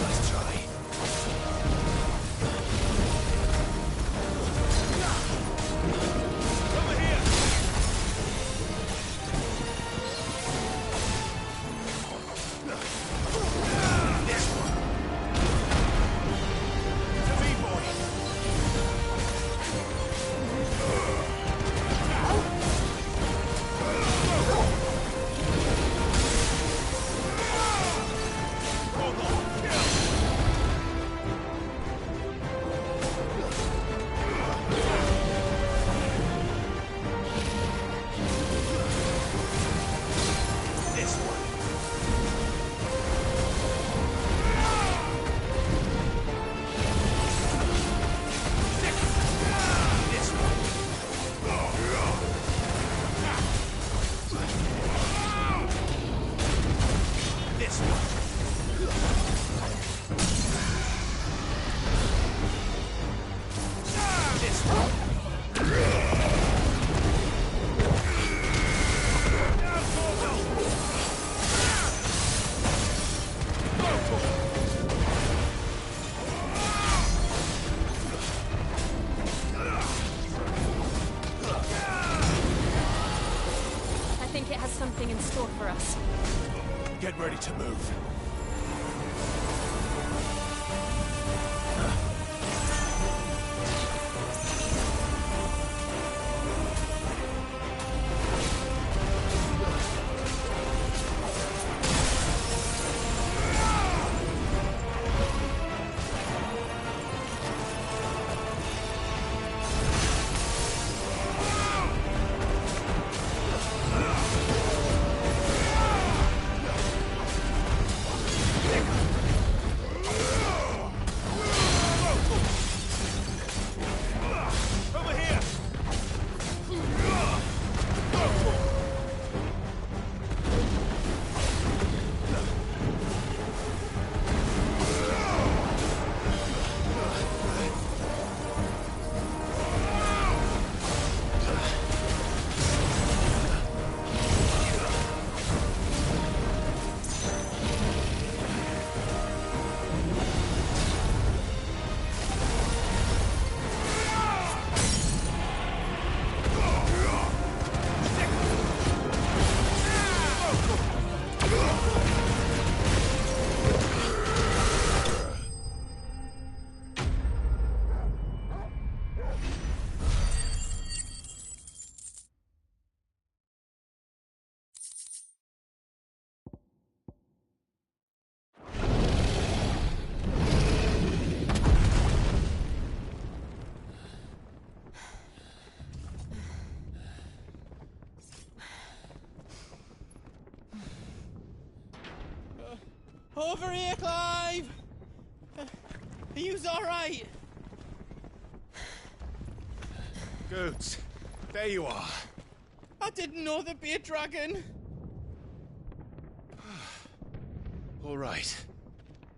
G: Nice try.
I: Over here!
G: This one.
I: To me, boy!
C: I think it has something in store for us.
G: Get ready to move.
V: Over here, Clive! Are you alright?
M: Goods, there you are.
V: I didn't know there'd be a dragon.
M: All right.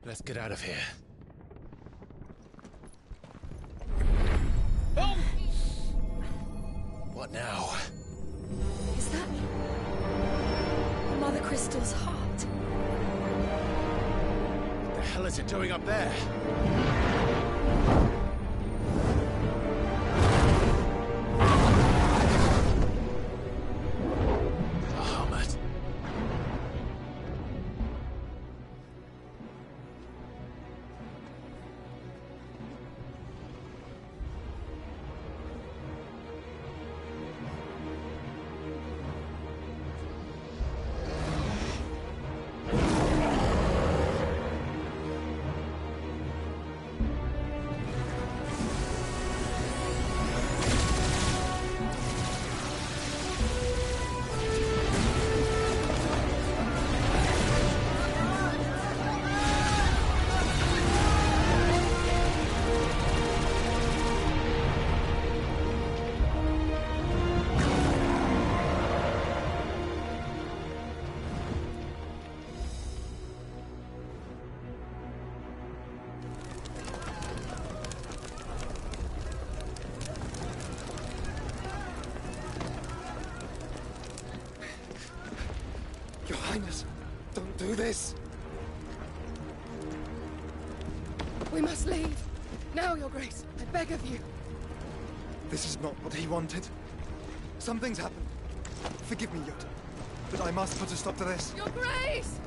M: Let's get out of here.
V: Oh!
M: What now?
C: Is that Mother Crystal's heart?
M: What the hell is it doing up there? Bahamut.
H: Your Highness, don't do this.
N: We must leave. Now, Your Grace. I beg of you.
H: This is not what he wanted. Something's happened. Forgive me, Yota, but I must put a stop to this.
N: Your Grace!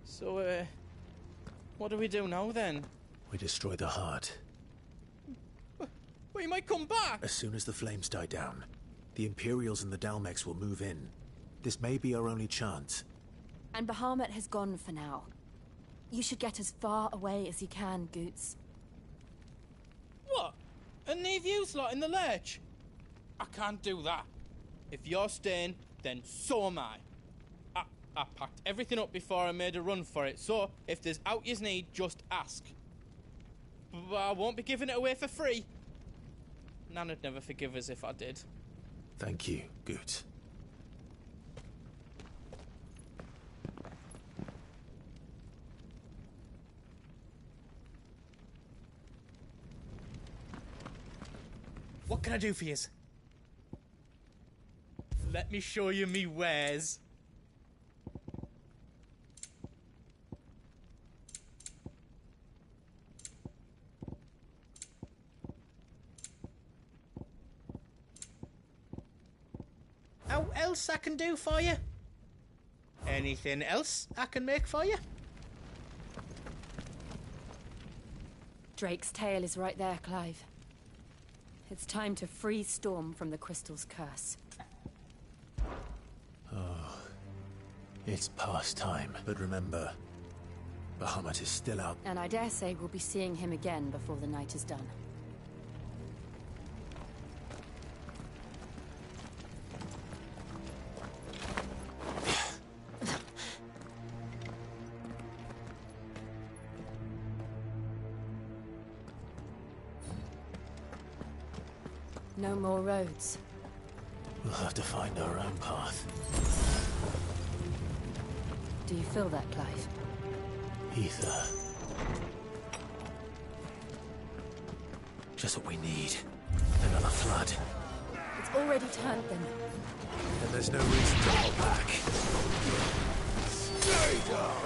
V: So, what do we do now, then?
G: We destroy the heart.
V: Well, he might come back!
G: As soon as the flames die down, the Imperials and the Dalmex will move in. This may be our only chance.
O: And Bahamut has gone for now. You should get as far away as you can, Goots.
V: What? And leave you lot in the lurch? I can't do that. If you're staying, then so am I. I packed everything up before I made a run for it, so if there's out yous need, just ask. But I won't be giving it away for free. Nana'd never forgive us if I did.
G: Thank you, Goots.
V: What can I do for yous? Let me show you me wares. How else I can do for you? Anything else I can make for you?
O: Drake's tail is right there, Clive.
C: It's time to free Storm from the Crystal's curse.
G: Oh, it's past time. But remember, Bahamut is still out.
C: And I dare say we'll be seeing him again before the night is done. No more roads.
G: We'll have to find our own path.
C: Do you feel that, Clive?
G: Ether. Just what we need. Another flood.
C: It's already turned them.
G: And there's no reason to hold back. Stay down!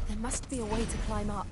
C: There must be a way to climb up.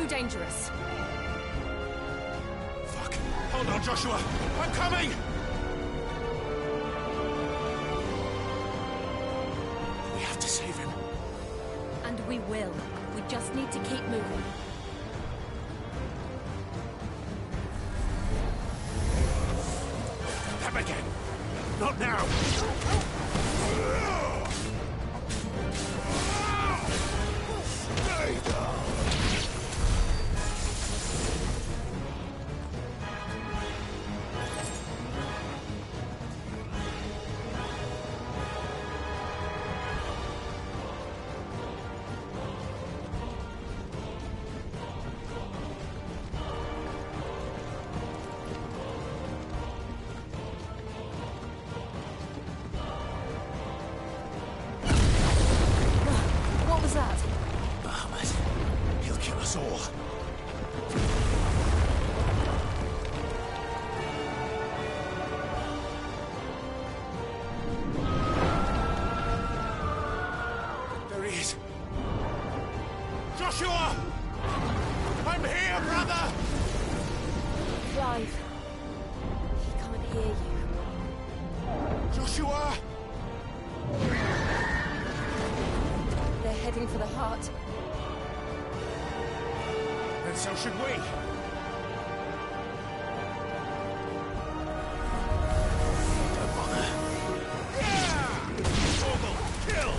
C: Dangerous.
M: Fuck. Hold on, Joshua. I'm coming! We have to save him.
C: And we will. We just need to keep moving.
M: Them again. Not now. Stay down. Joshua! I'm here, brother!
C: Clive. He can't hear you.
M: Joshua!
C: They're heading for the heart.
M: And so should we.
G: Don't bother.
M: Yeah! Torgal, kill!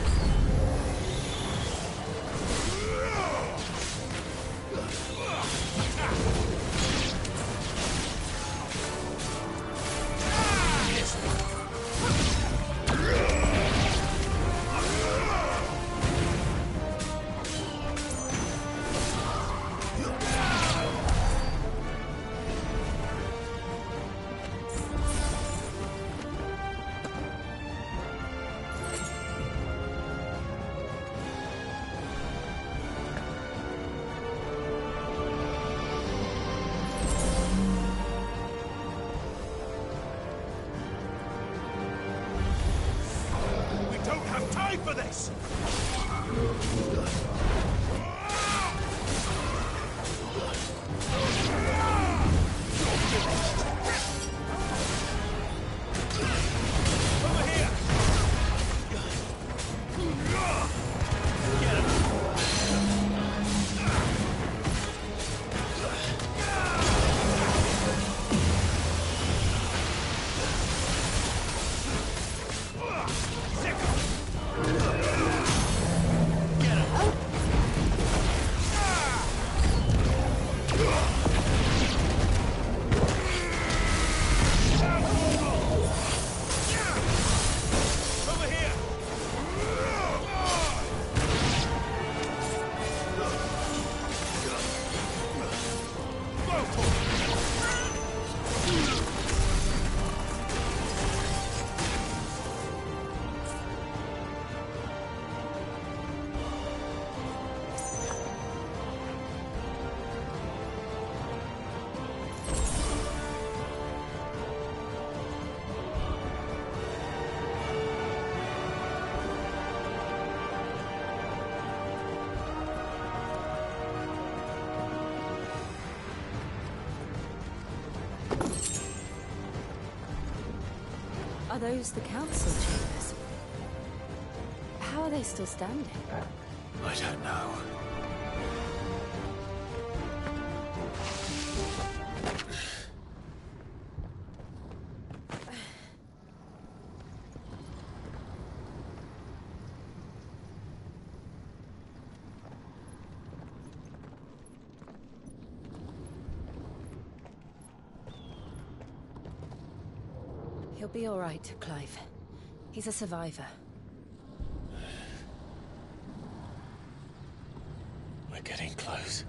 O: Are those the council chambers? How are they still standing?
G: I don't know.
O: He'll be all right, Clive. He's a survivor.
G: We're getting close.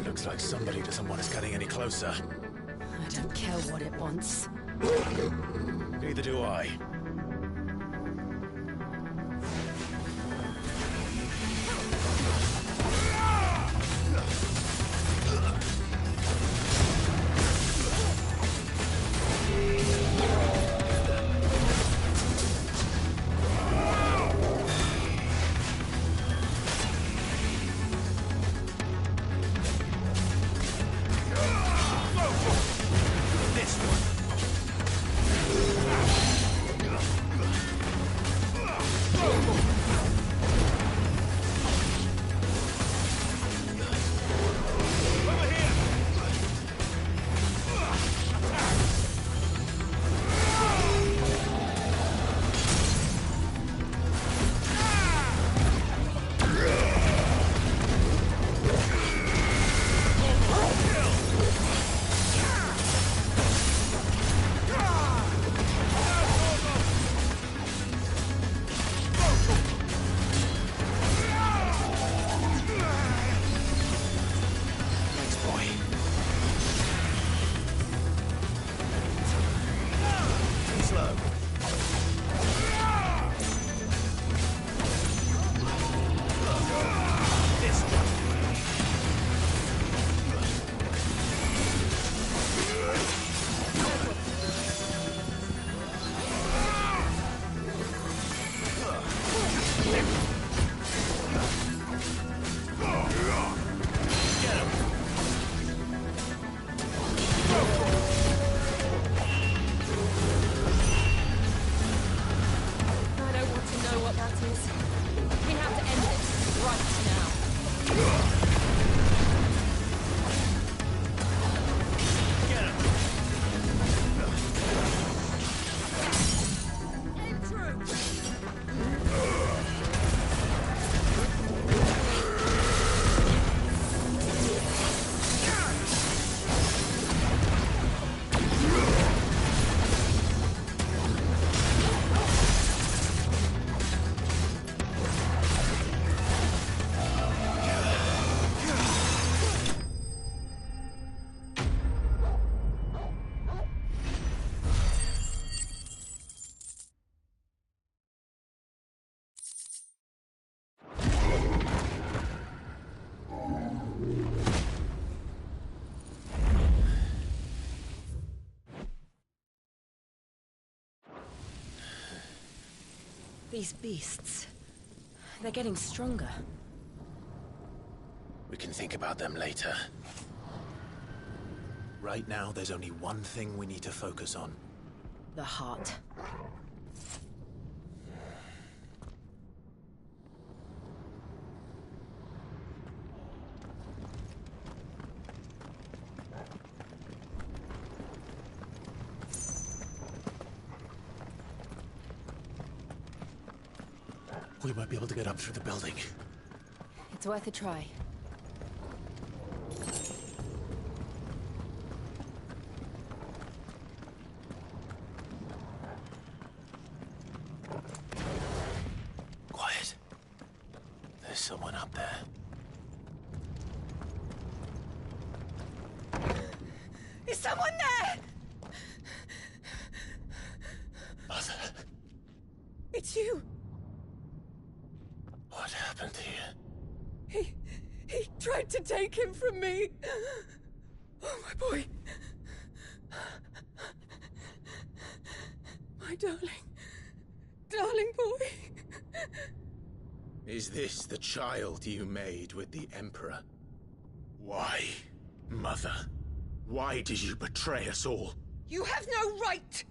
G: Looks like somebody doesn't want us getting any closer.
O: I don't care what it wants.
G: Neither do I.
O: These beasts... they're getting stronger.
G: We can think about them later. Right now, there's only one thing we need to focus on.
O: The heart.
G: We might be able to get up through the building.
O: It's worth a try.
G: Quiet. There's someone up there.
O: Is someone there?
G: Mother.
O: It's you.
D: happened here?
N: He tried to take him from me. Oh, my boy. My darling boy.
D: Is this the child you made with the Emperor? Why, Mother? Why did you betray us all?
N: You have no right!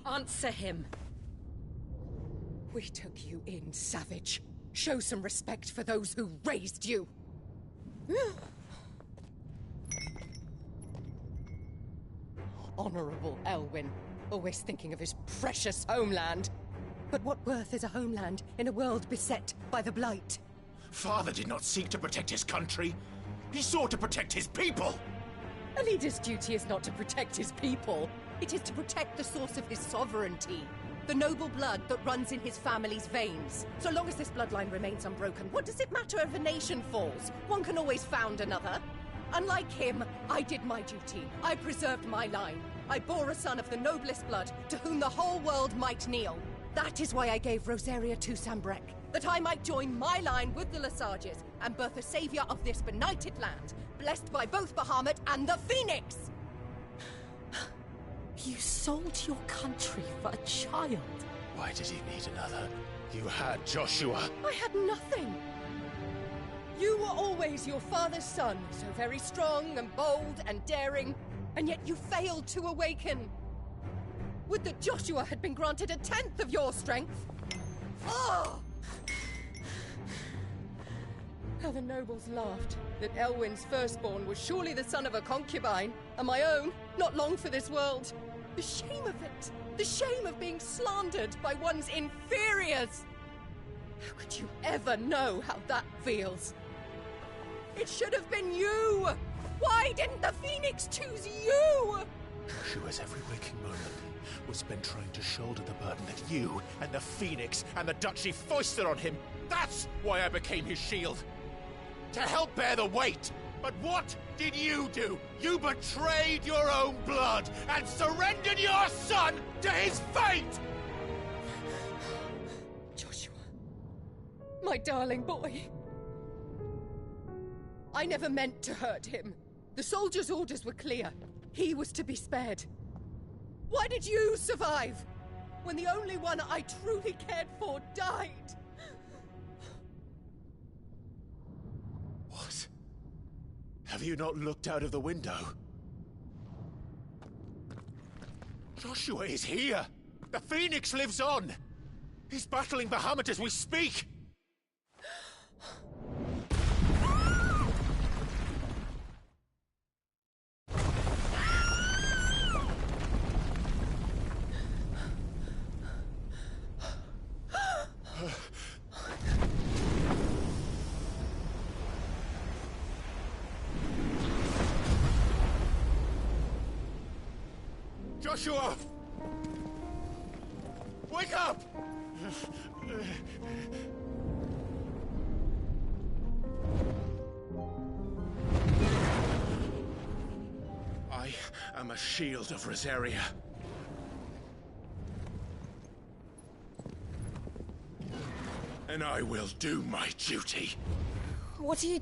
C: Answer him.
N: We took you in, savage. Show some respect for those who raised you. Honorable Elwyn, always thinking of his precious homeland. But what worth is a homeland in a world beset by the Blight?
D: Father did not seek to protect his country. He sought to protect his people.
N: A leader's duty is not to protect his people. It is to protect the source of his sovereignty. The noble blood that runs in his family's veins. So long as this bloodline remains unbroken, what does it matter if a nation falls? One can always found another. Unlike him, I did my duty. I preserved my line. I bore a son of the noblest blood, to whom the whole world might kneel. That is why I gave Rosaria to Sambrek, that I might join my line with the Lesages and birth a savior of this benighted land, blessed by both Bahamut and the Phoenix!
K: You sold your country for a child.
D: Why did he need another? You had Joshua.
N: I had nothing. You were always your father's son, so very strong and bold and daring, and yet you failed to awaken. Would that Joshua had been granted 1/10 of your strength? Oh! How the nobles laughed that Elwyn's firstborn was surely the son of a concubine, and my own, not long for this world. The shame of it! The shame of being slandered by one's inferiors! How could you ever know how that feels? It should have been you! Why didn't the Phoenix choose you?
D: Joshua's every waking moment was spent trying to shoulder the burden that you and the Phoenix and the Duchy foisted on him. That's why I became his shield. To help bear the weight. But what did you do? You betrayed your own blood and surrendered your son to his fate!
N: Joshua, my darling boy. I never meant to hurt him. The soldiers' orders were clear. He was to be spared. Why did you survive when the only one I truly cared for died?
D: What? Have you not looked out of the window? Joshua is here! The Phoenix lives on! He's battling Bahamut as we speak! Joshua! Wake up! I am a shield of Rosaria. And I will do my duty.
O: What are you...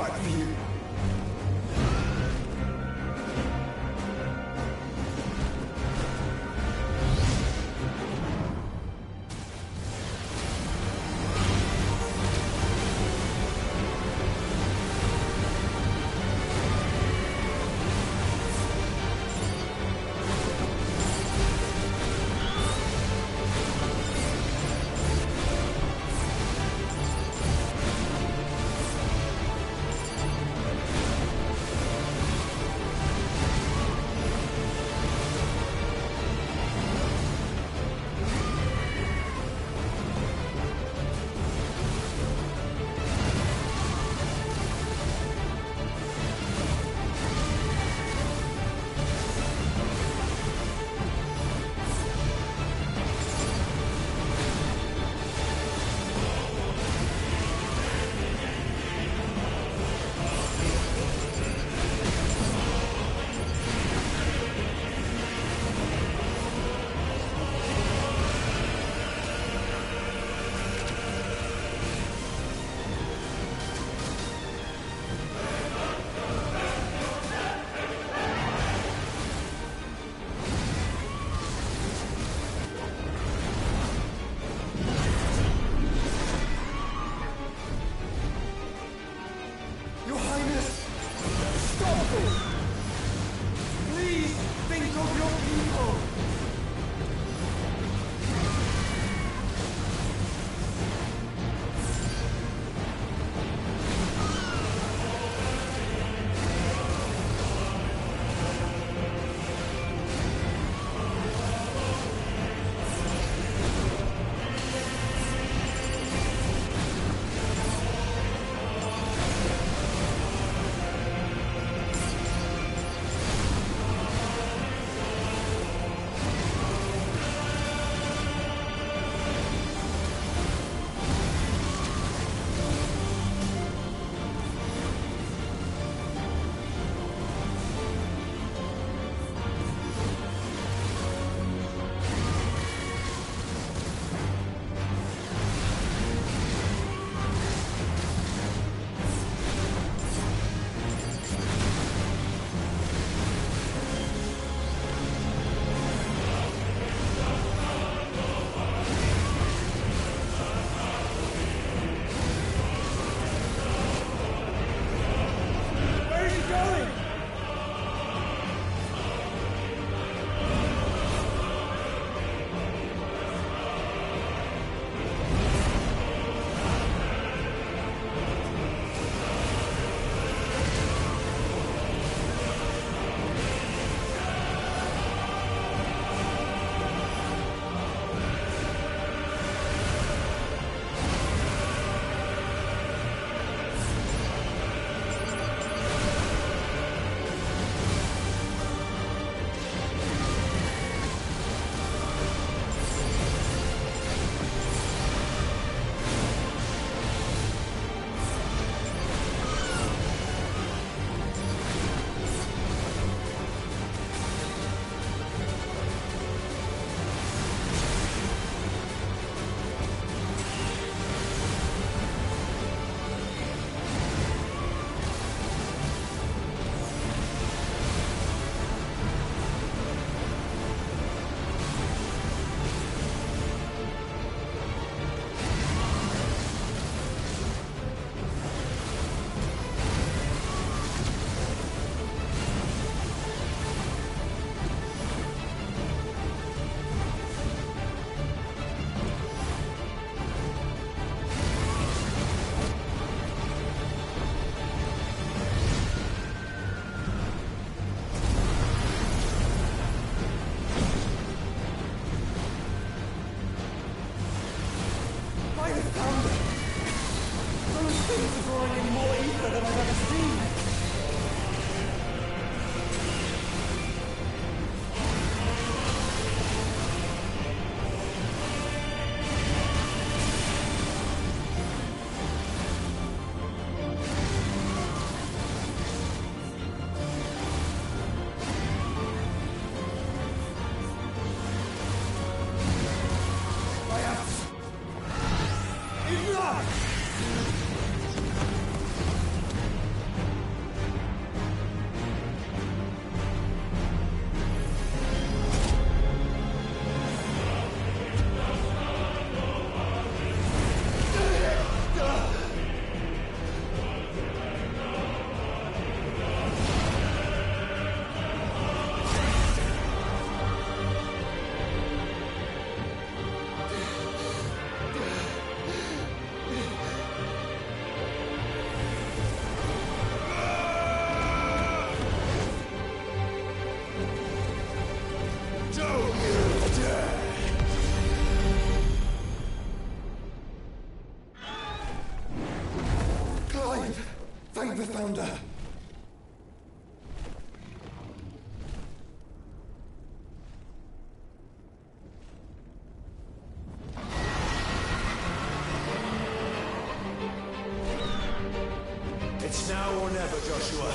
T: fight for you.
H: Thank the Founder!
G: It's now or never, Joshua.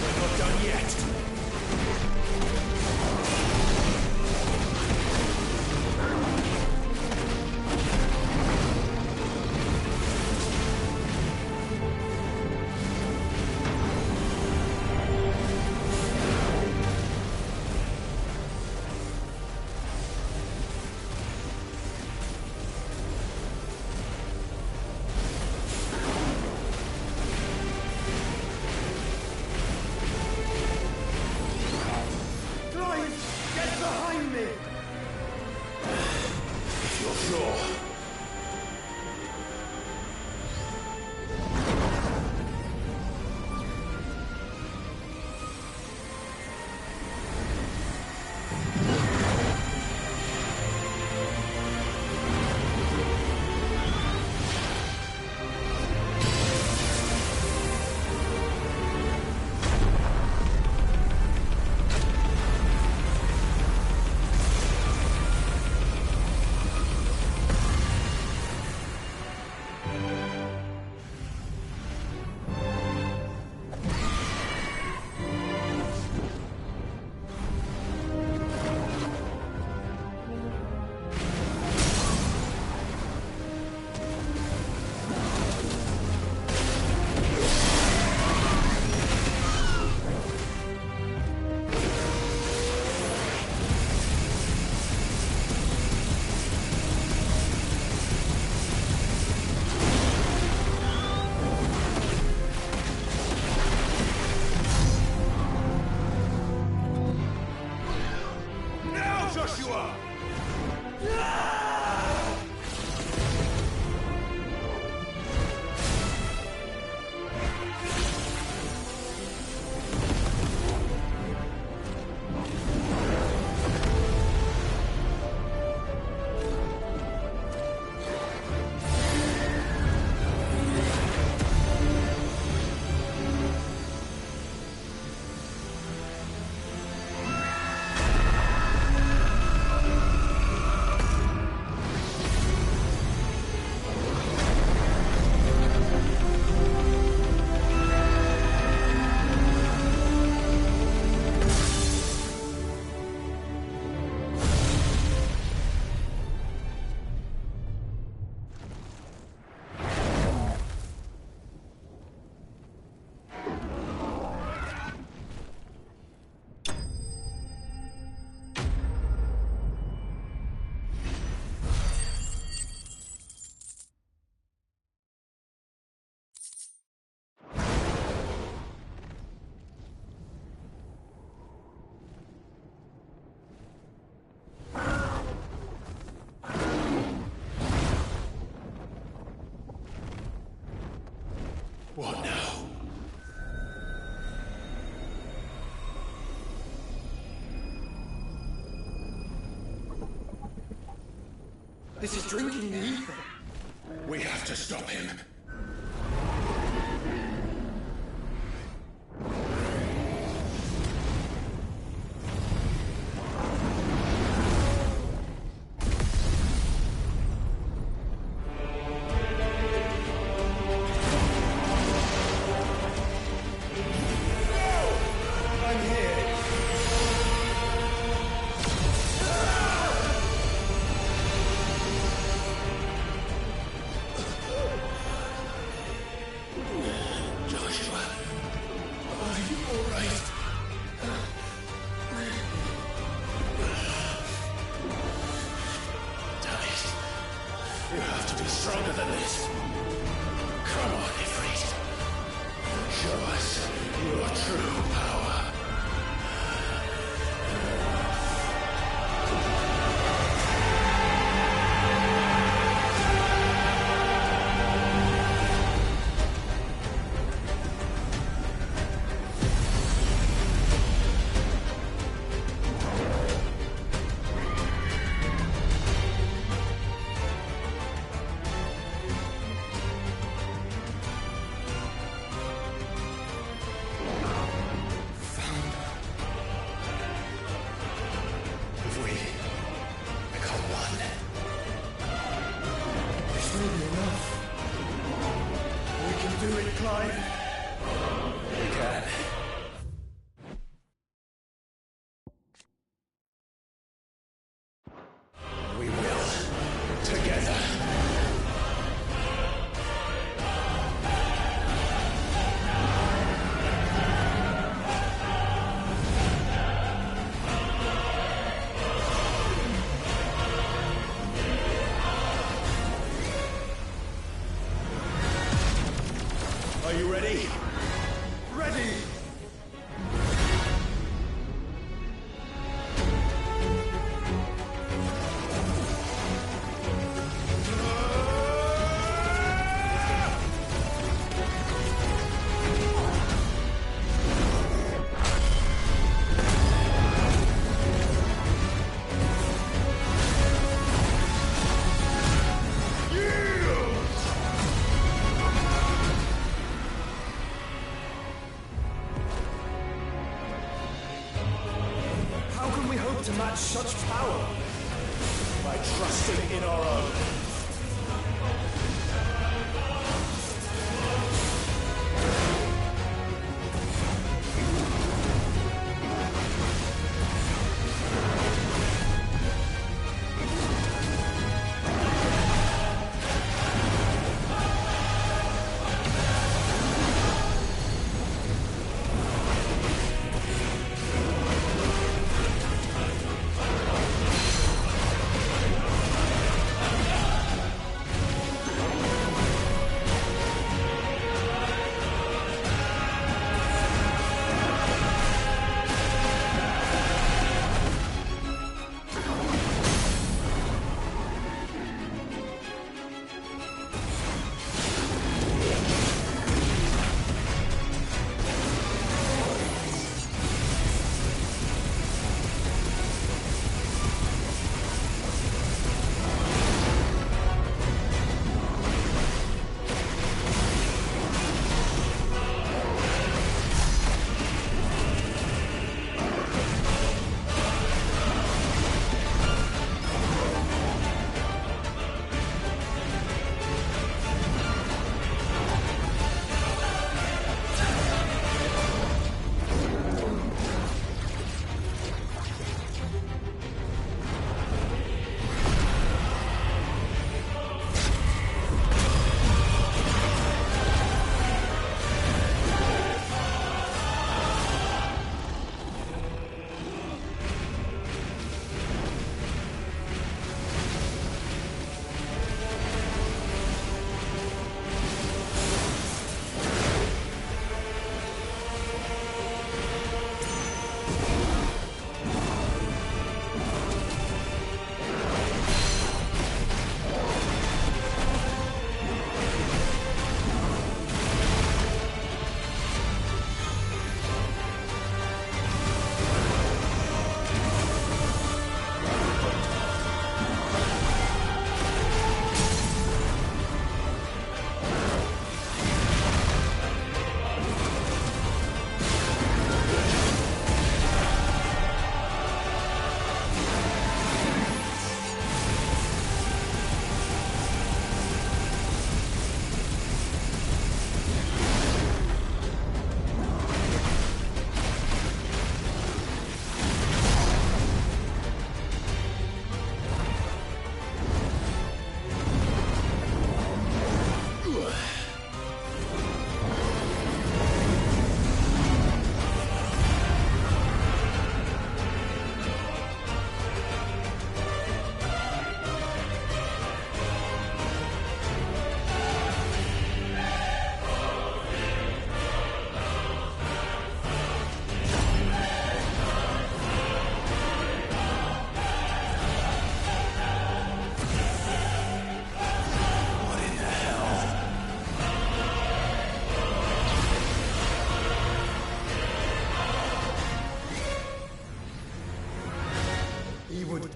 G: We're not done yet.
M: What now?
H: This is drinking the ether.
M: We have to stop him. You have to be stronger than this. Come on, Ifrit. Show us your true power.
H: Clive. We can. We will. Together. Are you ready? Ready! How can we hope to match such power? By trusting in our own.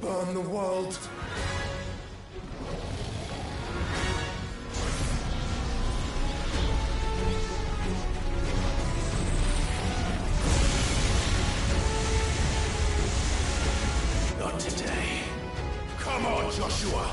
H: Burn the world.
M: Not today. Come on, Joshua!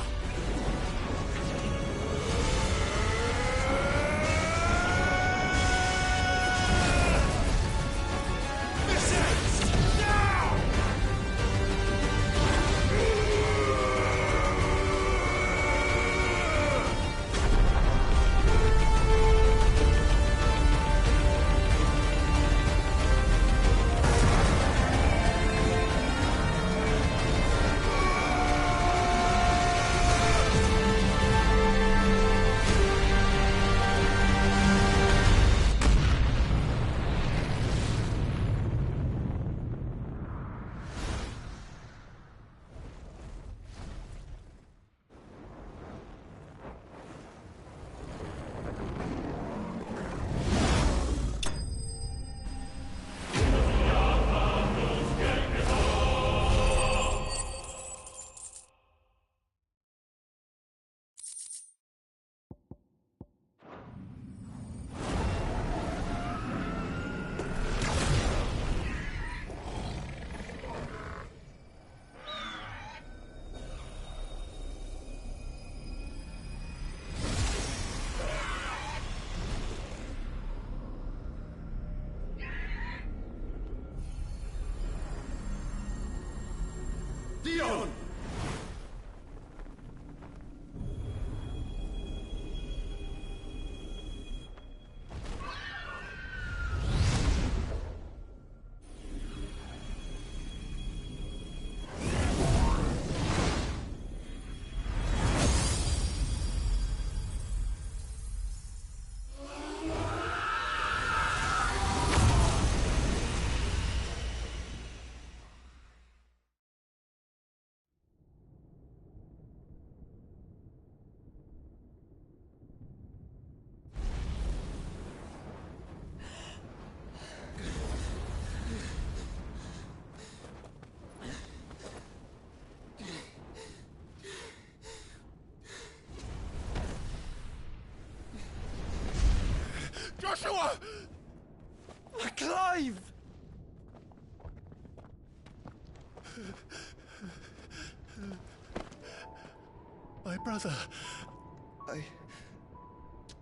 R: Joshua!
H: Clive!
D: My brother.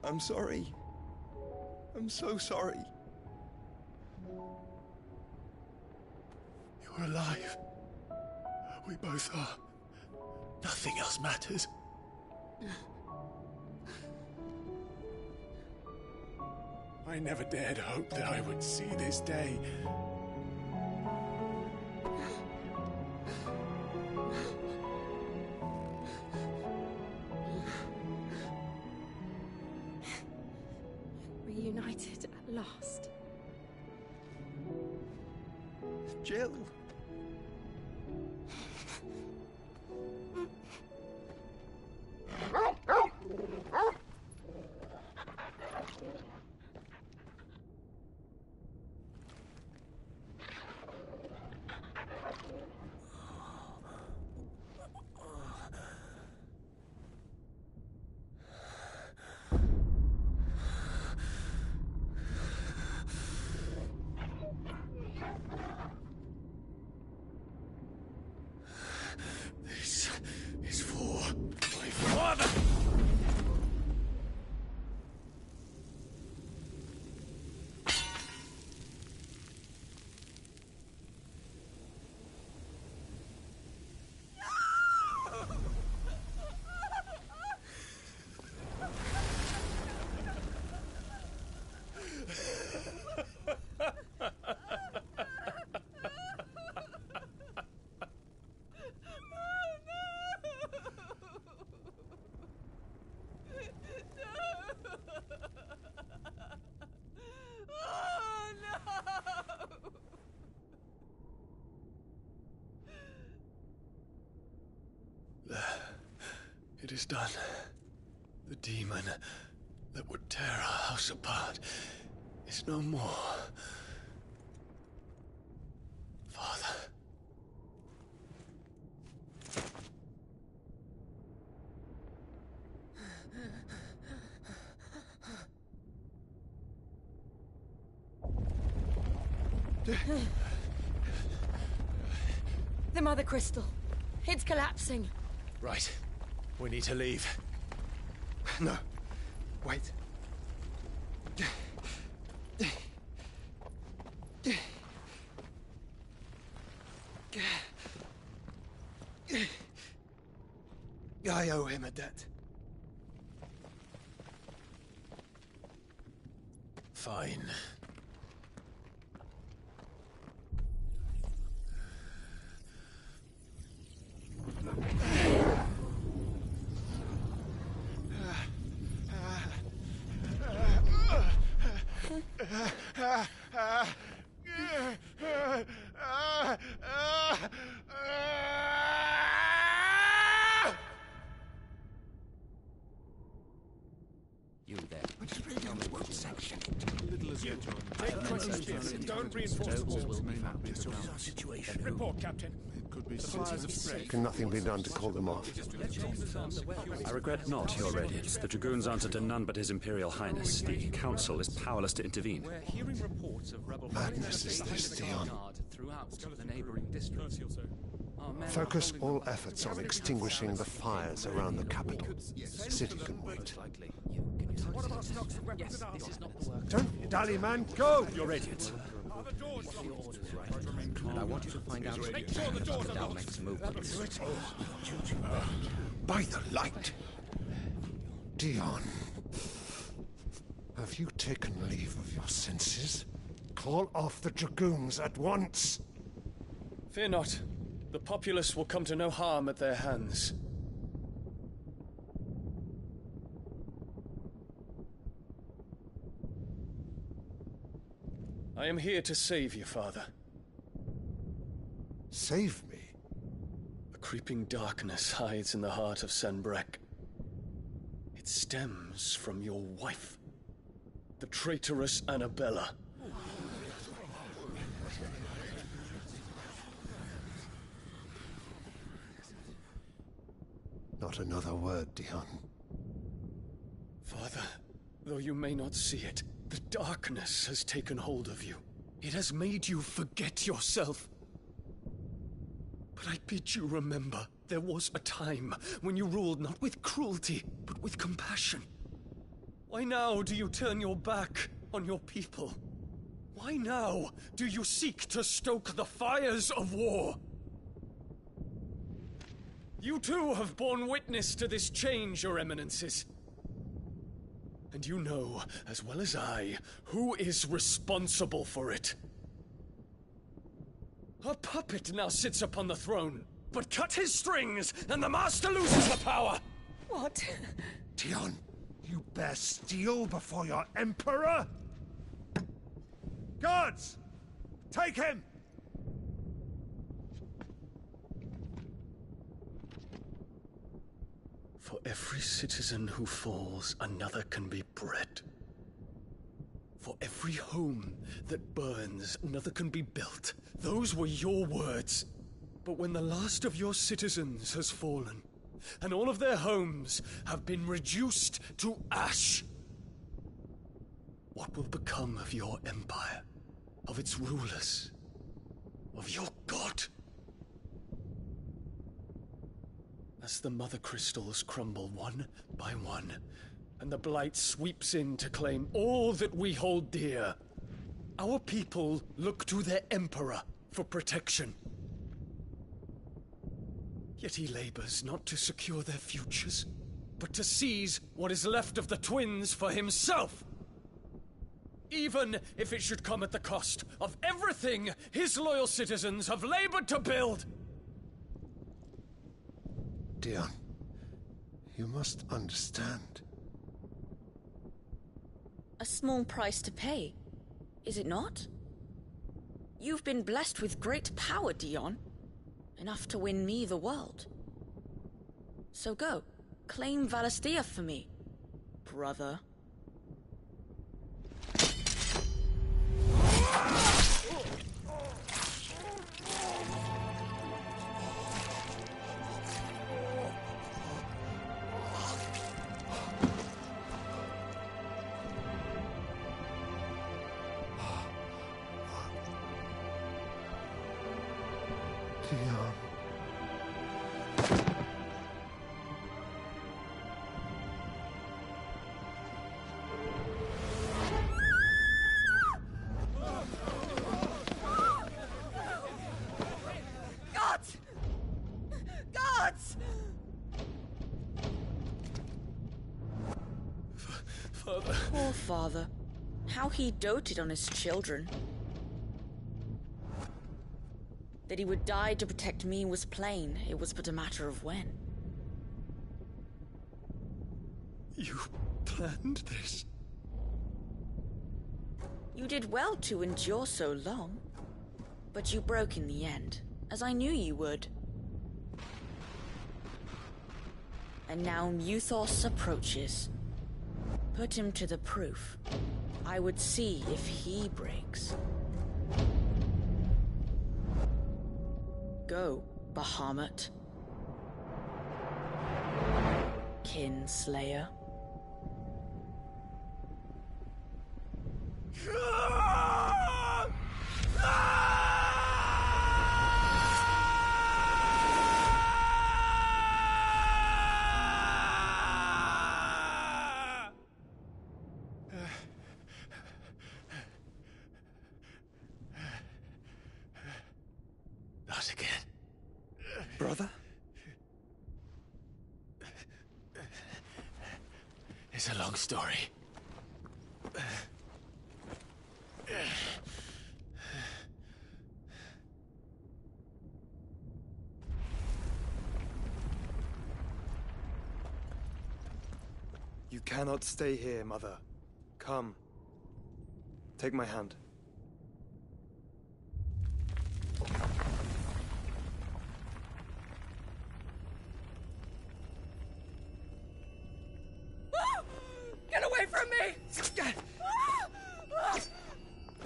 H: I'm sorry. I'm so sorry.
D: You're alive. We both are. Nothing else matters.
L: I never dared hope that I would see this day.
O: Reunited at last.
H: Jill.
D: This is for my father! It is done. The demon that would tear our house apart is no more. Father.
O: The Mother Crystal. It's collapsing.
D: Right. We need to leave.
H: No. Wait. I owe him a debt.
D: Fine.
K: You there. Tell me what section.
L: Little as you. Take 20 steps and don't reinforce the walls. This is our situation. Report, Captain. It could be the fires have spread.
P: Can nothing be done to call them off?
S: I regret not, Your Radiance. The Dragoons answer to none but His Imperial Highness. The Council is powerless to intervene.
U: We're hearing reports of rebel
P: Madness is this, Theon.
U: throughout the neighboring districts.
P: Focus all efforts on extinguishing the fires around the capital. The city can wait.
L: What about stocks of weapons and armor?
P: Don't dally, man. Go!
S: Your Radiance.
K: And I want you to find out about Dalmec's movements.
P: By the light! Dion, have you taken leave of your senses? Call off the Dragoons at once!
Q: Fear not. The populace will come to no harm at their hands. I am here to save you, Father.
P: Save me?
Q: A creeping darkness hides in the heart of Sanbreque. It stems from your wife, the traitorous Annabella.
P: Not another word, Dion.
Q: Father, though you may not see it, The darkness has taken hold of you. It has made you forget yourself. But I bid you remember, there was a time when you ruled not with cruelty, but with compassion. Why now do you turn your back on your people? Why now do you seek to stoke the fires of war? You too have borne witness to this change, Your Eminences. And you know, as well as I, who is responsible for it. A puppet now sits upon the throne, but cut his strings, and the Master loses the power!
C: What?
P: Dion, you bear steel before your Emperor? Guards! Take him!
Q: For every citizen who falls, another can be bred. For every home that burns, another can be built. Those were your words. But when the last of your citizens has fallen, and all of their homes have been reduced to ash, what will become of your empire, of its rulers, of your god? As the Mother Crystals crumble one by one, and the Blight sweeps in to claim all that we hold dear, our people look to their Emperor for protection. Yet he labors not to secure their futures, but to seize what is left of the twins for himself. Even if it should come at the cost of everything his loyal citizens have labored to build.
P: Dion, you must understand.
A: A small price to pay, is it not? You've been blessed with great power, Dion. Enough to win me the world. So go, claim Valisthea for me, brother.
P: Dion.
A: Gods! Gods!
Q: Father.
A: Poor father. How he doted on his children. That he would die to protect me was plain. It was but a matter of when.
Q: You planned this?
A: You did well to endure so long. But you broke in the end, as I knew you would. And now Muthos approaches. Put him to the proof. I would see if he breaks. Go, Bahamut. Kinslayer.
D: Not again.
Q: Brother?
D: It's a long story.
H: You cannot stay here, Mother. Come. Take my hand.
A: Get away from me!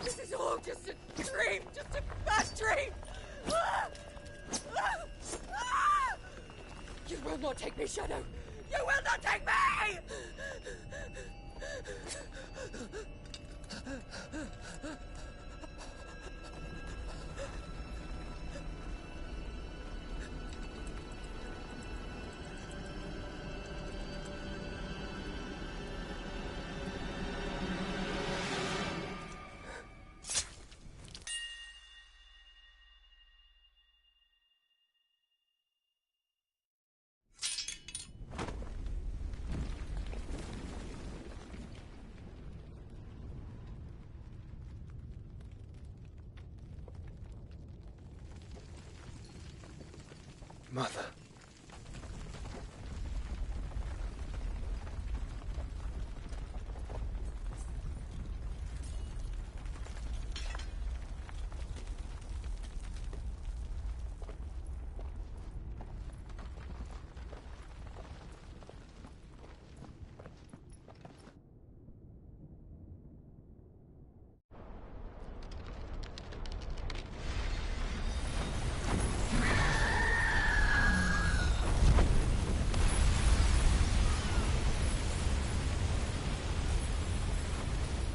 A: This is all just a dream, just a bad dream! You will not take me, Shadow! You will not take me!
D: Mother.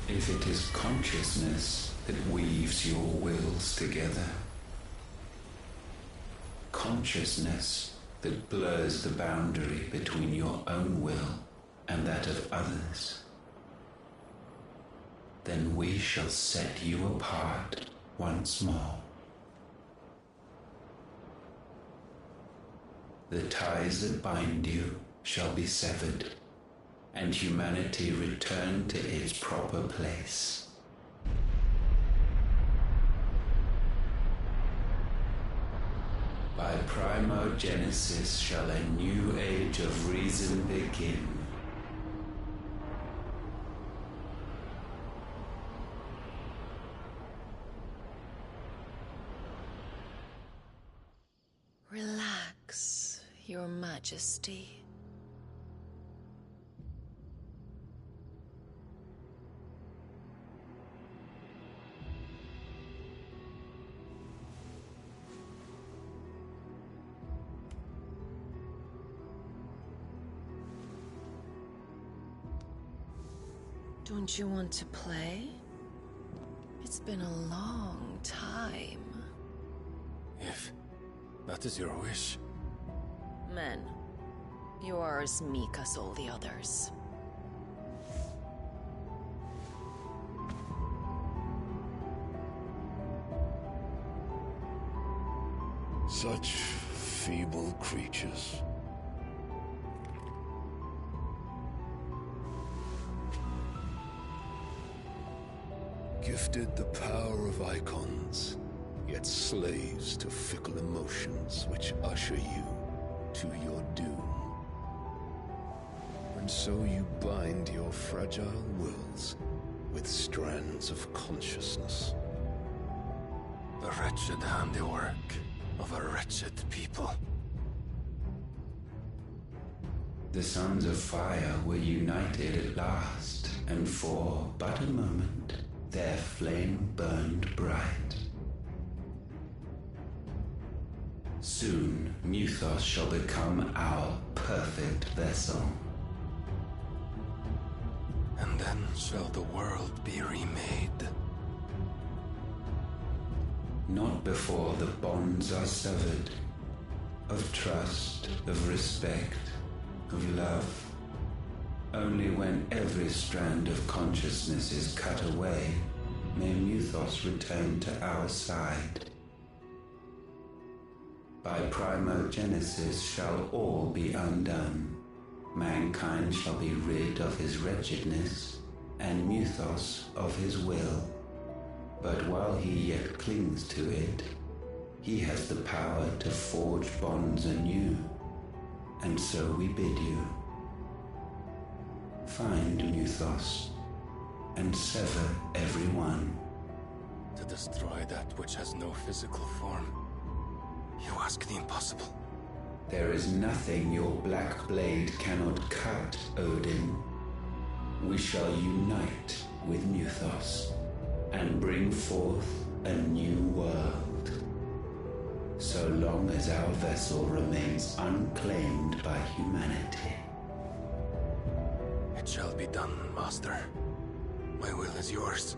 E: If it is consciousness that weaves your wills together, consciousness that blurs the boundary between your own will and that of others, then we shall set you apart once more. The ties that bind you shall be severed, and humanity return to its proper place. By primogenesis shall a new age of reason begin.
F: Relax, Your Majesty. Don't you want to play? It's been a long time.
D: If that is your wish.
F: Men, you are as meek as all the others.
M: Such feeble creatures. Gifted the power of icons, yet slaves to fickle emotions which usher you to your doom. And so you bind your fragile wills with strands of consciousness.
D: The wretched handiwork of a wretched people.
E: The Sons of Fire were united at last, and for but a moment, their flame burned bright. Soon, Mythos shall become our perfect vessel.
D: And then shall the world be remade.
E: Not before the bonds are severed, of trust, of respect, of love. Only when every strand of consciousness is cut away, may Mythos return to our side. By primogenesis shall all be undone. Mankind shall be rid of his wretchedness, and Mythos of his will. But while he yet clings to it, he has the power to forge bonds anew, and so we bid you. Find Mythos, and sever every one.
D: To destroy that which has no physical form. You ask the impossible.
E: There is nothing your black blade cannot cut, Odin. We shall unite with Mythos, and bring forth a new world. So long as our vessel remains unclaimed by humanity.
D: It shall be done, Master. My will is yours.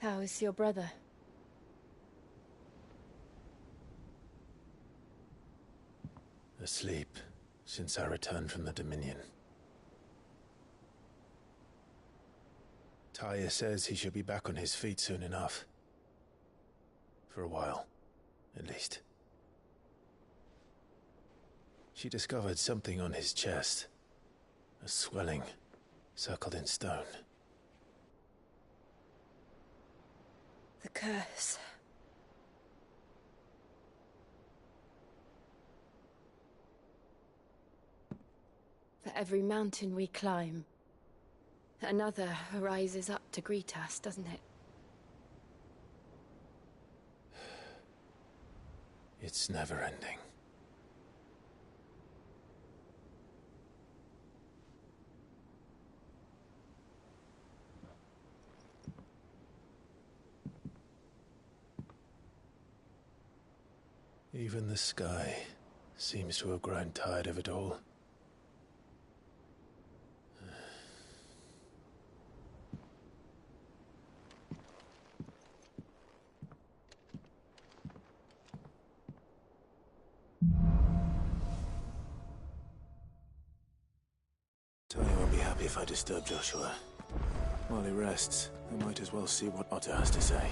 O: How is your brother?
G: Asleep since I returned from the Dominion. Taya says he should be back on his feet soon enough. For a while, at least. She discovered something on his chest. A swelling, circled in stone.
O: The curse. For every mountain we climb, another rises up to greet us, doesn't it?
G: It's never ending. Even the sky seems to have grown tired of it all. Tony won't be happy if I disturb Joshua. While he rests, I might as well see what Otter has to say.